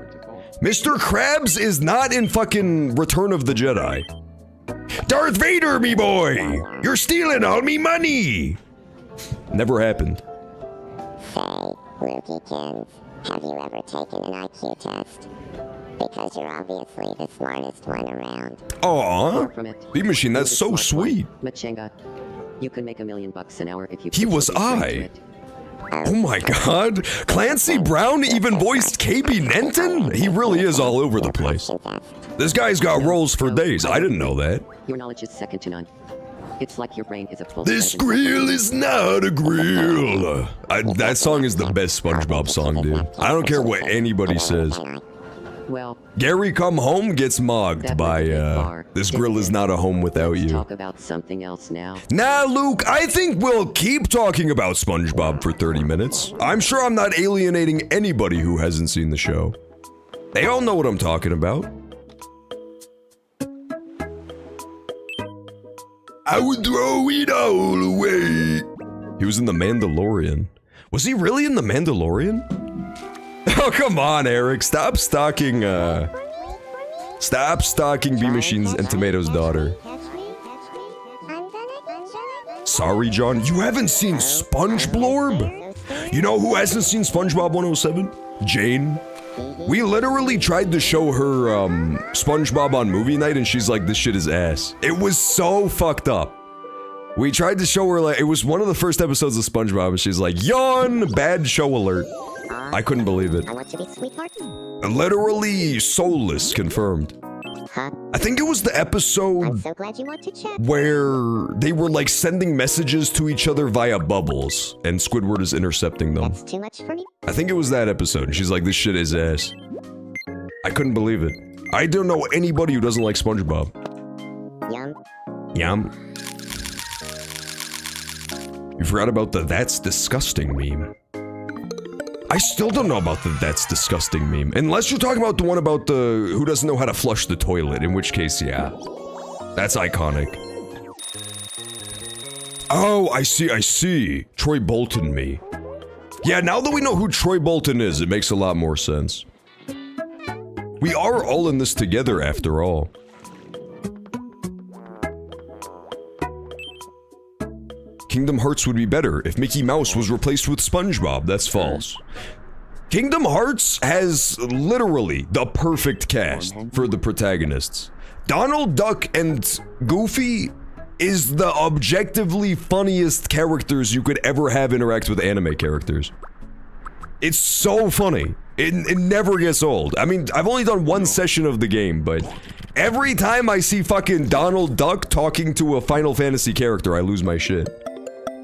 A: Mr. Krabs is not in fucking Return of the Jedi. Darth Vader, me boy! You're stealing all me money! Never happened.
O: Say, Lukey-kins, have you ever taken an IQ test? Because you're obviously the smartest one around.
A: Aw, Beam Machine, that's so sweet.
M: Machinga. You can make $1 million an hour if you.
A: He was I. Oh my god, Clancy Brown even voiced KB Nenton? He really is all over the place. This guy's got roles for days. I didn't know that.
M: Your knowledge is second to none. It's like your brain is a full.
A: This grill is not a grill. That song is the best SpongeBob song, dude. I don't care what anybody says.
M: Well,
A: Gary Come Home gets mogged by, this grill is not a home without you.
M: Talk about something else now.
A: Nah, Luke, I think we'll keep talking about SpongeBob for 30 minutes. I'm sure I'm not alienating anybody who hasn't seen the show. They all know what I'm talking about. I would throw it all away. He was in The Mandalorian. Was he really in The Mandalorian? Oh, come on, Eric. Stop stalking B Machines and Tomato's daughter. Sorry, John. You haven't seen SpongeBlorb? You know who hasn't seen SpongeBob 107? Jane. We literally tried to show her, SpongeBob on movie night and she's like, this shit is ass. It was so fucked up. We tried to show her, like, it was one of the first episodes of SpongeBob and she's like, yawn, bad show alert. I couldn't believe it.
G: I want to be sweetheart.
A: Literally soulless, confirmed.
G: Huh?
A: I think it was the episode
G: I'm so glad you want to chat.
A: where they were like sending messages to each other via bubbles and Squidward is intercepting them.
G: That's too much for me.
A: I think it was that episode and she's like, this shit is ass. I couldn't believe it. I don't know anybody who doesn't like SpongeBob.
G: Yum.
A: Yum. You forgot about the "that's disgusting" meme. I still don't know about the "that's disgusting" meme. Unless you're talking about the one about the who doesn't know how to flush the toilet, in which case, yeah. That's iconic. Oh, I see. Troy Bolton me. Yeah, now that we know who Troy Bolton is, it makes a lot more sense. We are all in this together after all. Kingdom Hearts would be better if Mickey Mouse was replaced with SpongeBob. That's false. Kingdom Hearts has literally the perfect cast for the protagonists. Donald Duck and Goofy is the objectively funniest characters you could ever have interact with anime characters. It's so funny. It never gets old. I mean, I've only done one session of the game, but every time I see fucking Donald Duck talking to a Final Fantasy character, I lose my shit.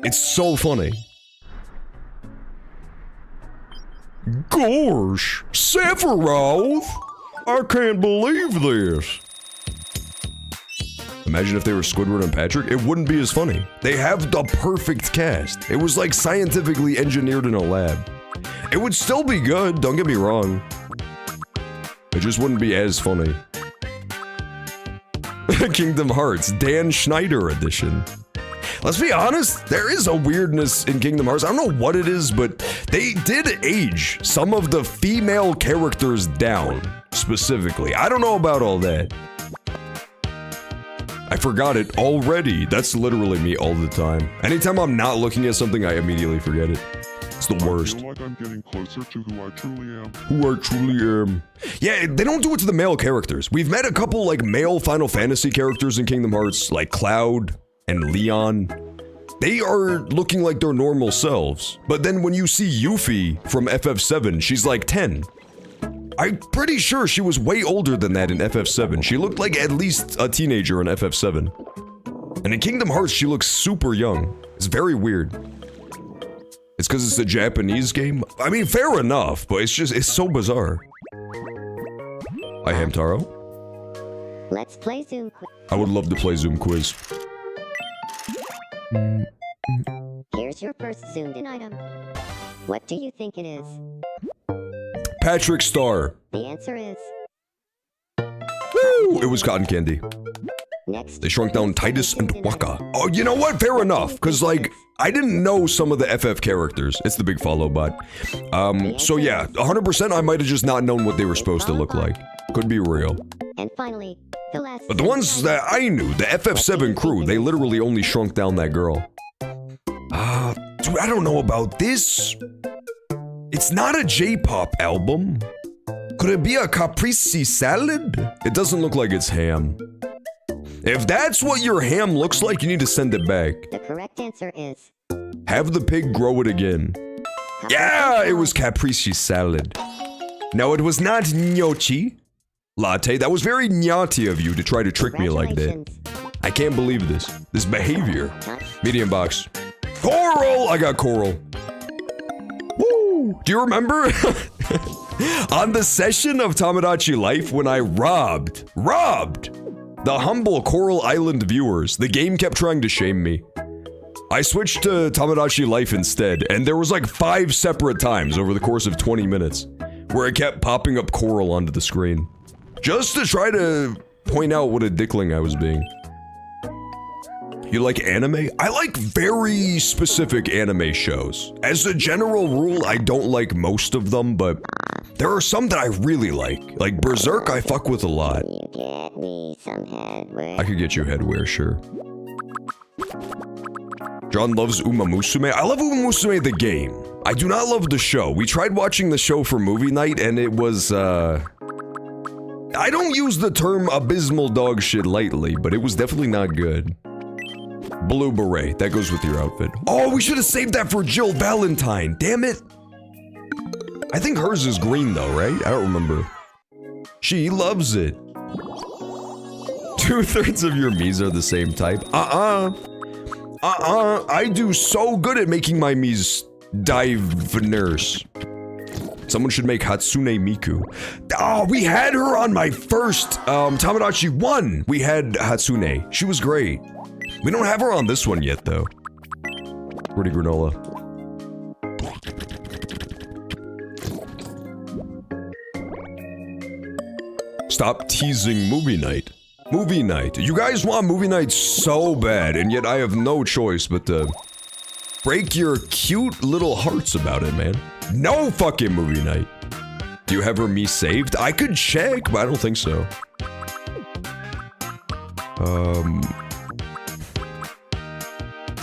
A: It's so funny. Gosh, Sephiroth! I can't believe this. Imagine if they were Squidward and Patrick. It wouldn't be as funny. They have the perfect cast. It was like scientifically engineered in a lab. It would still be good, don't get me wrong. It just wouldn't be as funny. Kingdom Hearts, Dan Schneider edition. Let's be honest, there is a weirdness in Kingdom Hearts. I don't know what it is, but they did age some of the female characters down, specifically. I don't know about all that. I forgot it already. That's literally me all the time. Anytime I'm not looking at something, I immediately forget it. It's the worst.
D: I feel like I'm getting closer to who I truly am.
A: Who I truly am. Yeah, they don't do it to the male characters. We've met a couple, like, male Final Fantasy characters in Kingdom Hearts, like Cloud and Leon. They are looking like their normal selves. But then when you see Yuffie from FF7, she's like 10. I'm pretty sure she was way older than that in FF7. She looked like at least a teenager in FF7. And in Kingdom Hearts, she looks super young. It's very weird. It's because it's a Japanese game? I mean, fair enough, but it's so bizarre. Hi, Hamtaro.
G: Let's play Zoom quiz.
A: I would love to play Zoom quiz.
G: Here's your first zoomed-in item. What do you think it is?
A: Patrick Star.
G: The answer is...
A: Woo! It was cotton candy.
G: Next.
A: They shrunk down Titus and Waka. Oh, you know what? Fair enough. Because, like, I didn't know some of the FF characters. It's the big follow bot. So yeah, 100% I might have just not known what they were supposed to look like. Could be real.
G: And finally, the last...
A: But the ones that I knew, the FF7 crew, they literally only shrunk down that girl. Dude, I don't know about this. It's not a J-pop album. Could it be a caprese salad? It doesn't look like it's ham. If that's what your ham looks like, you need to send it back.
G: The correct answer is...
A: Have the pig grow it again. Yeah, it was caprese salad. No, it was not gnocchi. Latte, that was very gnocchi of you to try to trick me like that. I can't believe this. This behavior. Medium box. Coral! I got coral. Woo! Do you remember? On the session of Tomodachi Life when I robbed the humble Coral Island viewers, the game kept trying to shame me. I switched to Tomodachi Life instead, and there was like 5 separate times over the course of 20 minutes where it kept popping up Coral onto the screen. Just to try to point out what a dickling I was being. You like anime? I like very specific anime shows. As a general rule, I don't like most of them, but there are some that I really like. Like Berserk, I fuck with a lot.
G: You get me some headwear.
A: I could get you headwear, sure. John loves Uma Musume. I love Uma Musume the game. I do not love the show. We tried watching the show for movie night and it was, I don't use the term abysmal dog shit lightly, but it was definitely not good. Blue beret, that goes with your outfit. Oh, we should have saved that for Jill Valentine, damn it. I think hers is green though, right? I don't remember. She loves it. 2/3 of your Miis are the same type. I do so good at making my Miis divers. Someone should make Hatsune Miku. Oh, we had her on my first Tomodachi 1. We had Hatsune. She was great. We don't have her on this one yet, though. Pretty granola. Stop teasing movie night. Movie night. You guys want movie night so bad, and yet I have no choice but to break your cute little hearts about it, man. No fucking movie night. Do you have her Mii saved? I could check, but I don't think so.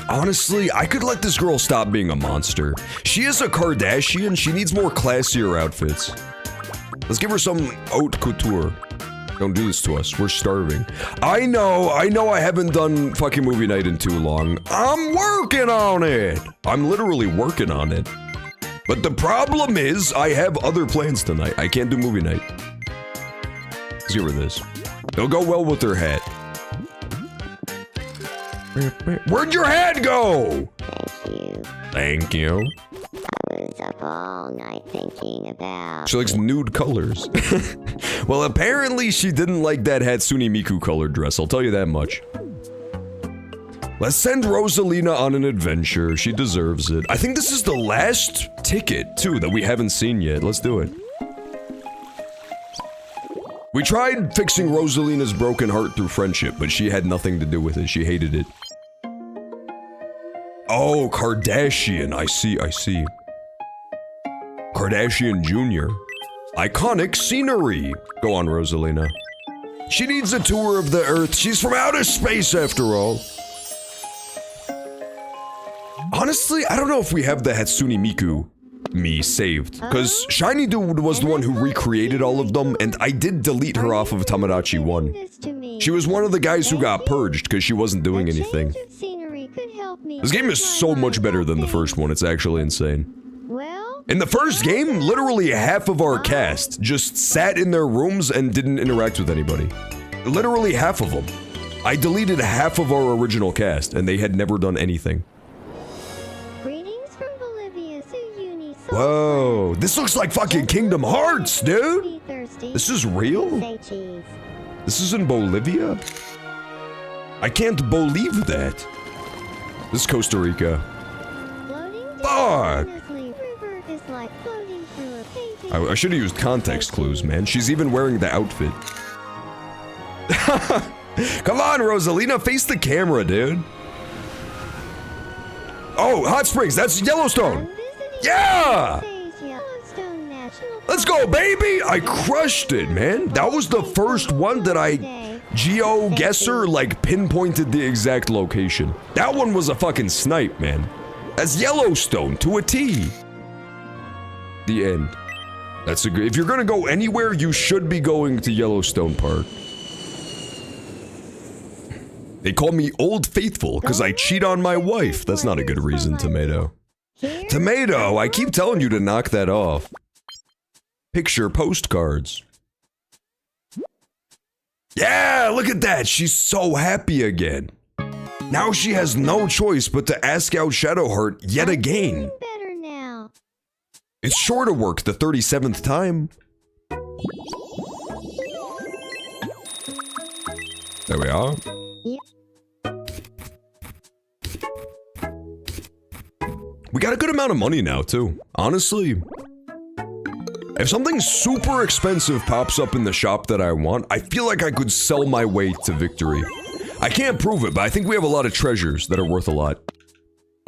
A: Honestly, I could let this girl stop being a monster. She is a Kardashian, she needs more classier outfits. Let's give her some haute couture. Don't do this to us, we're starving. I know I haven't done fucking movie night in too long. I'm working on it! I'm literally working on it. But the problem is, I have other plans tonight. I can't do movie night. Let's give her this. It'll go well with her hat. Where'd your hat go?
G: Thank you.
A: Thank you.
G: I was up all night thinking about...
A: She likes nude colors. Well, apparently she didn't like that Hatsune Miku colored dress, I'll tell you that much. Let's send Rosalina on an adventure. She deserves it. I think this is the last ticket, too, that we haven't seen yet. Let's do it. We tried fixing Rosalina's broken heart through friendship, but she had nothing to do with it. She hated it. Oh, Kardashian. I see. Kardashian Jr. Iconic scenery. Go on, Rosalina. She needs a tour of the Earth. She's from outer space, after all. Honestly, I don't know if we have the Hatsune Miku saved. Because Shiny Dude was the one who recreated all of them, and I did delete her off of Tomodachi 1. She was one of the guys who got purged because she wasn't doing anything. This game is so much better than the first one, it's actually insane. In the first game, literally half of our cast just sat in their rooms and didn't interact with anybody. Literally half of them. I deleted half of our original cast, and they had never done anything. Whoa, this looks like fucking Kingdom Hearts, dude! This is real? This is in Bolivia? I can't believe that. This is Costa Rica. Fuck! I should have used context clues, man. She's even wearing the outfit. Come on, Rosalina, face the camera, dude. Oh, Hot Springs, that's Yellowstone. Yeah! Let's go, baby! I crushed it, man. That was the first one that I geo-guesser, like, pinpointed the exact location. That one was a fucking snipe, man. That's Yellowstone to a T. The end. That's a good. If you're gonna go anywhere, you should be going to Yellowstone Park. They call me Old Faithful because I cheat on my wife. That's not a good reason, Tomato. Tomato, I keep telling you to knock that off. Picture postcards. Yeah, look at that. She's so happy again. Now she has no choice but to ask out Shadowheart yet again.
G: Better now.
A: It's sure to work the 37th time. There we are. We got a good amount of money now, too. Honestly, if something super expensive pops up in the shop that I want, I feel like I could sell my way to victory. I can't prove it, but I think we have a lot of treasures that are worth a lot.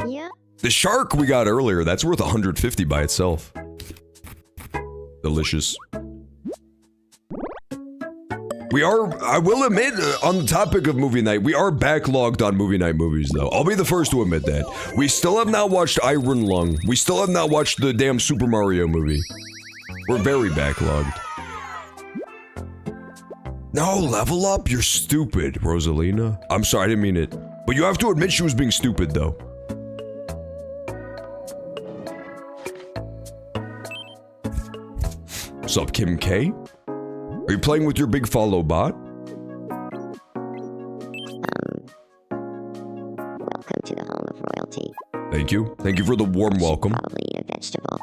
G: Yeah.
A: The shark we got earlier, that's worth 150 by itself. Delicious. We are, I will admit, on the topic of movie night, we are backlogged on movie night movies, though. I'll be the first to admit that. We still have not watched Iron Lung. We still have not watched the damn Super Mario movie. We're very backlogged. No, level up? You're stupid, Rosalina. I'm sorry, I didn't mean it. But you have to admit she was being stupid, though. What's up, Kim K? Are you playing with your big follow bot?
O: Welcome to the home of royalty.
A: Thank you. Thank you for the warm welcome.
O: Probably a vegetable.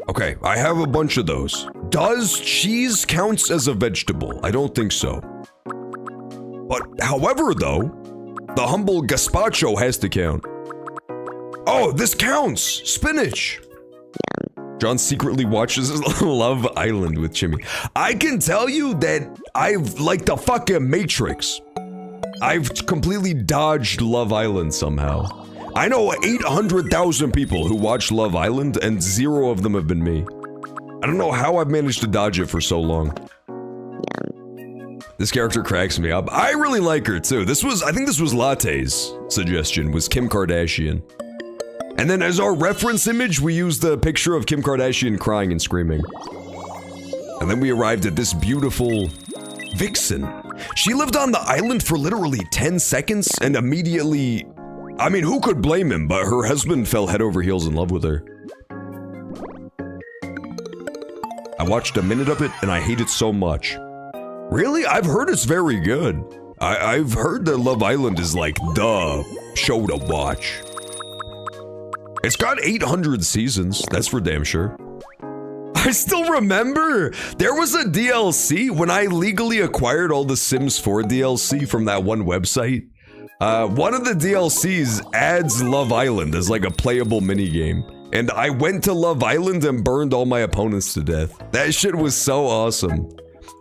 A: Okay, I have a bunch of those. Does cheese counts as a vegetable? I don't think so. But however, though, the humble gazpacho has to count. Oh, this counts! Spinach! John secretly watches Love Island with Jimmy. I can tell you that I've, like the fucking Matrix, I've completely dodged Love Island somehow. I know 800,000 people who watch Love Island, and 0 of them have been me. I don't know how I've managed to dodge it for so long. This character cracks me up. I really like her too. I think this was Latte's suggestion, was Kim Kardashian. And then as our reference image, we used the picture of Kim Kardashian crying and screaming. And then we arrived at this beautiful Vixen. She lived on the island for literally 10 seconds and immediately... I mean, who could blame him, but her husband fell head over heels in love with her. I watched a minute of it and I hate it so much. Really? I've heard it's very good. I've heard that Love Island is like the show to watch. It's got 800 seasons, that's for damn sure. I still remember, there was a DLC when I legally acquired all the Sims 4 DLC from that one website. One of the DLCs adds Love Island as like a playable minigame. And I went to Love Island and burned all my opponents to death. That shit was so awesome.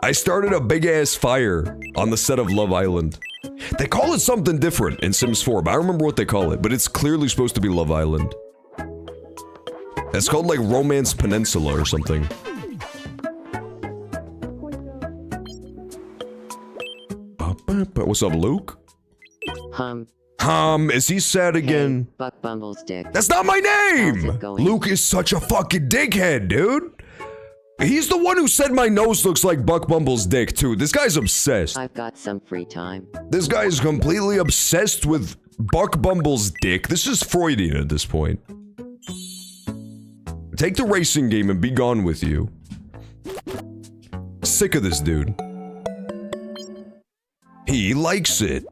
A: I started a big ass fire on the set of Love Island. They call it something different in Sims 4, but I don't remember what they call it, but it's clearly supposed to be Love Island. It's called like Romance Peninsula or something. What's up, Luke? Is he sad again?
O: Hey, Buck Bumble's dick.
A: That's not my name! Luke is such a fucking dickhead, dude! He's the one who said my nose looks like Buck Bumble's dick, too. This guy's obsessed.
O: I've got some free time.
A: This guy is completely obsessed with Buck Bumble's dick. This is Freudian at this point. Take the racing game and be gone with you. Sick of this dude. He likes it.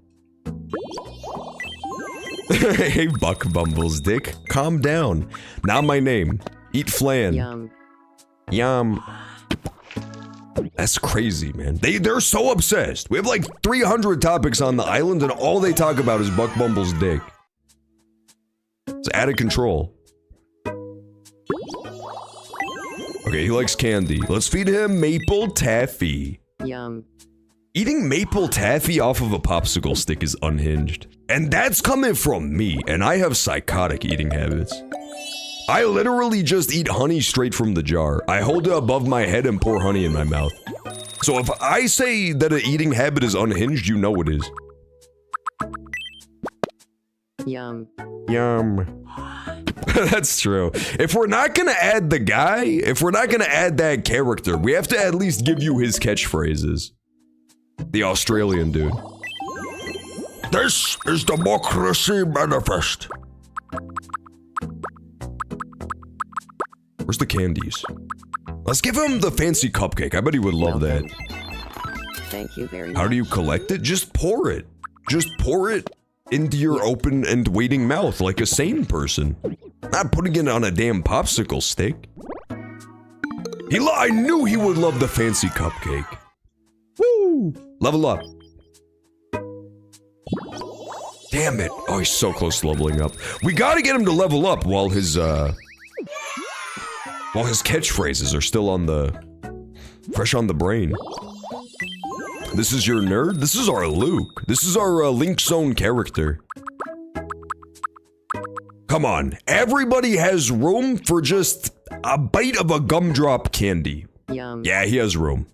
A: Hey, Buck Bumble's dick. Calm down. Not my name. Eat flan.
O: Yum.
A: Yum. That's crazy, man. They're so obsessed. We have like 300 topics on the island and all they talk about is Buck Bumble's dick. It's out of control. Okay, he likes candy. Let's feed him maple taffy.
O: Yum.
A: Eating maple taffy off of a popsicle stick is unhinged. And that's coming from me, and I have psychotic eating habits. I literally just eat honey straight from the jar. I hold it above my head and pour honey in my mouth. So if I say that an eating habit is unhinged, you know it is.
O: Yum.
A: Yum. That's true. If we're not gonna add the guy, if we're not gonna add that character, we have to at least give you his catchphrases. The Australian dude. This is Democracy Manifest. Where's the candies? Let's give him the fancy cupcake. I bet he would love that.
O: Thank you very much.
A: How do you collect it? Just pour it. Just pour it into your open and waiting mouth like a sane person. Not putting it on a damn popsicle stick. I knew he would love the fancy cupcake. Woo! Level up. Damn it. Oh, he's so close to leveling up. We gotta get him to level up while his catchphrases are still on fresh on the brain. This is your nerd? This is our Luke. This is our Link Zone character. Come on. Everybody has room for just a bite of a gumdrop candy.
O: Yum.
A: Yeah, he has room.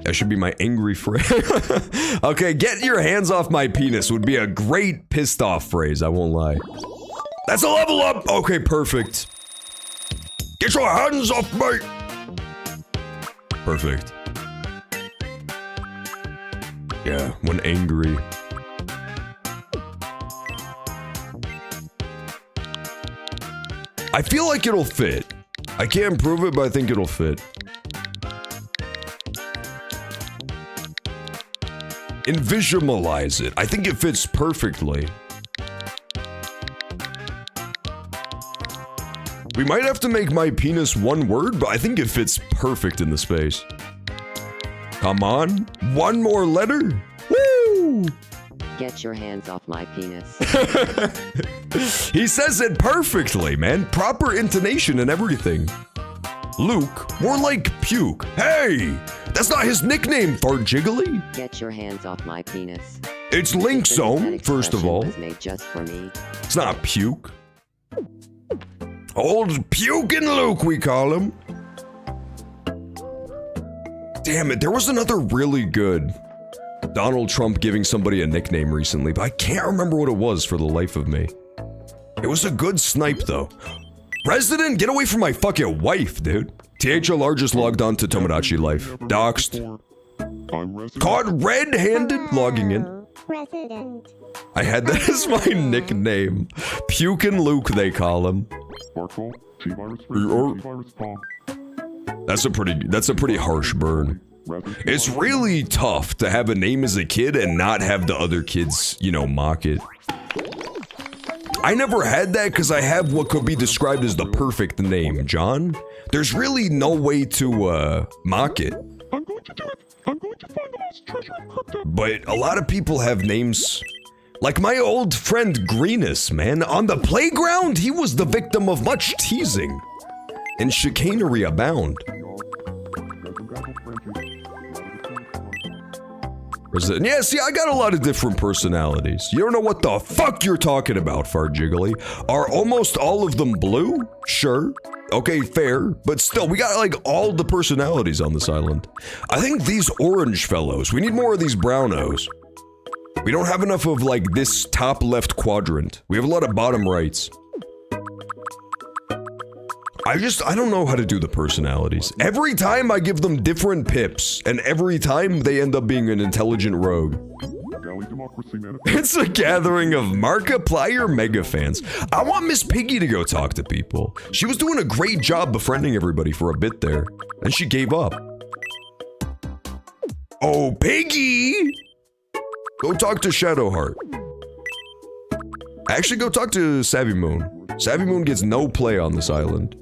A: That should be my angry phrase. Okay, get your hands off my penis would be a great pissed off phrase, I won't lie. That's a level up! Okay, perfect. Get your hands off me! Perfect. Yeah, when angry. I feel like it'll fit. I can't prove it, but I think it'll fit. Visualize it. I think it fits perfectly. We might have to make my penis one word, but I think it fits perfect in the space. Come on. One more letter. Woo!
O: Get your hands off my penis.
A: He says it perfectly, man. Proper intonation and everything. Luke, more like puke. Hey! That's not his nickname, Fart Jiggly.
O: Get your hands off my penis.
A: It's Link Zone, first of all.
O: Was made just for me.
A: It's not puke. Old Pukin' Luke, we call him. Damn it, there was another really good Donald Trump giving somebody a nickname recently, but I can't remember what it was for the life of me. It was a good snipe, though. Resident, get away from my fucking wife, dude. THLR just logged on to Tomodachi Life. Doxed. Caught red-handed logging in.
G: Resident.
A: I had that as my nickname. Pukin' Luke, they call him. That's a pretty harsh burn. It's really tough to have a name as a kid and not have the other kids, you know, mock it. I never had that because I have what could be described as the perfect name, John. There's really no way to mock it.
P: I'm going to do it. I'm going to find out.
A: But a lot of people have names. Like my old friend Greenus, man. On the playground, he was the victim of much teasing. And chicanery abound. Yeah, see, I got a lot of different personalities. You don't know what the fuck you're talking about, Fart Jiggly. Are almost all of them blue? Sure. Okay, fair. But still, we got like all the personalities on this island. I think these orange fellows, we need more of these brownos. We don't have enough of like this top left quadrant. We have a lot of bottom rights. I don't know how to do the personalities. Every time I give them different pips, and every time they end up being an intelligent rogue. It's a gathering of Markiplier mega fans. I want Miss Piggy to go talk to people. She was doing a great job befriending everybody for a bit there, and she gave up. Oh, Piggy! Go talk to Shadowheart. Actually, go talk to Savvy Moon. Savvy Moon gets no play on this island.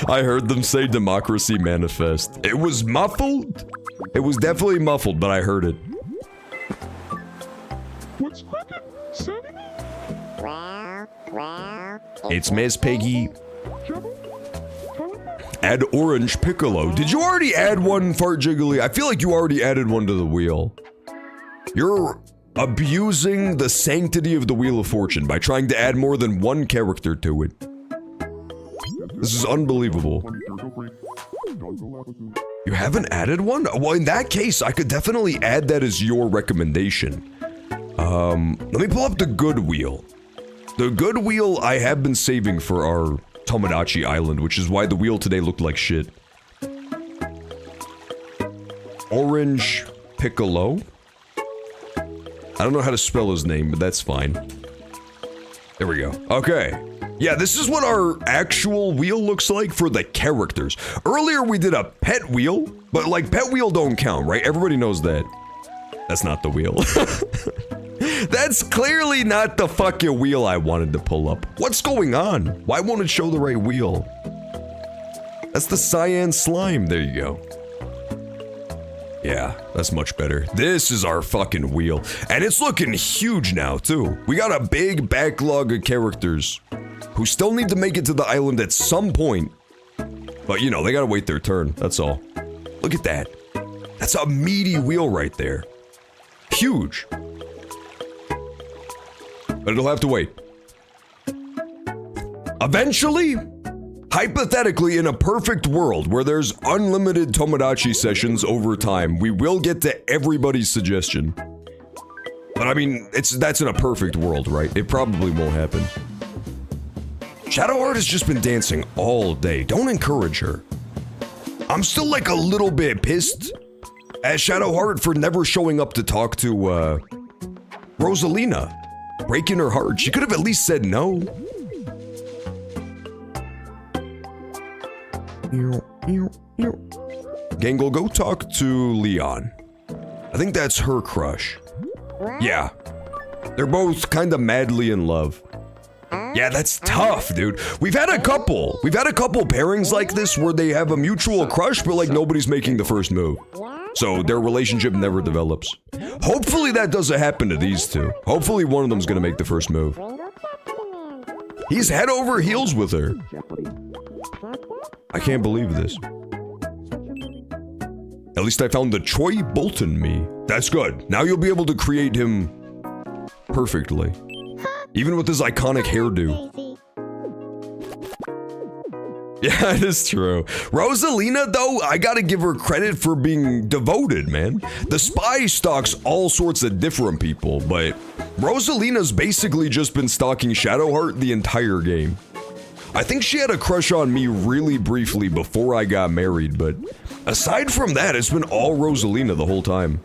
A: I heard them say Democracy Manifest. It was muffled? It was definitely muffled, but I heard it.
D: What's cracking? Savvy?
A: It's Miss Piggy. Add Orange Piccolo. Did you already add one, Fart Jiggly? I feel like you already added one to the wheel. You're abusing the sanctity of the Wheel of Fortune by trying to add more than one character to it. This is unbelievable. You haven't added one? Well, in that case, I could definitely add that as your recommendation. Let me pull up the good wheel. The good wheel I have been saving for our Tomodachi Island, which is why the wheel today looked like shit. Orange Piccolo. I don't know how to spell his name, but that's fine. There we go. Okay. Yeah, this is what our actual wheel looks like for the characters. Earlier we did a pet wheel, but like pet wheel don't count, right? Everybody knows that. That's not the wheel. That's clearly not the fucking wheel I wanted to pull up. What's going on? Why won't it show the right wheel? That's the cyan slime. There you go. Yeah, that's much better. This is our fucking wheel. And it's looking huge now, too. We got a big backlog of characters who still need to make it to the island at some point. But, you know, they gotta wait their turn. That's all. Look at that. That's a meaty wheel right there. Huge. But it'll have to wait. Eventually, hypothetically, in a perfect world where there's unlimited Tomodachi sessions over time, we will get to everybody's suggestion. But I mean, that's in a perfect world, right? It probably won't happen. Shadowheart has just been dancing all day. Don't encourage her. I'm still like a little bit pissed at Shadowheart for never showing up to talk to, Rosalina. Breaking her heart. She could have at least said no. Gangle, go talk to Leon. I think that's her crush. Yeah. They're both kind of madly in love. Yeah, that's tough, dude. We've had a couple pairings like this where they have a mutual crush, but like nobody's making the first move. So their relationship never develops. Hopefully that doesn't happen to these two. Hopefully one of them's gonna make the first move. He's head over heels with her. I can't believe this. At least I found the Troy Bolton me. That's good. Now you'll be able to create him perfectly. Even with his iconic hairdo. Yeah, it is true. Rosalina, though, I gotta give her credit for being devoted, man. The spy stalks all sorts of different people, but Rosalina's basically just been stalking Shadowheart the entire game. I think she had a crush on me really briefly before I got married, but aside from that, it's been all Rosalina the whole time.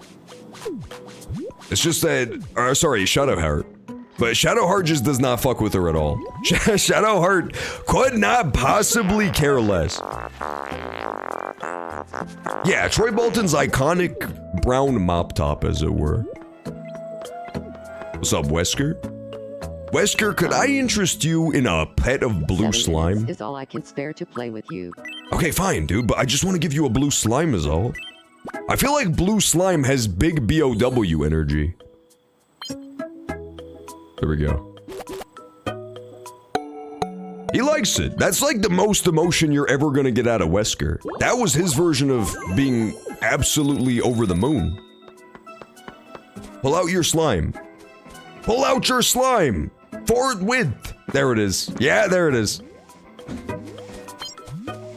A: It's just that, sorry, Shadowheart. But Shadowheart just does not fuck with her at all. Shadowheart could not possibly care less. Yeah, Troy Bolton's iconic brown mop top, as it were. What's up, Wesker? Wesker, could I interest you in a pet of blue slime?
M: Is all I can spare to play with you.
A: Okay, fine, dude, but I just want to give you a blue slime is all. I feel like blue slime has big BOW energy. There we go. He likes it. That's like the most emotion you're ever gonna get out of Wesker. That was his version of being absolutely over the moon. Pull out your slime. Pull out your slime! Forthwith! There it is. Yeah, there it is.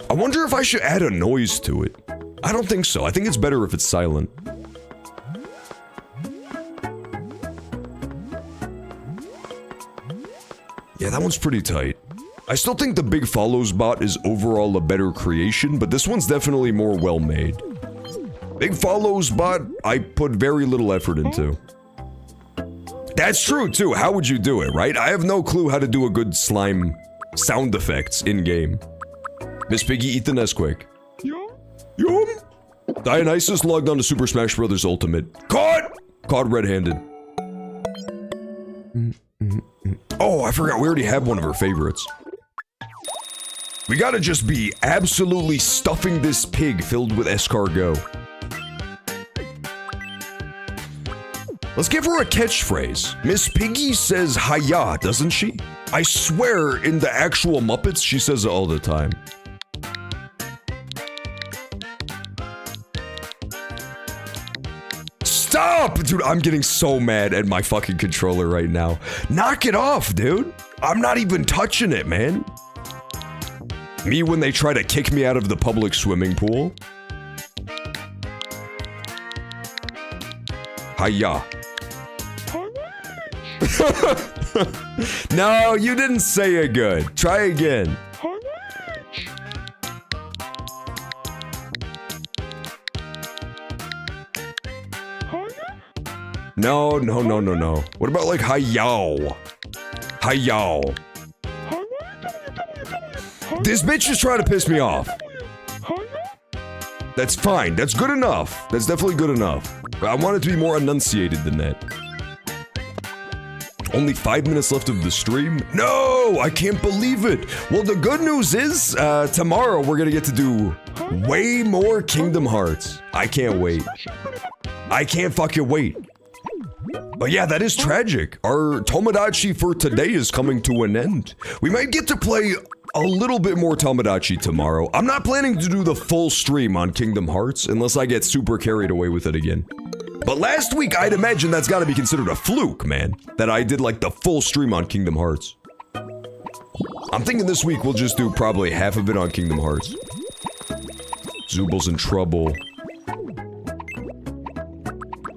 A: I wonder if I should add a noise to it. I don't think so. I think it's better if it's silent. Yeah, that one's pretty tight. I still think the Big Follows bot is overall a better creation, but this one's definitely more well-made. Big Follows bot, I put very little effort into. That's true, too. How would you do it, right? I have no clue how to do a good slime sound effects in-game. Miss Piggy, eat the Nesquik. Yum! Dionysus logged on to Super Smash Bros. Ultimate. Caught! Caught red-handed. Oh, I forgot, we already have one of her favorites. We gotta just be absolutely stuffing this pig filled with escargot. Let's give her a catchphrase. Miss Piggy says hiya, doesn't she? I swear, in the actual Muppets, she says it all the time. Stop! Dude, I'm getting so mad at my fucking controller right now. Knock it off, dude. I'm not even touching it, man. Me when they try to kick me out of the public swimming pool. Hiya. No, you didn't say it good. Try again. No, no, no, no, no. What about like hi-yow? Hi-yow. This bitch is trying to piss me off. That's fine. That's good enough. That's definitely good enough. But I want it to be more enunciated than that. Only 5 minutes left of the stream? No! I can't believe it! Well, the good news is, tomorrow we're gonna get to do way more Kingdom Hearts. I can't wait. I can't fucking wait. But yeah, that is tragic. Our Tomodachi for today is coming to an end. We might get to play a little bit more Tomodachi tomorrow. I'm not planning to do the full stream on Kingdom Hearts unless I get super carried away with it again. But last week, I'd imagine that's gotta be considered a fluke, man. That I did like the full stream on Kingdom Hearts. I'm thinking this week we'll just do probably half of it on Kingdom Hearts. Zubal's in trouble.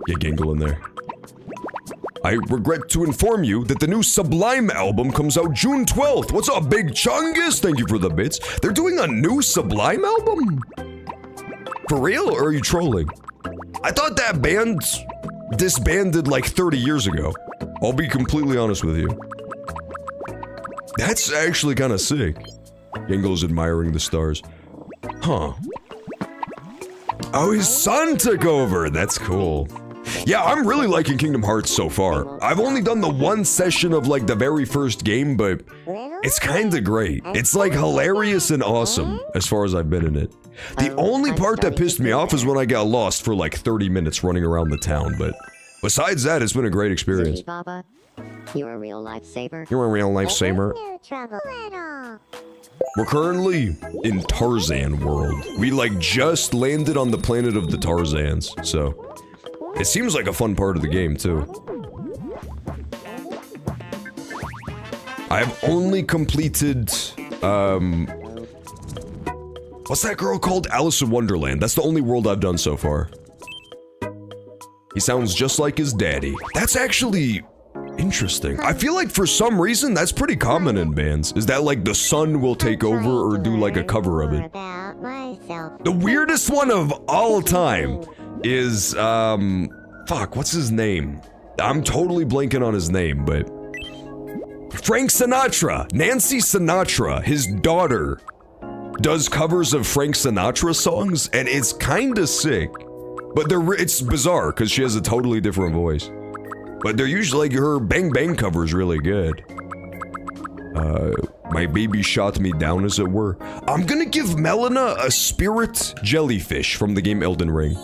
A: Get Gingle in there. I regret to inform you that the new Sublime album comes out June 12th. What's up, Big Chungus? Thank you for the bits. They're doing a new Sublime album? For real, or are you trolling? I thought that band disbanded like 30 years ago. I'll be completely honest with you. That's actually kind of sick. Gingle's admiring the stars. Huh. Oh, his son took over. That's cool. Yeah, I'm really liking Kingdom Hearts so far. I've only done the one session of like the very first game, but it's kinda great. It's like hilarious and awesome as far as I've been in it. The only part that pissed me off is when I got lost for like 30 minutes running around the town, but besides that, it's been a great experience.
O: Baba, you're a real lifesaver.
A: You're a real lifesaver. We're currently in Tarzan world. We like just landed on the planet of the Tarzans, so it seems like a fun part of the game too. I have only completed, what's that girl called? Alice in Wonderland. That's the only world I've done so far. He sounds just like his daddy. That's actually interesting. I feel like for some reason that's pretty common in bands. Is that like the son will take over or do like a cover of it. The weirdest one of all time is, fuck, what's his name? I'm totally blanking on his name, but Frank Sinatra. Nancy Sinatra, his daughter, does covers of Frank Sinatra songs, and it's kinda sick. But it's bizarre, because she has a totally different voice. But they're usually, like, her Bang Bang cover is really good. My baby shot me down, as it were. I'm gonna give Melina a spirit jellyfish from the game Elden Ring.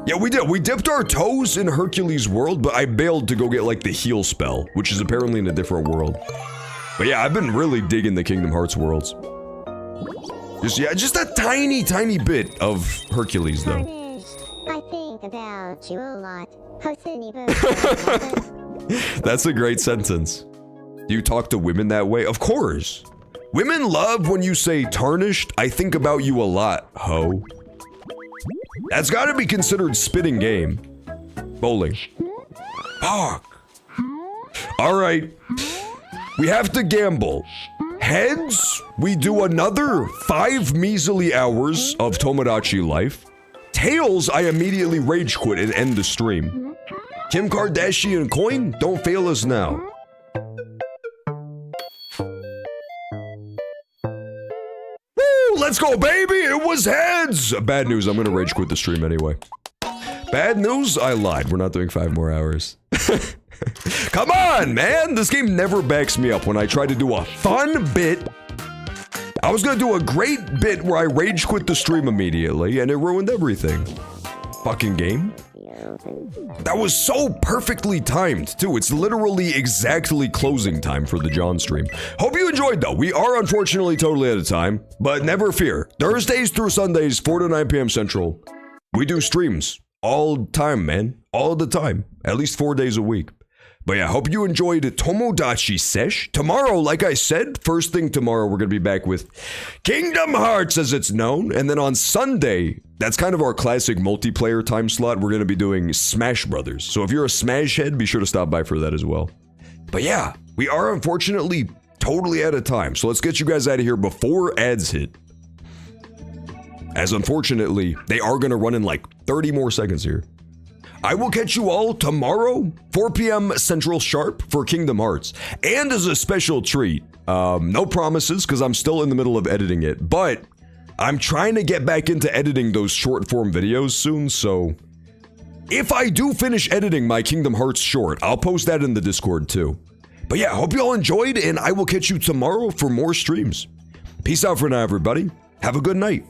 A: Yeah, we did. We dipped our toes in Hercules' world, but I bailed to go get, like, the heal spell, which is apparently in a different world. But yeah, I've been really digging the Kingdom Hearts worlds. Just a tiny, tiny bit of Hercules, though.
G: I think about you a lot.
A: That's a great sentence. Do you talk to women that way? Of course. Women love when you say tarnished. I think about you a lot, ho. That's gotta be considered spitting game. Bowling. Fuck. Alright. We have to gamble. Heads, we do another 5 measly hours of Tomodachi Life. Tails, I immediately rage quit and end the stream. Kim Kardashian coin, don't fail us now. Woo, let's go, baby! It was heads! Bad news, I'm gonna rage quit the stream anyway. Bad news, I lied. We're not doing 5 more hours. Come on, man! This game never backs me up when I try to do a fun bit. I was gonna do a great bit where I rage quit the stream immediately, and it ruined everything. Fucking game. That was so perfectly timed, too. It's literally exactly closing time for the John stream. Hope you enjoyed, though. We are unfortunately totally out of time, but never fear. Thursdays through Sundays, 4 to 9 p.m. Central. We do streams all time, man. All the time. At least 4 days a week. But yeah, hope you enjoyed Tomodachi Sesh. Tomorrow, like I said, first thing tomorrow, we're going to be back with Kingdom Hearts, as it's known. And then on Sunday, that's kind of our classic multiplayer time slot. We're going to be doing Smash Brothers. So if you're a Smash head, be sure to stop by for that as well. But yeah, we are unfortunately totally out of time. So let's get you guys out of here before ads hit. As unfortunately, they are going to run in like 30 more seconds here. I will catch you all tomorrow, 4 p.m. Central sharp for Kingdom Hearts. And as a special treat, no promises because I'm still in the middle of editing it, but I'm trying to get back into editing those short form videos soon, so if I do finish editing my Kingdom Hearts short, I'll post that in the Discord too. But yeah, hope you all enjoyed, and I will catch you tomorrow for more streams. Peace out for now, everybody. Have a good night.